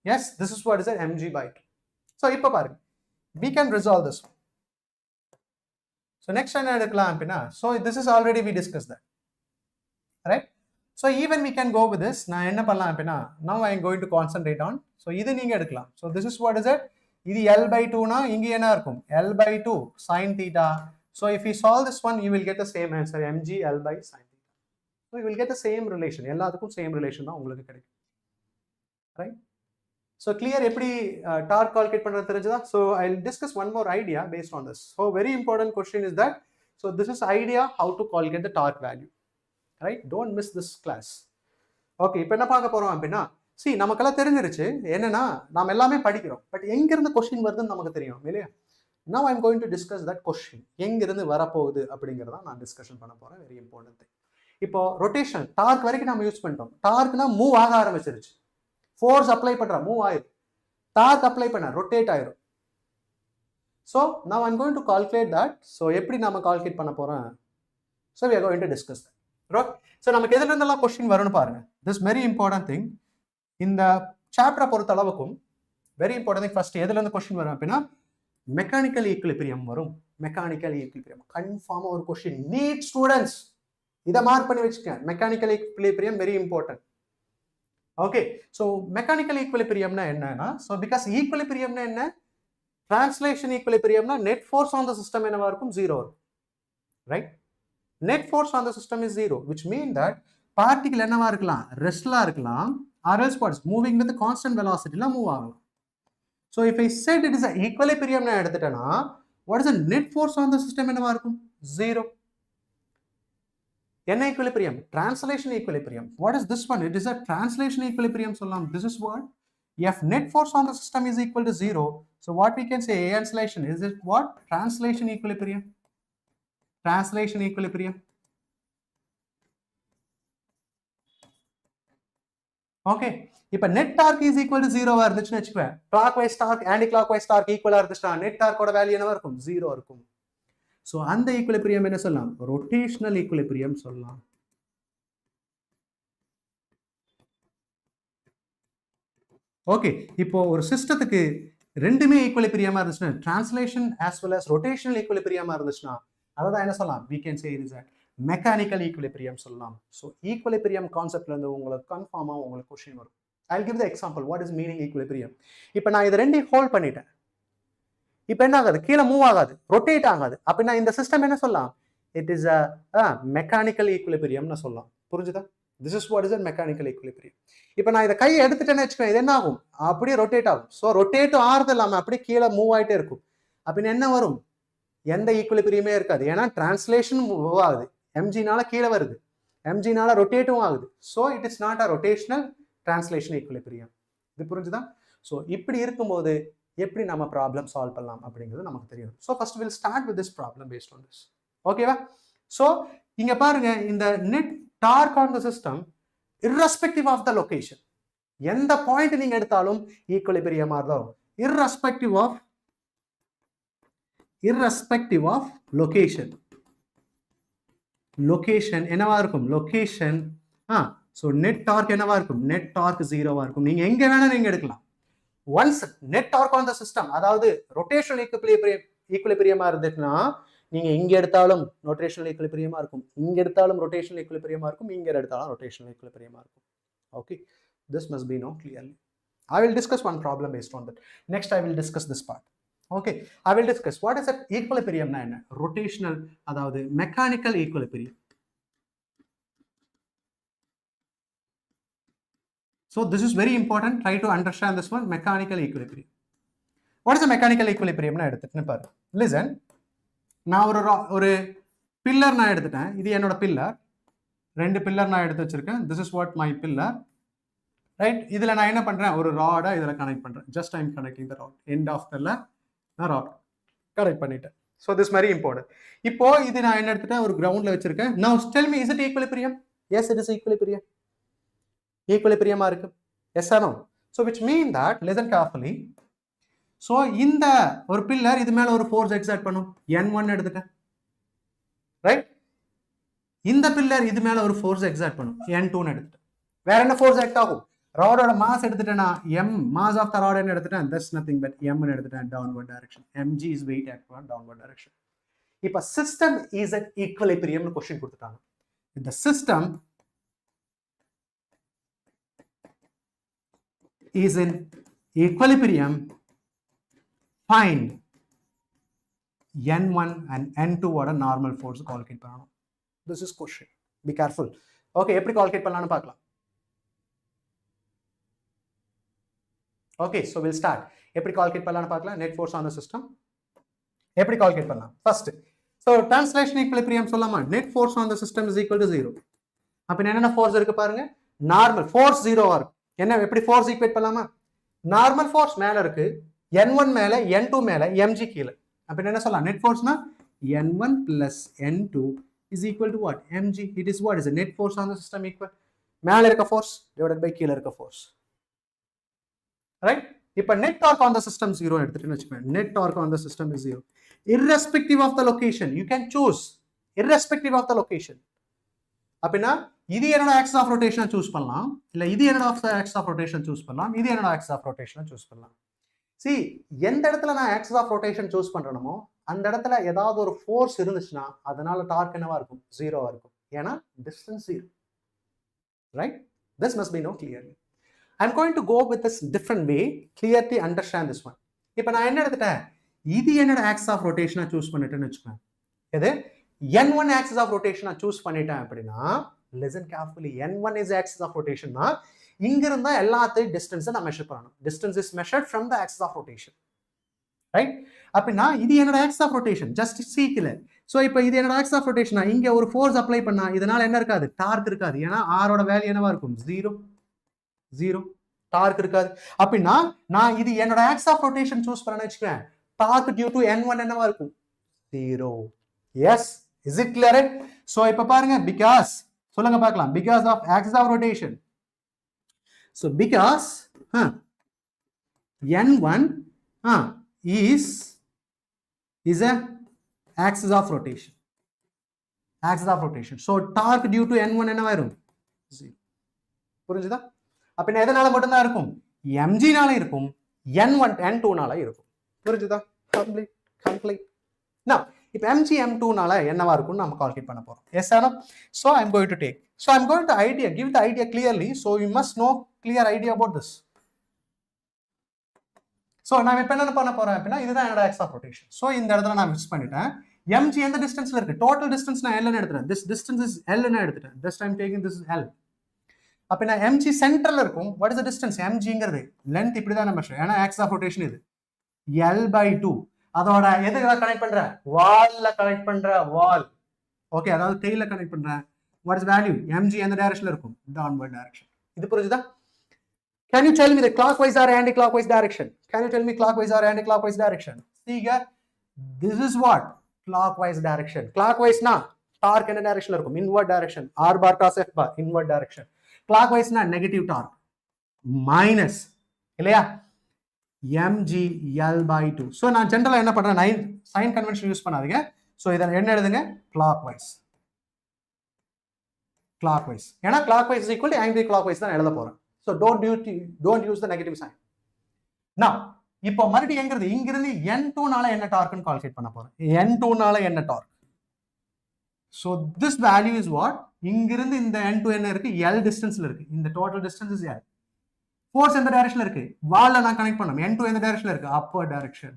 Yes, this is what is it, mg/2. So இப்ப பாருங்க, we can resolve this one. So next என்ன எடுக்கலாம் அப்படினா, so this is already we discussed that, right? So even we can go with this. நான் என்ன பண்ணலாம் அப்படினா, now I am going to concentrate on, so இது நீங்க எடுக்கலாம். So this is what is it, இது L/2 னா இங்க என்ன இருக்கும்? L/2 sin theta. So if you solve this one, you will get the same answer, mg L/sin theta. So you will get the same relation, எல்லாத்துக்கும் same relation தான் உங்களுக்கு கிடைக்கும், right? So clear எப்படி torque calculate பண்றது தெரிஞ்சதா? So I'll discuss one more idea based on this. So very important question is that, so this is idea how to calculate the torque value, right? Don't miss this class. Okay, இப்போ என்ன பார்க்க போறோம் அப்படினா, see நமக்கெல்லாம் தெரிஞ்சிருச்சு என்னன்னா நாம எல்லாமே படிக்கிறோம், பட் எங்க இருந்து क्वेश्चन வருதுன்னு நமக்கு தெரியும் இல்லையா? Now I'm going to discuss that question, எங்க இருந்து வர போகுது அப்படிங்கறத நான் டிஸ்கஷன் பண்ண போறேன். Very important thing. இப்போ ரொட்டேஷன் டார்க் வரைக்கும் நாம யூஸ் பண்ணிட்டோம். டார்க்னா மூவ் ஆக ஆரம்பிச்சிருச்சு, ஃபோர்ஸ் அப்ளை பண்றா மூவ் ஆயிரும், டார்க் அப்ளை பண்ண ரொட்டேட் ஆயிரும். So now I'm going to calculate that. So எப்படி நாம கால்குலேட் பண்ண போறோம்? So we are going to discuss that. Right? So நமக்கு எதுல இருந்தெல்லாம் क्वेश्चन வரும்னு பாருங்க. This very important thing. இந்த சாப்டரை பொறுத்த அளவுக்கும் வெரி இம்பார்ட்டன்ட் திங். ஃபர்ஸ்ட் எதுல இருந்து क्वेश्चन வரும் அப்படின்னா மெக்கானிக்கல் ஈக்குலிபிரியம் வரும். மெக்கானிக்கல் ஈக்குலிபிரியம் கன்ஃபார்மா ஒரு क्वेश्चन. நீட் ஸ்டூடண்ட்ஸ் இத மார்க் பண்ணி வெச்சுக்கங்க. Mechanical equilibrium very important. Okay, so mechanical ஈக்குலிபிரியம்னா என்னன்னா, சோ பிகாஸ் ஈக்குலிபிரியம்னா என்ன, டிரான்ஸ்லேஷன் ஈக்குலிபிரியம்னா net force on the system என்னவா இருக்கும்? 0 இருக்கும், right? Net force on the system is 0, which mean that particle என்னவா இருக்கலாம்? ரெஸ்ட்லா இருக்கலாம், or else what is moving with the constant velocity la move ஆகலாம். So if I said it is a equilibrium na எடுத்துட்டேனா, what is the net force on the system என்னவா இருக்கும்? 0. என்ன equilibrium? Translation equilibrium. What is this one? It is a translation equilibrium சொல்லலாம். This is what? If net force on the system is equal to 0, so what we can say, translation is it what? Translation equilibrium. Translation equilibrium. Okay, இப்போ net torque is equal to 0 இருந்துச்சுன்னு வெச்சுக்குவேன், clockwise torque anti clockwise torque ஈக்குவலா இருந்துச்சுனா net torque ஓட value என்னவா இருக்கும்? 0 இருக்கும். So அந்த equilibrium என்ன சொல்லலாம்? ரொட்டேஷனல் ஈக்குலிபிரியம் சொல்லலாம். ஓகே, இப்போ ஒரு சிஸ்டத்துக்கு ரெண்டுமே ஈக்குலிபிரியமா இருந்துச்சுனா, translation as well as rotational ஈக்குலிபிரியமா இருந்துச்சுனா, அதான் என்ன சொல்லலாம்? we can say it is a mechanical equilibrium சொல்லலாம். ஸோ ஈக்குலிபிரியம் கான்செப்ட்ல இருந்து உங்களுக்கு கன்ஃபார்மா உங்களுக்கு क्वेश्चन வரும். I'll give the example. What is meaning equilibrium? இப்போ நான் இது ரெண்டையும் ஹோல்ட் பண்ணிட்டேன், இப்போ என்ன ஆகாது? கீழே மூவ் ஆகாது, ரொட்டேட் ஆகாது. அப்படின்னா இந்த சிஸ்டம் என்ன சொல்லலாம்? இட் இஸ் அ மெக்கானிக்கல் ஈக்குலிபிரியம்னு சொல்லலாம். புரிஞ்சுதா? This is what is a mechanical equilibrium. இப்போ நான் இதை கையை எடுத்துட்டேன்னு வச்சுக்கோங்க, இது என்ன ஆகும்? அப்படியே ரொட்டேட் ஆகும். ஸோ ரொட்டேட்டும் ஆறுது இல்லாமல் அப்படியே கீழே மூவ் ஆகிட்டே இருக்கும். அப்படின்னு என்ன வரும்? எந்த ஈக்குலிபிரியமே இருக்காது. ஏன்னா டிரான்ஸ்லேஷன் மூவ் ஆகுது, mgனால கீழே வருது, mgனால ரொட்டேட்டும் ஆகுது. So it is not a rotational translation equilibrium. இது புரிஞ்சுதா? ஸோ இப்படி இருக்கும்போது எப்படி நம்ம ப்ராப்ளம் சால்வ் பண்ணலாம் அப்படிங்கிறது நமக்கு தெரியும். So first will start with this problem based on this. ஓகேவா? ஸோ இங்க பாருங்க, இந்த net torque on the system irrespective of the location, எந்த பாயிண்ட் நீங்க எடுத்தாலும் ஈக்குலிபிரியமா இருக்கும், irrespective ஆஃப் லொகேஷன். லொகேஷன் என்னவா இருக்கும்? லொகேஷன் ஸோ நெட் டார்க் என்னவா இருக்கும்? நெட் டார்க் 0வா இருக்கும். நீங்க எங்க வேணா நீங்க எடுக்கலாம். Once net torque on the system, அதாவது ரொட்டேஷனல் ஈக்குலிபிரியமா இருந்துச்சுன்னா, நீங்க இங்க எடுத்தாலும் ரொட்டேஷனல் ஈக்குலிபிரியமா இருக்கும், இங்க எடுத்தாலும் ரொட்டேஷனல் ஈக்குலிபிரியமா இருக்கும், இங்க எடுத்தாலும் ரொட்டேஷனல் ஈக்குலிபிரியமா இருக்கும். Okay, this must B known clearly. I will discuss one problem based on that. Next I will discuss this part. Okay, I will discuss what is that equilibrium na enna, rotational adavadhu mechanical equilibrium. So this is very important, try to understand this one, mechanical equilibrium. What is a mechanical equilibrium na eduthukku paru. Listen, na oru pillar na eduthiten, idu enoda pillar, rendu pillar na eduthu vechiruken. This is what my pillar. Right. இதில் நான் என்ன பண்ணுறேன், ஒரு ராடை இதில் connect பண்ணுறேன். Just I'm connecting the rod, end of the நான் rod connect பண்ணிட்டேன். So this very important. இப்போ இது நான் என்ன எடுத்துட்டேன், ஒரு கிரவுண்டில் வச்சிருக்கேன். Now tell me, is it equilibrium? Yes, it is equilibrium. ஈக்குவலிபிரியமா இருக்கு. Yes or no? So which mean that, listen carefully. So இந்த ஒரு பில்லர் இது மேலே ஒரு ஃபோர்ஸ் எக்ஸர்ட் பண்ணும், N1 எடுத்துட்டேன். ரைட். இந்த பில்லர் இது மேலே ஒரு ஃபோர்ஸ் எக்ஸர்ட் பண்ணும், N2 எடுத்துட்டேன். வேற என்ன ஃபோர்ஸ் ஆக்ட் ஆகும்? ராடோட மாஸ் எடுத்துட்டேன்னா m, mass of the rod என்ன எடுத்துட்டேன், தட்ஸ் நதிங் பட் m ன்னு எடுத்துட்டேன், downward direction. mg is weight act on downward direction. இப்போ சிஸ்டம் இஸ் அட் ஈக்குவலிபிரியம்னு क्वेश्चन கொடுத்துட்டாங்க. இந்த system is in equilibrium, find n1 and n2 ஓட நார்மல் ஃபோர்ஸ் கால்குலேட் பண்ணணும். this is question, be careful. Okay, எப்படி calculate பண்ணலாம்னு பார்க்கலாம். Okay, so we'll start. எப்படி கால்குலேட் பண்ணலாம்னு பார்க்கலாம். Net force on the system எப்படி கால்குலேட் பண்ணலாம் ஃபர்ஸ்ட். so translation equilibrium சொல்லலாமா, net force on the system is equal to 0. அப்ப என்னென்ன ஃபோர்ஸ் இருக்கு பாருங்க. நார்மல் ஃபோர்ஸ் 0 ஆ இருக்கு. என்ன, எப்படி ஃபோர்ஸ் ஈக்குவேட் பண்ணலாமா? நார்மல் ஃபோர்ஸ் மேல இருக்கு, n1 மேல, n2 மேல, mg கீழ. அப்ப என்ன சொல்லலாம், net ஃபோர்ஸ்னா n1 plus n2 is equal to what? mg. It is what is the net force on the system equal மேல இருக்க force divided by கீழ இருக்க force. Right? இப்ப net torque on the system 0 எடுத்துட்டேன்னு வெச்சுக்கோங்க. Net torque on the system is 0 irrespective of the location. You can choose irrespective of the location. அப்படினா இது என்னோட axis of rotation choose பண்ணலாம், இல்ல இது என்னோட axis of rotation choose பண்ணலாம், இது என்னோட axis of rotation choose பண்ணலாம். See, எந்த இடத்துல நான் axis of rotation choose பண்றேனோ அந்த இடத்துல ஏதாவது ஒரு ஃபோர்ஸ் இருந்துச்சுன்னா அதனால டார்க் என்னவா இருக்கும், 0வா இருக்கும். ஏனா distance 0. Right? This must be known clearly. I'm going to go with this different way. Clearly understand this one. இப்போ நான் என்ன எடுத்துட்டேன், இது என்னோட axis of rotation choose பண்ணிட்டேன்னு வெச்சுக்கோங்க. இது n1 axis of rotation choose பண்ணிட்டேன் அப்படினா, listen carefully, n1 is axis of rotation னா இங்க இருந்தா எல்லாத்தையும் டிஸ்டன்ஸ் நான் மெஷர் பண்ணனும். distance is measured from the axis of rotation. Right? அப்படினா இது என்னோட axis of rotation, just see கீழ. சோ இப்போ இது என்னோட axis of rotation, இங்க ஒரு ஃபோர்ஸ் அப்ளை பண்ணா இதனால என்ன இருக்காது, டார்க் இருக்காது. ஏனா r ஓட வேல்யூ என்னவா இருக்கும், 0 டார்க் இருக்காது. அப்படினா நான் இது என்னோட axis of rotation சூஸ் பண்ணனும்னு வெச்சுக்கிறேன், டார்க் due to n1 என்னவா இருக்கும், 0. yes, is it clear? So இப்போ பாருங்க, because சொல்லுங்க பார்க்கலாம், because of axis of rotation. So because n1 is a axis of rotation. Axis of rotation. So torque due to n1 என்னவா இருக்கும், 0. புரிஞ்சுதா? அப்ப என்ன எதனால மட்டும் தான் இருக்கும், mg நால இருக்கும், n1 n2 நால இருக்கும். புரிஞ்சுதா? complete. Now if mg m2 நால என்னவா இருக்கும் நாம கால்குலேட் பண்ண போறோம். yes or no? So I'm going to take, so I'm going to give the idea clearly, so you must know clear idea about this. So நான் இப்ப என்ன பண்ண போறேன் அப்படினா, இதுதான் என்னோட axis of rotation. so இந்த இடத்துல நான் ஃபிக்ஸ் பண்ணிட்டேன், mg எந்த டிஸ்டன்ஸ்ல இருக்கு, டோட்டல் டிஸ்டன்ஸ் நான் l ன்னு எடுத்துட்டேன், this distance is l ன்னு எடுத்துட்டேன், this time taking this is l. அப்ப நான் mg சென்டர்ல இருக்கும், what is the distance, mgங்கிறது length இப்படி தான் மெஷர், ஏனா axis of rotation இது l/2. அதோட எதுல கனெக்ட் பண்றேன், வால்ல கனெக்ட் பண்றேன், வால். ஓகே, அதாவது டெயில்ல கனெக்ட் பண்றேன். what is value, mg எந்த டைரக்ஷன்ல இருக்கும், downward direction. இது புரியுதா? Can you tell me the clockwise or anti-clockwise direction? Can you tell me clockwise or anti-clockwise direction? See here, this is what, clockwise direction. Clockwise na torque என்ன டைரக்ஷன்ல இருக்கும், inward direction, r bar cross f bar, inward direction. Clockwise na negative torque, minus இல்லையா, mg l/2. so நான் ஜெனரலா என்ன பண்றேன், sin convention use பண்ணாதீங்க. so இத என்ன எழுதுங்க, clockwise. ஏனா clockwise is equal to anti-clockwise தான் எழுத போறேன். so don't use the negative sign. now இப்போ மறுபடியும் எங்கிறது, இங்க இருந்து n2 நால என்ன டார்க்னு கால்குலேட் பண்ண போறேன். n2 நால என்ன dark, so this value is what, இங்க இருந்து இந்த n2 என்ன இருக்கு, l டிஸ்டன்ஸ்ல இருக்கு, இந்த total distance is l. Force எந்த டைரக்ஷன்ல இருக்கு, வால்ல நான் கனெக்ட் பண்ணனும், n2 எந்த டைரக்ஷன்ல இருக்கு, upward direction.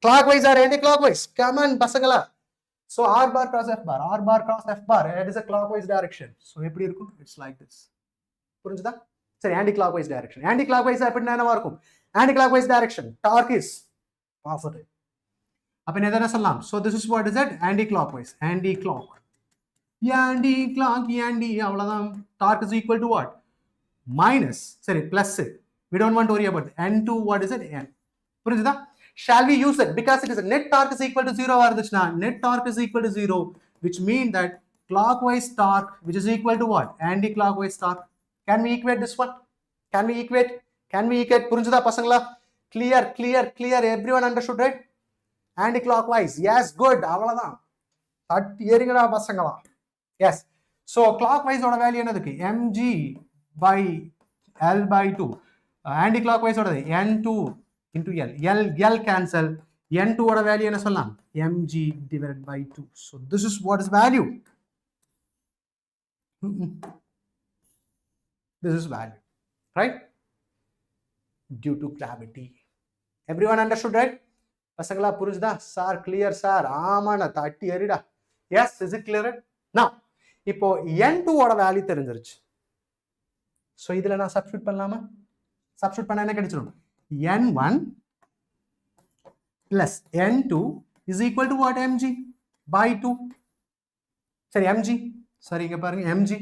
clockwise or anti-clockwise, come on பசங்களா. so r bar cross f bar, it is a clockwise direction. so எப்படி இருக்கும், it's like this. புரிஞ்சுதா? சரி, anti-clockwise direction. anti-clockwise அப்படினா என்னவா இருக்கும், anti-clockwise direction, torque is positive. அப்ப என்ன சொல்லலாம், so this is what is it, anti-clockwise, anti-clock, அவ்வளவுதான். torque is equal to what, minus, sorry, plus it. We don't want to worry about it. N2, what is it? N. புரிஞ்சுதா? Shall we use it? Because it is a net torque is equal to 0 varduchna, net torque is equal to 0, which means that clockwise torque, which is equal to what? Anti-clockwise torque. Can we equate this one? Can we equate? புரிஞ்சுதா பசங்களா? Clear. Everyone understood, right? Anti-clockwise. Yes, good. அவ்வளவுதான். தட்டி ஏறிங்கடா பசங்களா. Yes. So clockwise ஓட value என்னதுக்கு? mg by L by 2. Anti-clockwise ஓடது n2 into L cancel. n2 ஓட value என்ன சொல்லலாம்? mg divided by 2. So this is what is value. This is value, right? Due to gravity. Everyone understood, right? பசங்களா புரிஞ்சுதா? Sir clear sir. ஆமாண்ணா தட்டி ஏறிடா. Yes, is it clear? Now, இப்போ n2 ஓட value தெரிஞ்சிருச்சு. So இதுல நான் சப்ஸ்டிட்யூட் பண்ணலாமா? சப்ஸ்டிட்யூட் பண்ணா என்ன கிடைச்சிரும்? n1 plus n2 is equal to what? mg by 2. சரி, mg. சரி, இங்க பாருங்க mg.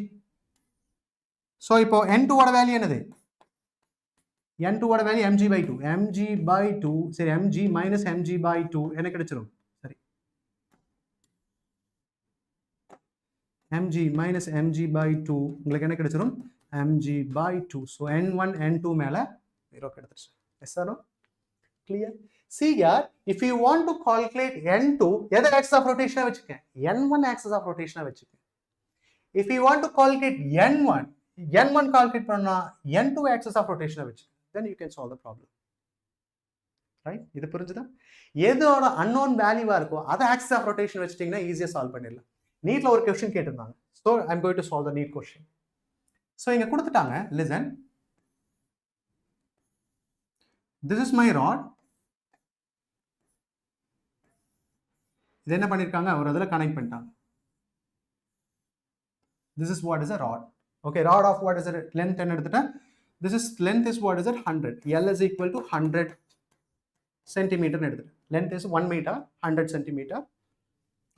So இப்போ n2 ஓட வேல்யூ என்னது? n2 ஓட value mg by 2. mg by 2, சரி, mg minus mg by 2 என்ன கிடைச்சிரும்? சரி, mg minus mg by 2 உங்களுக்கு என்ன கிடைச்சிரும்? mg by 2. So n1 n2 மேல 0 கிடைச்சிருச்சு. Yes or no? Clear? See here, if you want to calculate n2, எந்த axis of rotation வச்சுக்க? n1 axis of rotation வச்சுக்க. If you want to calculate n1 calculate பண்ணா n2 axis of rotation வச்சுக்க. Then you can solve the problem. Right? இது புரிஞ்சுதா? எதோட unknown வேல்யூவா இருக்கோ அதை axis of rotation வச்சிட்டீங்கன்னா ஈஸியா சால்வ் பண்ணிடலாம். நீட்ல ஒரு क्वेश्चन கேட்டிருந்தாங்க. So I'm going to solve the NEET question. So இங்க கொடுத்துட்டாங்க. Listen. This is my rod. இது என்ன பண்ணிருக்காங்க? ஒரு அதுல கனெக்ட் பண்ணிட்டாங்க. This is what is a rod. Okay, rod of what is it? Length என்ன எடுத்துட்டா? This is length is what is it? 100. L is equal to 100 centimeter எடுத்துட்டேன். Length is 1 meter, 100 centimeter.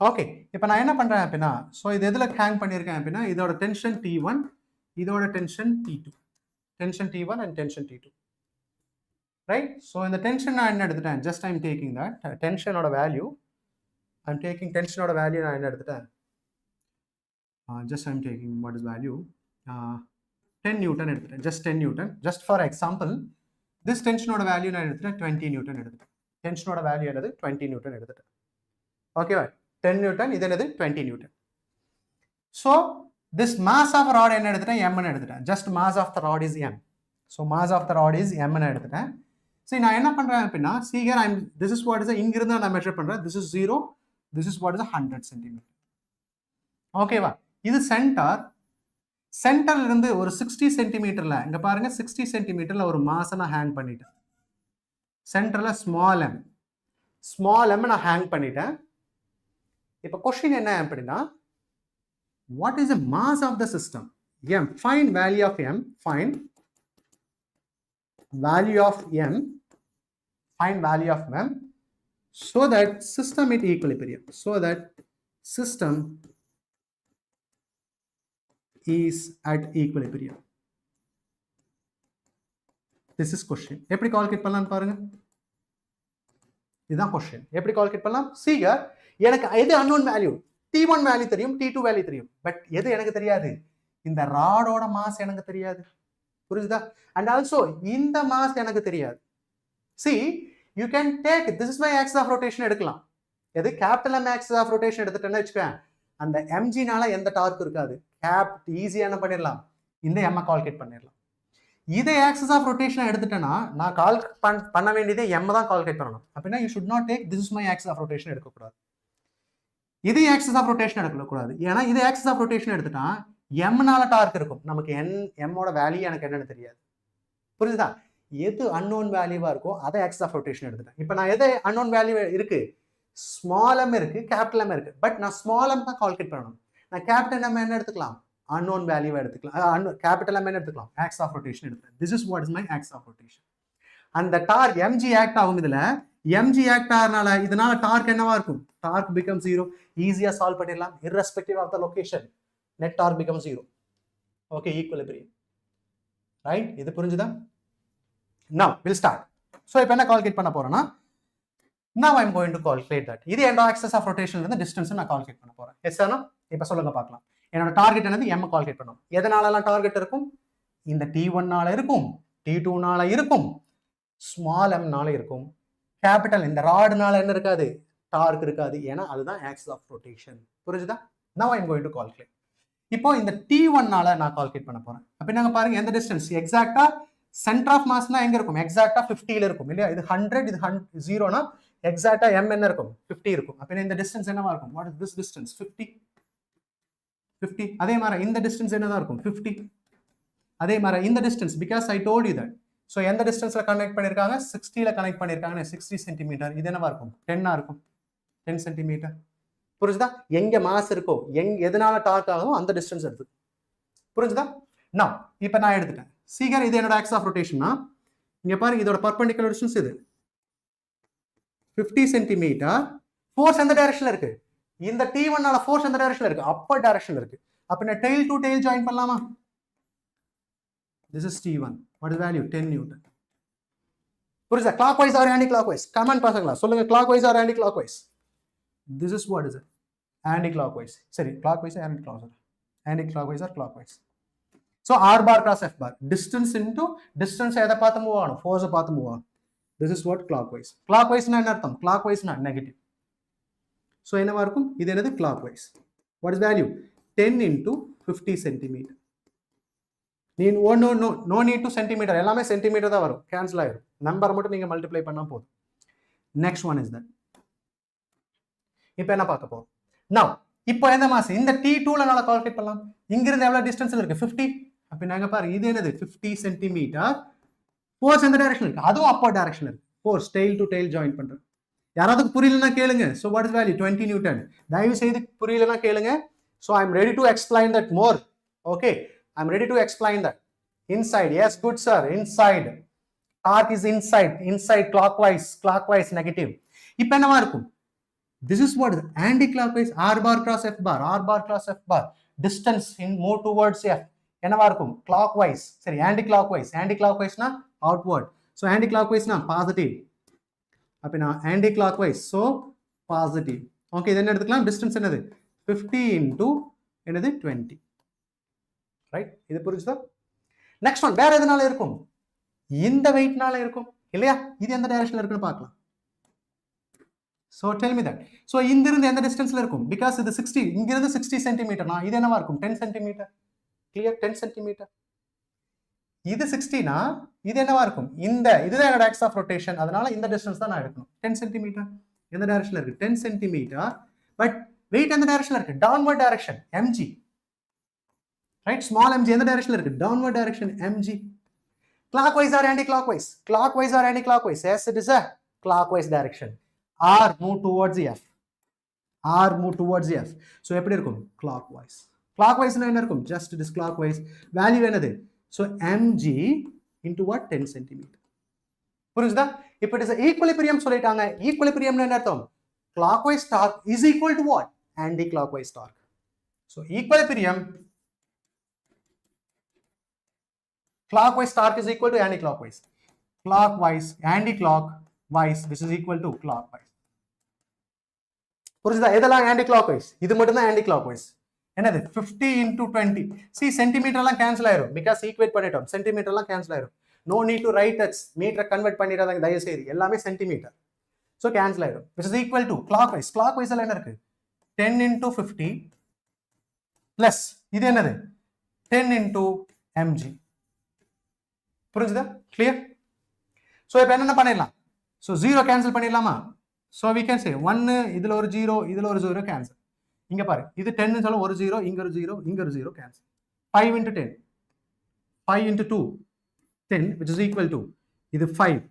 Okay, இப்போ நான் என்ன பண்றேன் அப்படின்னா, so இது எதுல ஹேங் பண்ணியிருக்கேன் அப்படின்னா, இதோட டென்ஷன் T1, இதோட tension T2. Tension T1 and tension T2. Right? So in the tension நான் என்ன எடுத்துட்டேன்? Just I'm taking that tension ஓட value. I'm taking tension ஓட value நான் என்ன எடுத்துட்டேன்? Just I'm taking what is value? 10 Newton எடுத்துட்டேன். Just 10 Newton. Just for example, this tension ஓட value நான் எடுத்துட்டேன் 20 Newton எடுத்துட்டேன். Tension ஓட value என்னது? 20 Newton எடுத்துட்டேன். Okay, 10 Newton, இது என்னது? 20 Newton. So this mass of rod என்ன எடுத்துட்டேன்? m ன்னு எடுத்துட்டேன். Just mass of the rod is m. So mass of the rod is m ன்னு எடுத்துட்டேன். சரி, நான் என்ன பண்றேன் அப்படின்னா, see here this is what is இங்க இருந்து நான் மெஷர் பண்றேன். This is 0, this is what is 100 cm. ஓகேவா? இது சென்டர்ல இருந்து ஒரு 60 சென்டிமீட்டர்ல, இங்க பாருங்க 60 சென்டிமீட்டர்ல ஒரு மாஸ் நான் ஹேங் பண்ணிட்டேன். சென்டர்ல ஸ்மால் m நான் ஹேங் பண்ணிட்டேன். இப்போ क्वेश्चन என்ன அப்படின்னா, what is the mass of the system? m. Find value of m. Find value of m. Find value of m so that system at equilibrium. So that system is at equilibrium. This is question. எப்படி calculate பண்ணலாம் பாருங்க. இதுதான் question. எப்படி calculate பண்ணலாம்? See here, எனக்கு எது unknown value? T1 value தெரியும், T2 value தெரியும். பட் எது எனக்கு தெரியாது? இந்த ராடோட மாஸ் எனக்கு தெரியாது. புரியுதா? And also இந்த மாஸ் எனக்கு தெரியாது. See, you can take this is my axis of rotation எடுக்கலாம். எது capital M axis of rotation எடுத்துட்டேன்னு வச்சுக்கேன், அந்த mg நால எந்த டார்க் இருக்காது. கேப் ஈஸியா என்ன பண்ணிடலாம்? இந்த m கால்குலேட் பண்ணிடலாம். இதே axis of rotation எடுத்துட்டேன்னா நான் பண்ண வேண்டியதே m தான் கால்குலேட் பண்ணணும். அப்படின்னா you should not take this is my axis of rotation எடுக்கக்கூடாது. இதே axis of rotation எடுக்கக்கூடாது. ஏன்னா இதே axis of rotation எடுத்துட்டா m நால டார்க் இருக்கும். நமக்கு m ஓட வேல்யூ எனக்கு என்னன்னு தெரியாது. புரியுதா? எது unknown வேல்யூவா இருக்கோ அதை axis of rotation எடுத்துட்டேன். இப்போ நான் எது unknown வேல்யூ இருக்கு? ஸ்மால் m இருக்கு, கேபிட்டல் m இருக்கு. பட் நான் ஸ்மால் m தான் கால்குலேட் பண்ணணும். நான் கேபிட்டல் m என்ன எடுத்துக்கலாம்? unknown வேல்யூ எடுத்துக்கலாம். கேபிட்டல் m என்ன எடுத்துக்கலாம்? axis of rotation எடுத்துக்கலாம். This is what is my axis of rotation. அந்த டார்க் mg ஆக்ட் ஆகும். இதுல mg ஆக்ட் ஆறனால இதனால டார்க் என்னவா இருக்கும்? Torque becomes 0. ஈஸியா சால்வ் பண்ணிடலாம். irrespective of the location, net torque becomes 0. Okay, equilibrium. Right? இது புரிஞ்சுதா? Now we'll start. So இப்போ என்ன கால்குலேட் பண்ண போறேன்னா, now I'm going to calculate that. இது என்னோட axis of rotation இருந்து distance நான் கால்குலேட் பண்ண போறேன். எஸ் ஆனா? இப்போ சொல்லுங்க பார்க்கலாம். என்னோட டார்கெட் என்னது? m கால்குலேட் பண்ணணும். எதனாலலாம் டார்கெட் இருக்கும்? இந்த t1 நால இருக்கும், t2 நால இருக்கும், ஸ்மால் m நால இருக்கும், கேபிட்டல் இந்த ராட்னால என்ன இருக்காது? டார்க் இருக்காது. ஏன்னா அதுதான் axis of rotation. புரிஞ்சுதா? Now I'm going to calculate. இப்போ இந்த t1 நால நான் கால்குலேட் பண்ண போறேன். அப்ப நாங்க பாருங்க எந்த டிஸ்டன்ஸ் எக்ஸாக்ட்டா சென்டர் ஆஃப் மாஸ்னா எங்க இருக்கும்? எக்ஸாக்ட்டா 50 ல இருக்கும் இல்லையா? இது 100, இது 0 னா எக்ஸாக்ட்டா m என்ன இருக்கும்? 50 இருக்கும். அப்ப இந்த டிஸ்டன்ஸ் என்னவா இருக்கும்? What is this distance? 50. அதே மாதிரி இந்த டிஸ்டன்ஸ் என்னதா இருக்கும்? 50. அதே மாதிரி இந்த distance because I told you that. So எந்த டிஸ்டன்ஸ்ல கனெக்ட் பண்ணிருக்காங்க? 60 ல கனெக்ட் பண்ணிருக்காங்க. 60 சென்டிமீட்டர். இது என்னவா இருக்கும்? 10 ஆ இருக்கும். 10 சென்டிமீட்டர். புரிஞ்சுதா? எங்க மாஸ் இருக்கோ, எதனால டார்க் ஆகும் அந்த டிஸ்டன்ஸ் எடுத்து. புரிஞ்சுதா? now இப்போ நான் எடுத்துட்டேன். சீக்கிரம் இது என்னோட axis of rotation. இங்க பாருங்க இதோட perpendicular distance இது 50 சென்டிமீட்டர். ஃபோர்ஸ் எந்த டைரக்ஷன்ல இருக்கு? இந்த t1 நால ஃபோர்ஸ் எந்த டைரக்ஷன்ல இருக்கு? அப்பர் டைரக்ஷன்ல இருக்கு. அப்ப நான் tail to tail ஜாயின் பண்ணலாமா? this is t1. what is value? 10 newton. புரியுதா? clockwise or anti clockwise? Comment பசங்களா சொல்லுங்க, clockwise or anti clockwise? this is what is it? anti clockwise. சரி, clockwise or anti clockwise? anti clockwise or clockwise? so r bar cross f bar, distance into distance எதை பார்த்து move ஆகணும்? Force பார்த்து move ஆகணும். this is what clockwise. clockwise னா என்ன அர்த்தம்? clockwise னா நெகட்டிவ். so என்னவா இருக்கும்? இது என்னது? clockwise. what is value? 10 into 50 centimeter. no need to centimeter, எல்லாமே சென்டிமீட்டர் தான் வரும். கேன்சல் ஆயிடும். நம்பர் மட்டும் நீங்க மல்டிப்ளை பண்ணா போதும். next one is that. இப்போ என்ன பார்க்க போறோம்? now இப்போ எந்த மாஸ்? இந்த t2 ல நாள கால்குலேட் பண்ணலாம். இங்க இருந்து எவ்வளவு டிஸ்டன்ஸ்ல இருக்கு? 50. அப்ப நாங்க பாருங்க இது என்னது? 50 சென்டிமீட்டர். ஃபோர்ஸ் எந்த டைரக்ஷன்ல இருக்கு? அதுவும் அப்பர் டைரக்ஷன்ல இருக்கு. Force tail to tail join பண்றோம். யாராவது புரியலனா கேளுங்க. so what is value? 20 newton. தயவு செய்து புரியலனா கேளுங்க. so I am ready to explain that more. okay, I am ready to explain that. inside, yes, good sir, inside. torque is inside clockwise negative. இப்போ என்னவா இருக்கும்? this is what is anti clockwise. r bar cross f bar, distance in move towards f என்னவா இருக்கும்? clockwise. சரி, anti clockwise னா outward. so anti clockwise னா positive. அப்ப நான் anti clockwise, so positive. okay, இது என்ன எடுத்துக்கலாம்? distance என்னது? 50 into என்னது? 20. ரைட்? இது புரிஞ்சுதா? next one வேற எதனால இருக்கும்? இந்த வெயிட்னால இருக்கும் இல்லையா? இது எந்த டைரக்ஷன்ல இருக்குன்னு பார்க்கலாம். so tell me that. so இந்த இருந்து எந்த டிஸ்டன்ஸ்ல இருக்கும்? because இது 60, இங்க இருந்து 60 சென்டிமீட்டர். நான் இது என்னவா இருக்கும்? 10 சென்டிமீட்டர். clear? 10 சென்டிமீட்டர். இது 60 னா இது என்னவா இருக்கும்? இதுதான் என்னோட axis of rotation. அதனால இந்த டிஸ்டன்ஸ் தான் நான் எடுக்கணும். 10 சென்டிமீட்டர். எந்த டைரக்ஷன்ல இருக்கு? 10 சென்டிமீட்டர். பட் வெயிட் எந்த டைரக்ஷன்ல இருக்கு? downward direction, mg. Right? Small mg எந்த டைரக்ஷன்ல இருக்கு? downward direction, mg. clockwise or anti clockwise? clockwise or anti clockwise? yes, it is a clockwise direction. r move towards f. so எப்படி இருக்கும்? clockwise. clockwise னா என்ன இருக்கும்? just this clockwise. value என்னது? so mg into what? 10 centimeter. புரியுதா? இப்போ it is equilibrium சொல்லிட்டாங்க. equilibrium னா என்ன அர்த்தம்? clockwise torque is equal to what? anti clockwise torque. so equilibrium, clockwise torque is equal to anti clockwise. clockwise, anti clockwise, this is equal to clockwise. புரியுதா? எதெல்லாம் anti clockwise? இது மட்டும் தான் anti clockwise. என்னது? 50 into 20. see centimetre எல்லாம் cancel ஆயிரும் because equate பண்ணிட்டோம். Centimetre எல்லாம் கேன்சல் ஆயிரும். no need to write that. Metre convert பண்ணிடாதீங்க தயவு செய்து. எல்லாமே சென்டிமீட்டர். so கேன்சல் ஆயிரும். which is equal to clockwise. clockwise ல என்ன இருக்கு? 10 into 50 plus இது என்னது? 10 into mg. புரிஞ்சுதா? clear? so இப்போ என்ன பண்ணிடலாம்? so 0 கேன்சல் பண்ணிடலாமா? so we can say 1 இதுல ஒரு 0 இதுல ஒரு 0 கேன்சல். இங்க பாரு, இது 10 ன்னு சொல்ல ஒரு 0, இங்க ஒரு 0, இங்க ஒரு 0 cancel. 5 into 10, 5 into 2, 10, which is equal to இது 5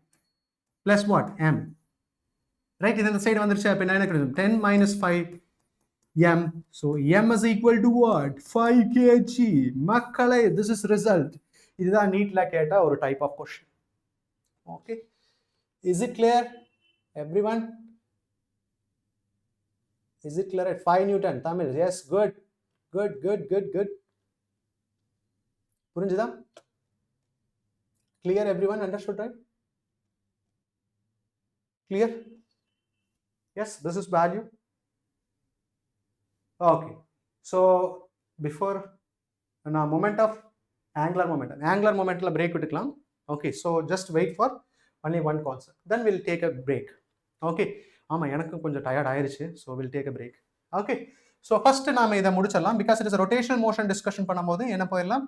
plus what? m. right? இது இந்த சைடு வந்துருச்சு. அப்ப என்ன கிடைக்கும்? 10 minus 5 m. so m is equal to what? 5 kg. மக்களே, this is result. இதுதான் நீட்ல கேட்ட ஒரு type of question. okay, is it clear everyone? is it clear? at 5 newton Tamil? yes, good. புரிஞ்சுதா? Clear, everyone understood, right? Clear? Yes, this is value. Okay, so before moment of angular momentum break விட்டுக்கலாம். Okay, so just wait for only one concept, then we'll take a break. Okay, ஆமா எனக்கு கொஞ்சம் tired ஆயிருச்சு, so we'll take a break. Okay, so first நாம இதை முடிச்சிடலாம், because it is a rotational motion discussion பண்ணும்போது என்ன போயிடலாம்,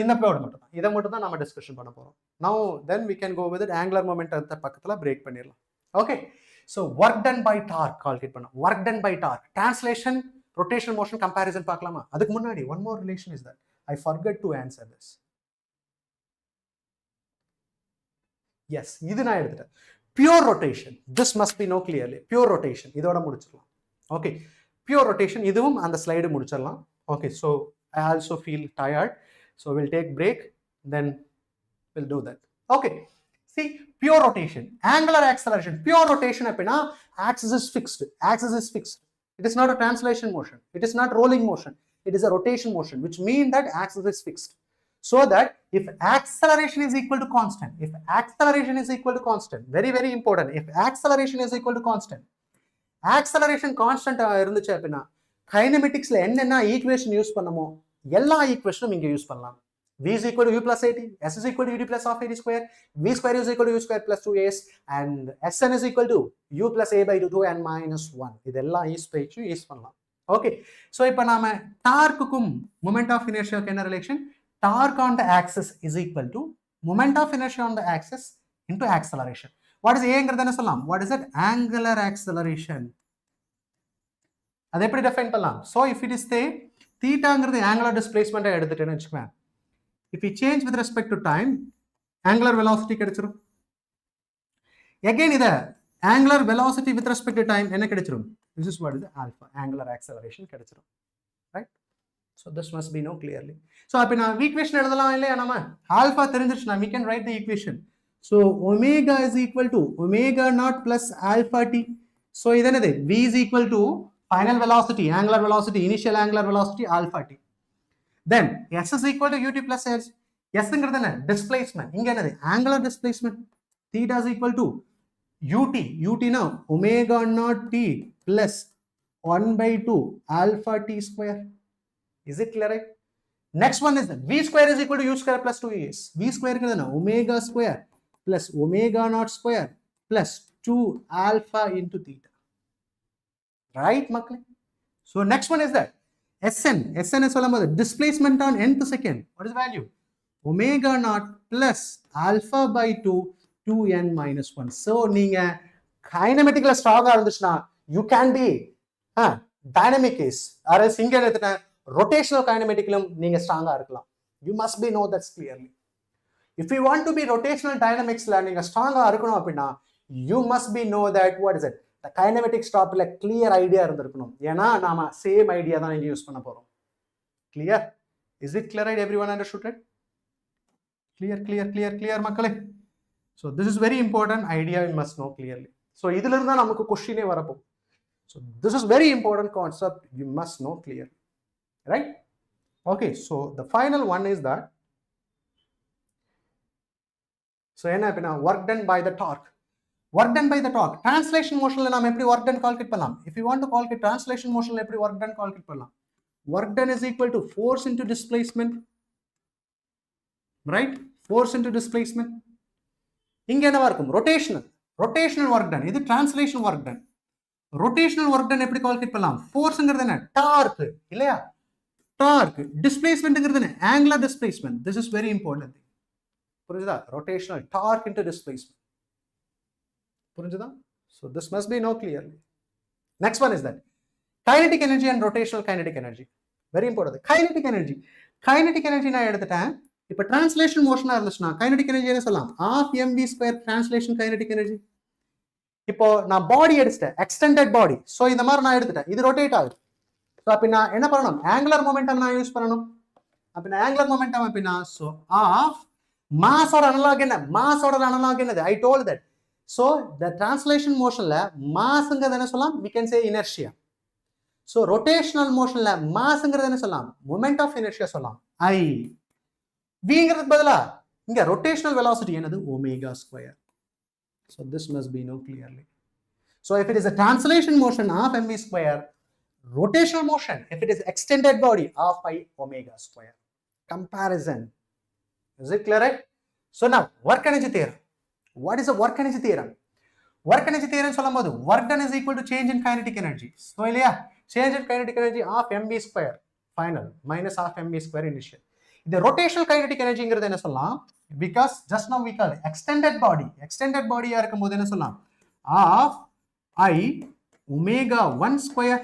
இந்த ப்ளோட் மட்டும் தான், இதை மட்டும் தான் நாம டிஸ்கஷன் பண்ண போறோம். Now then we can go with it, angular momentum பக்கத்துல பிரேக் பண்ணிடலாம். Okay, so work done by torque calculate பண்ணலாம். work done by torque, translation rotational motion comparison பார்க்கலாமா? அதுக்கு முன்னாடி one more relation is that I forgot to answer this. Yes, இது நான் எடுத்துட்டேன். Pure rotation, this must be know clearly. Pure rotation இதோட முடிச்சிடலாம். Okay, pure rotation இதுவும் அந்த ஸ்லைடு முடிச்சிடலாம். Okay, so I also feel tired, so we'll take break, then we'll do that. Okay, see, pure rotation, angular acceleration. Pure rotation அப்படினா axis is fixed. Axis is fixed. It is not a translation motion. It is not rolling motion. It is a rotation motion, which means that axis is fixed. So that if acceleration is equal to constant, if acceleration is equal to constant, very, very important, if acceleration is equal to constant, acceleration constant இருந்துச்சு அப்படின்னா kinematicsல என்னென்ன equation use பண்ணமோ எல்லா ஈக்குவேஷனும் இங்க use பண்ணலாம். v is equal to u plus 80, s is equal to ud plus half 80 square, v square is equal to u square plus 2as, and sn is equal to u plus a by 2 and minus 1. இதெல்லாம் use பண்ணலாம். Okay, so இப்போ நாம டார்க்குக்கும் moment of inertia என்ன relation? Torque on the axis is equal to moment of inertia on the axis into acceleration. What is a என்ன சொல்லலாம்? What is it? Angular acceleration. அதை எப்படி define பண்ணலாம்? So if it is say thetaங்கிறது angular displacement எடுத்துட்டேன்னு வெச்சுக்கோங்க. If we change with respect to time, angular velocity கிடைச்சிரும். Again இத angular velocity with respect to time என்ன கிடைச்சிரும்? This is what is the alpha, angular acceleration கிடைச்சிரும். Right? So this must be know clearly. So அப்ப நான் equation எழுதலாம் இல்லையா நாம? Alpha தெரிஞ்சிருச்சுனா we can write the equation. So omega is equal to omega naught plus alpha t. So இது என்னது? V is equal to final velocity, angular velocity, initial angular velocity alpha t. Then s is equal to ut plus s. S ங்கிறது என்ன? Displacement. இங்க என்னது? Angular displacement. Theta is equal to ut. Ut now omega naught t plus 1 by 2 alpha t square. Is it clear, right? Next one is that v square is equal to u square plus 2as. V square ங்கிறது என்ன? Omega square plus omega naught square plus 2 alpha into theta. Right, மக்களே? So next one is that Sn is சொல்லும்போது displacement on nth second. What is the value? Omega naught plus alpha by 2 2n minus 1. So நீங்க kinematically strong இருந்துச்சுனா you can be dynamic case. அரஸ் இங்க எடுத்துட்டா rotational kinematically நீங்க ஸ்ட்ராங்கா இருக்கலாம். You must be know that clearly. If you want to be rotational dynamics ல நீங்க ஸ்ட்ராங்கா இருக்கணும் அப்படினா you must be know that what is it? The kinematics டாபிக்ல clear idea இருந்திருக்கணும். ஏனா நாம same idea தான் இங்க யூஸ் பண்ண போறோம். Clear? Is it clear, right? Everyone understood it? Clear மக்களே. So this is very important idea, you must know clearly. So இதுல இருந்தா நமக்கு क्वेश्चनே வரப்போகுது. So this is very important concept, you must know clearly. Right? Okay, so the final one is that so என்ன அப்படினா work done by the torque. Work done by the torque. Translation motion ல நாம எப்படி work done calculate பண்ணலாம்? If you want to calculate translation motion ல எப்படி work done calculate பண்ணலாம்? Work done is equal to force into displacement. Right? Force into displacement. இங்க என்னவா இருக்கும்? Rotational work done. இது translation work done. Rotational work done எப்படி calculate பண்ணலாம்? Forceங்கிறது என்ன? Torque இல்லையா? Torque. Displacementங்கிறது என்ன? Angular displacement. This is very important thing. புரியுதா? Rotational torque into displacement. புரிஞ்சுதா? So this must be know clearly. Next one is that kinetic energy and rotational kinetic energy. Very important. Kinetic energy நான் எடுத்துட்டேன். இப்போ translation motion இருந்துச்சுனா kinetic energy என்ன சொல்லலாம்? half mv square translation kinetic energy. இப்போ நான் பாடி எடுத்துட்டேன், extended body. So இந்த மாதிரி நான் எடுத்துட்டேன், இது rotate ஆகுது. So அப்ப நான் என்ன பண்ணணும்? angular momentum நான் யூஸ் பண்ணணும். அப்ப நான் angular momentum அப்படினா so half mass ஓட அனலாக் என்ன? mass ஓட அனலாக் என்னது? I told that. So the translation motion ல massங்கிறது என்ன சொல்லலாம்? We can say inertia. So rotational motion ல massங்கிறது என்ன சொல்லலாம்? moment of inertia சொல்லலாம். I. Vங்கிறதுக்கு பதிலா இங்க rotational velocity என்னது omega square. So this must be known clearly. So if it is a translation motion of mv square, rotational motion, if it is extended body of pi omega square. Comparison. Is it clear? So now work energy theorem. What is the work energy theorem? Work energy theorem சொல்லும்போது work done is equal to change in kinetic energy. So இல்லையா change in kinetic energy of mv square final minus of mv square initial. இந்த rotational kinetic energyங்கிறது என்ன சொல்லலாம்? Because just now we call extended body இருக்கும்போது என்ன சொல்லலாம்? Of I omega 1 square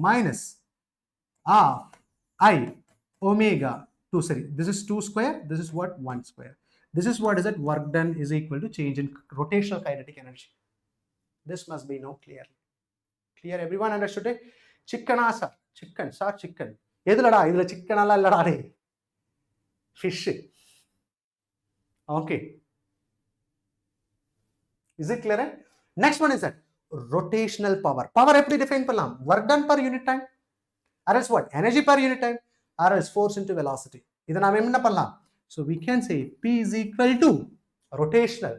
minus of I omega 2, sorry, this is 2 square, this is what 1 square. This is what is it? Work done is equal to change in rotational kinetic energy. This must be known clearly. Clear? Everyone understood it? Chicken sir, chicken. எதுலடா இதுல chicken எல்லாம் இல்லடா டேய். Fish. Okay. Is it clear? Next one is that rotational power. Power எப்படி define பண்ணலாம்? Work done per unit time. Or else what? Energy per unit time. Or else force into velocity. இதை நாம என்ன பண்ணலாம்? So we can say P is equal to rotational.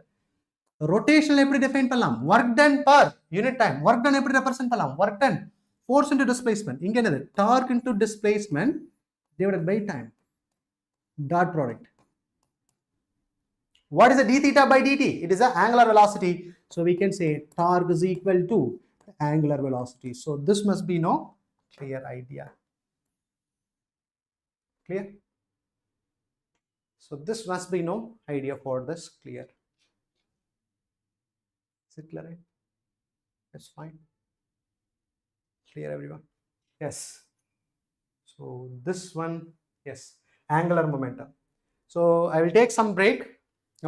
Rotational எப்படி define பண்ணலாம்? Work done per unit time. Work done எப்படி represent பண்ணலாம்? Work done. Force into displacement. இங்க என்னது? Torque into displacement divided by time. Dot product. What is the d theta by dt? It is the angular velocity. So we can say torque is equal to angular velocity. So this must be no clear idea. Clear? So this must be no idea for this. Clear? Is it clear? That's fine. Clear everyone? Yes. So this one, yes, angular momentum. So I will take some break.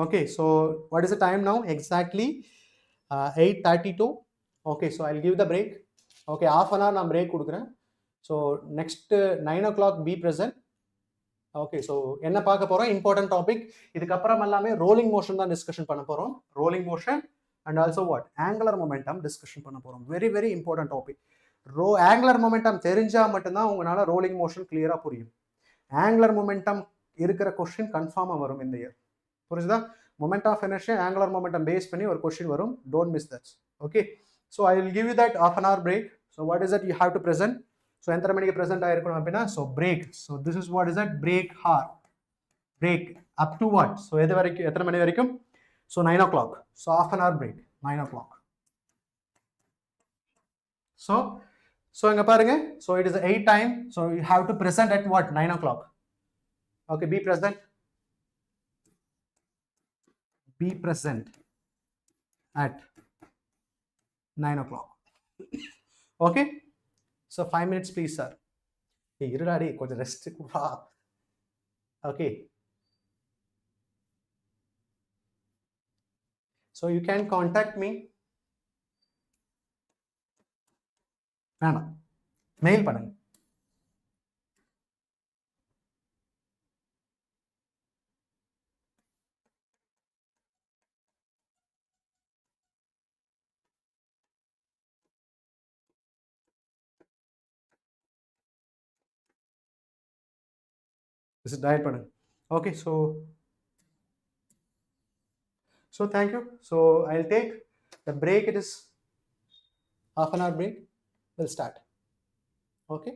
Okay, so what is the time now? Exactly 8:32. Okay, so I'll give the break. Okay, half an hour நான் break கொடுக்குறேன். So next 9 o'clock be present. Okay, so என்ன பார்க்க போறோம்? Important topic. இதுக்கப்புறம் எல்லாமே rolling motion தான் discussion பண்ண போறோம். Rolling motion and also what? Angular momentum discussion பண்ண போறோம். Very very important topic. Angular momentum தெரிஞ்சா மட்டும்தான் உங்களால rolling motion clear-ஆ புரியும். Angular momentum இருக்கிற question கன்ஃபார்மா வரும் இந்த இயர். புரியுதா? Moment of inertia, angular momentum base பண்ணி ஒரு question வரும். Don't miss that. Okay. So I will give you that half an hour break. So what is that you have to present? So எத்தனை மணிக்கு present ஆயிருக்கணும் அப்படின்னா so break. So this is what is that break hour. Break up to what? So எது வரைக்கும் எத்தனை மணி வரைக்கும்? So 9 o'clock. So half an hour break. 9 o'clock. So இங்க பாருங்க. So it is 8 time. So you have to present at what? 9 o'clock. Okay, be present. Be present at 9 o'clock. Okay. So 5 minutes please sir. Hey, irudá dei konjam rest kuda. Okay. So you can contact me. வேணாம் mail பண்ணுங்க. This is diet பண்ணுங்க. Okay, so thank you. So I'll take the break. It is half an hour break. We'll start. Okay.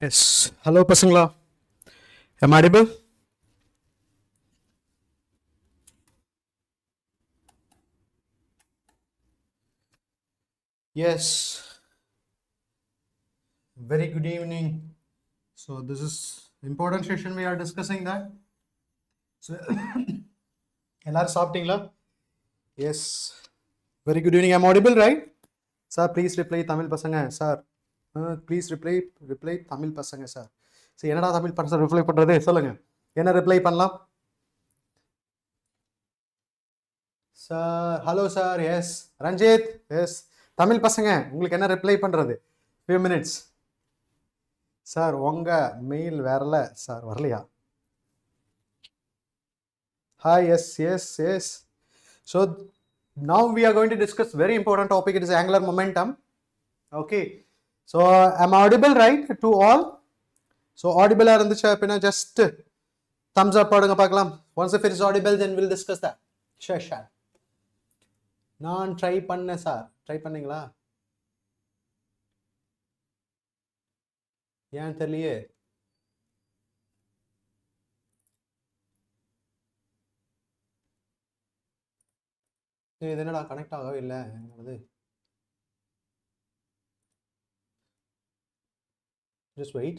Yes. Hello, Pasangla. Am I audible? Yes. Very good evening. So this is important session. We are discussing that. So, எல்லாரும் சாப்பிட்டீங்களா? Yes. Very good evening. I'm audible, right? Sir, please reply Tamil pasanga. Sir, please reply Tamil pasanga, sir. So என்னடா தமிழ் பசங்க reply பண்றது சொல்லுங்க. என்ன reply பண்ணலாம்? Sir, hello sir. Yes. Ranjit. Yes. Tamil பசங்க உங்களுக்கு என்ன ரிப்ளை பண்றது? Few minutes. Sir, உங்க மெயில் வரல சார் வரலையா? Hi, yes. So now we are going to discuss very important topic. It is angular momentum. Okay. So am I audible, right, to all? So audible இருந்துச்சு அப்படினா just thumbs up போடுங்க பார்க்கலாம். Once if it is audible, then we'll discuss that. Sure. நான் try பண்ணேன் sir. Try பண்ணீங்களா? ஏன் தெரியலையே. இது என்னடா கனெக்ட் ஆகவே இல்லை என்னது? Just wait.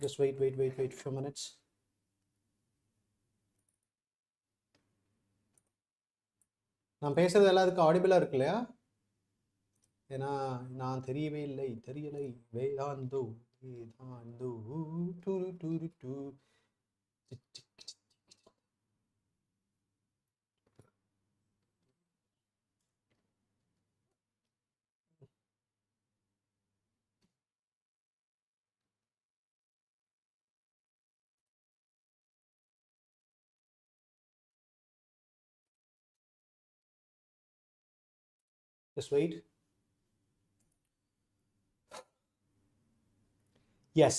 Just wait few minutes. நான் பேசுறது எல்லாத்துக்கும் ஆடிபிளா இருக்கு இல்லையா? ஏன்னா நான் தெரியலை Vedantu Just wait. Yes,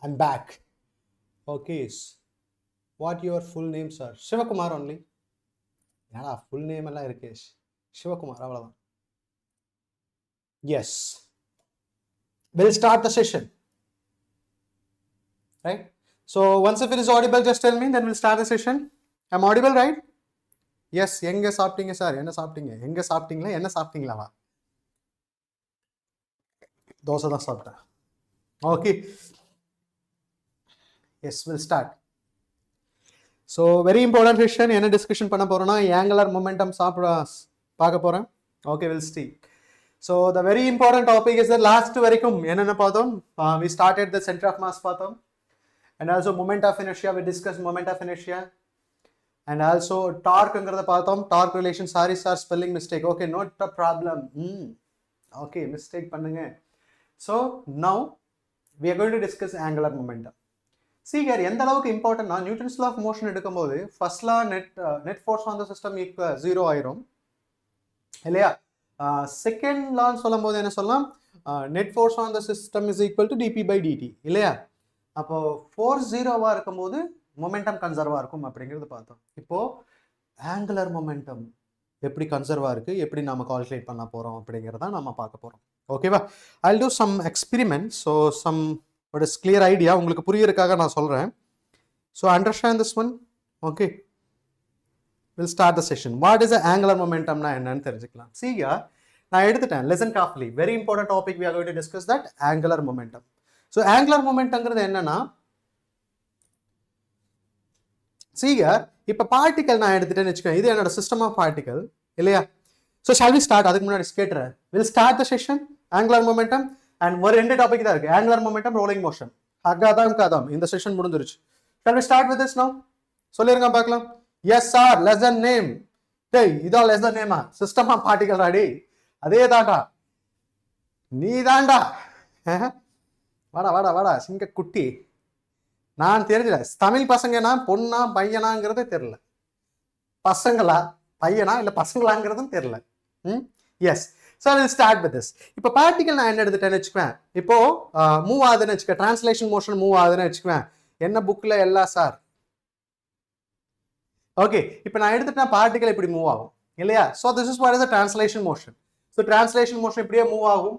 I'm back. Okay. What your full name, sir? Shiva Kumar only. Yeah, full name alla irukke. Shiva Kumar avladhaan. Yes. We'll start the session. Right? So once if it is audible, just tell me, then we'll start the session. I'm audible, right? Yes. எங்க சாப்பிட்டீங்க sir? என்ன சாப்பிட்டீங்க? எங்க சாப்பிட்டீங்களா? என்ன சாப்பிட்டீங்களாவா? தோசை தான் சாப்பிட்டேன். Okay. Yes, we'll start. So very important session. என்ன டிஸ்கஷன் பண்ண போறோம்னா angular momentum பார்க்க போறேன். Okay, we'll see. So the very important topic is the last வரைக்கும் என்னென்ன பார்த்தோம்? We started the center of mass பார்த்தோம். And also moment of inertia, we discussed moment of inertia. And also torqueங்கிறத பார்த்தோம். Torque relation, sorry sir, spelling mistake. Okay, not a problem. Okay, mistake பண்ணுங்க. So now we are going to discuss angular momentum. See here, எந்த அளவுக்கு இம்பார்ட்டன்ட்னா Newton's law of motion எடுக்கும்போது first law net force on the system equal 0 ஆயிரும் இல்லையா? Second லான்னு சொல்லும் போது என்ன சொல்லலாம்? Net force on the system is equal to dp/dt இல்லையா? அப்போ ஃபோர்ஸ் 0வா இருக்கும்போது மொமெண்டம் கன்சர்வா இருக்கும் அப்படிங்கிறது பார்த்தோம். இப்போ ஆங்குலர் மொமெண்டம் எப்படி கன்சர்வா இருக்கு, எப்படி நாம கால்குலேட் பண்ண போறோம் அப்படிங்கிறத நாம பார்க்க போறோம். ஓகேவா? I'll do some experiments. So some what is clear idea உங்களுக்கு புரியறதுக்காக நான் சொல்றேன். So understand this one. Okay. We'll start the session. What is the angular momentum na என்னன்னு தெரிஞ்சுக்கலாம். See here, நான் எடுத்துட்டேன். Listen carefully. Very important topic, we are going to discuss that angular momentum. So angular momentumங்கிறது என்னன்னா see here, இப்ப particle நான் எடுத்துட்டேன்னு வெச்சுக்கோங்க. இது என்னோட சிஸ்டம் ஆஃப் பார்ட்டிகல் இல்லையா? So shall we start? அதுக்கு முன்னாடி கேட்றேன். We'll start the session angular momentum and ஒரு ரெண்டு டாபிக் தான் இருக்கு. angular momentum, rolling motion. அகாதம் இந்த செஷன் முடிஞ்சிருச்சு. Shall we start with this now? சொல்லிருங்க பார்க்கலாம். Yes sir, less than name. டேய் இதோ less than name system of particle ராடி. அதே தாண்டா. நீ தாண்டா. வாடா சிங்க குட்டி. நான் தெரியல தமிழ் பசங்கன்னா பொண்ணா பையனாங்கிறதே தெரியல. பசங்களா பையனா இல்ல பசங்களாங்கிறதும் தெரியல. Yes. So we'll start with this. இப்போ பார்ட்டிகல் நான் என்ன எடுத்துட்டேன்னு வச்சுக்குவேன். இப்போ மூவ் ஆகுதுன்னு வச்சுக்க, டிரான்ஸ்லேஷன் மோஷன் மூவ் ஆகுதுன்னு வச்சுக்குவேன். என்ன புக்ல எல்லாம் சார்? ஓகே, இப்போ நான் எடுத்துட்டேன் பார்ட்டிகல் இப்படி மூவ் ஆகும் இல்லையா? So this is what is the translation motion. So translation motion இப்படியே மூவ் ஆகும்.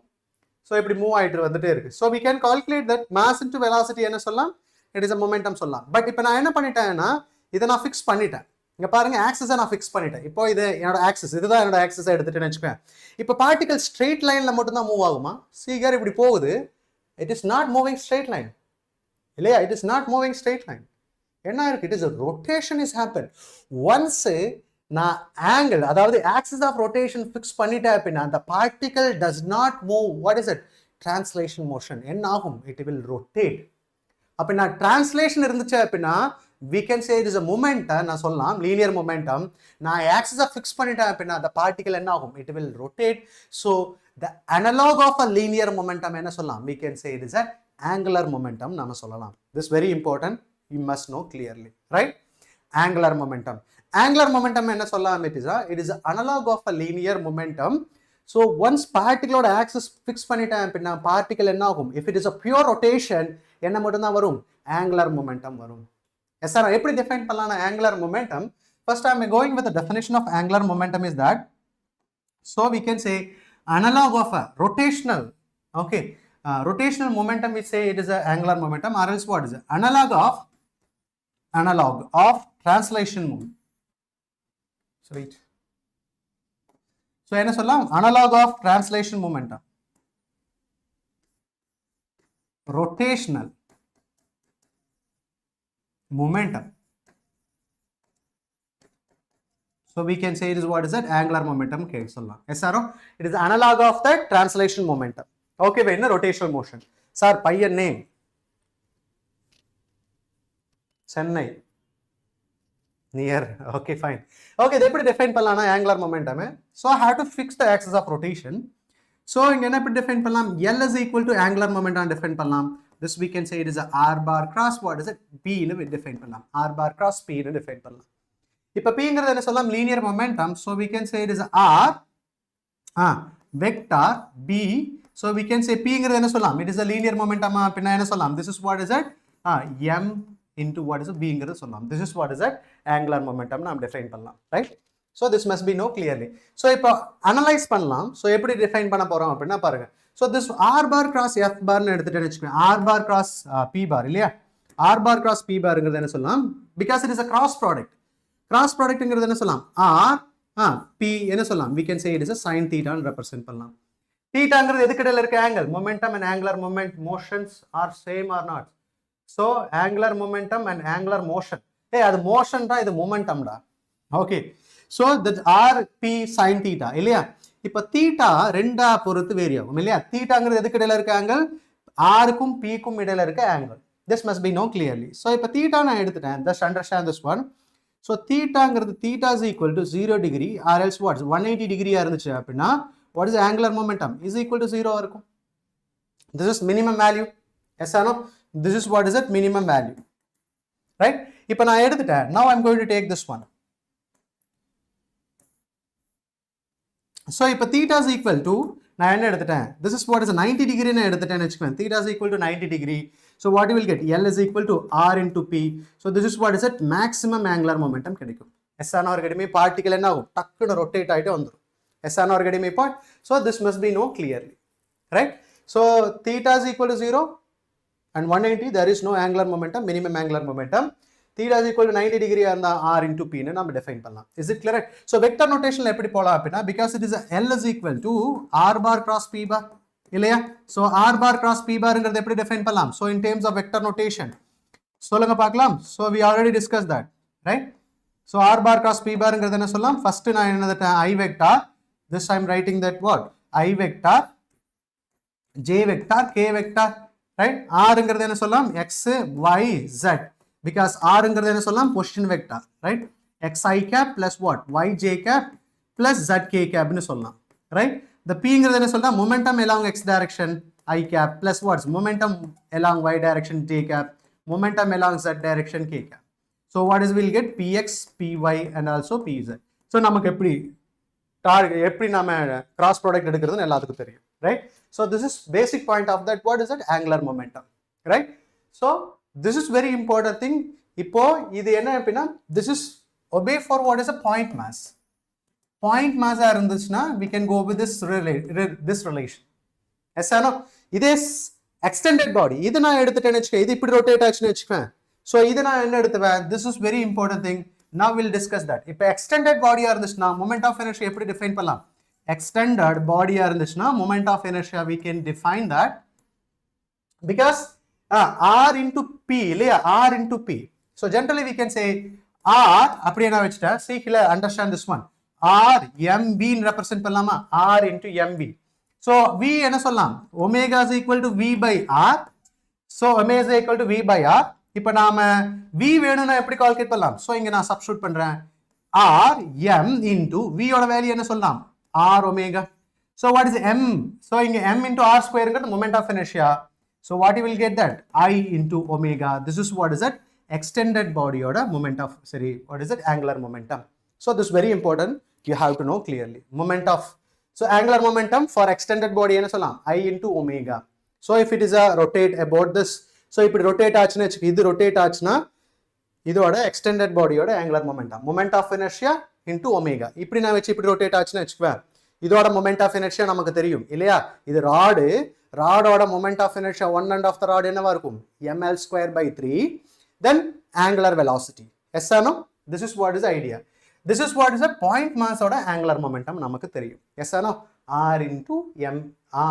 ஸோ இப்படி மூவ் ஆகிட்டு வந்துட்டே இருக்கு. So we can calculate that mass into velocity என்ன சொல்லலாம், it is a momentum சொல்லலாம். பட் இப்போ நான் என்ன பண்ணிட்டேன்னா இதை நான் ஃபிக்ஸ் பண்ணிட்டேன். இங்கே பாருங்க ஆக்சிஸை நான் ஃபிக்ஸ் பண்ணிட்டேன். இப்போ இது என்னோட ஆக்சிஸ், இதுதான் என்னோட ஆக்சிஸை எடுத்துட்டேன்னு வச்சுக்கேன். இப்போ பார்ட்டிகல் ஸ்ட்ரெயிட் லைனில் மட்டும்தான் மூவ் ஆகுமா? சீக்கிரம் இப்படி போகுது, it is not moving straight line இல்லையா? It is not moving straight line. என்ன இருக்கு? It is rotation is happen. Once நான் ஆங்கிள் அதாவது ஆக்சிஸ் ஆஃப் ரொட்டேஷன் ஃபிக்ஸ் பண்ணிட்டேன் அப்படின்னா அந்த particle does not move. What is it? Translation motion. என்ன ஆகும்? It will rotate. அப்போ நான் டிரான்ஸ்லேஷன் இருந்துச்சு அப்படின்னா we can say it is a momentum. நான் சொல்லலாம் லீனியர் மொமெண்டம். நான் ஆக்சிஸை ஃபிக்ஸ் பண்ணிட்டேன் அப்படின்னா அந்த பார்ட்டிகல் என்ன ஆகும்? It will rotate. So the analogue of a linear momentum என்ன சொல்லலாம்? we can say it is a angular momentum நாம சொல்லலாம். this very important, you must know clearly, right? angular momentum. angular momentum என்ன சொல்லலாம்? it is an analog of a linear momentum. so once particle axis fix பண்ணிட்டேன் அப்படின்னா particle என்ன ஆகும்? if it is a pure rotation என்ன மட்டும் தான் வரும்? angular momentum வரும். yes sir, எப்படி define பண்ணலாம் angular momentum? first I am going with the definition of angular momentum is that, so we can say analog of a rotational, okay, rotational momentum we say it is a angular momentum, or else what is it? analog of translation movement. Sweet. So என்ன சொல்லலாம்? analog of translation momentum, rotational momentum. So we can say it is what is that? angular momentum. Okay, சொல்லலாம். yes sir, it is analog of the translation momentum. okay, when rotational motion. sir, பையன் name Chennai near. okay, fine. okay, they எப்படி define பண்ணலாம்னா angular momentum. so I have to fix the axis of rotation. so இங்க என்ன எப்படி define பண்ணலாம்? L is equal to angular momentum define பண்ணலாம். this we can say it is a r bar cross what is it? p னு define பண்ணலாம். r bar cross p னு define பண்ணலாம். இப்போ p ங்கிறது என்ன சொல்லலாம்? linear momentum. so we can say it is r vector b. so we can say p ங்கிறது என்ன சொல்லலாம்? it is a linear momentum. அப்படினா என்ன சொல்லலாம்? this is what is it? m into what is it? b ங்கிறது சொல்லலாம். this is what is it? angular momentum நாம் define பண்ணலாம், right? so this must be know clearly. so இப்போ analyze பண்ணலாம். so எப்படி define பண்ண போறோம் அப்படினா பாருங்க. so this r bar cross f bar னு எடுத்துட்டேன்னு வெச்சுக்கோங்க. r bar cross p bar இல்லையா? r bar cross p bar ங்கிறது என்ன சொல்லலாம்? because it is a cross product. cross product ங்கிறது என்ன சொல்லலாம்? r p என்ன சொல்லலாம்? we can say it is a sin theta னு represent பண்ணலாம். theta ங்கிறது எதுக்கு இடையில இருக்க angle? momentum and angular motions are same or not? so angular momentum and angular motion, அது motion தான், இது momentum டா. okay, so that r p sin theta இல்லையா? இப்போ theta ரெண்டா பொறுத்து வேரி ஆகும் இல்லையா? theta ங்கிறது எதுக்கு இடையில இருக்க angle? r க்கும் p க்கும் இடையில இருக்க angle. this must be know clearly. so இப்போ theta நான் எடுத்துட்டேன். just understand this one. so theta ங்கிறது theta is equal to 0 degree or else what? 180 degree இருந்துச்சு அப்படின்னா what is the angular momentum? is equal to 0 இருக்கும். this is minimum value. yes or no? this is what is it? minimum value, right? இப்போ நான் எடுத்துட்டேன். now I am going to take this one. so இப்போ theta is equal to, நான் என்ன எடுத்துட்டேன்? this is what is a 90 degree னு எடுத்துட்டேன்னு வெச்சுக்கோங்க. theta is equal to 90 degree. so what you will get? L is equal to r into p. so this is what is it? maximum angular momentum கிடைக்கும். s ஆன ஒரு கடிமே particle என்ன ஆகும்? டக்குன்னு rotate ஆயிட்டு வந்துரும். s ஆன ஒரு கடிமே point. so this must be know clearly, right? so theta is equal to 0 and 180, there is no angular momentum, minimum angular momentum. theta is equal to 90 degree and r into p னு நம்ம define பண்ணலாம். is it clear? so vector notation எப்படி போலாம் அப்படினா, because it is a L is equal to r bar cross p bar இல்லையா? so r bar cross p bar ங்கிறது எப்படி define பண்ணலாம்? so in terms of vector notation சொல்லுங்க பார்க்கலாம். so we already discussed that, right? so r bar cross p bar ங்கிறது என்ன சொல்லலாம்? first நான் என்ன எடுத்தேன்? I vector. this I am writing that what? I vector, j vector, k vector, right? r ங்கிறது என்ன சொல்லலாம்? x y z, because r ங்கிறது என்ன சொல்லலாம்? position vector, right? xi cap plus what? yj cap plus zk cap னு சொல்லலாம், right? the p ங்கிறது என்ன சொல்லலாம்? momentum along x direction I cap plus what? momentum along y direction j cap, momentum along z direction k cap. so what is we'll get? px, py and also pz. so நமக்கு எப்படி எப்படி நாம cross product எடுக்கிறதுன்னு எல்லாத்துக்கும் தெரியும், right? so this is basic point of that. what is that? angular momentum, right? so this is very important thing. இப்போ இது என்ன அப்படினா, this is obey for what is a point mass. point mass இருந்துச்சுனா we can go with this relation. Yes or no? This is extended body. இது நான் எடுத்துட்டேன்னு வெச்சுக்க, இது இப்படி rotate ஆச்சுன்னு வெச்சுக்கேன். So இது நான் என்ன எடுத்துவேன்? This is very important thing. Now we'll discuss that. இப்போ extended body இருந்துச்சுனா moment of inertia எப்படி define பண்ணலாம்? Extended body இருந்துச்சுனா moment of inertia we can define that because r into p இல்லையா, r into p. So generally we can say r அப்படியே நான் வெச்சிட்டேன். See here, understand this one. r mv ன்னு represent பண்ணலாமா? r into mv. So v என்ன சொல்லலாம்? omega is equal to v by r. So omega is equal to v by r. இப்போ நாம v வேணும்னா எப்படி கால்குலேட் பண்ணலாம்? So இங்க நான் சப்ஸ்டிட்யூட் பண்றேன். r m into v ஓட வேல்யூ என்ன சொல்லலாம்? r omega. So what is m? So இங்க m into r square ங்கிறது moment of inertia. So what you will get that? I into omega. This is what is that? Extended body order moment of, sorry, what is it? Angular momentum. So this is very important. You have to know clearly. Moment of, so angular momentum for extended body என்ன சொல்லலாம்? I into omega. So if it is a rotate about this, so இப்படி rotate ஆச்சுன்னு வெச்சுக்க, இது rotate ஆச்சுன்னா இதோட extended body ஓட angular momentum. Moment of inertia into omega. இப்படி நான் வெச்சு இப்படி rotate ஆச்சுன்னு வெச்சுக்குவேன். இதோட moment of inertia நமக்கு தெரியும் இல்லையா? இது ராடோட moment of inertia one end of the rod என்னவா இருக்கும்? ml square by 3. Then angular velocity. Yes or no? This is what is the idea. This is what is the point mass oda angular momentum நமக்கு தெரியும். Yes or no? r into m,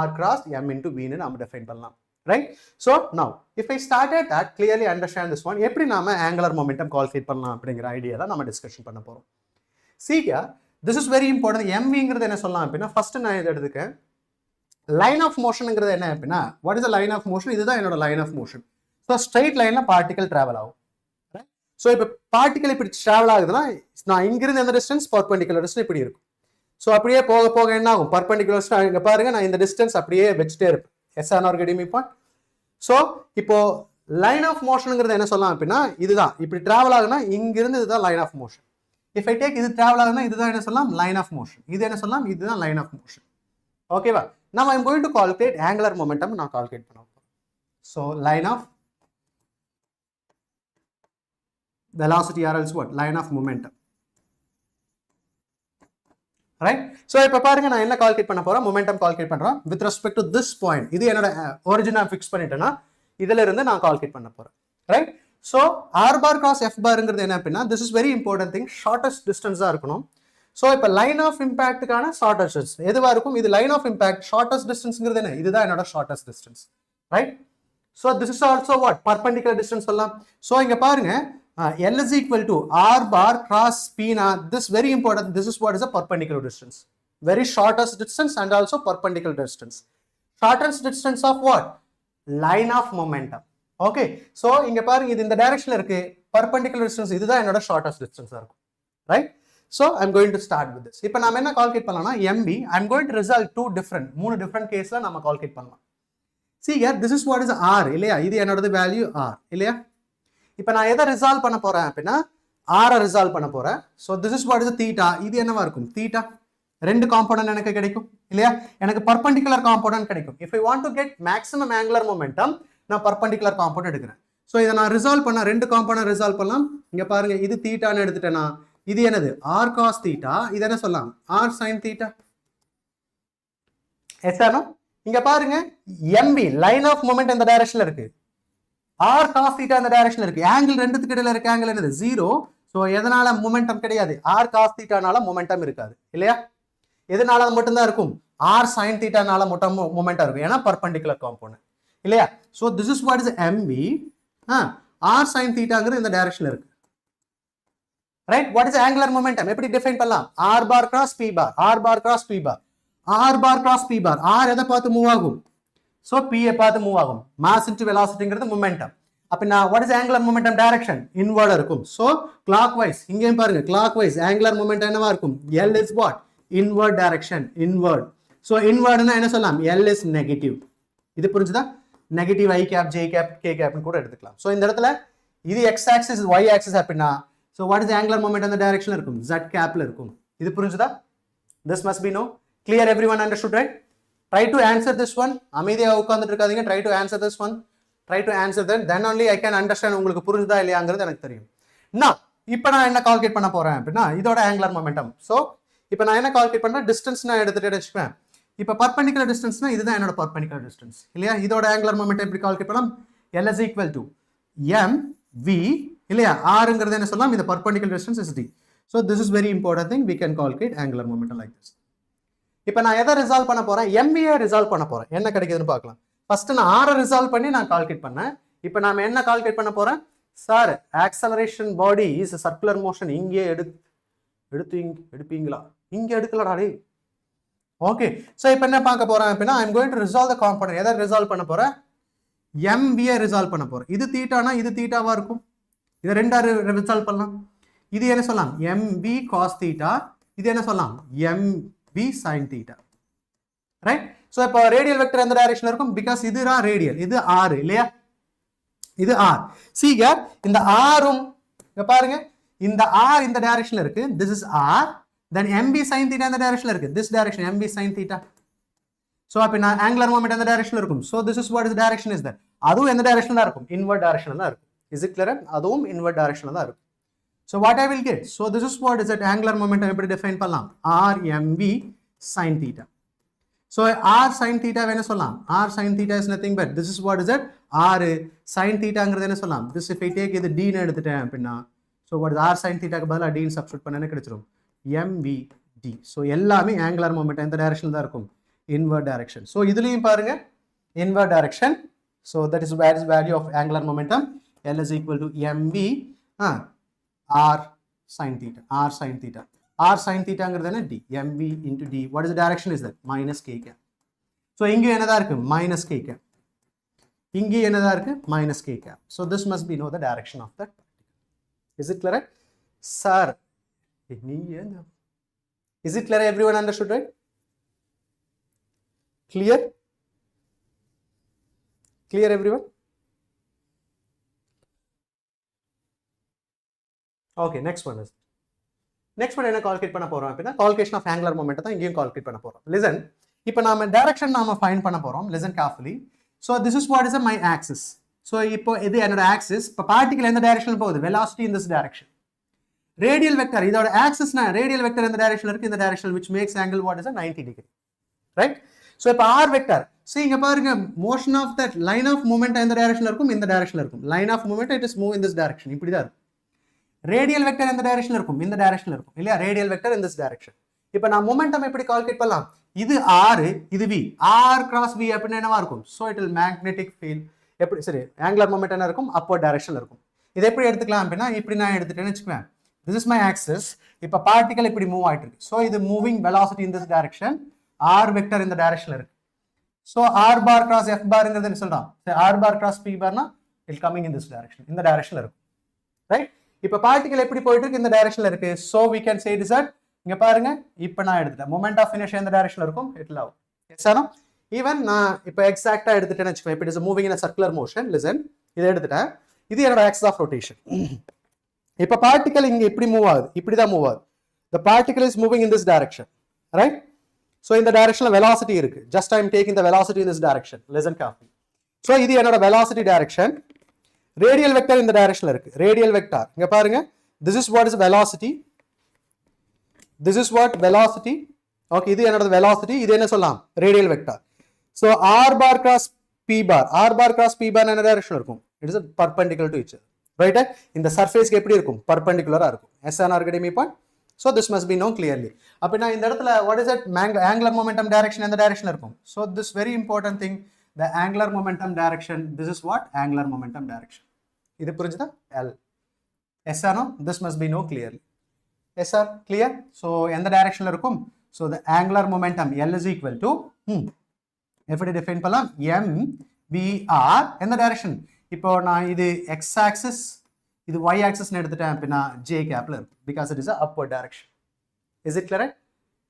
r cross m into v ன்னு நாம define பண்ணலாம். Right? So now if I started that, clearly understand this one. எப்படி நாம angular momentum calculate பண்ணலாம் அப்படிங்கிற idea தான் நம்ம டிஸ்கஷன் பண்ண போறோம். See here, this is very important. mv ங்கிறது என்ன சொல்லலாம் அப்படின்னா, ஃபர்ஸ்ட் நான் இதை எடுத்துக்கேன். லைன் ஆஃப் மோஷன்ங்கிறது என்ன அப்படின்னா, what is the line of motion? இதுதான் என்னோட line of motion. So straight லைன்ல பார்ட்டிகல் டிராவல் ஆகும். ஸோ இப்போ பார்ட்டிகல் இப்படி டிராவல் ஆகுதுன்னா, நான் இங்கிருந்து எந்த டிஸ்டன்ஸ் பர்பெண்டிகுலர் டிஸ்டன்ஸ் இப்படி இருக்கும். ஸோ அப்படியே போக போக என்ன ஆகும்? பர்பெண்டிகுலர் இங்கே பாருங்க, நான் இந்த டிஸ்டன்ஸ் அப்படியே வச்சுட்டே இருப்பேன். எஸ்ஆர் கெடிமி பாயிண்ட். ஸோ இப்போ லைன் ஆஃப் மோஷனுங்கிறது என்ன சொல்லலாம் அப்படின்னா, இதுதான் இப்படி டிராவல் ஆகுனா இங்கிருந்து இதுதான் line of motion. If I take இது டிராவல் ஆகுனா இதுதான் என்ன சொல்லலாம்? Line of motion. இது என்ன சொல்லலாம்? இதுதான் லைன் ஆஃப் மோஷன். ஓகேவா? Now I am going to calculate angular momentum. நான் calculate பண்ண போறேன். So line of velocity or else what? Line of momentum. Right? So இப்போ பாருங்க, நான் என்ன calculate பண்ண போறேன்? Momentum calculate பண்றேன் with respect to this point. இது என்னோட origin நான் fix பண்ணிட்டேன்னா இதுல இருந்து நான் calculate பண்ண போறேன். Right? So r bar cross f barங்கிறது என்ன அப்படின்னா, this is very important thing. Shortest distance தான் இருக்கணும். So இப்போ லைன் ஆஃப் இம்பாக்டுக்கான ஷார்டஸ்ட் டிஸ்டன்ஸ் எதுவாக இருக்கும்? இது லைன் ஆஃப் இம்பாக்ட். ஷார்டஸ்ட் டிஸ்டன்ஸ்ங்கிறது என்ன? இதுதான் என்னோட shortest distance. Right? So this is also what? Perpendicular distance சொல்லலாம். ஸோ இங்கே பாருங்க, L is equal to r bar cross p na. This very important. This is what is a perpendicular distance. Very shortest distance and also perpendicular distance. Shortest distance of what? Line of momentum. Okay. So இங்கே பாருங்க, இது இந்த டைரக்ஷன்ல இருக்கு. Perpendicular distance இதுதான் என்னோட shortest distance இருக்கும். Right? So I'm going to start with this. இப்போ நாம என்ன கால்குலேட் பண்ணலாம்னா, mv I'm going to resolve மூணு டிஃபரெண்ட் கேஸ்ல நம்ம கால்குலேட் பண்ணலாம். See here, this is what is r இல்லையா? இது என்னோட வேல்யூ r இல்லையா? இப்போ நான் எதை ரிசால்வ் பண்ண போறேன் அப்படின்னா, r ரிசால்வ் பண்ண போறேன். So this is what is theta. இது என்னவா இருக்கும்? theta. ரெண்டு காம்போனன்ட் எனக்கு கிடைக்கும் இல்லையா? எனக்கு பர்பெண்டிகுலர் காம்போனன்ட் கிடைக்கும். If I want to get maximum angular momentum, நான் பர்பெண்டிகுலர் காம்போனன்ட் எடுக்கிறேன். So இதை நான் ரிசால்வ் பண்ண ரெண்டு காம்போனன்ட் ரிசால்வ் பண்ணலாம். இங்க பாருங்க, இது தீட்டான்னு எடுத்துட்டேன்னா இது என்னது? r cos theta. இது என்ன சொல்லலாம்? r sin theta. எஸ்ஆனோ? இங்க பாருங்க, mv லைன் ஆஃப் மொமெண்ட் இந்த டைரக்ஷன்ல இருக்கு, r cos theta இந்த டைரக்ஷன்ல இருக்கு. ஆங்கிள் ரெண்டுத்துக்கு இடையில இருக்க ஆங்கிள் என்னது? 0. சோ எதனால மொமெண்டம் கிடையாது? r cos theta னால மொமெண்டம் இருக்காது இல்லையா? எதனால மட்டும் தான் இருக்கும்? r sin theta னால மட்டும் மொமெண்டம் இருக்கும். ஏனா பெர்பெண்டிகுலர் காம்போனன்ட் இல்லையா? So this is what is mv. r sin thetaங்கிறது இந்த டைரக்ஷன்ல இருக்கு. Right? What is angular momentum? எப்படி டிஃபைன் பண்ணலாம்? r bar cross p bar. r bar cross p bar. r bar cross p bar. r எதை பார்த்து move ஆகும்? So p பார்த்து move ஆகும். mass into velocityங்கிறது momentum. அப்படினா what is angular momentum direction? inward இருக்கும். So clockwise. இங்கேயும் பாருங்க, clockwise angular momentum என்னவா இருக்கும்? L is what? Inward direction. Inward. So inwardனா என்ன சொல்லலாம்? L is negative. இது புரிஞ்சுதா? Negative i cap, j cap, k cap னு கூட எடுத்துக்கலாம். So இந்த இடத்துல இது x axis, y axis அப்படினா, so what is the angular momentum in the direction இருக்கும்? Z cap ல இருக்கும். இது புரிஞ்சுதா? This must be no. Clear, everyone understood, right? Try to answer this one. அமைதியா உட்கார்ந்துட்டு இருக்காதீங்க. Try to answer this one. Try to answer that. Then only I can understand உங்களுக்கு புரிஞ்சுதா இல்லையாங்கிறது எனக்கு தெரியும். Now, இப்போ நான் என்ன கால்குலேட் பண்ண போறேன் அப்படின்னா, இதோட angular momentum. So இப்போ நான் என்ன கால்குலேட் பண்ணுறேன், டிஸ்டன்ஸ் நான் எடுத்துகிட்டு வச்சுக்குவேன். இப்போ பர்பெண்டிகுலர் டிஸ்டன்ஸ்னா இதுதான் என்னோட பர்பெண்டிகுலர் டிஸ்டன்ஸ் இல்லையா. இதோட ஆங்குலர் மொமெண்டம் எப்படி கால்குலேட் பண்ணலாம், L is equal to mv இல்லையா, rங்கிறது என்ன சொல்லலாம், இந்த perpendicular distance is d. So this is very important thing, we can calculate angular momentum like this. இப்போ நான் எதை ரிசால்வ் பண்ண போறேன், mv-ஐ ரிசால்வ் பண்ண போறேன், என்ன கிடைக்குதுன்னு பார்க்கலாம். ஃபர்ஸ்ட் நான் r-ஐ ரிசால்வ் பண்ணி நான் கால்குலேட் பண்ணேன். இப்போ நாம என்ன கால்குலேட் பண்ண போறேன், sir acceleration body is circular motion, இங்கே எடுப்பீங்களா, இங்கே எடுக்கலடா டேய். ஓகே, ஸோ இப்போ என்ன பார்க்க போறேன் அப்படின்னா, I am going to resolve the component. எதை ரிசால்வ் பண்ண போறேன், mv-ஐ ரிசால்வ் பண்ண போறேன். இது தீட்டானா இது தீட்டாவா இருக்கும், இதை ரெண்டா ரிசால்வ் பண்ணலாம். இது என்ன சொல்லலாம், mv cos theta, இது என்ன சொல்லலாம், mv sin theta, right. So இப்போ ரேடியல் வெக்டர் எந்த டைரக்ஷன்ல இருக்கும், பிகாஸ் இதுதான் ரேடியல், இது r இல்லையா, இது r. see here, இந்த r-ம் இங்க பாருங்க, இந்த r இந்த டைரக்ஷன்ல இருக்கு, this is r, then mv sin theta இந்த டைரக்ஷன்ல இருக்கு, this direction mv sin theta. So அப்போ நான் ஆங்குலர் மொமெண்ட் எந்த டைரக்ஷன்ல இருக்கும், so this is what is the direction is that, அதுவும் எந்த டைரக்ஷன்ல தான் இருக்கும், இன்வர்ட் டைரக்ஷன்ல தான் இருக்கும். is it clear, அதுவும் இன்வர்ட் டைரக்ஷன்ல தான் இருக்கும். So what I will get, so this is what is that angular momentum எப்படி define பண்ணலாம், r mv sin theta. So r sin theta என்ன சொல்லலாம், r sin theta is nothing but this is what is that, r sin thetaங்கிறது என்ன சொல்லலாம், this if I take இது d ன்னு எடுத்துட்டேன் அப்படின்னா, so what is r sin theta க்கு பதிலா d ன்னு சப்ஸ்டிட்யூட் பண்ணா என்ன கிடைச்சிரும், mv d. so எல்லாமே angular momentum எந்த டைரக்ஷன்ல தான் இருக்கும், inward direction. so இதுலயும் பாருங்க inward direction. so that is where is value of angular momentum, L is equal to mv r sin theta, r sin theta, r sin thetaங்கிறது என்ன, d, mv into d. what is the direction is that, minus k cap. so இங்க என்னதா இருக்கு, minus k cap, இங்க என்னதா இருக்கு, minus k cap. so this must be know the direction of that particle. is it clear, sir, is it clear, everyone understood, right? clear everyone. okay, next one என்ன calculate பண்ண போறோம் அப்படின்னா, calculation of angular momentum தான் இங்கேயும் calculate பண்ண போறோம். Listen, இப்போ நாம டைரக்ஷன் நாம ஃபைண்ட் பண்ண போறோம். Listen carefully. So this is what is my axis. So இப்போ இது என்னோட ஆக்சிஸ். இப்போ பார்ட்டிகல் எந்த டைரக்ஷன் போகுது, velocity in this direction. Radial vector இதோட ஆக்சிஸ்னா ரேடியல் வெக்டர் எந்த டைரக்ஷன்ல இருக்கு, இந்த direction which makes angle what is a 90 degree, right? So இப்போ ஆர் வெக்டர், see இங்க பாருங்க, motion of that line of moment எந்த டைரக்ஷன்ல இருக்கும், இந்த டைரக்ஷன்ல இருக்கும். Line of moment it is move in this direction, இப்படி தான் இருக்கும். ரேடியல் வெக்டர் எந்த டைரக்ஷன்ல இருக்கும், இந்த டைரக்ஷன்ல இருக்கும் இல்லையா, radial vector in this direction. இப்போ நான் மொமெண்டம் எப்படி கால்குலேட் பண்ணலாம், இது r, இது v, r cross v அப்படினா என்னவா இருக்கும், so it will magnetic field எப்படி, சரி, ஆங்குலர் மொமெண்ட் என்ன இருக்கும், upward directionல இருக்கும். இது எப்படி எடுத்துக்கலாம் அப்படினா, இப்படி நான் எடுத்துட்டேன்னு வெச்சுக்குவேன், this is my axis. இப்போ பார்ட்டிகல் இப்படி மூவ் ஆயிட்டு இருக்கு, so இது moving velocity in this direction, r vector இந்த டைரக்ஷன்ல இருக்கு. so r bar cross f barங்கிறது என்ன சொல்றோம், r bar cross p barனா it will coming in this direction, இந்த டைரக்ஷன்ல இருக்கும், ரைட். இப்போ பார்ட்டிகல் எப்படி போயிட்டு இருக்கு, இந்த டைரக்ஷன்ல இருக்கு. so we can say this that, இங்க பாருங்க, இப்போ நான் எடுத்துட்டேன் மொமெண்ட் ஆஃப் இனர்ஷியா இந்த டைரக்ஷன்ல இருக்கும், இட் லவ் எஸ் ஆனா. ஈவன் நான் இப்போ எக்ஸாக்ட்டா எடுத்துட்டேன்னு வெச்சுக்கோ, இப்போ it is moving in a circular motion. listen, இத எடுத்துட்டேன், இது என்னோட axis of rotation. இப்போ பார்ட்டிகல் இங்க இப்படி மூவ் ஆகுது, இப்படி தான் மூவ் ஆகுது. the particle is moving in this direction, right? so இந்த டைரக்ஷன்ல velocity இருக்கு, just I am taking the velocity in this direction. listen carefully. so இது என்னோட velocity direction. ரேடியல் வெக்டர் இந்த டைரக்ஷன்ல இருக்கு, ரேடியல் வெக்டர் இங்க பாருங்க, this is what is velocity, this is what velocity. okay, இது என்னோட velocity, இது என்ன சொல்லலாம், radial vector. so r bar cross p bar, r bar cross p bar என்ன டைரக்ஷன்ல இருக்கும், it is perpendicular to each other, right? இந்த சர்ஃபேஸ்க்கு எப்படி இருக்கும், perpendicular-ஆ இருக்கும். SNR get me point? so this must be known clearly. அப்படினா இந்த இடத்துல what is that, angular momentum direction எந்த டைரக்ஷன்ல இருக்கும். so this very important thing, the angular momentum direction, this is what, angular momentum direction. இது புரிஞ்சுதா, L. yes or no, this must be known clearly. yes sir, clear? so எந்த டைரக்ஷன்ல இருக்கும், so the angular momentum L is equal to எப்படி define பண்ணலாம், m v r எந்த direction. இப்போ நான் இது x axis, இது y axis னு எடுத்துட்டேன் அப்படினா j கேப்ல இருக்கும், because it is a upward direction. is it clear?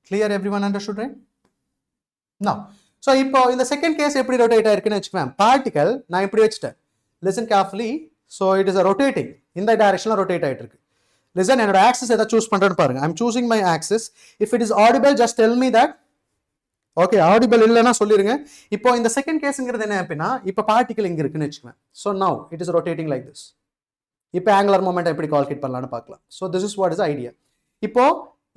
clear, everyone understood, right? now so இப்போ இந்த செகண்ட் கேஸ் எப்படி ரொட்டேட் ஆயிருக்குன்னு வெச்சுக்குவேன், பார்ட்டிகல் நான் இப்படி வெச்சிட்டேன். listen carefully. so it is a rotating, இந்த டைரக்ஷன்ல ரொட்டேட் ஆயிட்டு இருக்கு. listen, என்னோட ஆக்சிஸ் எதை சூஸ் பண்றேன்னு பாருங்க. I am choosing my axis. if it is audible just tell me that. okay, audible இல்லனா சொல்லிருங்க. இப்போ இந்த செகண்ட் கேஸ்ங்கிறது என்ன அப்படினா, இப்போ பார்ட்டிகல் இங்க இருக்குன்னு வெச்சுக்குவேன். so now it is rotating like this. இப்போ angular momentum எப்படி கால்குலேட் பண்ணலாம்னு பார்க்கலாம். so this is what is the idea. இப்போ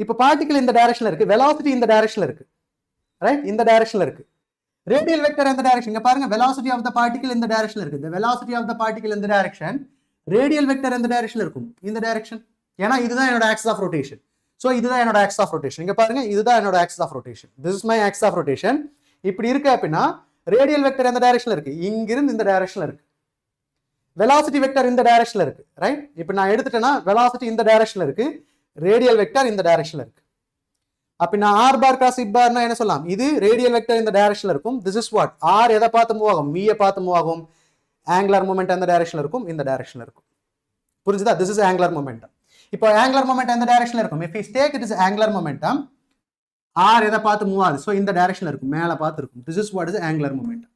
இப்போ பார்ட்டிகல் இந்த டைரக்ஷன்ல இருக்கு, வெலாசிட்டி இந்த டைரக்ஷன்ல இருக்கு, ரைட்? இந்த டைரக்ஷன்ல இருக்கு. ரேடியல் வெக்டர் இந்த டைரக்ஷன், இங்க பாருங்க velocity of the particle இந்த டைரக்ஷன்ல இருக்கு. the velocity of the particle in the direction, radial vector இந்த டைரக்ஷன்ல இருக்கும், இந்த டைரக்ஷன். ஏன்னா இதுதான் என்னோட axis of rotation. சோ இதுதான் என்னோட axis of rotation. இங்க பாருங்க இதுதான் என்னோட axis of rotation. this is my axis of rotation. இப்படி இருக்கு அப்படின்னா ரேடியல் வெக்டர் இந்த டைரக்ஷன்ல இருக்கு, இங்க இருந்து இந்த டைரக்ஷன்ல இருக்கு. velocity vector இந்த டைரக்ஷன்ல இருக்கு, ரைட்? இப்போ நான் எடுத்துட்டேன்னா velocity இந்த டைரக்ஷன்ல இருக்கு, radial vector இந்த டைரக்ஷன்ல இருக்கு. அப்ப நான் r bar cross i bar என்ன சொல்லலாம், இது ரேடியல் வெக்டர் இந்த டைரக்ஷன்ல இருக்கும். this is what r எதை பார்த்து மூவ் ஆகும், v பார்த்து மூவ் ஆகும். ஆங்குலர் மொமெண்ட் அந்த டைரக்ஷன்ல இருக்கும், இந்த டைரக்ஷன்ல இருக்கும். புரிஞ்சுதா? this is angular momentum. இப்போ angular momentum இந்த டைரக்ஷன்ல இருக்கும். if we take it is angular momentum, r எதை பார்த்து மூவ் ஆகுது, சோ இந்த டைரக்ஷன்ல இருக்கும், மேல பார்த்து இருக்கும். this is what is angular momentum.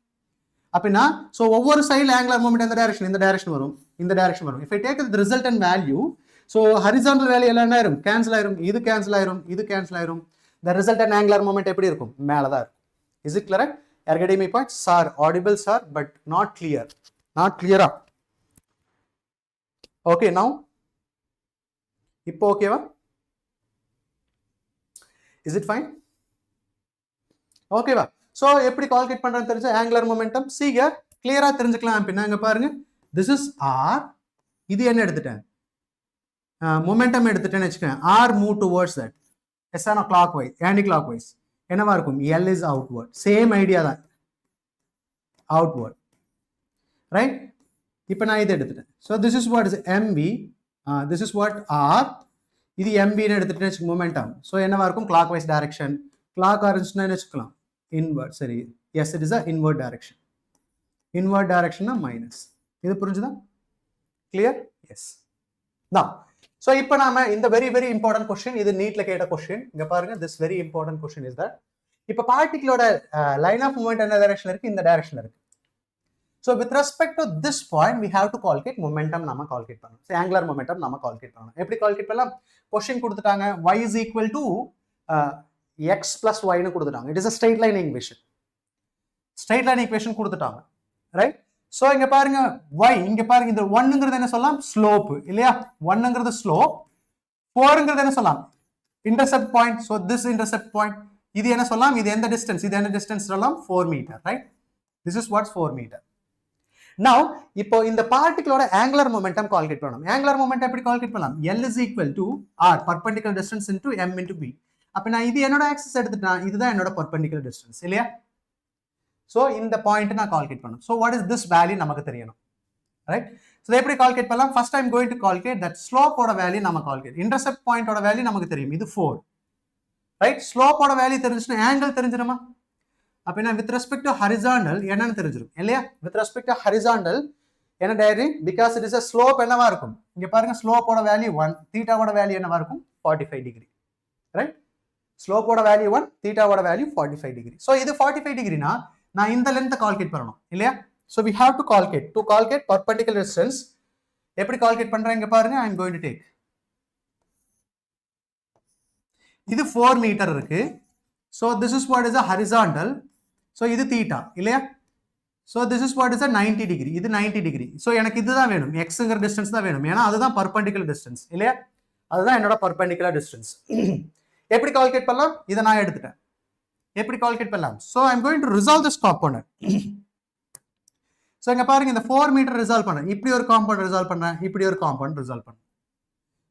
அப்படினா சோ ஒவ்வொரு சைடுல angular momentum இந்த டைரக்ஷன் வரும், இந்த டைரக்ஷன் வரும். if I take the resultant value, so horizontal value எல்லாம் என்ன ஆயிரும், கேன்சல் ஆயிரும், இது கேன்சல் ஆயிரும், இது கேன்சல் ஆயிரும். the resultant angular moment எப்படி இருக்கும், மேல தான் இருக்கும். is it correct? are you getting my point? sir audible sir, but not clear, not clear up. okay, now இப்போ ஓகேவா? is it fine? ஓகேவா? so எப்படி கால்குலேட் பண்றதுன்னு தெரிஞ்சா angular momentum see here clear-ஆ தெரிஞ்சுக்கலாம். அப்படினா இங்க பாருங்க, this is r, இது என்ன எடுத்துட்டேன், momentum எடுத்துட்டேன்னு வெச்சுக்கேன். r move towards that, yes or no, clockwise, anti-clockwise. என்னவா இருக்கும், l is outward. same idea தான், outward, right? இப்போ நான் இதை எடுத்துட்டேன். so this is what is mv, this is what r, இது mv ன்னு எடுத்துட்டேன்னு வெச்சுக்க momentum. so என்னவா இருக்கும், clockwise direction. clock இருந்துச்சுன்னா என்ன வெச்சுக்கலாம், inward. சரி, yes it is a inward direction. inward direction னா minus. இது புரிஞ்சுதா? clear? yes. now so இப்போ நாம இந்த very important question, இது நீட்ல கேட்ட question. இங்க பாருங்க, this very important question is that இப்போ பார்ட்டிகிளோட லைன் ஆஃப் மூவ்மெண்ட் என்ன டைரக்ஷன்ல இருக்கு, இந்த டைரக்ஷன்ல இருக்கு. so with respect to this point we have to calculate momentum. நாம கால்குலேட் பண்ணனும். so angular momentum நாம கால்குலேட் பண்ணனும். எப்படி கால்குலேட் பண்ணலாம், क्वेश्चन கொடுத்துட்டாங்க y is equal to x plus y னு கொடுத்துட்டாங்க. it is a straight line equation. straight line equation கொடுத்துட்டாங்க, right? so இங்க பாருங்க y, இங்க பாருங்க இந்த 1ங்கிறது என்ன சொல்லலாம், ஸ்லோப் இல்லையா? 1ங்கிறது ஸ்லோப், 4ங்கிறது என்ன சொல்லலாம், intercept point. so this intercept point, இது என்ன சொல்லலாம், இது எந்த டிஸ்டன்ஸ், இது என்ன டிஸ்டன்ஸ் சொல்லலாம், 4 metre, right? this is what's 4 metre. now இப்போ இந்த பார்ட்டிகிளோட angular momentum கால்குலேட் பண்ணனும். angular momentum எப்படி கால்குலேட் பண்ணலாம், l is equal to r, perpendicular distance into m into b. அப்ப நான் இது என்னோட ஆக்சிஸ் எடுத்துட்டா, இதுதான் என்னோட perpendicular distance இல்லையா? so இந்த பாயிண்ட் நான் கால்குலேட் பண்ணனும். so what is this value நமக்கு தெரியணும், right? so எப்படி கால்குலேட் பண்ணலாம், first I'm going to calculate that slope ஓட வேல்யூ நாம கால்குலேட். intercept point ஓட வேல்யூ நமக்கு தெரியும், இது 4, right? slope ஓட வேல்யூ தெரிஞ்சுனா angle தெரிஞ்சிருமா? அப்படினா with respect to horizontal என்னன்னு தெரிஞ்சிரும் இல்லையா? with respect to horizontal என்ன diary, because it is a slope என்னவா இருக்கும், இங்க பாருங்க slope ஓட வேல்யூ 1, theta ஓட வேல்யூ என்னவா இருக்கும், 45 degree, right? slope ஓட வேல்யூ 1, theta ஓட வேல்யூ 45 degree. so இது 45 degree னா நான் இந்த லெந்த் கால்குலேட் பண்ணனும் இல்லையா? so we have to calculate perpendicular distance. எப்படி கால்குலேட் பண்றேன், இங்க பாருங்க, I am going to take, இது 4 மீட்டர் இருக்கு. so this is what is a horizontal, so இது theta இல்லையா? so this is what is a 90 degree, இது 90 degree. so எனக்கு இதுதான் வேணும், xங்கற டிஸ்டன்ஸ் தான் வேணும், ஏனா அதுதான் perpendicular distance இல்லையா? அதுதான் என்னோட perpendicular distance. எப்படி கால்குலேட் பண்ணலாம், இத நான் எடுத்துட்டேன். எப்படி கால்குலேட் பண்ணலாம், so I am going to resolve this component. so இங்க பாருங்க, இந்த 4 மீட்டர் ரிசால்வ் பண்றேன், இப்படி ஒரு காம்பவுண்ட் ரிசால்வ் பண்றேன், இப்படி ஒரு காம்பவுண்ட் ரிசால்வ் பண்றேன்.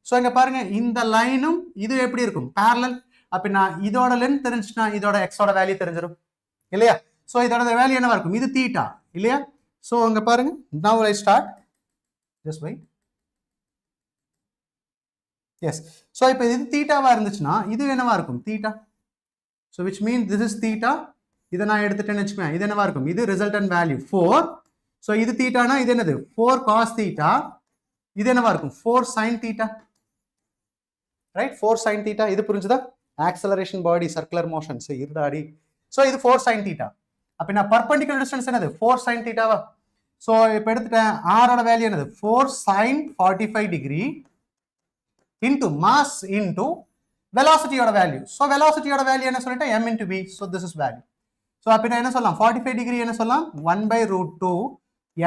so இங்க பாருங்க, இந்த லைனும் இது எப்படி இருக்கும், parallel. அப்படினா இதோட லெந்த் தெரிஞ்சுனா இதோட x ஓட வேல்யூ தெரிஞ்சிரும் இல்லையா? so இதோட வேல்யூ என்னவா இருக்கும், இது theta இல்லையா? so இங்க பாருங்க, now I start, just wait, yes. so இப்போ இது தீட்டாவா இருந்துச்சுனா இது என்னவா இருக்கும், theta. so which means this is theta. இத நான் எடுத்துட்டேன்னு வெச்சுக்கோங்க, இது என்னவா இருக்கும், இது resultant value 4. so இது theta னா இது என்னது, 4 cos theta. இது என்னவா இருக்கும், 4 sin theta, right? 4 sin theta. இது புரிஞ்சுதா? acceleration body circular motion. so இருடாடி, so இது 4 sin theta. அப்பனா perpendicular distance என்னது, 4 sin theta வா? so இப்போ எடுத்துட்டேன், r ஓட வேல்யூ என்னது, 4 sin 45 degree into mass into velocity ஓட வேல்யூ. so velocity ஓட வேல்யூ என்ன சொல்லிட்டேன், m into v. so this is value. so அப்ப நான் என்ன சொல்லலாம், 45 degree என்ன சொல்லலாம், 1/√2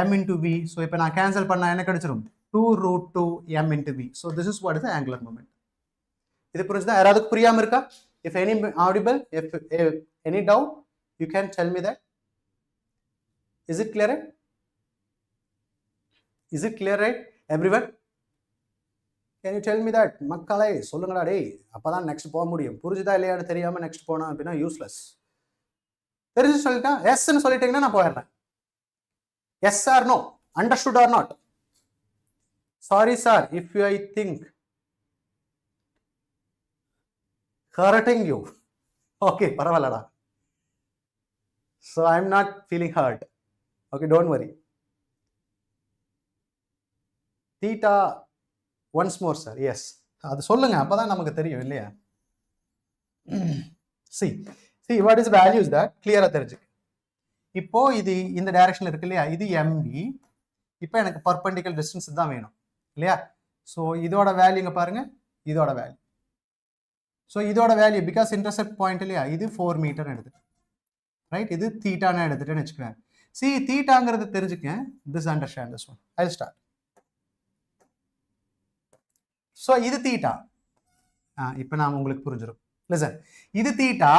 m into v. so இப்போ நான் கேன்சல் பண்ணா என்ன கிடைச்சிரும், 2√2 m into v. so this is what is the angular moment. இது புரிஞ்சுதா? யாராவது புரியாம இருக்கா? If any audible, if any doubt, you can tell me that. Is it clear? Is it clear, right? Everyone? Can you tell me that? மக்களே சொல்லுங்கடா டேய், அப்பதான் next போக முடியும். புரிஞ்சுதா இல்லையான்னு தெரியாம நெக்ஸ்ட் போனா அப்படின்னா யூஸ்லெஸ். தெரிஞ்சு சொல்லிட்டா எஸ்ன்னு சொல்லிட்டீங்கன்னா நான் போயிடுறேன். Yes or no, understood or not? Sorry sir, if I think hurting you. Okay, பரவாயில்லடா. So I'm not feeling hurt. Okay, don't worry. Theta once more sir. Yes. அது சொல்லுங்க, அப்பதான் நமக்கு தெரியும் இல்லையா? See what is values that clear-ஆ தெரிஞ்சுக்க. இப்போ இது இந்த டைரக்ஷன்ல இருக்கு இல்லையா? இது MV. இப்போ எனக்கு perpendicular distance தான் வேணும் இல்லையா? So இதோட வேல்யூ இங்க பாருங்க, இதோட வேல்யூ. So இதோட வேல்யூ because intercept point இல்லையா? இது 4 மீட்டர் எடுத்து, ரைட்? இது தீட்டான்னு எடுத்துட்டேன்னு வச்சுக்கிறேன். See தீட்டாங்கிறது தெரிஞ்சுக்கேன். This understand this one. I'll start. So இது தீட்டா. இப்போ நான் உங்களுக்கு புரிஞ்சிடும். Listen, இது தீட்டா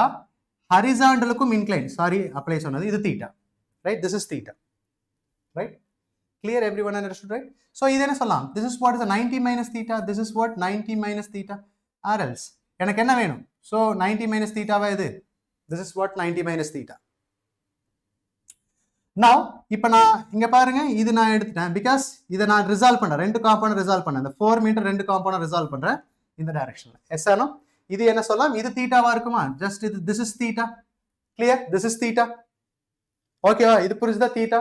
ஹரிசாண்டலுக்கும் இன்க்ளைன், சாரி அப்ளை சொன்னது, இது theta, right? This is theta, right? Clear, everyone understood, right? So இது என்ன சொல்லலாம்? This is what is 90 minus theta. This is what 90 minus theta or else. எனக்கு என்ன வேணும்? So 90 minus theta வா இது? This is what 90 minus theta. Now இப்போ நான் இங்க பாருங்க, இது நான் எடுத்துட்டேன் because இதை நான் ரிசால்வ் பண்றேன், ரெண்டு காம்பவுண்ட் ரிசால்வ் பண்ணேன். இந்த 4 மீட்டர் ரெண்டு காம்பவுண்ட் ரிசால்வ் பண்றேன் இந்த டைரக்ஷன்ல. எஸ் ஆனோ? இது என்ன சொல்லலாம்? இது தீட்டாவா இருக்குமா? ஜஸ்ட் இது this is theta. Clear? This is theta. ஓகேவா? இது புரிஞ்சுதா? தீட்டா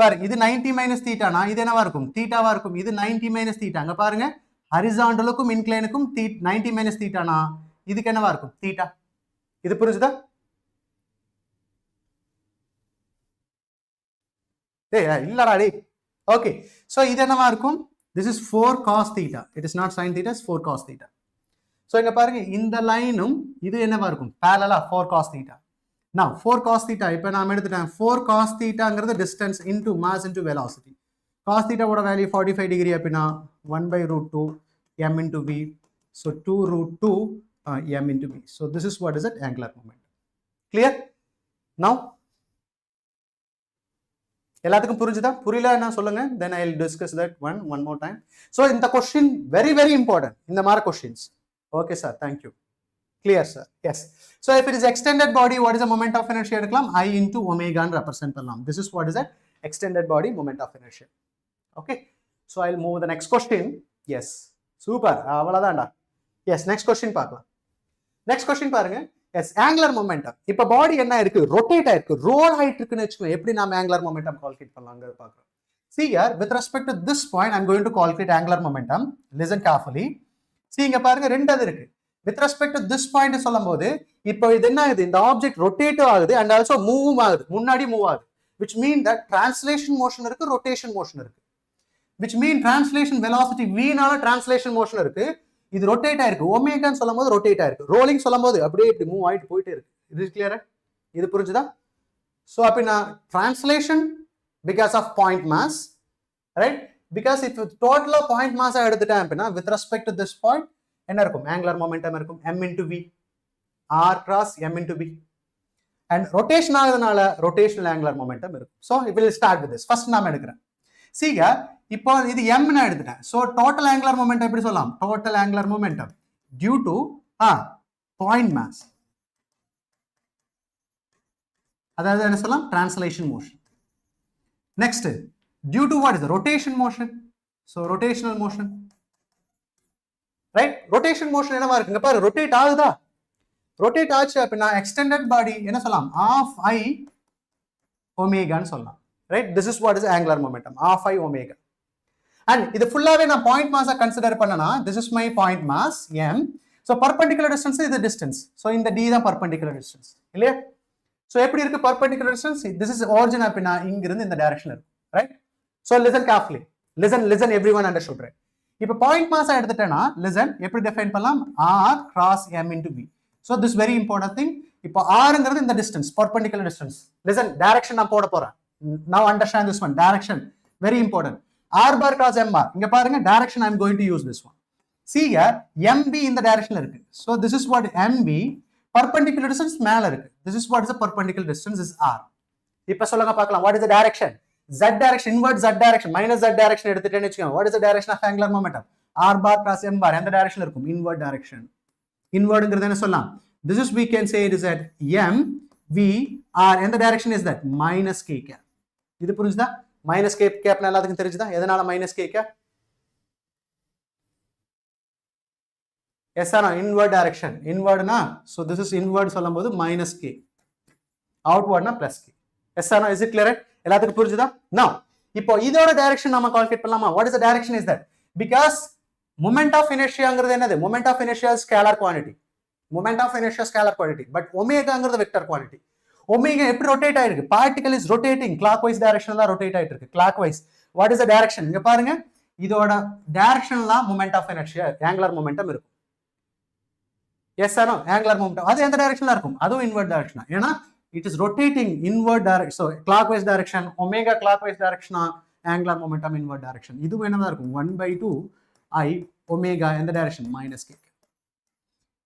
பாரு, இது 90 minus theta னா இது என்னவா இருக்கும்? தீட்டாவா இருக்கும். இது 90 minus theta. அங்க பாருங்க, ஹரிசாண்டலுக்கும் இன்க்ளைனுக்கும் 90 minus theta னா இதுக்கு என்னவா இருக்கும்? தீட்டா. இது புரிஞ்சுதா? இல்லடா டேய். ஓகே, சோ இது என்னவா இருக்கும்? This is 4 cos theta. It is not sin theta, it's 4 cos theta. So இங்க பாருங்க, இந்த லைனும் இது என்னவா இருக்கும்? parallel 4 cos theta. Now 4 cos theta இப்போ நான் எடுத்துட்டேன். 4 cos thetaங்கிறது distance into mass into velocity. Cos theta ஓட வேல்யூ 45 டிகிரி அப்படினா 1/√2 m into v. So 2√2 m into v. So this is what is that angular momentum. Clear? Now எல்லாத்துக்கும் புரிஞ்சுதா? புரியல என்ன சொல்லுங்க, then I'll discuss that one more time. So இந்த question very very important, இந்த மாதிரி questions. Okay sir, thank you. Clear sir? Yes. So if it is extended body, what is the moment of inertia எடுக்கலாம்? I into omega and represent பண்ணலாம். This is what is that extended body moment of inertia. Okay, so I'll move the next question. Yes, super, அவ்வளவுதான்டா. Yes, next question பார்க்கலாம். Next question பாருங்க. Yes, angular momentum. இப்போ பாடி என்ன இருக்கு? Rotate ஆயிருக்கு, role ஆயிட்டு இருக்குன்னு வெச்சுக்கோங்க. எப்படி நாம angular momentum கால்குலேட் பண்ணலாம்ங்கறத பார்க்கறோம். See here, with respect to this point, I'm going to calculate angular momentum. Listen carefully. See இங்க பாருங்க, ரெண்டாவது இருக்கு. With respect to this point சொல்லும்போது, இப்போ இது என்ன ஆகுது? இந்த ஆப்ஜெக்ட் ரொட்டேட் ஆகுது and also மூவ் ஆகுது, முன்னாடி மூவ் ஆகுது. Which mean that translation motion இருக்கு, rotation motion இருக்கு. Which mean translation velocity v னால translation motion இருக்கு. இது ரொட்டேட் ஆயிருக்கு, ஒமேகான்னு சொல்லும்போது ரொட்டேட் ஆயிருக்கு, ரோலிங் சொல்லும்போது அப்படியே இப்படி மூவ் ஆயிட்டு போயிட்டே இருக்கு. இது கிளியரா? இது புரிஞ்சுதா? சோ அப்படினா translation because of point mass, right? Because if total point mass எடுத்துட்டேன் அப்படினா with respect to this point என்ன இருக்கும்? angular momentum இருக்கும், m into v, r cross m into v. And rotation ஆகுறதுனால rotational angular momentum இருக்கும். So we will start with this. First நாம எடுக்கிறேன். See here, இப்போ இது m ன்னு எடுத்துட்டேன். So total angular momentum எப்படி சொல்லலாம்? Total angular momentum due to point mass. அதாவது என்ன சொல்லலாம்? Translation motion. Next, due to what is the rotation motion? So rotational motion, right? Rotation motion என்னவா இருக்குங்க பாரு, rotate ஆகுதா? rotate ஆச்சு அப்படினா extended body என்ன சொல்லலாம்? half I omega ன்னு சொல்லலாம், right? This is what is angular momentum, half I omega. And இது ஃபுல்லாவே நான் பாயிண்ட் மாஸா கன்சிடர் பண்ணனா, this is my point mass m. So perpendicular distance is the distance. So இந்த d தான் perpendicular distance இல்லையா? So எப்படி இருக்கு perpendicular distance? This is origin அப்படினா இங்க இருந்து இந்த டைரக்ஷன்ல இருக்கு, right? So listen carefully. Listen everyone understood, right? இப்போ பாயிண்ட் மாஸா எடுத்துட்டேனா, listen எப்படி டிஃபைன் பண்ணலாம்? r cross m into v. So this very important thing. இப்போ rங்கிறது இந்த distance, perpendicular distance. Listen, direction நான் போட போறேன். Now understand this one, direction very important. R bar cross m bar. இங்க பாருங்க, direction I am going to use this one. see here MB இந்த டைரக்ஷன்ல இருக்கு. So this is what MB, perpendicular distance மேல இருக்கு. This is what is the perpendicular distance is R. இப்ப சொல்லுங்க பார்க்கலாம், what is the direction? Z direction, inward Z direction, minus Z direction எடுத்துட்டேன்னு வெச்சுக்கோங்க. What is the direction of angular momentum? R bar cross M bar எந்த டைரக்ஷன்ல இருக்கும்? Inward direction. Inwardங்கிறது என்ன சொல்லலாம்? This is, we can say it is at M V R. எந்த direction is that? Minus K cap. இது புரிஞ்சுதா? Minus K cap னா எல்லாத்துக்கும் தெரிஞ்சுதா? எதனால minus K cap? Yes or no? Inward direction. Inward na, so this is inward சொல்லும்போது minus K. Outward na plus K. Yes or no? Is it clear? எல்லாத்துக்கும் புரிஞ்சுதா? Now, இப்போ இதோட direction நாம கால்குலேட் பண்ணலாமா? What is the direction is that? Because moment of inertiaங்கிறது என்னது? Moment of inertia is scalar quantity. Moment of inertia is scalar quantity. But omegaங்கிறது vector quantity. Omega எப்படி rotate ஆயிருக்கு? Particle is rotating clockwise direction தான் rotate ஆயிட்டு இருக்கு. Clockwise. What is the direction? இங்க பாருங்க, இதோட directionல moment of inertia, angular momentum இருக்கும். Yes or no? Angular momentum. அது எந்த directionல இருக்கும்? அதுவும் inward direction. ஏன்னா it is rotating inward direction. So clockwise direction, omega clockwise direction, angular momentum inward direction. இது என்னதா இருக்கும்? 1/2 I omega in the direction minus K.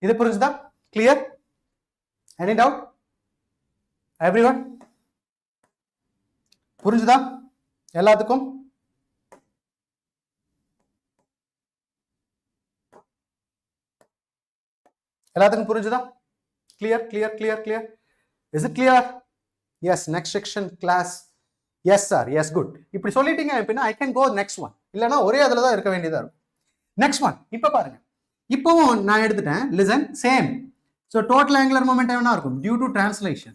இது புரிஞ்சுதா? Clear? Any doubt? Everyone? புரிஞ்சுதா? எல்லாத்துக்கும்? எல்லாத்துக்கும் புரிஞ்சுதா? Clear, clear, clear, clear. Is it clear? Yes, next section class. Yes sir, yes, good. இப்படி சொல்லிட்டீங்க அப்படின்னா I can go next one. இல்லனா ஒரே அதுல தான் இருக்க வேண்டியதா இருக்கும். Next one. இப்போ பாருங்க. இப்போவும் நான் எடுத்துட்டேன். Listen, same. So total angular momentum என்ன இருக்கும்? Due to translation.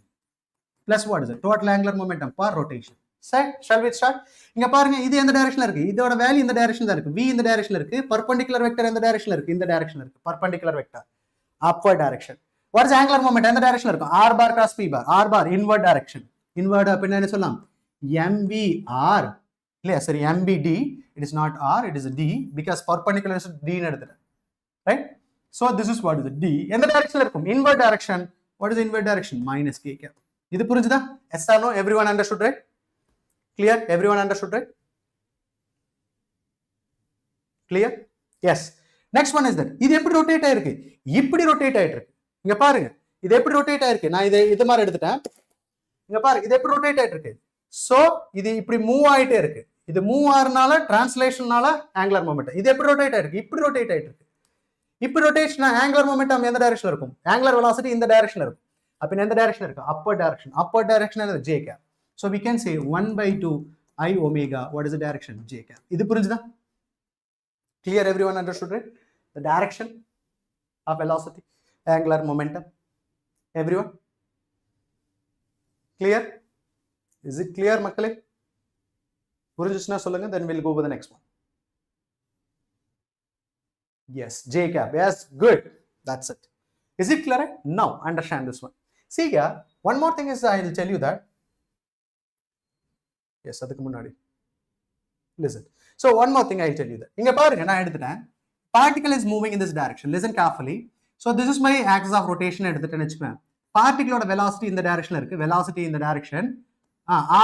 Plus what is it? Total angular momentum per rotation. Shall we start? இங்க பாருங்க, இது எந்த டைரக்ஷன்ல இருக்கு? இதோட வேல்யூ இந்த டைரக்ஷன்ல இருக்கு. V இந்த டைரக்ஷன்ல இருக்கு. Perpendicular vector எந்த டைரக்ஷன்ல இருக்கு? இந்த டைரக்ஷன்ல இருக்கு. Perpendicular vector. Upward direction. What is angular momentum? எந்த டைரக்ஷன்ல இருக்கும்? R bar cross P bar. R bar inward direction. Inward அப்படினா என்ன சொல்லலாம்? MVR. இல்லையா? சரி, MBD. It is not R, it is a D because perpendicular is D ன்னு எடுத்துட்டேன். Right? So this is what is the D. எந்த டைரக்ஷன்ல இருக்கும்? Inward direction. What is the inward direction? Minus K cap. இது புரிஞ்சுதா? Yes or no? Everyone understood, right? Clear? Everyone understood, right? Clear? Yes. Next one is that இது எப்படி rotate ஆயிருக்கு? இப்படி rotate ஆயிட்டு இருக்கு. இங்க பாருங்க, இது எப்படி rotate ஆயிருக்கு? நான் இது மாதிரி எடுத்துட்டேன். இங்க பாருங்க, இது எப்படி rotate ஆயிட்டு இருக்கு? So இது இப்படி மூவ் ஆயிட்டே இருக்கு. இது மூவ் ஆறனால டிரான்ஸ்லேஷன்னால angular momentum. இது எப்படி rotate ஆயிருக்கு? இப்படி rotate ஆயிட்டு இருக்கு. இப்படி rotation angular momentum எந்த டைரக்ஷன்ல இருக்கும்? angular velocity இந்த டைரக்ஷன்ல இருக்கும். அப்ப எந்த டைரக்ஷன்ல இருக்கு? upward direction. Upward direction என்னது? J cap. So we can say 1/2 I omega. What is the direction? J cap. இது புரிஞ்சுதா? Clear? Everyone understood, right? The direction of velocity, angular momentum. Everyone? Clear? Is it clear, மக்களே? புரிஞ்சுச்சுனா சொல்லுங்க, then we'll go with the next one. Yes, J cap. Yes, good. That's it. Is it clear? Now understand this one. See here, one more thing is I will tell you that. Yes, அதுக்கு முன்னாடி. Listen. So one more thing I will tell you that. இங்க பாருங்க, நான் எடுத்துட்டேன். Particle is moving in this direction. Listen carefully. So this is my axis of rotation எடுத்துட்டேன்னு வெச்சுக்கோங்க. Particle ஓட velocity இந்த டைரக்ஷன்ல இருக்கு. Velocity in the direction.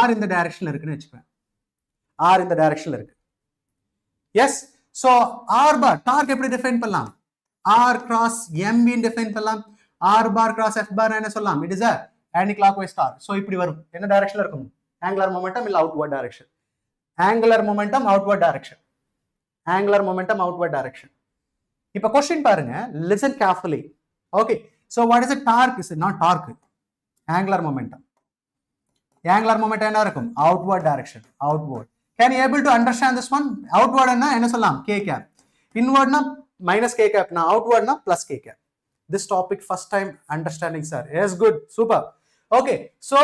R in the directionல இருக்குன்னு வெச்சுக்கோங்க. R in the directionல இருக்கு. Yes. So R bar torque எப்படி define பண்ணலாம்? R cross MB define பண்ணலாம். R bar cross F bar என்ன சொல்லலாம்? It is a anti-clockwise torque. So இப்படி வரும். என்ன டைரக்ஷன்ல இருக்கும்? Angular momentum இல்ல outward direction. Angular momentum outward direction. Angular momentum outward direction. இப்ப question பாருங்க. Listen carefully. Okay. So what is a torque? Is not torque. Angular momentum. Angular momentum என்ன இருக்கும்? Outward direction. Outward. Can you able to understand this one? Outward என்ன சொல்லலாம்? K cap. Inward na minus K cap. Na outward na plus K cap. This topic first time understanding, sir. Yes, good. Super. Okay. So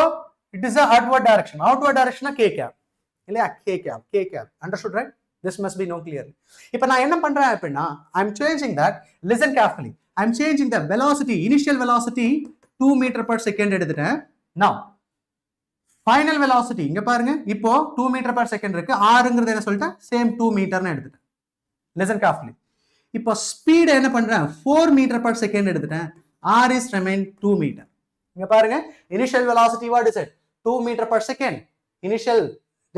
it is a outward direction. Outward direction na K cap. இல்லையா? K cap. K cap. Understood, right? This must be known clearly. இப்போ நான் என்ன பண்றேன் அப்படின்னா, I'm changing that. Listen carefully. I'm changing the velocity. Initial velocity 2 meter per second எடுத்துட்டேன். Now final velocity இங்க பாருங்க, இப்போ 2 meter per second இருக்கு. Rங்கிறது என்ன சொல்லிட்டேன்? Same 2 meterன்னு எடுத்துட்டேன். Listen carefully. இப்போ ஸ்பீட் என்ன பண்றேன்? 4 meter per second எடுத்துட்டேன். R is remain 2 meter. இங்க பாருங்க, initial velocity what is it? 2 meter per second. Initial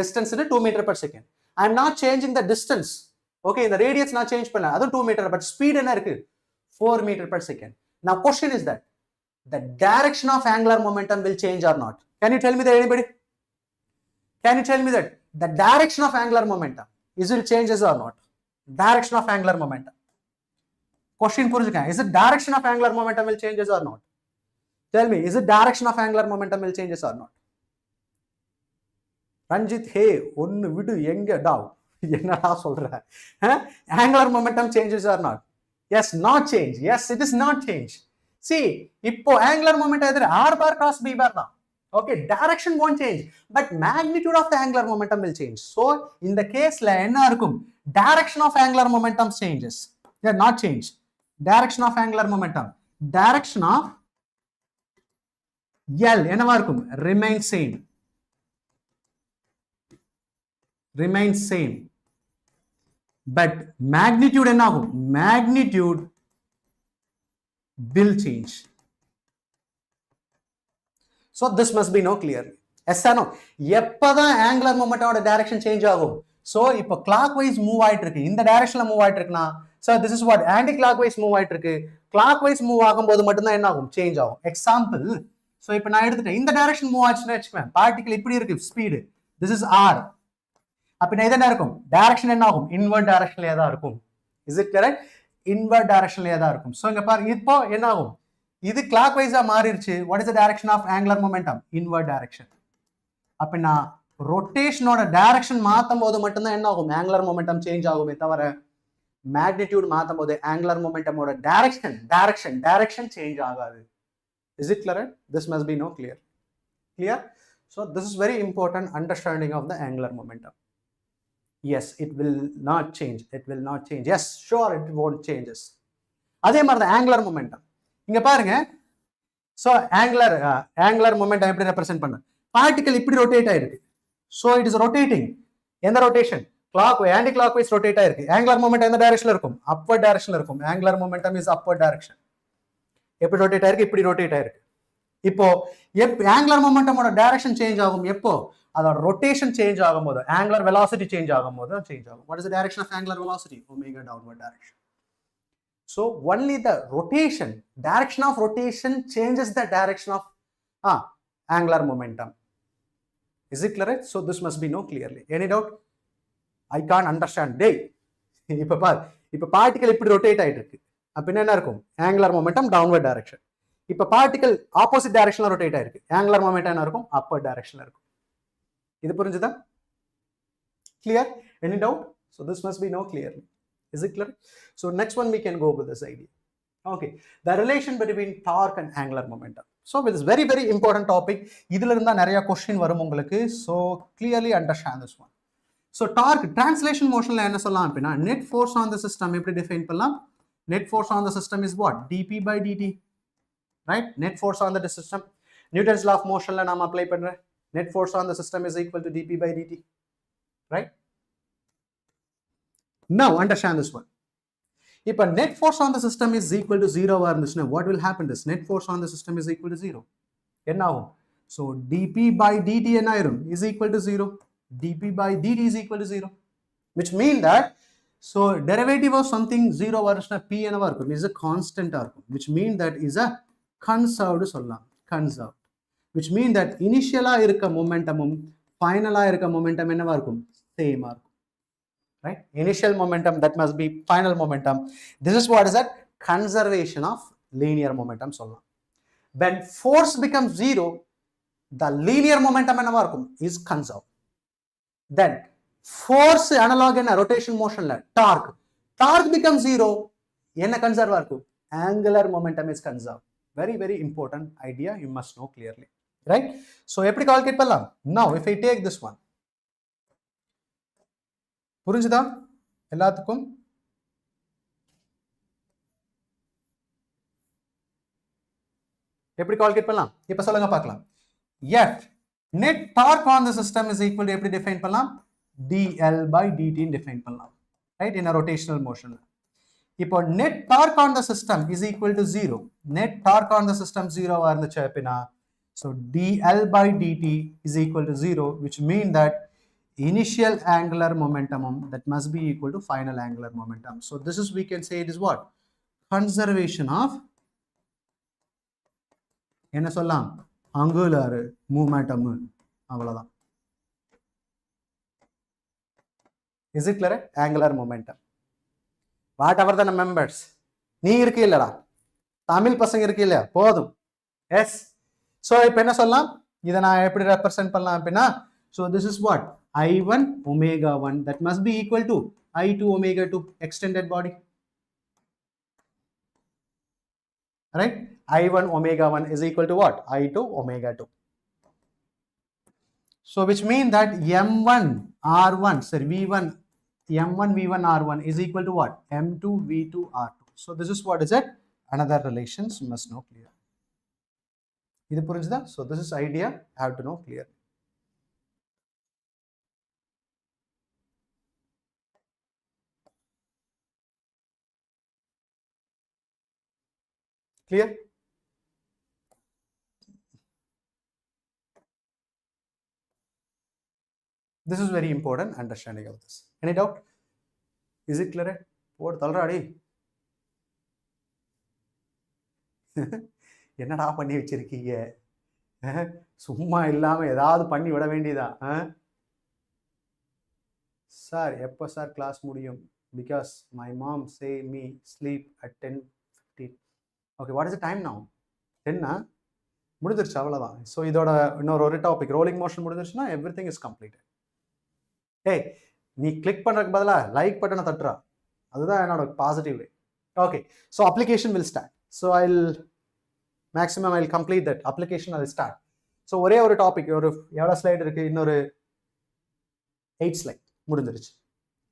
distance is 2 meter per second. I am not changing the distance. Okay, the radius not change பண்ணல, அது 2 meter, but speed என்ன இருக்கு 4 meter per second. Now question is that the direction of angular momentum will change or not? Can you tell me that, anybody? Can you tell me that the direction of angular momentum is it changes or not? Direction of angular momentum. Question புரிஞ்சுக்க, is it direction of angular momentum will changes or not? Tell me, is it direction of angular momentum will changes or not? Ranjit, hey, ஒன்னு விடு எங்க டாவ் என்னடா சொல்ற? Angular momentum changes or not? Yes, not change. Yes, it is not change. See, இப்போ angular momentum எதிர r bar cross b bar தான். Okay, direction won't change, but magnitude of the angular momentum will change. So, in the case la enna irukum, direction of angular momentum changes. Yeah, not change. Direction of angular momentum. Direction of L enna irukum, remains same. Remains same. But magnitude enna agum? Magnitude will change. So this must be no clear. Yes or no? எப்போதான் angular momentum direction change ஆகும்? So இப்போ clockwise move ஆயிட்டு இருக்கு, இந்த directionல move ஆயிட்டு இருக்குனா, so this is what anti clockwise move ஆயிட்டு இருக்கு, clockwise move ஆகும்போது மட்டும்தான் என்ன ஆகும், change ஆகும். Example, so இப்போ நான் எடுத்துட்டேன், இந்த direction move ஆச்சுன்னு வச்சுக்கேன், பார்ட்டிகல் இப்படி இருக்கு speed, this is r. அப்ப இது என்ன இருக்கும், direction என்ன ஆகும், inward directionலயே தான் இருக்கும். Is it correct? Inward directionலயே தான் இருக்கும். So இங்க பாருங்க, இப்போ என்ன ஆகும், இது clockwise மாறிடுச்சு. What is the direction of angular momentum? Inward direction. அப்பனா rotation ஓட direction மாத்தும் போது மட்டும்தான் என்ன ஆகும், angular momentum change ஆகுமே தவிர magnitude மாத்தும் போது angular momentum ஓட direction change ஆகாது. Is it clear? This must be no clear. Clear? So this is very important understanding of the angular momentum. Yes, it will not change. It will not change. Yes, sure, it won't changes. அதே மாதிரி தான் angular momentum. இங்க பாருங்க, so angular momentum எப்படி represent பண்ண, particle இப்படி rotate ஆயிருக்கு, so it is rotating. எந்த ரொட்டேஷன், anti clockwise ரொட்டேட் ஆயிருக்கு. angular momentum எந்த டைரக்ஷன்ல இருக்கும், upward directionல இருக்கும். angular momentum is upward direction. எப்படி ரொட்டேட் ஆயிருக்கு, இப்படி ரொட்டேட் ஆயிருக்கு. இப்போ angular momentum ஓட டைரக்ஷன் சேஞ்ச் ஆகும் எப்போ, அதோட ரொட்டேஷன் சேஞ்ச் ஆகும்போது, angular velocity சேஞ்ச் ஆகும்போது சேஞ்ச் ஆகும். What is the direction of angular velocity? Omega downward direction. So only the direction of rotation changes the direction of angular momentum. Is it clear? So this must be no clearly. Any doubt? I can't understand. Day. இப்ப particle இப்படி rotate ஆயிட்டு இருக்கு, அப்ப என்ன இருக்கும், angular momentum downward direction. இப்ப particle opposite டைரக்ஷன்ல rotate ஆயிருக்கு, angular momentum என்ன இருக்கும், upward directionல இருக்கும். இது புரிஞ்சுதா? Clear? Any doubt? So this must be no clearly. Is it clear? So next one we can go with this idea. Okay, the relation between torque and angular momentum. So with this very important topic, இதுல இருந்தா நிறைய question வரும் உங்களுக்கு. So clearly understand this one. So torque translation motionல என்ன சொல்லலாம் அப்படினா, net force on the system எப்படி define பண்ணலாம், net force on the system is what, dp by dt, right? Net force on the system, Newton's law of motionல நாம apply பண்றேன், net force on the system is equal to dp by dt, right? Now understand this one. If a net force on the system is equal to 0 or what will happen is net force on the system is equal to 0. So dp by dt is equal to 0. dp by dt is equal to 0. Which means that, so derivative of something 0 p is a constant, which means that is a conserved. Conserved. Which means that initial momentum, final momentum same. Right? Initial momentum, that must be final momentum. This is what is that conservation of linear momentum. When force becomes 0, the linear momentum is conserved. Then force analog in a rotation motion, torque becomes 0, conserve, angular momentum is conserved. Very important idea, you must know clearly, right? So eppadi calculate pannalam. Now if I take this one, புரிஞ்சுதா எல்லாத்துக்கும்? எப்படி calculate பண்ணலாம், இப்ப சொல்லுங்க பார்க்கலாம். F net torque on the system is equal to எப்படி define பண்ணலாம், dl by dt define பண்ணலாம், right? in a rotational motion. இப்போ net torque on the system is equal to 0. net torque on the system 0 ஆ இருந்துச்சு அப்படினா, so dl by dt is equal to 0, which mean that initial angular momentum that must be equal to final angular momentum. So this is, we can say it is what? Conservation of என்ன சொல்லலாம் angular momentum அவ்வளவுதான். Is it clear? Angular momentum. Whatever the members, நீ இருக்கு இல்லடா, தமிழ் பசங்க இருக்கு இல்லையா, போதும். எஸ். ஸோ இப்போ என்ன சொல்லலாம், இதை நான் எப்படி ரெப்ரசென்ட் பண்ணலாம் அப்படின்னா, so this is what I1 ω1 that must be equal to I2 ω2 extended body. Right? I1 ω1 is equal to what? I2 ω2. So which means that M1 R1, sorry, V1, M1 V1 R1 is equal to what? M2 V2 R2. So this is what is it? Another relations you must know clear. இது புரிஞ்சுதா? So this is idea, have to know clear. Clear? This is very important understanding of this. Any doubt? Is it clear? What already? என்னடா பண்ணி வச்சிருக்கீங்க, சும்மா இல்லாம ஏதாவது பண்ணி விட வேண்டியதா? சார் எப்போ சார் கிளாஸ் முடியும்? Because my mom say me sleep at 10:15. Okay, what is the time now? 10 முடிஞ்சிருச்சு, அவ்வளோதான். ஸோ இதோட இன்னொரு டாபிக் ரோலிங் மோஷன் முடிஞ்சிருச்சுன்னா எவ்ரி திங் இஸ் கம்ப்ளீட்டட். ஏய், நீ கிளிக் பண்ணுறதுக்கு பதிலாக லைக் பட்டனை தட்டுறா, அதுதான் என்னோட positive way. Okay, so application will start. So maximum I complete that application அது ஸ்டார்ட். ஸோ ஒரே ஒரு டாபிக், ஒரு எவ்வளோ ஸ்லைடு இருக்குது? இன்னொரு 8 ஸ்லைட் முடிஞ்சிருச்சு.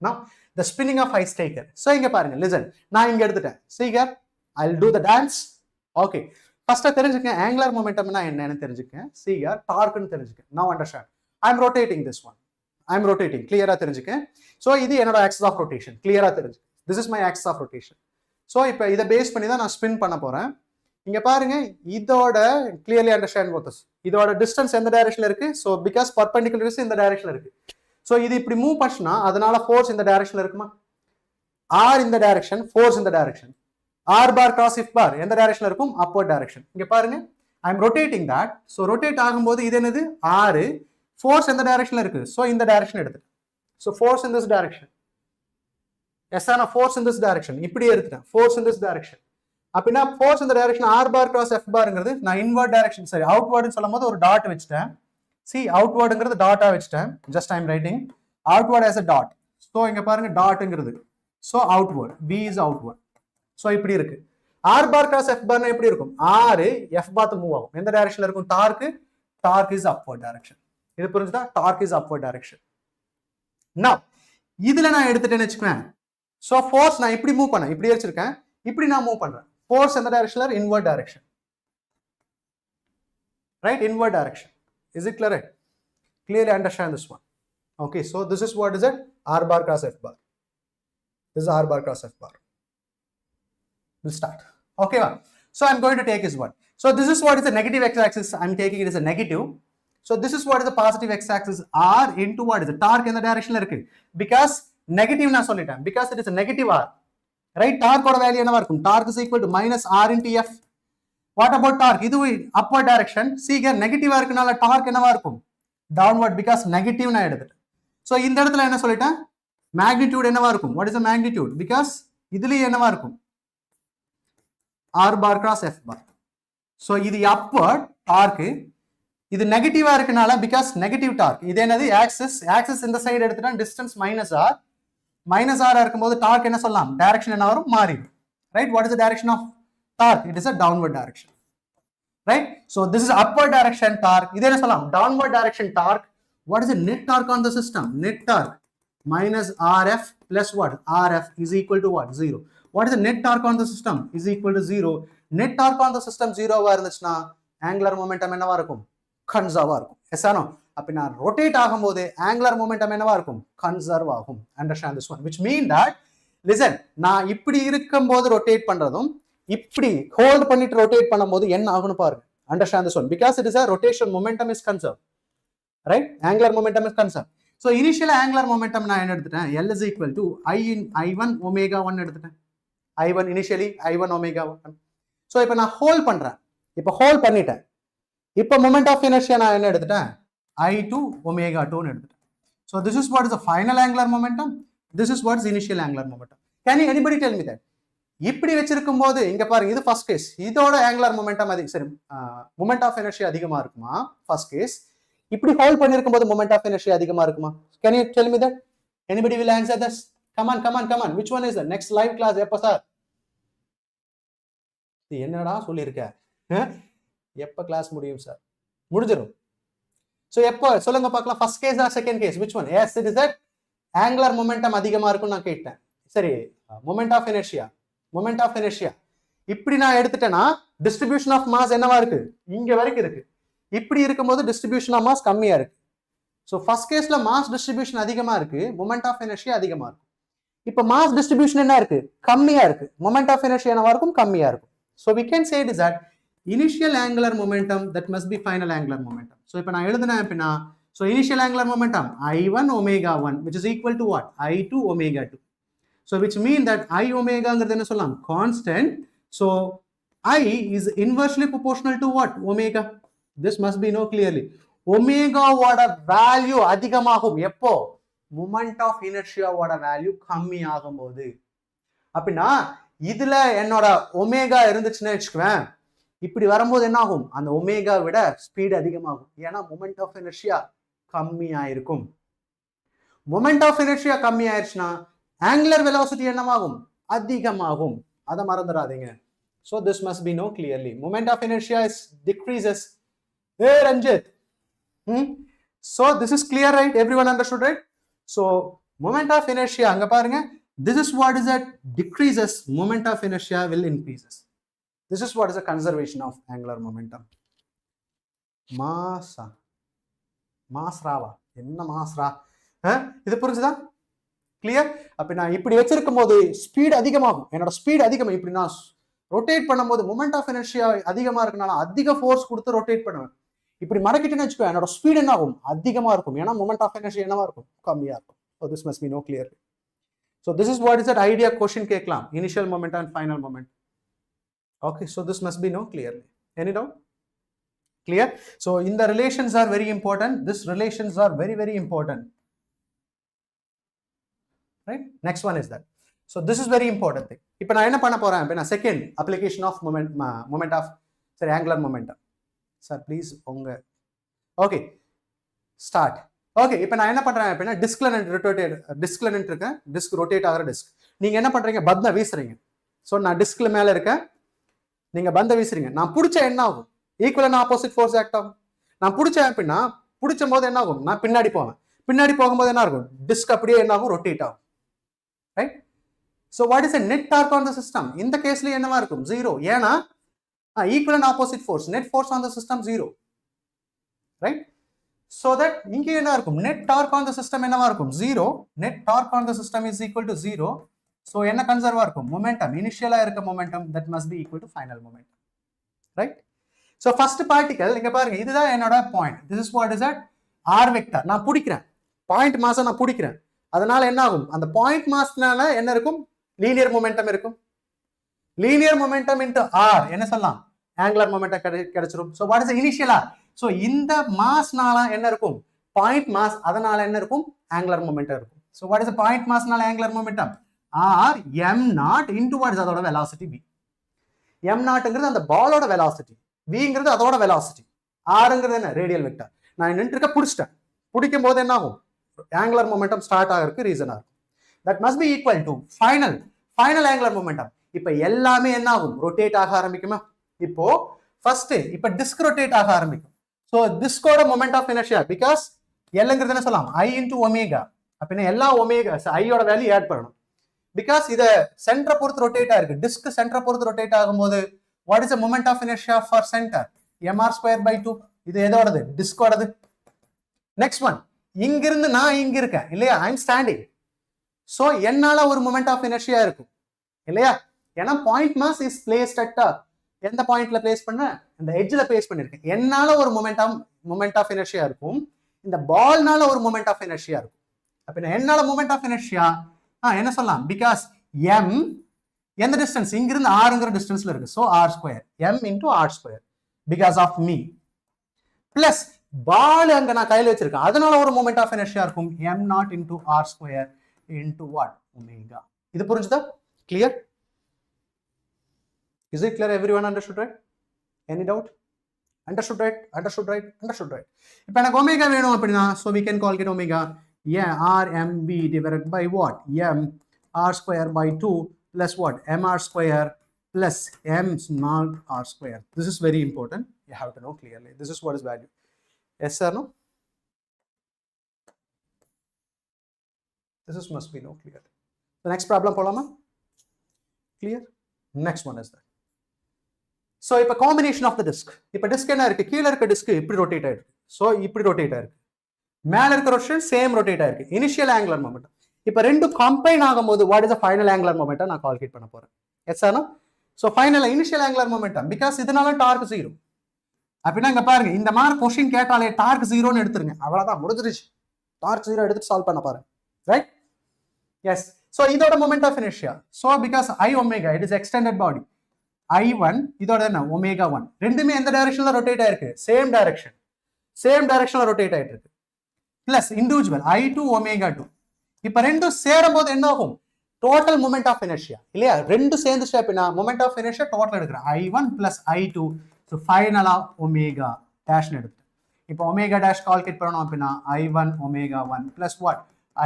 Now the spinning of ice taker. So இங்க பாருங்க, listen, நான் இங்க எடுத்துட்டேன். See here, I'll do the dance. Okay, first தெரிஞ்சுக்கங்க angular momentum னா என்னன்னு தெரிஞ்சுக்கங்க. See here, torque னு தெரிஞ்சுக்கங்க. Now understand, I'm rotating this one. I'm rotating, clear ஆ தெரிஞ்சுக்கங்க. So இது என்னோட axis of rotation, clear ஆ தெரிஞ்சுக்கங்க. This is my axis of rotation. So இப்போ இதை பேஸ் பண்ணி தான் நான் ஸ்பின் பண்ண போறேன். இங்க பாருங்க, இதோட clearly understand what this, இதோட distance எந்த டைரக்ஷன்ல இருக்கு? So because perpendicular is இந்த டைரக்ஷன்ல இருக்கு. ஸோ இது இப்படி மூவ் பண்ணுச்சுன்னா அதனால ஃபோர்ஸ் இந்த டைரக்ஷன்ல இருக்குமா? ஆர் இந்த டைரக்ஷன், ஃபோர்ஸ் இந்த direction. R bar cross F bar எந்த டைரக்ஷன்ல இருக்கும்? Upward direction. இங்க பாருங்க, I am rotating that. So rotate ஆகும்போது இது என்னது? ஆறு. ஃபோர்ஸ் எந்த டைரக்ஷன்ல இருக்கு? ஸோ இந்த டைரக்ஷன் எடுத்துட்டேன். So force in this direction. Yes ஆனா ஃபோர்ஸ் இன் திஸ் டைரக்ஷன் இப்படியே எடுத்துட்டேன். ஃபோர்ஸ் இன் திஸ் டைரக்ஷன் அப்படின்னா ஃபோர்ஸ் இந்த direction R bar cross F பார்ங்கிறது நான் இன்வர்ட் டைரக்ஷன், சரி அவுட்வர்ட்னு சொல்லும் போது ஒரு டாட் வச்சுட்டேன். See, outwardங்கிறது டாட்டா வச்சிட்டேன். just I'm writing outward as a dot. so இங்க பாருங்க டாட்ங்கிறது, so outward, v is outward. so இப்படி இருக்கு. r bar cross f bar னா எப்படி இருக்கும்? r f பார்த்து மூவ் ஆகும். எந்த டைரக்ஷன்ல இருக்கும்? torque is upward direction. இது புரிஞ்சுதா? torque is upward direction. now இதுல நான் எடுத்துட்டேன்னு வெச்சுக்கேன். so force நான் இப்படி மூவ் பண்ணேன், இப்படி வச்சிருக்கேன், இப்படி நான் மூவ் பண்றேன். force எந்த டைரக்ஷன்ல? inward direction. right, inward direction. Is it clear? Clearly understand this one. Okay, so this is what is it? R bar cross F bar. This is R bar cross F bar. We'll start. Okay, so I'm going to take this one. So this is what is the negative x-axis. I'm taking it as a negative. So this is what is the positive x-axis. R into what is the torque in the direction la irukku. Because negative na sollitan. Because it is a negative R. Right? Torque oda value enna irukum? Torque is equal to minus R into F. What about torque? இது upward direction. See here, negative இருக்கனால torque என்னவா இருக்கும்? Downward, because negative நான் எடுத்துட்டேன். So இந்த இடத்துல என்ன சொல்லிட்டேன்? Magnitude என்னவா இருக்கும்? What is the magnitude? Because இதுலயே என்னவா இருக்கும்? R bar cross F bar. So இது upward torque, இது நெகட்டிவா இருக்கனால because negative torque. இது என்னது? axis இந்த சைடு எடுத்துட்டா distance minus R. minus R இருக்கும்போது torque என்ன சொல்லலாம்? Direction என்ன வரும்? மாறிடும். Right? What is the direction of torque? It is a downward direction. Right? So this is upward direction torque. This is downward direction torque. What is the net torque on the system? Net torque minus RF plus what? RF is equal to what? 0. What is the net torque on the system? Is equal to 0. Net torque on the system 0 இருந்துச்சுனா angular momentum என்னவா இருக்கும்? கன்சர்வா இருக்கும். Yes or no? அப்ப நான் rotate ஆகும்போது angular momentum என்னவா இருக்கும்? Conserve ஆகும். Understand this one. Which mean that, listen, நான் இப்படி இருக்கும்போது rotate பண்றதும் இப்படி ஹோல்ட் பண்ணிட்டு ரொட்டேட் பண்ணும்போது என்ன ஆகும்னு பாருங்க. Understand this one. Because it is a rotation momentum is conserved. Right? Angular momentum is conserved. So initial angular momentum நான் என்ன எடுத்துட்டேன், L is equal to I1 omega 1 எடுத்துட்டேன். I1 initially I1 omega 1. So இப்போ நான் hold பண்றேன், இப்போ hold பண்ணிட்டேன். இப்போ மொமெண்ட் ஆஃப் இனர்ஷியா நான் என்ன எடுத்துட்டேன், I2 omega 2 எடுத்துட்டேன். So this is what is the final angular momentum, this is what is initial angular momentum. Can anybody tell me that? இப்படி வச்சிருக்கும் போது இங்க பாருங்க, இது ஃபர்ஸ்ட் கேஸ், இதோட ஆங்குலர் மொமெண்டம் அதிகம், சரி மொமெண்ட் ஆஃப் இனர்ஷியா அதிகமா இருக்குமா ஃபர்ஸ்ட் கேஸ், இப்படி ஹோல்ட் பண்ணிருக்கும் போது மொமெண்ட் ஆஃப் இனர்ஷியா அதிகமா இருக்குமா? Can you tell me that? Anybody will answer this? Come on which one is the next live class? எப்ப சார் என்னடா சொல்லியிருக்க, எப்ப கிளாஸ் முடியும் சார்? முடிஞ்சிடும். சோ எப்ப சொல்லுங்க பார்க்கலாம், first case or second case? which one? yes it is that angular momentum அதிகமா இருக்கும் நான் கேட்டேன். சரி, மொமெண்ட் ஆஃப் இனர்ஷியா இப்படி நான் எடுத்துட்டேன்னா டிஸ்ட்ரிபியூஷன் ஆஃப் மாஸ் என்னவா இருக்கு, இங்க வரைக்கும் இருக்கு. இப்படி இருக்கும்போது டிஸ்ட்ரிபியூஷன் ஆஃப் மாஸ் கம்மியா இருக்கு. ஸோ ஃபர்ஸ்ட் கேஸ்ல மாஸ் டிஸ்ட்ரிபியூஷன் அதிகமா இருக்கு, மொமெண்ட் ஆஃப் இனர்ஷியா அதிகமா இருக்கும். இப்போ மாஸ் டிஸ்ட்ரிபியூஷன் என்ன இருக்கு, கம்மியா இருக்கு, மொமெண்ட் ஆஃப் இனர்ஷியா என்னவா இருக்கும், கம்மியா இருக்கும். So we can say it is that initial angular momentum that must be final angular momentum. So இப்போ நான் எழுதுனேன் அப்படின்னா, so initial angular momentum I1 omega 1 which is equal to what, I2 omega 2. So which mean that I omega-ங்கிறது என்ன சொல்லலாம், constant. So I is inversely proportional to what, omega. This must be known clearly. Omega ஓட value அதிகமாகும் எப்போ, moment of inertia ஓட value கம்மி ஆகும்போது. அப்படின்னா இதுல என்னோட ஒமேகா இருந்துச்சுன்னு வச்சுக்குவேன், இப்படி வரும்போது என்ன ஆகும், அந்த ஒமேகா விட ஸ்பீட் அதிகமாகும், ஏன்னா மொமெண்ட் ஆஃப் இனர்ஷியா கம்மி ஆயிருக்கும். மொமெண்ட் ஆஃப் இனர்ஷியா கம்மி ஆயிருச்சுன்னா ஆங்குலர் வெலாசிட்டி என்னவாகும், அதிகமாகும். அதை மறந்துடாதீங்க. So this must be known clearly. Moment of inertia is decreases. Hey Ranjit. So this is clear, right? Everyone understood, right? So moment of inertia anga parunga, this is what is that decreases, moment of inertia will increases. This is what is a conservation of angular momentum. Mass rava enna mass ra, idu புரிஞ்சுதா? Clear? அப்ப நான் இப்படி வச்சிருக்கும் போது speed அதிகமாகும், என்னோட speed அதிகமாக, இப்படி நான் ரொட்டேட் பண்ணும்போது மொமெண்ட் ஆஃப் இனர்ஷியா அதிகமா இருக்கனால அதிக ஃபோர்ஸ் கொடுத்து ரொட்டேட் பண்ணுவேன். இப்படி மடக்கிட்டுன்னு வச்சுக்கோ, என்னோட ஸ்பீட் என்ன ஆகும், அதிகமா இருக்கும், ஏன்னா மொமெண்ட் ஆஃப் இனர்ஷியா என்னவா இருக்கும், கம்மியா இருக்கும். So this must be known clearly. So this is what is that idea question கேட்கலாம், initial moment and final moment. Okay, so this must be known clearly. Any doubt? Clear? So in the relations are very important. These relations are very, very important. Right? Next one is that. So this is very important thing. இப்போ நான் என்ன பண்ண போறேன் அப்படின்னா, second application of moment of சரி angular momentum. Sir please உங்க okay start. Okay, இப்போ நான் என்ன பண்றேன் அப்படின்னா, டிஸ்க்ல இருக்கேன், டிஸ்க் ரொட்டேட் ஆகிற டிஸ்க். நீங்க என்ன பண்றீங்க, பந்தை வீசுறீங்க. ஸோ நான் டிஸ்க்ல மேல இருக்கேன், நீங்க பந்தை வீசுறீங்க. நான் பிடிச்ச என்ன ஆகும், ஈக்குவல் ஆப்போசிட் ஃபோர்ஸ் ஆக்ட் ஆகும். நான் பிடிச்சேன் அப்படின்னா, பிடிச்சும் போது என்ன ஆகும், நான் பின்னாடி போவேன். பின்னாடி போகும்போது என்ன ஆகும், டிஸ்க் அப்படியே என்ன ஆகும், ரொட்டேட் ஆகும். Right? So what is the net torque on the system? In the case la enna irukum, 0. ஏனா equal and opposite force, net force on the system 0. Right? So that inge enna irukum, net torque on the system enna irukum, 0. Net torque on the system is equal to 0. So enna conserve irukum, momentum, initial ah irukka momentum that must be equal to final momentum. Right? So first particle inga parunga, idhu da enoda point. This is what is that r vector. நான் புடிக்கிறேன், point mass நான் புடிக்கிறேன். அதனால என்ன ஆகும், அந்த point மாஸ்னால என்ன இருக்கும், linear momentum இருக்கும். லீனியர் மொமெண்டம் இன்டு ஆர் என்ன சொல்லலாம், ஆங்குலர் மொமெண்டம் கிடைச்சிரும். So what is initial R, so இந்த மாஸ்னால என்ன இருக்கும், பாயிண்ட் மாஸ், அதனால என்ன இருக்கும், ஆங்குலர் மொமெண்டம் இருக்கும். சோ வாட் இஸ் பாயிண்ட் மாஸ்னால angular momentum, R m naught into what is அதோட வெலாசிட்டி v. m நாட்ங்கிறது அந்த பாலோட வெலாசிட்டி, vங்கிறது அதோட வெலாசிட்டி, ஆர்ங்கிறது என்ன, ரேடியல் வெக்டர். நான் நின்றுக்க பிடிச்சிட்டேன், பிடிக்கும் போது என்ன ஆகும், angular momentum start ஆகிறதுக்கு ரீசன் ஆகும். that must be equal to final angular momentum. இப்போ எல்லாமே என்ன ஆகும், ரொட்டேட் ஆக ஆரம்பிக்குமா. இப்போ ஃபர்ஸ்ட் இப்போ டிஸ்க் ரொட்டேட் ஆக ஆரம்பிக்கும். ஸோ டிஸ்கோட மொமெண்ட் ஆஃப் இனர்ஷியா, பிகாஸ் எல்ங்கிறது என்ன சொல்லலாம், I into ஒமேகா. அப்படின்னா எல்லா ஒமேகா ஐயோட வேல்யூ ஆட் பண்ணணும். பிகாஸ் இதை சென்டரை பொறுத்து ரொட்டேட் ஆயிருக்கு, டிஸ்க் சென்டரை பொறுத்து ரொட்டேட் ஆகும்போது what is the moment of inertia for centre, mr²/2. இது எதோடது, டிஸ்கோடது. நெக்ஸ்ட் ஒன், இங்கிருந்து நான் இங்க இருக்கேன் இல்லையா, ஐ எம் ஸ்டாண்டிங். சோ என்னால ஒரு மொமெண்ட் ஆஃப் இனர்ஷியா இருக்கும் இல்லையா, ஏன்னா point mass is placed at எந்த பாயிண்ட்ல பிளேஸ் பண்ண, அந்த எட்ஜ்ல பிளேஸ் பண்ணிருக்கேன். என்னால ஒரு மொமெண்ட் ஆஃப் இனர்ஷியா இருக்கும், இந்த பால்னால ஒரு மொமெண்ட் ஆஃப் இனர்ஷியா இருக்கும். அப்ப என்னால மொமெண்ட் ஆஃப் இனர்ஷியா என்ன சொல்லலாம், பிகாஸ் m எந்த டிஸ்டன்ஸ் இங்கிருந்து ஆறுங்கிற டிஸ்டன்ஸ்ல இருக்கு, so R square m into R square because of me plus ball அங்க நான் கையில் வச்சிருக்கேன், அதனால ஒரு மொமெண்ட் ஆஃப் இனர்ஷியா இருக்கும் m naught into R square into what omega. இது புரிஞ்சுதா? Clear? Is it clear? Everyone understood, right? Any doubt? Understood, right? Understood, right? Understood, right? இப்போ எனக்கு ஒமேகா வேணும் அப்படின்னா, so we can call it omega RMB divided by what? M R square by 2 plus what? MR square plus M naught R square. This is very important. You have to know clearly. This is what is value. Yes or no? This is must be no clear. The next problem polama? Clear? Next one is that. So இப்போ combination of the disk. இப்போ disk என்ன இருக்கு, கீழ இருக்க disk இப்படி rotate ஆயிருக்கு, so இப்படி rotate ஆயிருக்கு, மேல இருக்க rotation same rotate ஆயிருக்கு, initial angular momentum. இப்போ ரெண்டு combine ஆகும்போது what is the final angular momentum நான் calculate பண்ண போறேன். Yes or no? So final initial angular momentum because இதனால torque 0. அப்படின்னா இங்க பாருங்க, இந்த மாதிரி क्वेश्चन கேட்டாலே torque 0 ன்னு எடுத்துருங்க, அவ்வளவுதான் முடிஞ்சிருச்சு. torque 0 எடுத்து சால்வ் பண்ண பாருங்க, right? Yes. So இதோட moment of inertia. So because I omega it is extended body. I1 இதோட என்ன omega 1 ரெண்டுமே எந்த டைரக்ஷன்ல ரொட்டேட் ஆயிருக்கு, சேம் டைரக்ஷன்ல ரொட்டேட் ஆயிட்டு இருக்கு பிளஸ் இண்டிவிஜுவல் I2 omega 2. இப்போ ரெண்டும் சேரும்போது என்ன ஆகும், டோட்டல் மொமெண்ட் ஆஃப் இனர்ஷியா இல்லையா, ரெண்டு சேர்ந்துச்சு அப்படின்னா மொமெண்ட் ஆஃப் இனர்ஷியா டோட்டல் எடுக்கிறேன் I1 பிளஸ் I2, ஸோ ஃபைனலா ஒமேகா டேஷ்னு எடுத்து. இப்போ ஒமேகா டேஷ் கால்குலேட் பண்ணணும் அப்படின்னா I1 omega 1 plus what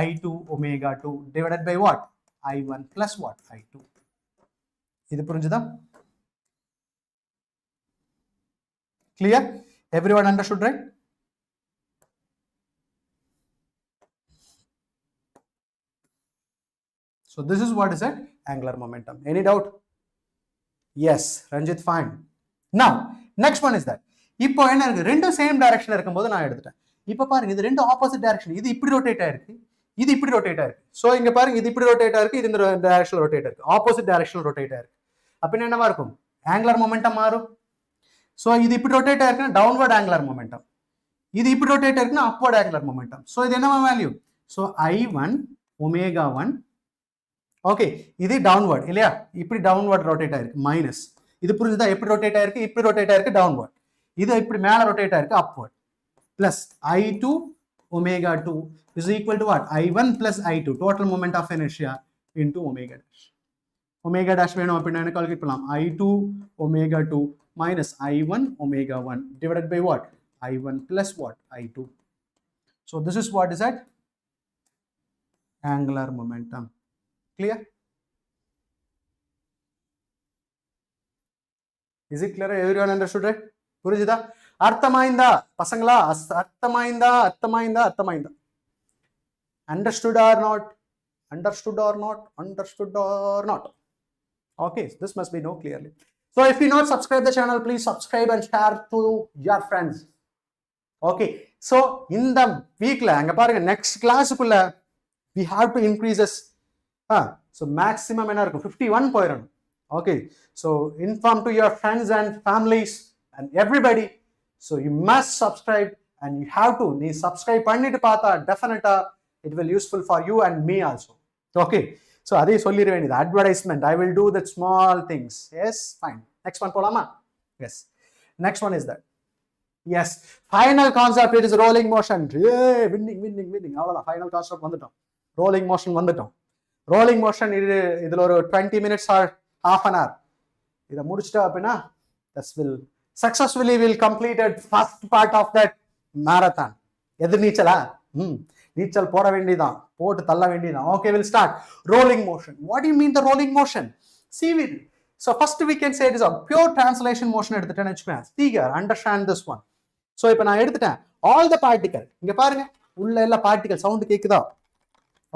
I2 omega 2 divided by what I1 plus what I2. இது புரிஞ்சுதா? Clear? Everyone understood, right? So this is what is that angular momentum. Any doubt? Yes, Ranjit, fine. Now next one is that இப்போ என்ன இருக்கு, ரெண்டு same டைரக்ஷன்ல இருக்கும்போது நான் எடுத்துட்டேன். இப்போ பாருங்க இது ரெண்டு ஆப்போசிட் டைரக்ஷன், இது இப்படி ரொட்டேட் ஆயிருக்கு, இது இப்படி ரொட்டேட் ஆயிருக்கு. ஸோ இங்க பாருங்க இது இப்படி ரொட்டேட் ஆயிருக்கு, இது இந்த டைரக்ஷன்ல ரொட்டேட் ஆயிருக்கு, ஆப்போசிட் டைரக்ஷன்ல ரொட்டேட் ஆயிருக்கு. அப்படின்னா என்னவா இருக்கும், ஆங்குலர் மொமெண்டம் மாறும். ஸோ இது இப்படி ரொட்டேட் ஆயிருக்குன்னா டவுன்வர்ட் ஆங்குலர் மொமெண்டம், இது இப்படி ரொட்டேட் ஆயிருக்குன்னா அப்வர்ட் ஆங்குலர் மொமெண்டம். ஸோ இது என்னவா value, so I1 omega 1, okay இது டவுன்வர்ட் இல்லையா, இப்படி டவுன்வர்ட் ரொட்டேட் ஆயிருக்கு மைனஸ், இது புரிஞ்சுதா, எப்படி ரொட்டேட் ஆயிருக்கு, இப்படி ரொட்டேட் ஆயிருக்கு டவுன்வர்ட், இது இப்படி மேல ரொட்டேட் ஆயிருக்கு upward, plus I2 omega 2 is equal to what I1 plus I2 total moment of inertia into omega dash. Omega dash வேணும் அப்படின்னா என்ன கால்குலேட் பண்ணலாம், I2 omega 2 minus I1 omega 1 divided by what I1 plus what I2. So this is what is that angular momentum. Clear? Is it clear? Everyone understood, right? புரிஞ்சுதா? அர்த்தமாய்ந்தா பசங்களா, அர்த்தமாய்ந்தா understood or not, understood or not. Okay, this must be known clearly. So if you not subscribe the channel, please subscribe and share to your friends. Okay, so in the week la anga parunga next class kulla we have to increase this, so maximum enna irukum 51 poiranum. Okay, so inform to your friends and families and everybody. So you must subscribe and you have to nee subscribe pannittu paatha definitely it will useful for you and me also. Okay, so adhe solliruveni the advertisement, I will do that small things. Yes, fine. Next one polama. Yes, next one is that, yes, final concept, it is rolling motion. Hey, winning avladha final concept vandutom, rolling motion vandutom. Rolling motion idhula oru 20 minutes or half an hour idha mudichita appadina this will successfully will completed first part of that marathon. edir neechala நீச்சல் போட வேண்டியதான், போட்டு தள்ள வேண்டியதான். Okay, we'll start rolling motion. What do you mean the rolling motion? See, so first we can say it is a pure translation motion எடுத்துட்டேன்னு வெச்சுக்கோங்க. Figure, understand this one. So இப்போ நான் எடுத்துட்டேன் all the particle, இங்க பாருங்க உள்ள எல்லா particle sound கேக்குதா?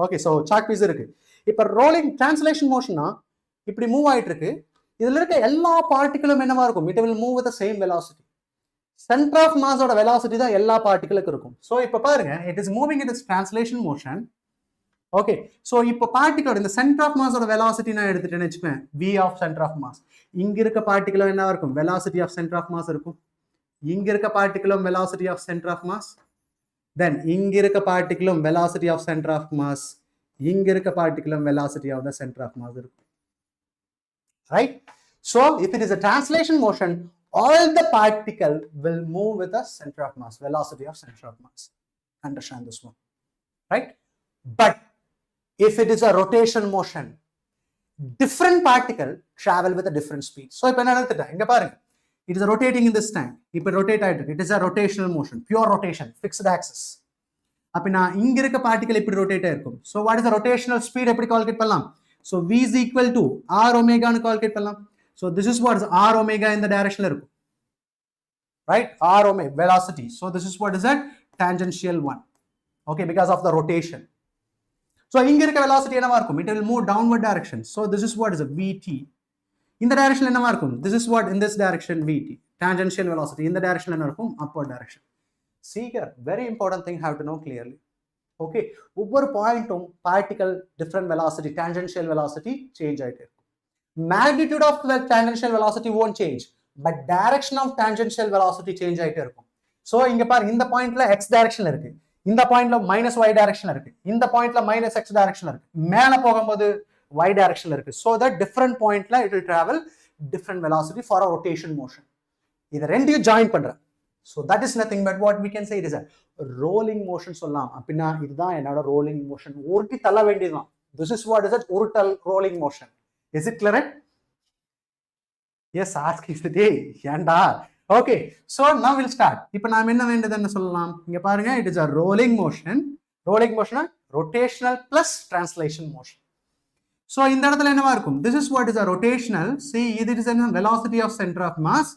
Okay, so chalk piece இருக்கு. இப்போ rolling translation motionனா இப்படி மூவ் ஆயிட்டு இருக்கு, இதுல இருக்க எல்லா பார்ட்டிகளும் என்னவா இருக்கும், it will move with the same velocity. Center of mass oda velocity தான் எல்லா பார்ட்டிகளுக்கு இருக்கும். So இப்போ பாருங்க it is moving in its translation motion. Okay, so இப்போ பார்ட்டிகளோட இந்த center of mass oda velocity நான் எடுத்துட்டேன்னு வெச்சுப்பேன், v of center of mass. இங்க இருக்க பார்ட்டிகளும் என்னவா இருக்கும், velocity of center of mass இருக்கும். இங்க இருக்க பார்ட்டிகளும் velocity of center of mass. then இங்க இருக்க பார்ட்டிகுலும் velocity of center of mass, இங்க இருக்க பார்ட்டிகுலும் velocity of the center of mass இருக்கும். Right? So if it is a translation motion, all the particle will move with the center of mass, velocity of center of mass. Understand this one, right? But if it is a rotation motion, different particle travel with a different speed. So இப்ப என்ன நடக்குது இங்க பாருங்க, it is rotating in this time. இப்ப rotate ஆயிட்டு இருக்கு. It is a rotational motion, pure rotation, fixed axis. அப்படினா இங்க இருக்க பார்ட்டிகல் இப்படி rotate ஆயிருக்கும். So what is the rotational speed எப்படி கால்குலேட் பண்ணலாம்? So v is equal to r omega னு கால்குலேட் பண்ணலாம். So this is what is r omega in the direction la irukum, right? R omega velocity. So this is what is that tangential one, okay, because of the rotation. So inga irukka velocity enava irukum, it will move downward direction. So this is what is a vt. In the direction enava irukum, this is what in this direction vt, tangential velocity. In the direction enava irukum, upward direction. See here, very important thing have to know clearly, okay? Over point particle different velocity, tangential velocity change aayite irukum. Magnitude of the tangential velocity won't change, but direction of tangential velocity change ஆயிட்டே இருக்கும். So இங்க பாருங்க, இந்த பாயிண்ட்ல x டைரக்ஷன்ல இருக்கு, இந்த பாயிண்ட்ல -y டைரக்ஷன்ல இருக்கு, இந்த பாயிண்ட்ல -x டைரக்ஷன்ல இருக்கு, மேல போகும்போது y டைரக்ஷன்ல இருக்கு. So that different pointல it will travel different velocity for a rotation motion. இத ரெண்டையும் ஜாயின் பண்றேன். So that is nothing but what we can say it is a rolling motion சொல்லலாம். அப்படினா இதுதான் என்னோட rolling motion. உருட்டி தள்ள வேண்டியதுதான். This is what is it, உருட்டல் rolling motion. Is it clear? Yes, ask is the day. Yanda. Okay, so now we'll start. இப்போ நாம என்ன வேண்டியதுன்னு சொல்லலாம், இங்க பாருங்க, it is a rolling motion. Rolling motion, rotational plus translation motion. So இந்த இடத்துல என்னவா இருக்கும், this is what is a rotational. See, it is a velocity of center of mass,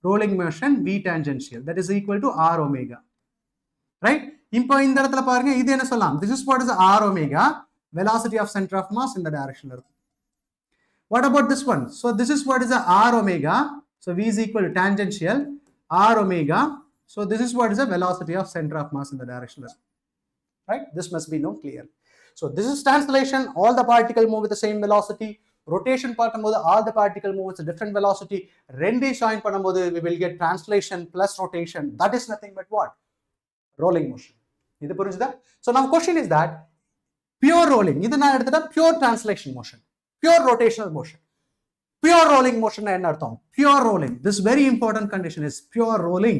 rolling motion v tangential, that is equal to r omega, right? இப்போ இந்த இடத்துல பாருங்க, இது என்ன சொல்லலாம், this is what is r omega, velocity of center of mass in the direction இருக்கும். What about this one? So this is what is a r omega. So v is equal to tangential r omega. So this is what is a velocity of center of mass in the direction, right? This must be known clear. So this is translation. All the particle move with the same velocity. Rotation பண்ணும்போது all the particle move with a different velocity. ரெண்டே join பண்ணும்போது we will get translation plus rotation. That is nothing but what? Rolling motion. இது புரிஞ்சுதா? So now question is that pure rolling. இது நான் எடுத்துட்டா pure translation motion. Pure rotational motion. Pure rolling motion என்ன அர்த்தம்? Pure rolling. This very important condition is pure rolling.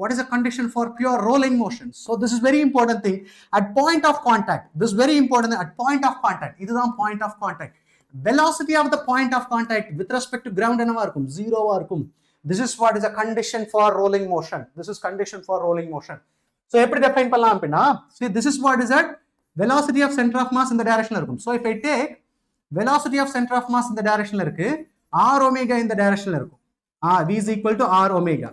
What is the condition for pure rolling motion? So this is very important thing. At point of contact, this is very important. At point of contact, இதுதான் point of contact. Velocity of the point of contact with respect to ground என்னவா இருக்கும்? 0 இருக்கும். This is what is a condition for rolling motion. This is condition for rolling motion. So எப்படி define பண்ணலாம் அப்படினா, see, this is what is that velocity of center of mass in the direction இருக்கும். So if I take velocity of center of mass in the direction இருக்கு, r omega in the direction இருக்கும். v is equal to r omega,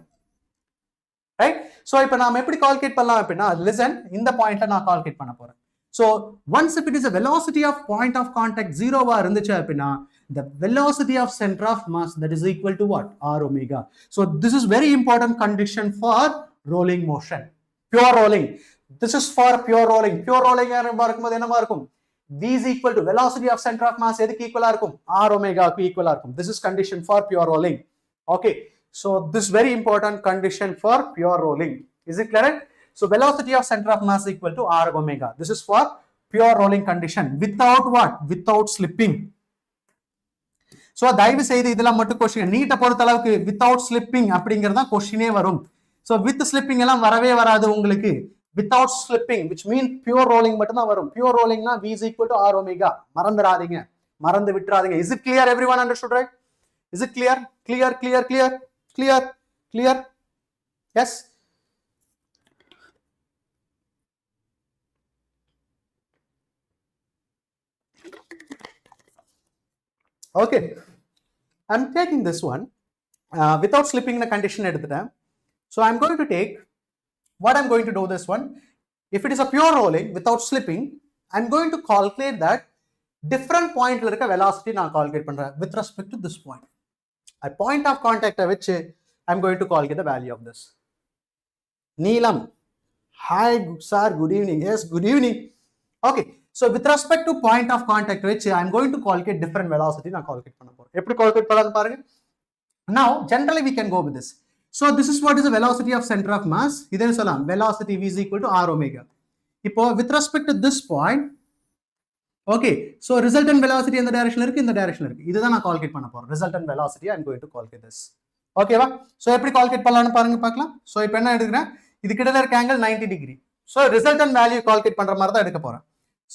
right? So இப்போ நாம எப்படி calculate பண்ணலாம் அப்படினா, listen, இந்த பாயிண்ட்ல நான் கால்குலேட் பண்ண போறேன். So once if it is a velocity of point of contact 0 வா இருந்துச்சு அப்படினா, the velocity of center of mass, that is equal to what? R omega. So this is very important condition for rolling motion, pure rolling. This is for pure rolling. Pure rolling இருக்கும்போது என்னவா இருக்கும், v is equal to velocity of center of mass எதுக்கு ஈக்குவலா இருக்கும், r omega க்கு ஈக்குவலா இருக்கும். This is condition for pure rolling. Okay, so this very important condition for pure rolling. Is it clear? So velocity of center of mass equal to r omega. This is for pure rolling condition without what? Without slipping. So தயவு செய்து இதெல்லாம் மட்டும் question நீட்ட பொறுத்த அளவுக்கு without slipping அப்படிங்கறத क्वेश्चनே வரும். So with slipping எல்லாம் வரவே வராது உங்களுக்கு. Without slipping, which means pure rolling மட்டும் தான் வரும். Pure rolling na v is equal to r omega. மறந்துடாதீங்க, மறந்து விட்டுறாதீங்க. Is it clear? Everyone understood, right? Is it clear? Clear, clear, clear, clear, clear? Yes? Okay, I'm taking this one without slipping in a condition எடுத்துட்டேன். So I'm going to take, what I'm going to do this one, if it is a pure rolling without slipping, I'm going to calculate that different point la irukka velocity na calculate பண்றேன் with respect to this point. At point of contact which I'm going to calculate the value of this. Neelam, hi sir, good evening. Yes, good evening. Okay, so with respect to point of contact which I'm going to calculate different velocity na calculate பண்ண போறேன். எப்படி calculate பண்ணலாம்னு பாருங்க. Now generally we can go with this. So this is what is the velocity of center of mass. Idhen solam velocity v is equal to r omega. Ipo with respect to this point, okay, so resultant velocity in the direction irukku, in the direction irukku. Idhu dhaan na calculate panna poren. Resultant velocity I am going to calculate this. Okay va? So eppadi calculate pannalaanu parunga paakalam. So ipo enna edukren, idu kidathula irukka angle 90 degree. So resultant value calculate pandra mari dhaan edukka poren.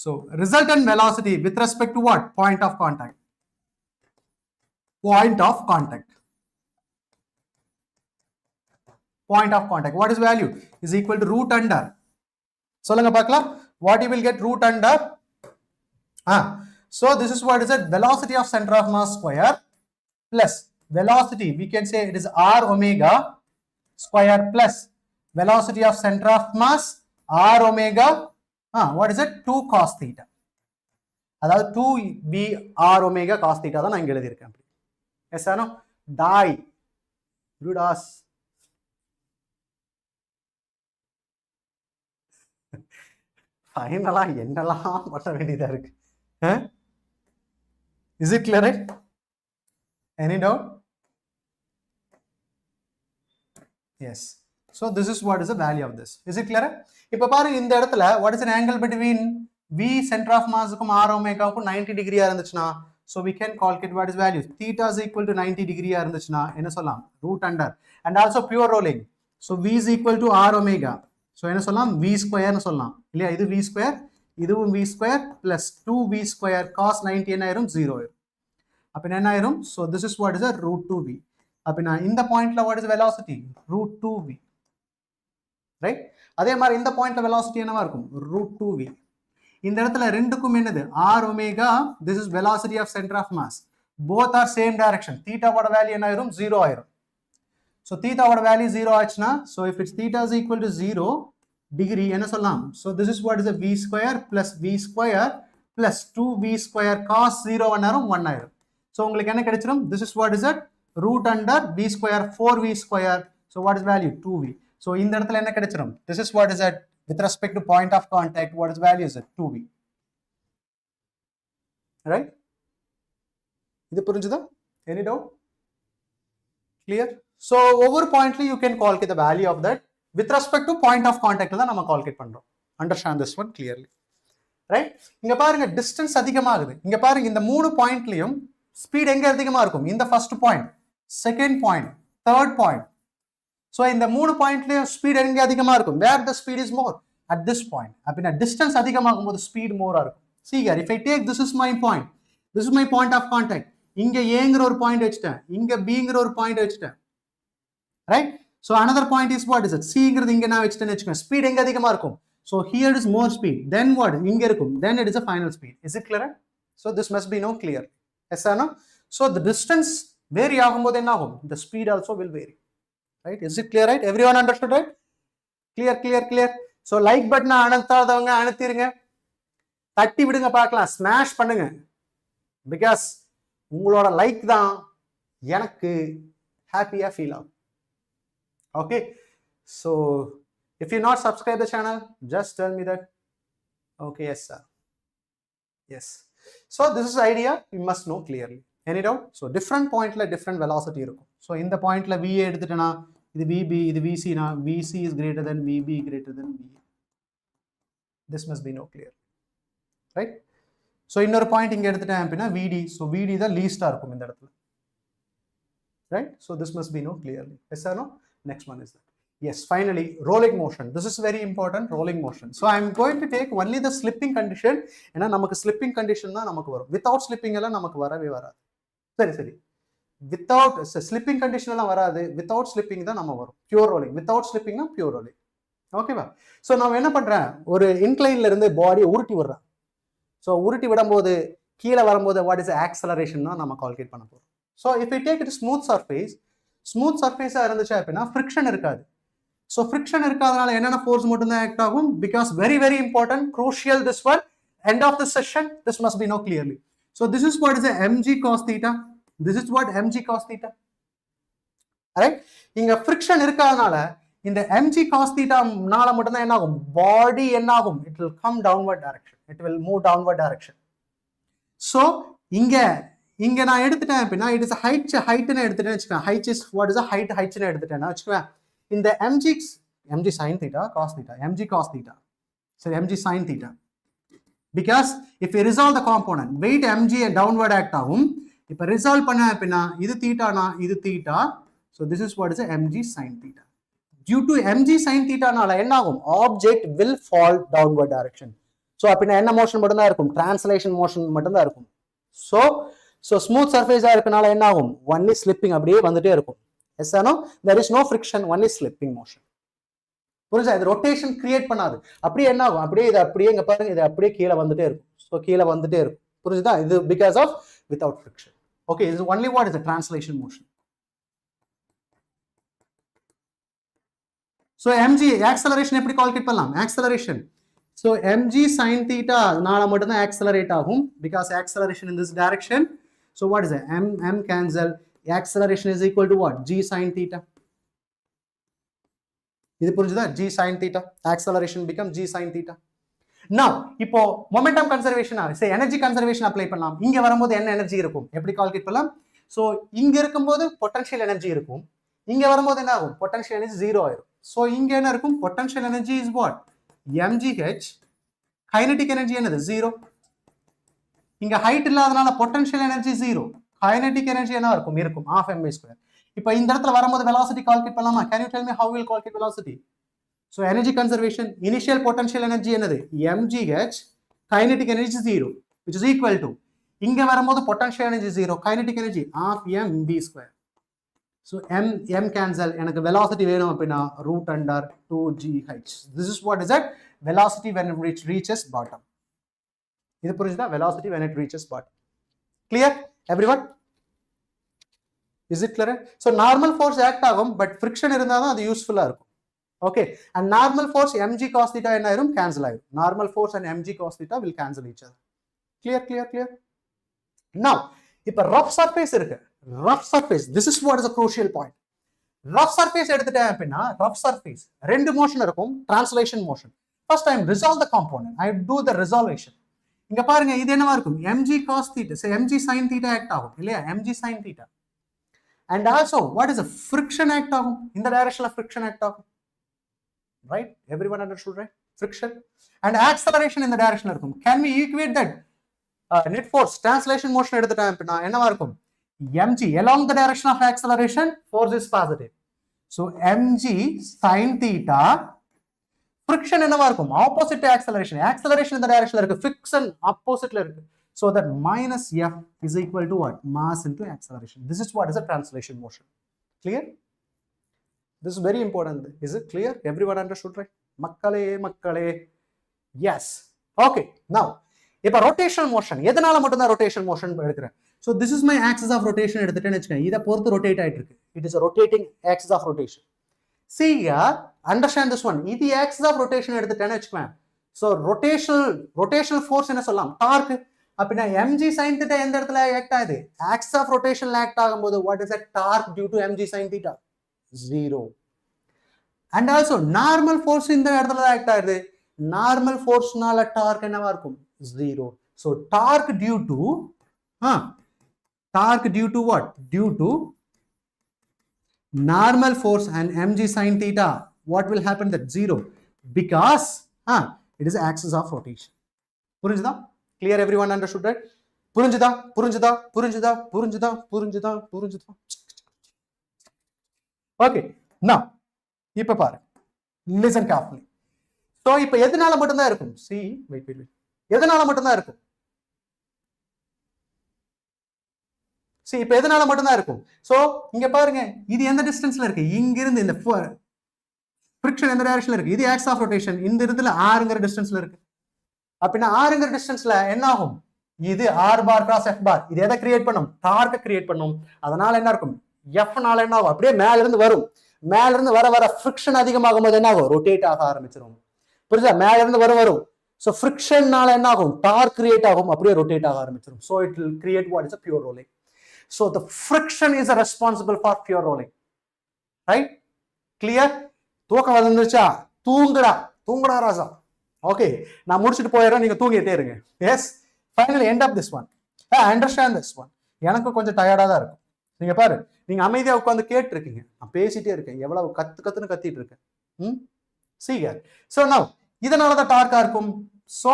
So resultant velocity with respect to what? Point of contact. Point of contact. Point of contact. What is value? Is equal to root under. Solunga paakalam. What you will get root under? So this is what is it? Velocity of center of mass square plus velocity. We can say it is r omega square plus velocity of center of mass r omega. What is it? 2 cos theta. அதாவது 2b r omega cos theta தான் நான் இங்க எழுதி இருக்கேன். S ஆனோ டாய் kudos ஃபைனலா என்னலாம் பண்ண வேண்டியதா இருக்கு. Is it clear, right? Any doubt? Yes. So this is what is the value of this. Is it clear? இப்ப பாருங்க இந்த இடத்துல what is an angle between v center of mass க்கும் r omega க்கும் 90 degree இருந்துச்சுனா, so we can calculate what is value. Theta is equal to 90 degree இருந்துச்சுனா என்ன சொல்லலாம்? Root under. And also pure rolling. So v is equal to r omega. So என்ன சொல்லலாம்? V square னு சொல்லலாம். இல்லையா? இது v square, இதுவும் v square plus 2v square cos 90 என்ன ஆயிரும்? 0 ஆயிரும். அப்ப என்ன ஆயிரும்? So this is what is a root 2v. அப்ப இந்த பாயிண்ட்ல what is velocity? Root 2v. Right? அதே மாதிரி இந்த பாயிண்ட்ல velocity என்னவா இருக்கும்? Root 2v. இந்த இடத்துல ரெண்டுக்கும் என்னது? r omega. This is velocity of center of mass. Both are same direction. Theta ஓட வேல்யூ என்ன ஆயிரும்? 0 ஆயிரும். So theta ஓட வேல்யூ 0 ஆச்சுனா, so if its theta is equal to 0 degree என்ன சொல்லலாம்? So this is what is a v square plus v square plus 2v square cos 0 ஆனாரும் 1 ஆயிரும். So உங்களுக்கு என்ன கிடைச்சிரும்? This is what is it? Root under v square 4v square. So what is value? 2v. So இந்த இடத்துல என்ன கிடைச்சிரும்? This is what is it? With respect to point of contact, what is value is it? 2v. Right? இது புரிஞ்சுதா? Any doubt? Clear? So ஒவ்வொரு பாயிண்ட்ல you can calculate the value of that with respect to point of contact தான் நம்ம calculate பண்றோம். Understand this one clearly. Right? இங்க பாருங்க distance அதிகமாகுது. இங்க பாருங்க இந்த மூணு பாயிண்ட்லயும் ஸ்பீட் எங்க அதிகமா இருக்கும்? இந்த first point, second point, third point. So இந்த மூணு பாயிண்ட்லயும் ஸ்பீட் எங்க அதிகமா இருக்கும்? Where the speed is more? At this point. அப்படினா distance அதிகமாகும் போது ஸ்பீட் மோரா இருக்கும். See here, if I take this is my point. This is my point of contact. இங்க ஏங்கற ஒரு பாயிண்ட் வச்சிட்டேன், இங்க bங்கற ஒரு பாயிண்ட் வச்சிட்டேன். Right? So another point is what is it? C ங்கிறது இங்க நான் வச்சிட்டேன்னு வெச்சுக்கோங்க. ஸ்பீட் எங்க அதிகமா இருக்கும்? So here is more speed. Then what? இங்க இருக்கும். Then it is a final speed. Is it clear? So this must be known clear. Yes or no? So the distance vary ஆகும்போது என்ன ஆகும்? The speed also will vary. Right? Is it clear, right? Everyone understood, right? Clear. So like button அழுத்தாதவங்க அழுத்திருங்க. தட்டி விடுங்க பார்க்கலாம். Smash பண்ணுங்க. Because உங்களோட like தான் எனக்கு ஹாப்பியா ஃபீல் ஆகும். Okay? So if you not subscribe the channel, just tell me that. Okay, yes sir. Yes. So this is idea you must know clearly. Any doubt? So different point la different velocity இருக்கும். So in the point la VA எடுத்துட்டேனா இது VB, இது VC na VC is greater than VB greater than VA. This must be know clear. Right? So இன்னொரு point இங்க எடுத்துட்டேன் அப்படினா VD. So VD தான் லீஸ்டா இருக்கும் இந்த இடத்துல. Right? So this must be know clearly. Yes or no? Next one is that. Yes, finally, rolling motion. This is very important, rolling motion. So I am going to take only the slipping condition. ஏன்னா நமக்கு slipping condition தான் நமக்கு வரும். Without slipping எல்லாம் நமக்கு வரவே வராது. சரி. Without slipping condition எல்லாம் வராது. Without slipping தான் நம்ம வரும். Pure rolling. Without slipping தான் pure rolling. ஓகேவா? So நான் என்ன பண்றேன்? ஒரு இன்க்ளைன்ல இருந்து பாடியை உருட்டி விடுறேன். So உருட்டி விடும்போது கீழே வரும்போது what is the acceleration தான் நம்ம கால்குலேட் பண்ண போறோம். So if I take it smooth surface இருந்துச்சு அப்படின்னா friction இருக்காது. So friction இருக்காதனால என்னென்ன force மட்டும் தான் act ஆகும்? Because very important, crucial this one, end of the session, this must be know clearly. So this is what is a mg cos theta. This is what mg cos theta. Alright? இங்க friction இருக்காதனால இந்த mg cos theta நால மட்டும் தான் என்ன ஆகும்? Body என்ன ஆகும்? It will come downward direction. It will move downward direction. So இங்க இங்க நான் எடுத்துட்டேன் அப்படின்னா it is a height ன்னு எடுத்துட்டேன்னு வச்சுக்கோங்க. height is what is a height ன்னு எடுத்துட்டேன்னா வச்சுக்கோங்க. இந்த mg sin theta cos theta mg cos theta so mg sin theta, because if we resolve the component weight mg downward act ஆகும். இப்ப resolve பண்ண அப்படின்னா இது தீட்டானா இது theta, so this is what is a mg sin theta. Due to mg sin theta நால என்ன ஆகும், object will fall downward direction. so அப்படின்னா என்ன motion மட்டும் தான் இருக்கும், translation motion மட்டும் தான் இருக்கும். so smooth surface இருக்கனால என்ன ஆகும், only slipping அப்படியே வந்துட்டே இருக்கும். yes or no, there is no friction, only slipping motion. புரியுதா, இது ரொட்டேஷன் கிரியேட் பண்ணாது. அப்படியே என்ன ஆகும், அப்படியே இது அப்படியே இங்க பாருங்க, இது அப்படியே கீழே வந்துட்டே இருக்கும். ஸோ கீழே வந்துட்டே இருக்கும். புரியுதா, இது because of without friction. Okay, இது only what is translation motion. So MG acceleration எப்படி கால்குலேட் பண்ணலாம், acceleration. So MG sine theta நாள மட்டும் தான் ஆக்சலரேட் ஆகும், because acceleration in this direction. So what is m cancel, acceleration is equal to what, g sin theta. இது புரிஞ்சுதா, g sin theta, acceleration become g sin theta. now இப்போ momentum conservation say energy conservation apply பண்ணலாம். இங்க வரும்போது என்ன energy இருக்கும், எப்படி calculate பண்ணலாம். சோ இங்க இருக்கும்போது potential energy இருக்கும், இங்க வரும்போது என்ன ஆகும், potential energy 0 ஆயிடும். சோ இங்க என்ன இருக்கும், potential energy is what, mgh, kinetic energy என்னது 0. இங்க height இல்லாதனால potential energy 0, kinetic energy என்ன இருக்கும், இருக்கும் half mv². இப்போ இந்த இடத்துல வரும்போது velocity calculate பண்ணலாமா, can you tell me how we will calculate velocity. so energy conservation, initial potential energy என்னது mgh, kinetic energy 0, which is equal to, இங்க வரும்போது potential energy 0, kinetic energy half mv². so m cancel, எனக்கு velocity வேணும் அப்படினா root under 2gh. this is what is that velocity when it reaches bottom. இது புரியுதா, velocity when it reaches bottom. clear everyone, is it clear. so normal force act ஆகும், but friction இருந்தா தான் அது யூஸ்ஃபுல்லா இருக்கும். okay, and normal force mg cos theta என்ன ஆயிரும், cancel ஆயிரும். normal force and mg cos theta will cancel each other. clear. now இப்ப rough surface இருக்கு, rough surface, this is what is a crucial point. rough surface எடுத்துட்டேன் அப்படின்னா rough surface ரெண்டு motion இருக்கும், translation motion. first time resolve the component, I do the resolution. இங்க பாருங்க இது என்னவா இருக்கும், mg cos theta, say mg sin theta act ஆகும் இல்லையா, mg sin theta. and also what is a friction act ஆகும், இந்த direction friction act ஆகும். right, everyone understood, right, friction. and acceleration in the direction இருக்கும். can we equate that net force translation motion எடுத்துட்டேன் அப்படின்னா என்னவா இருக்கும், mg along the direction of acceleration, force is positive. so mg sin theta, friction என்னவா இருக்கும், opposite to acceleration, acceleration in the direction இருக்கு, friction oppositeல இருக்கு. so that minus f is equal to what, mass into acceleration. this is what is a translation motion. clear, this is very important. is it clear, everyone understood, right, makkale. yes, okay. now இப்ப rotational motion எதனால மட்டும் தான் rotational motion எடுக்கிறேன். so this is my axis of rotation எடுத்துட்டேன்னு வெச்சுக்கங்க, இத பொறுத்து rotate ஆயிட்டு இருக்கு, it is a rotating axis of rotation. see here, understand this one, இது axis of rotation எடுத்துட்டேன்னு வெச்சுக்கங்க. so rotational force என்ன சொல்லலாம், torque. அப்படினா mg sin theta எந்த இடத்துல ஆக்ட் ஆகுது, axis of rotation ஆக்ட் ஆகும்போது what is that torque due to mg sin theta, 0. and also normal force இந்த இடத்துல ஆக்ட் ஆகுது, normal force நால torque என்னவா இருக்கும், 0. so torque due to what, due to normal force and mg sin theta, what will happen, that 0, because it is axis of rotation. புரிஞ்சுதா, clear, everyone understood, right, புரிஞ்சுதா. okay, now இப்ப பாரு, listen carefully. so இப்ப எதனால மட்டும் தான் இருக்கும், see wait எதனால மட்டும் தான் இருக்கும், see இப்ப எதனால மட்டும் தான் இருக்கும். so இங்க பாருங்க இது எந்த டிஸ்டன்ஸ்ல இருக்கு, இங்க இருந்து இந்த friction எந்த டைரக்ஷன்ல இருக்கு, இது axis of rotation, இந்த இடத்துல rங்கிற டிஸ்டன்ஸ்ல இருக்கு. அப்படினா rங்கிற டிஸ்டன்ஸ்ல என்ன ஆகும், இது r bar cross f bar, இது எதை கிரியேட் பண்ணும், டார்க் கிரியேட் பண்ணும். அதனால என்ன இருக்கும், f நால என்ன ஆகும், அப்படியே மேல இருந்து வரும், மேல இருந்து வர ஃபிரிக்ஷன் அதிகமாகும் போது என்ன ஆகும், ரொட்டேட் ஆக ஆரம்பிச்சிரும். புரியுதா, மேல இருந்து வரும். so friction நால என்ன ஆகும், டார்க் கிரியேட் ஆகும், அப்படியே ரொட்டேட் ஆக ஆரம்பிச்சிரும். so it will create what is a pure rolling. so the friction is responsible for pure rolling, right, clear. தூக்கம் வந்துருச்சா, தூங்குடா ராஜா. okay, நான் முடிச்சிட்டு போயிடுறேன், நீங்க தூங்கிட்டே இருங்க. yes, finally end up this one, understand this one. எனக்கும் கொஞ்சம் டயர்டாக தான் இருக்கும். நீங்க பாரு, நீங்க அமைதியாக உட்காந்து கேட்டுருக்கீங்க, நான் பேசிட்டே இருக்கேன், எவ்வளவு கத்துன்னு கத்திட்டு இருக்கேன். சீங்க. ஸோ நவ் இதனால தான் டார்க்கா இருக்கும். ஸோ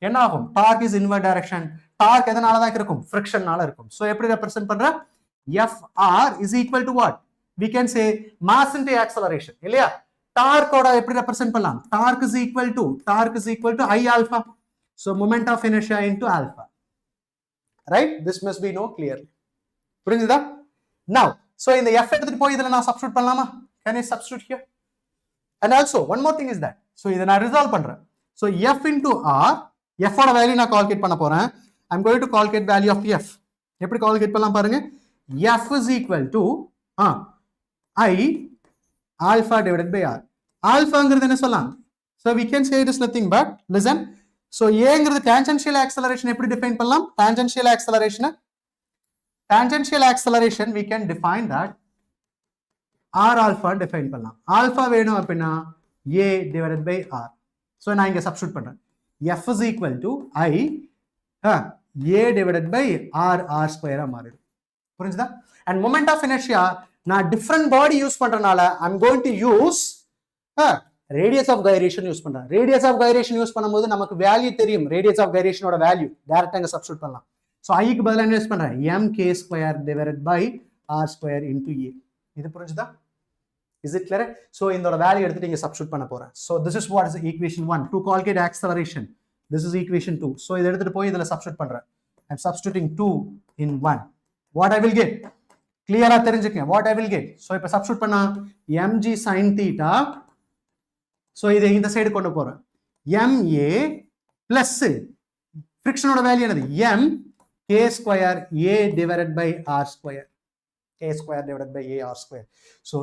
என்ன ஆகும்? Torque is inward direction. Torque எதனால தான் இருக்கும்? ஃப்ரிக்ஷன்னால இருக்கும். ஸோ எப்படி ரெப்ரசென்ட் பண்ற? FR is equal to what? We can say mass into acceleration. இல்லையா? டார்க்கோட எப்படி ரெப்ரசென்ட் பண்ணலாம்? Torque is equal to I alpha. So moment of inertia into alpha. Right? This must be known clearly. புரிஞ்சுதா? Now, so இந்த F எடுத்துட்டு போய் இதுல நான் substitute பண்ணலாமா? Can I substitute here? And also one more thing is that, so இதை நான் resolve பண்றேன். So F into R, F ஓட வேல்யூ நான் கால்குலேட் பண்ண போறேன். I'm going to calculate value of F. எப்படி கால்குலேட் பண்ணலாம் பாருங்க. F is equal to I alpha divided by R. ஆல்பாங்கிறது என்ன சொல்லலாம்? So we can say it is nothing but, listen. So ஏங்கிறது tangential acceleration எப்படி டிஃபைன் பண்ணலாம்? Tangential acceleration we can define that R alpha define பண்ணலாம். Alpha வேணும் அப்படின்னா A divided by R. So நான் இங்க சப்ஸ்டிட்யூட் பண்றேன். F is equal to I A divided by R square மாறிடும். புரிஞ்சுதா? And moment of inertia நான் different body யூஸ் பண்றனால I'm going to use radius of gyration use பண்றேன். radius of gyration use பண்ணும்போது நமக்கு வேல்யூ தெரியும். radius of gyration ஓட value டைரக்டா இங்க சப்ஸ்டிட்யூட் பண்ணலாம். So I க்கு பதிலா என்ன யூஸ் பண்றேன்? mk square divided by R square into A. இது புரிஞ்சுதா? Is it clear? So இதோட வேல்யூ எடுத்துட்டு இங்க சப்ஸ்டிட்யூட் பண்ண போறேன். So this is what is equation 1 to calculate acceleration. This is equation 2. So இத எடுத்துட்டு போய் இதல சப்ஸ்டிட்யூட் பண்றேன். I'm substituting 2 in 1. What I will get? Clear-ஆ தெரிஞ்சுக்கங்க. What I will get? So இப்ப சப்ஸ்டிட்யூட் பண்ணா mg sin theta. So இதை இந்த சைடு கொண்டு போறேன். ma plus friction ஓட வேல்யூ என்னது? m k square A divided by R square. K square divided by A R square. So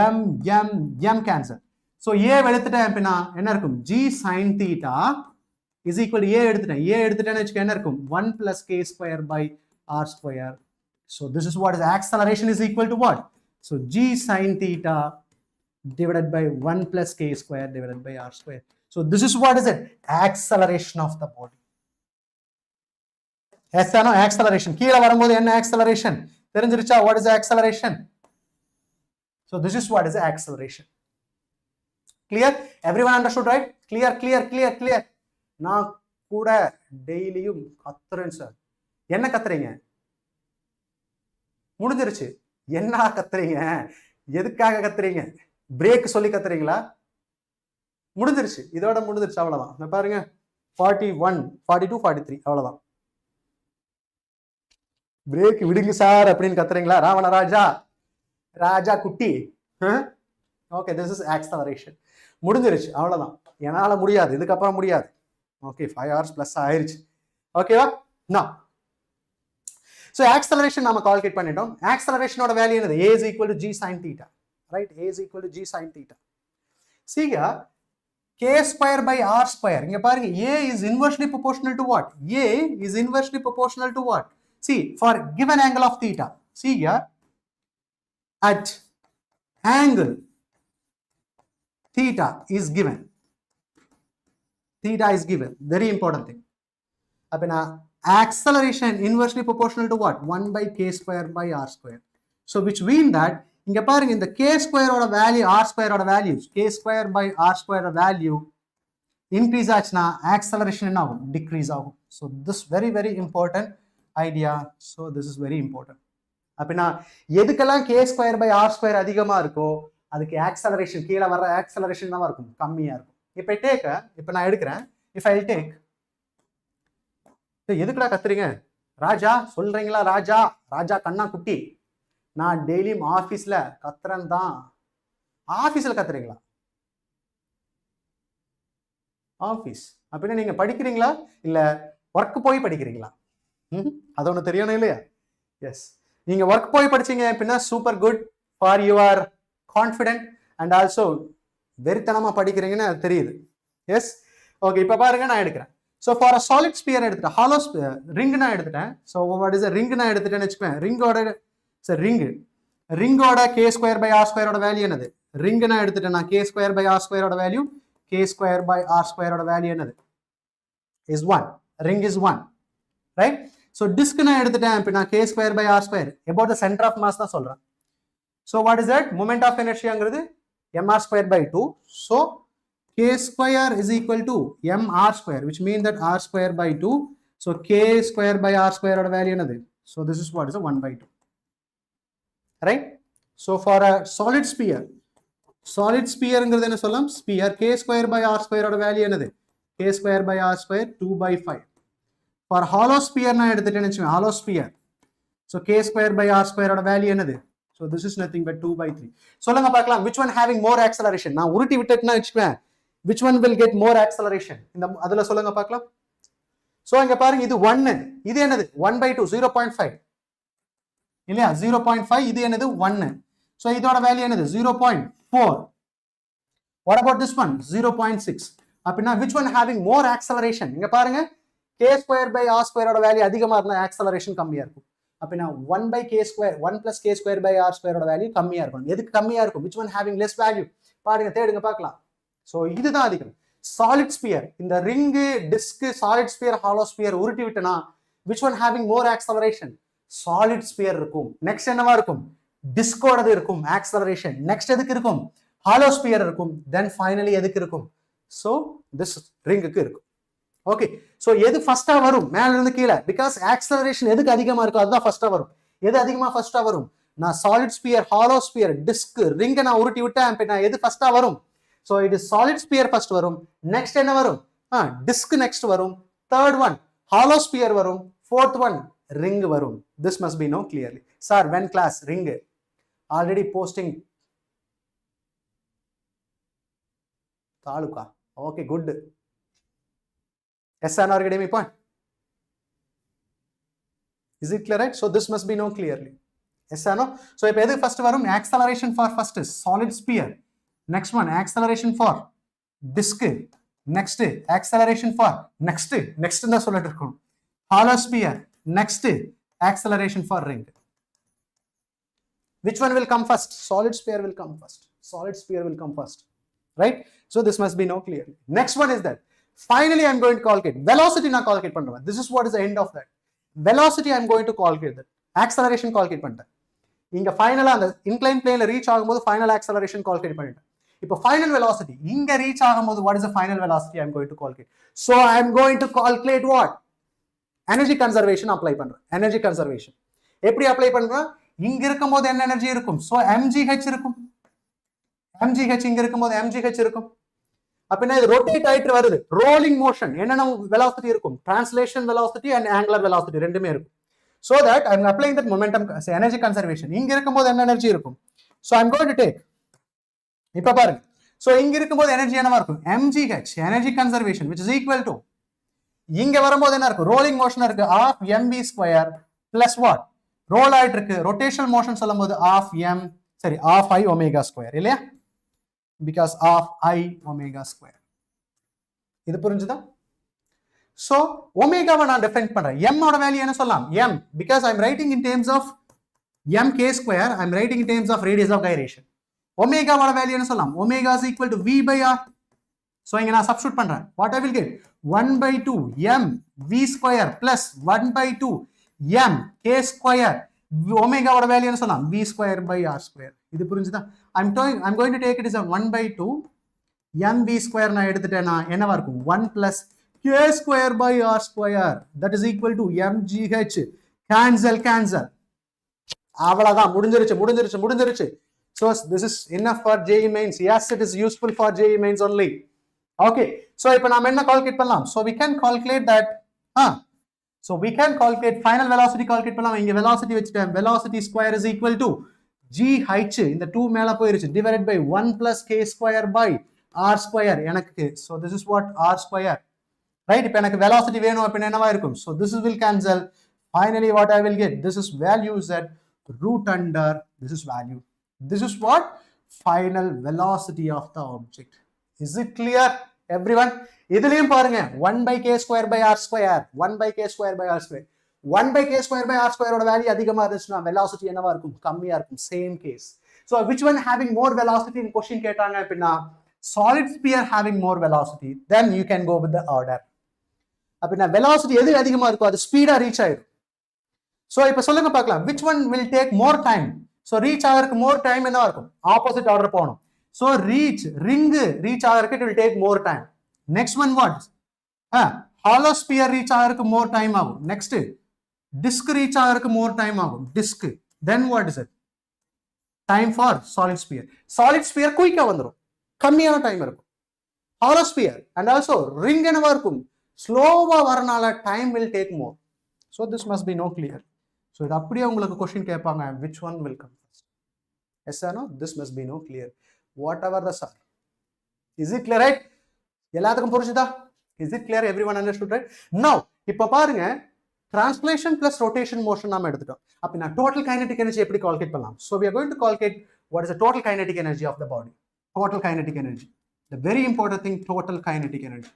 m cancel. So A எடுத்துட்டேன் அப்படினா என்ன இருக்கும்? G sin theta is equal to A எடுத்துட்டேன்னு வெச்சுக்க என்ன இருக்கும்? 1 plus K square by R square. So this is what is acceleration is equal to what? So G sin theta divided by 1 plus K square divided by R square. So this is what is it? Acceleration of the body. Yes or no? Acceleration. கீழ வரும்போது என்ன acceleration? தெரிஞ்சிருச்சா? What is acceleration? So this is what is acceleration. Clear? Everyone understood, right? Clear. நான் கூட டெய்லியும் கத்துறேன் sir. என்ன கத்துறீங்க? முடிஞ்சிருச்சு. என்ன கத்துறீங்க? எதுக்காக கத்துறீங்க? பிரேக் சொல்லி கத்துறீங்களா? முடிஞ்சிருச்சு. இதோட முடிஞ்சிருச்சு, அவ்வளவுதான். நான் பாருங்க 41, 42, 43 அவ்வளவுதான். பிரேக் விடுங்க சார் அப்படின்னு கத்துறீங்களா? ராஜா குட்டி. Okay, this is acceleration. முடிஞ்சிருச்சு, அவ்வளவுதான். என்னால முடியாது, இதுக்கப்புறம் முடியாது. ஓகே, 5 hours plus ஆயிருச்சு. ஓகேவா? நான் so acceleration நாம கால்குலேட் பண்ணிட்டோம். ஆக்சலரேஷனோட வேல்யூ என்னது? A is equal to G sin theta. Right? A is equal to G sin theta. See here, K square by R square. இங்க பாருங்க, A is inversely proportional to what? A is inversely proportional to what? See, for given angle of theta. See here, at angle theta is given. Theta is given. Very important thing. அப்பனா acceleration inversely proportional to what? 1 by K square by R square. So which mean that இங்க பாருங்க, இந்த K square ஓட value R square ஓட values, K square by R square ஓட value increase ஆச்சுனா acceleration என்ன ஆகும்? டிக்ரீஸ் ஆகும். So this very important idea. So this is very important. அப்படினா எதுக்கெல்லாம் K square by R square அதிகமா இருக்கோ அதுக்கு ஆக்சலரேஷன், கீழ வர ஆக்சலரேஷன் தான் இருக்கும், கம்மியா இருக்கும். இப்ப நான் எடுக்கிறேன். if I take, எதுக்குடா கத்துறீங்க? ராஜா சொல்றீங்களா? ராஜா கண்ணா குட்டி, நான் டெய்லியும் ஆபீஸ்ல கத்துறேன் தான். ஆபீஸ்ல கத்துறீங்களா? ஆபீஸ் அப்படின்னா நீங்க படிக்கிறீங்களா இல்ல ஒர்க் போய் படிக்கிறீங்களா? அது ஒண்ணு தெரியணும் இல்லையா? எஸ், நீங்க ஒர்க் போய் படிச்சீங்க அப்படின்னா super good for your confident and also வெறித்தனமா படிக்கிறீங்கன்னு அது தெரியுது. Yes, okay. இப்ப பாருங்க, நான் எடுக்கிறேன். So for a solid sphere எடுத்துட்டேன், hollow ring நான் எடுத்துட்டேன். So what is a ring நான் எடுத்துட்டேன்னு வெச்சுக்கேன். ரிங்கோட K square by R square ஓட வேல்யூ என்னது? ring நான் எடுத்துட்டேன்னா K square by R square ஓட value, K square by R square ஓட வேல்யூ என்னது? is 1. ring is 1, right? So disk நான் எடுத்துட்டேன் அப்படினா k square by r square about the center of mass தான் சொல்றேன். So what is that? Moment of inertiaங்கிறது mr square by 2. So k square is equal to mr square, which means that r square by 2. So k square by r square oda value என்னது? So this is what is a 1 by 2. Right? So for a solid sphere ங்கிறது என்ன சொல்லலாம்? Sphere k square by r square oda value என்னது? K square by r square 2 by 5. For hollow sphere நான் எடுத்துட்டேன்னு வெச்சுங்க, hollow sphere. So k square by r square oda value என்னது? So this is nothing but 2 by 3. சொல்லுங்க பார்க்கலாம், which one having more acceleration? நான் உருட்டி விட்டுட்டேன்னா வெச்சுக்கேன், which one will get more acceleration? இந்த அதுல சொல்லுங்க பார்க்கலாம். So இங்க பாருங்க, இது 1, இது என்னது? 1 by 2 0.5 இல்லையா? 0.5, இது என்னது? 1. So இதோட வேல்யூ என்னது? 0.4. What about this one? 0.6. அப்படினா which one having more acceleration? இங்க பாருங்க, k square by r square ஓட வேல்யூ அதிகமா இருந்தா acceleration கம்மியா இருக்கும். அப்படினா 1 by k square 1 plus k square by r square ஓட வேல்யூ கம்மியா இருக்கும். எதுக்கு கம்மியா இருக்கும்? which one having less value? பாருங்க, தேடுங்க பார்க்கலாம். So இதுதான் அதிகம். Solid sphere, இந்த ring, disk, solid sphere, hollow sphere உருட்டி விட்டனா which one having more acceleration? Solid sphere இருக்கும். next என்னவா இருக்கும்? disk ஓடது இருக்கும் acceleration. next எதுக்கு இருக்கும்? hollow sphere இருக்கும். then finally எதுக்கு இருக்கும்? So this ring க்கு இருக்கும். ஓகே, சோ எது ஃபர்ஸ்டா வரும் மேல இருந்து கீழ? பிகாஸ் ஆக்ஸலரேஷன் எதுக்கு அதிகமா இருக்கோ அதுதான் ஃபர்ஸ்டா வரும். எது அதிகமா ஃபர்ஸ்டா வரும்? நான் solid sphere, hollow sphere, disc, ரிங்க நான் உருட்டி விட்டேன் அப்படினா எது ஃபர்ஸ்டா வரும்? சோ இது சாலிட் ஸ்பியர் ஃபர்ஸ்ட் வரும். நெக்ஸ்ட் என்ன வரும்? டிஸ்க் நெக்ஸ்ட் வரும். தேர்ட் ஒன் ஹாலோ ஸ்பியர் வரும். ஃபோர்த் ஒன் ரிங் வரும். This must be no clearly. Sir when class ring already posting taluka. Okay, good. Yes or no, getting my point? Is it clear, right? So this must be known clearly. Yes or no? So if edu first varum acceleration for first is solid sphere. Next one acceleration for disk. Next acceleration for next na solliட்டு இருக்கும். Hollow sphere. Next acceleration for ring. Which one will come first? Solid sphere will come first. Solid sphere will come first. Right? So this must be known clearly. Next one is that finally I am going to calculate velocity. na calculate பண்றேன். This is what is the end of that. Velocity I am going to calculate that. Acceleration calculate பண்ணிட்டேன். இங்க ஃபைனலா அந்த incline பிளேன்ல reach ஆகும்போது final acceleration calculate பண்ணிட்டேன். இப்போ final velocity இங்க reach ஆகும்போது what is the final velocity I am going to calculate? So I am going to calculate what? Energy conservation apply பண்றேன். Energy conservation எப்படி அப்ளை பண்றேன்? இங்க இருக்கும்போது என்ன எனர்ஜி இருக்கும்? So mgh இருக்கும். mgh இங்க இருக்கும்போது mgh இருக்கும். அப்படினா இது ரொட்டேட் ஆயிட்டு வருது. ரோலிங் மோஷன் என்னென்ன வெலாசிட்டி இருக்கும்? Translation velocity and angular velocity ரெண்டுமே இருக்கும். So that I am applying that momentum energy conservation. இங்க இருக்கும்போது என்ன எனர்ஜி இருக்கும்? So I am going to take, இப்ப பாருங்க, so இங்க இருக்கும்போது எனர்ஜி என்னவா இருக்கும்? mgh energy conservation which is equal to, இங்க வரும்போது என்ன இருக்கும்? ரோலிங் மோஷன் இருக்கு, half mv square plus what? Roll ஆயிட்டு இருக்கு. ரொட்டேஷனல் மோஷன் சொல்லும்போது half I omega square இல்லையா? because of I omega square. இது புரிஞ்சுதா? So omega வை நான் டிஃபைன் பண்றேன். m ஓட வேல்யூ என்ன சொல்லலாம்? m, because I am writing in terms of mk square, I am writing in terms of radius of gyration. omega ஓட value என்ன சொல்லலாம்? omega is equal to v by r. So இங்க நான் substitute பண்றேன். what I will get? 1 by 2 m v square plus 1 by 2 m k square. omega ஓட value என்ன சொல்லலாம்? v square by r square. இது புரிஞ்சுதா? I'm going to take it as a 1 by 2 mv square நான் எடுத்துட்டேனா என்னவா இருக்கும்? 1 plus k square by r square, that is equal to mgh. cancel. அவ்வளவுதான், முடிஞ்சிருச்சு. So this is enough for JEE mains. Yes, it is useful for JEE mains only. Okay, so இப்போ நாம என்ன calculate பண்ணலாம்? So we can calculate that. So we can calculate final velocity calculate பண்ணலாம். இங்க velocity வச்சிட்டேன். velocity square is equal to gh, இந்த 2 மேல போயிருச்சு, divided by 1 plus k square by r square எனக்கு. So this is what r square. Right? இப்போ எனக்கு velocity வேணும் அப்படினா என்னவா இருக்கும்? So this will cancel. Finally what I will get? This is value z root under this is value. This is what? Final velocity of the object. Is it clear everyone? இதுலயும் பாருங்க, 1 by k square by r square, 1 by k square by r square. 1 by k square by r square ஓட value அதிகமா இருந்துச்சுனா velocity என்னவா இருக்கும்? கம்மியா இருக்கும். Same case. So which one having more velocity in question கேட்டாங்க அப்படினா solid sphere having more velocity, then you can go with the order. அப்படினா velocity எது அதிகமா இருக்கோ அது ஸ்பீடா ரீச் ஆயிடும். So இப்போ சொல்லுங்க பார்க்கலாம், which one will take more time? So reach ஆகிறதுக்கு more time என்ன இருக்கும்? Opposite order போகணும். So ring reach ஆகிறதுக்கு it will take more time. Next one what? Hollow sphere reach ஆகிறதுக்கு more time ஆகும். Next disk reach ஆகிறதுக்கு more time ஆகும். Disk. Then what is it? Time for solid sphere. Solid sphere quick வந்துரும், கம்மியான time இருக்கும். Hollow sphere and also ring என்னவா இருக்கும்? ஸ்லோவா வரனால time will take more. So this must be no clear. So இது அப்படியே உங்களுக்கு question கேட்பாங்க, which one will come first? Yes or no? This must be no clear. Whatever the sir. Is it clear, right? எல்லாத்துக்கும் புரிஞ்சுதா? Is it clear? Everyone understood, right? Now இப்ப பாருங்க, translation plus rotation motion நாம எடுத்துட்டோம். அப்ப நான் total kinetic energy எப்படி calculate பண்ணலாம்? So we are going to calculate what is the total kinetic energy of the body. Total kinetic energy. The very important thing, total kinetic energy.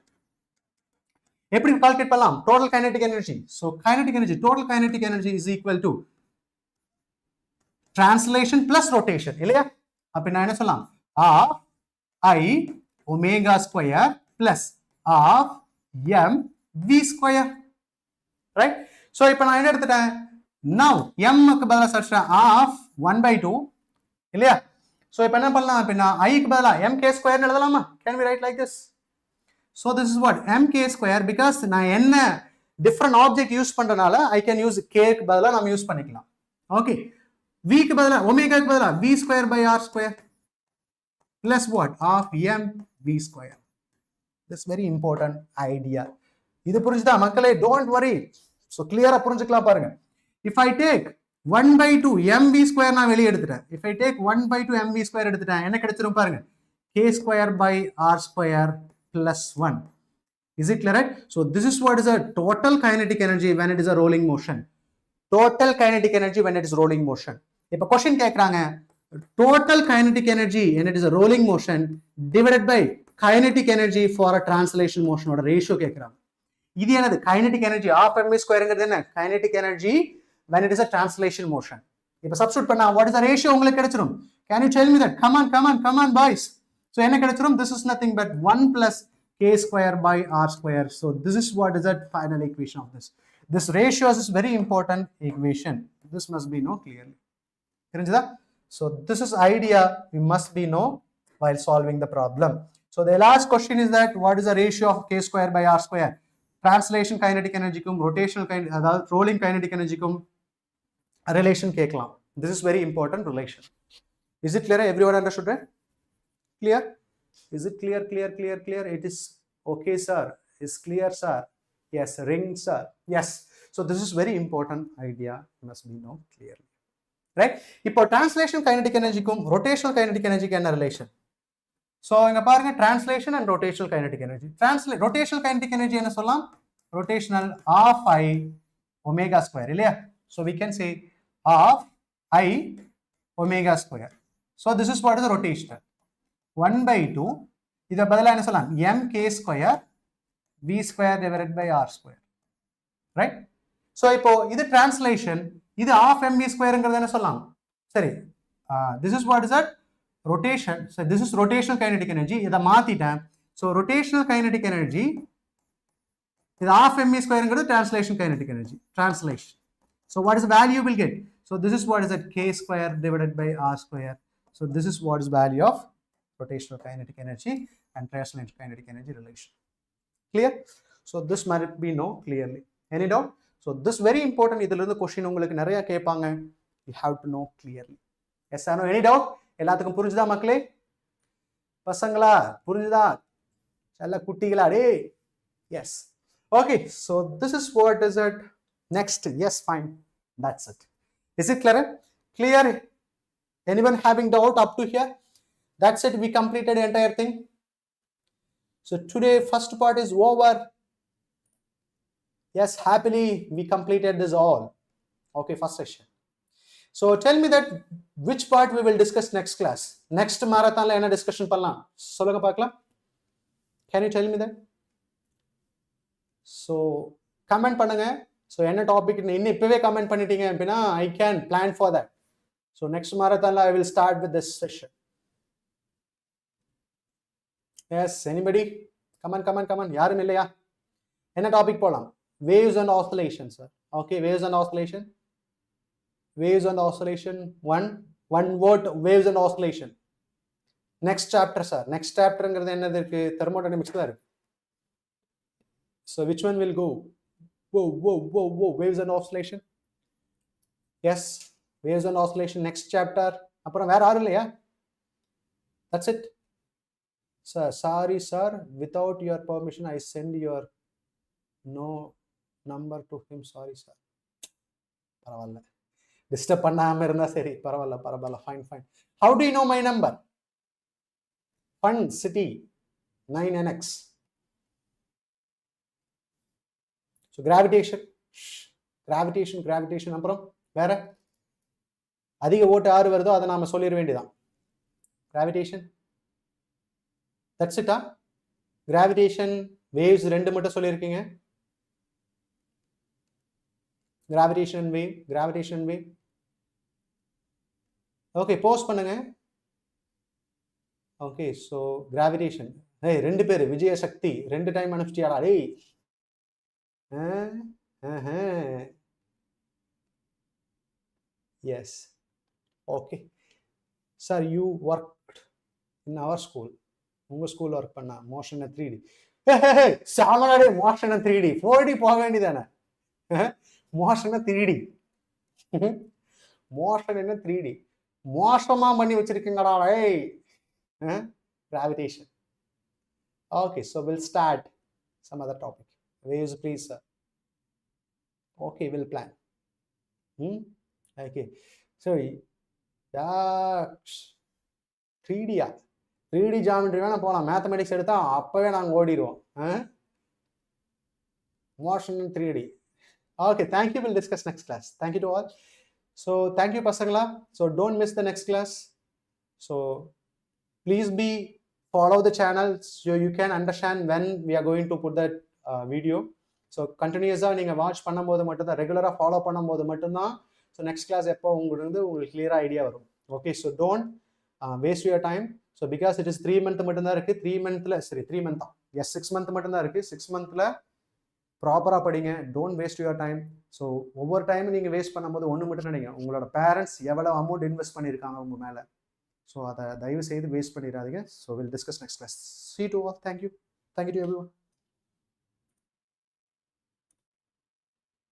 எப்படி calculate பண்ணலாம்? total kinetic energy. So kinetic energy, total kinetic energy is equal to translation plus rotation, இல்லையா? அப்ப நான் என்ன சொல்லலாம்? half I omega square plus half m v square, right? So இப்ப நான் என்ன எடுத்துட்டேன்? Now m க்கு பதிலா சப்ஸ்டிட்யூட் half 1/2, இல்லையா? So இப்ப என்ன பண்ணலாம்? இப்ப நான் I க்கு பதிலா mk square னு எழுதலாமா? Can we write like this? So this is what? mk square, because நான் என்ன different object யூஸ் பண்றனால I can use k க்கு பதிலா நாம யூஸ் பண்ணிக்கலாம். Okay. v க்கு பதிலா omega க்கு பதிலா v square by r square plus what? Half m v square. This very important idea. இது புரிஞ்சுதா மக்களே? Don't worry. So clear-ஆ புரிஞ்சுக்கலாம் பாருங்க. If I take 1/2 mv square நான் வெளிய எடுத்துட்டேன். If I take 1/2 mv square எடுத்துட்டேன், என்ன கிடைச்சிரும் பாருங்க? k square by r square plus 1. Is it clear, right? So this is what is a total kinetic energy when it is a rolling motion. Total kinetic energy when it is rolling motion. இப்ப question கேக்குறாங்க, total kinetic energy when it is a rolling motion divided by kinetic energy for a translation motion ஓட ratio கேக்குறாங்க. இது என்னது? kinetic energy half mv squareங்கிறது என்ன? kinetic energy when it is a translation motion. இப்ப substitute பண்ணா what is the ratio உங்களுக்கு கிடைச்சிரும்? Can you tell me that? Come on boys. So என்ன கிடைச்சிரும்? This is nothing but 1 plus k square by r square. So this is what is that final equation of this. This ratio is very important equation. This must be know clearly. So this is idea we must be know while solving the problem. So the last question is that what is the ratio of k square by r square? Translation kinetic energy kum rotational rolling kinetic energy kum relation கேட்கலாம். This is very important relation. Is it clear? Everyone understood, right? Clear? Is it clear? It is okay, sir. Is clear, sir? Yes. Ring, sir. Yes. So this is very important idea. Must be know clearly, right? இப்போ translation kinetic energy kum rotational kinetic energy க்கு என்ன relation? So இங்க பாருங்க, translation and rotational kinetic energy. Rotational kinetic energy என்ன சொல்லலாம்? Rotational half I omega square, இல்லையா? So we can say half I omega square. So this is what is the rotational. 1/2 இத பதிலா என்ன சொல்லலாம்? mk square v square divided by r square, right? So இப்போ இது translation, இது half mv squareங்கிறது என்ன சொல்லலாம்? சரி, this is what is that? Rotation. So this is rotational kinetic energy. இத மாத்திட்டேன். So rotational kinetic energy இது half mv squareங்கிறது translation kinetic energy. Translation. So what is the value we'll get? So this is what is that? K square divided by r square. So this is what is value of rotational kinetic energy and translation kinetic energy relation. Clear? So this might be know clearly. Any doubt? So this very important. இதுல இருந்து question உங்களுக்கு நிறைய கேட்பாங்க. You have to know clearly. Yes or no? Any doubt? எல்லாத்துக்கும் புரிஞ்சுதா மக்களே? பசங்களா புரிஞ்சுதா? செல்ல குட்டிகளா டேய்? Yes. Okay. So this is what is it. Next. Yes, fine. That's it. Is it clear? Clear? Anyone having doubt up to here? That's it. We completed the entire thing. So today first part is over. Yes, happily we completed this all. Okay, first session. So tell me that which part we will discuss next class. Next marathon la enna discussion pannalam solunga paakalam. Can you tell me that? So comment பண்ணுங்க. So என்ன topic இன்னும் இப்பவே comment பண்ணிட்டீங்க அப்படின்னா I can plan for that. So next marathon I will start with this session. Yes, anybody? Come on. யாரும் இல்லையா? என்ன topic போலாம்? Waves and oscillation, sir. Okay, waves and oscillation. waves and oscillation. One word, waves and oscillation. Next chapter, sir. Next chapter thermodynamics. So which one will go? Whoa, waves and oscillation. Yes, waves and oscillation. Next chapter. That's it. Sir, sorry, sir. Without your permission, I send your no number to him. Sorry, sir. Paravala. Disturb பண்ணாம இருந்தா சரி பரவாயில்ல fine. How do you know my number? Fun City 9NX. So gravitation அப்புறம் வேற அதிக ஓட்டு யாரு வருதோ அதை நாம சொல்லிட வேண்டியதான். Gravitation. That's it. Gravitation waves ரெண்டு மட்டும் சொல்லியிருக்கீங்க. Gravitation wave. Okay, pause பண்ணுங்க. Okay, so gravitation. Hey, ரெண்டு பேர் விஜய சக்தி ரெண்டு டைம் அனுப்பிச்சியாடா டேய். Yes. Okay. Sir, you worked in our school. உங்க ஸ்கூல் ஒர்க் பண்ணா motion and 3D. Hey, சாமனாடே motion and 3D. 4D போக வேண்டியதானே. motion and 3D. motion and 3D. மோசமா பண்ணி வச்சிருக்கீங்கடா டேய். Gravitation. Okay, so we'll start some other topic. Waves, please, sir. Okay, we'll plan. Okay, so 3D 3D geometry வேணா போலாம். Mathematics எடுத்தா அப்பவே நாங்க ஓடிடுவோம். Motion in 3D. Okay, thank you. We'll discuss next class. Thank you to all. So thank you Pasangala. So don't miss the next class. So please follow the channel so you can understand when we are going to put that video. So continuously நீங்க watch பண்ணும்போது மட்டும் தான், ரெகுலரா follow பண்ணும்போது மட்டும் தான் so next class எப்போ உங்களுக்கு clear idea வரும். Okay, so don't waste your time. So because it is 3 month மட்டும் தான் இருக்கு, 3 month தான். Yes, 6 month மட்டும் தான் இருக்கு. 6 monthல ப்ராப்பரா படிங்க. Don't waste your time. So ஒவ்வொரு டைம் நீங்க வேஸ்ட் பண்ணும்போது ஒன்று மட்டும் நினைங்க, உங்களோட பேரண்ட்ஸ் எவ்வளவு அமௌண்ட் இன்வெஸ்ட் பண்ணியிருக்காங்க உங்க மேல. ஸோ அதை தயவு செய்து வேஸ்ட் பண்ணிடாதீங்க. So will discuss next class. See you all. Thank you to everyone.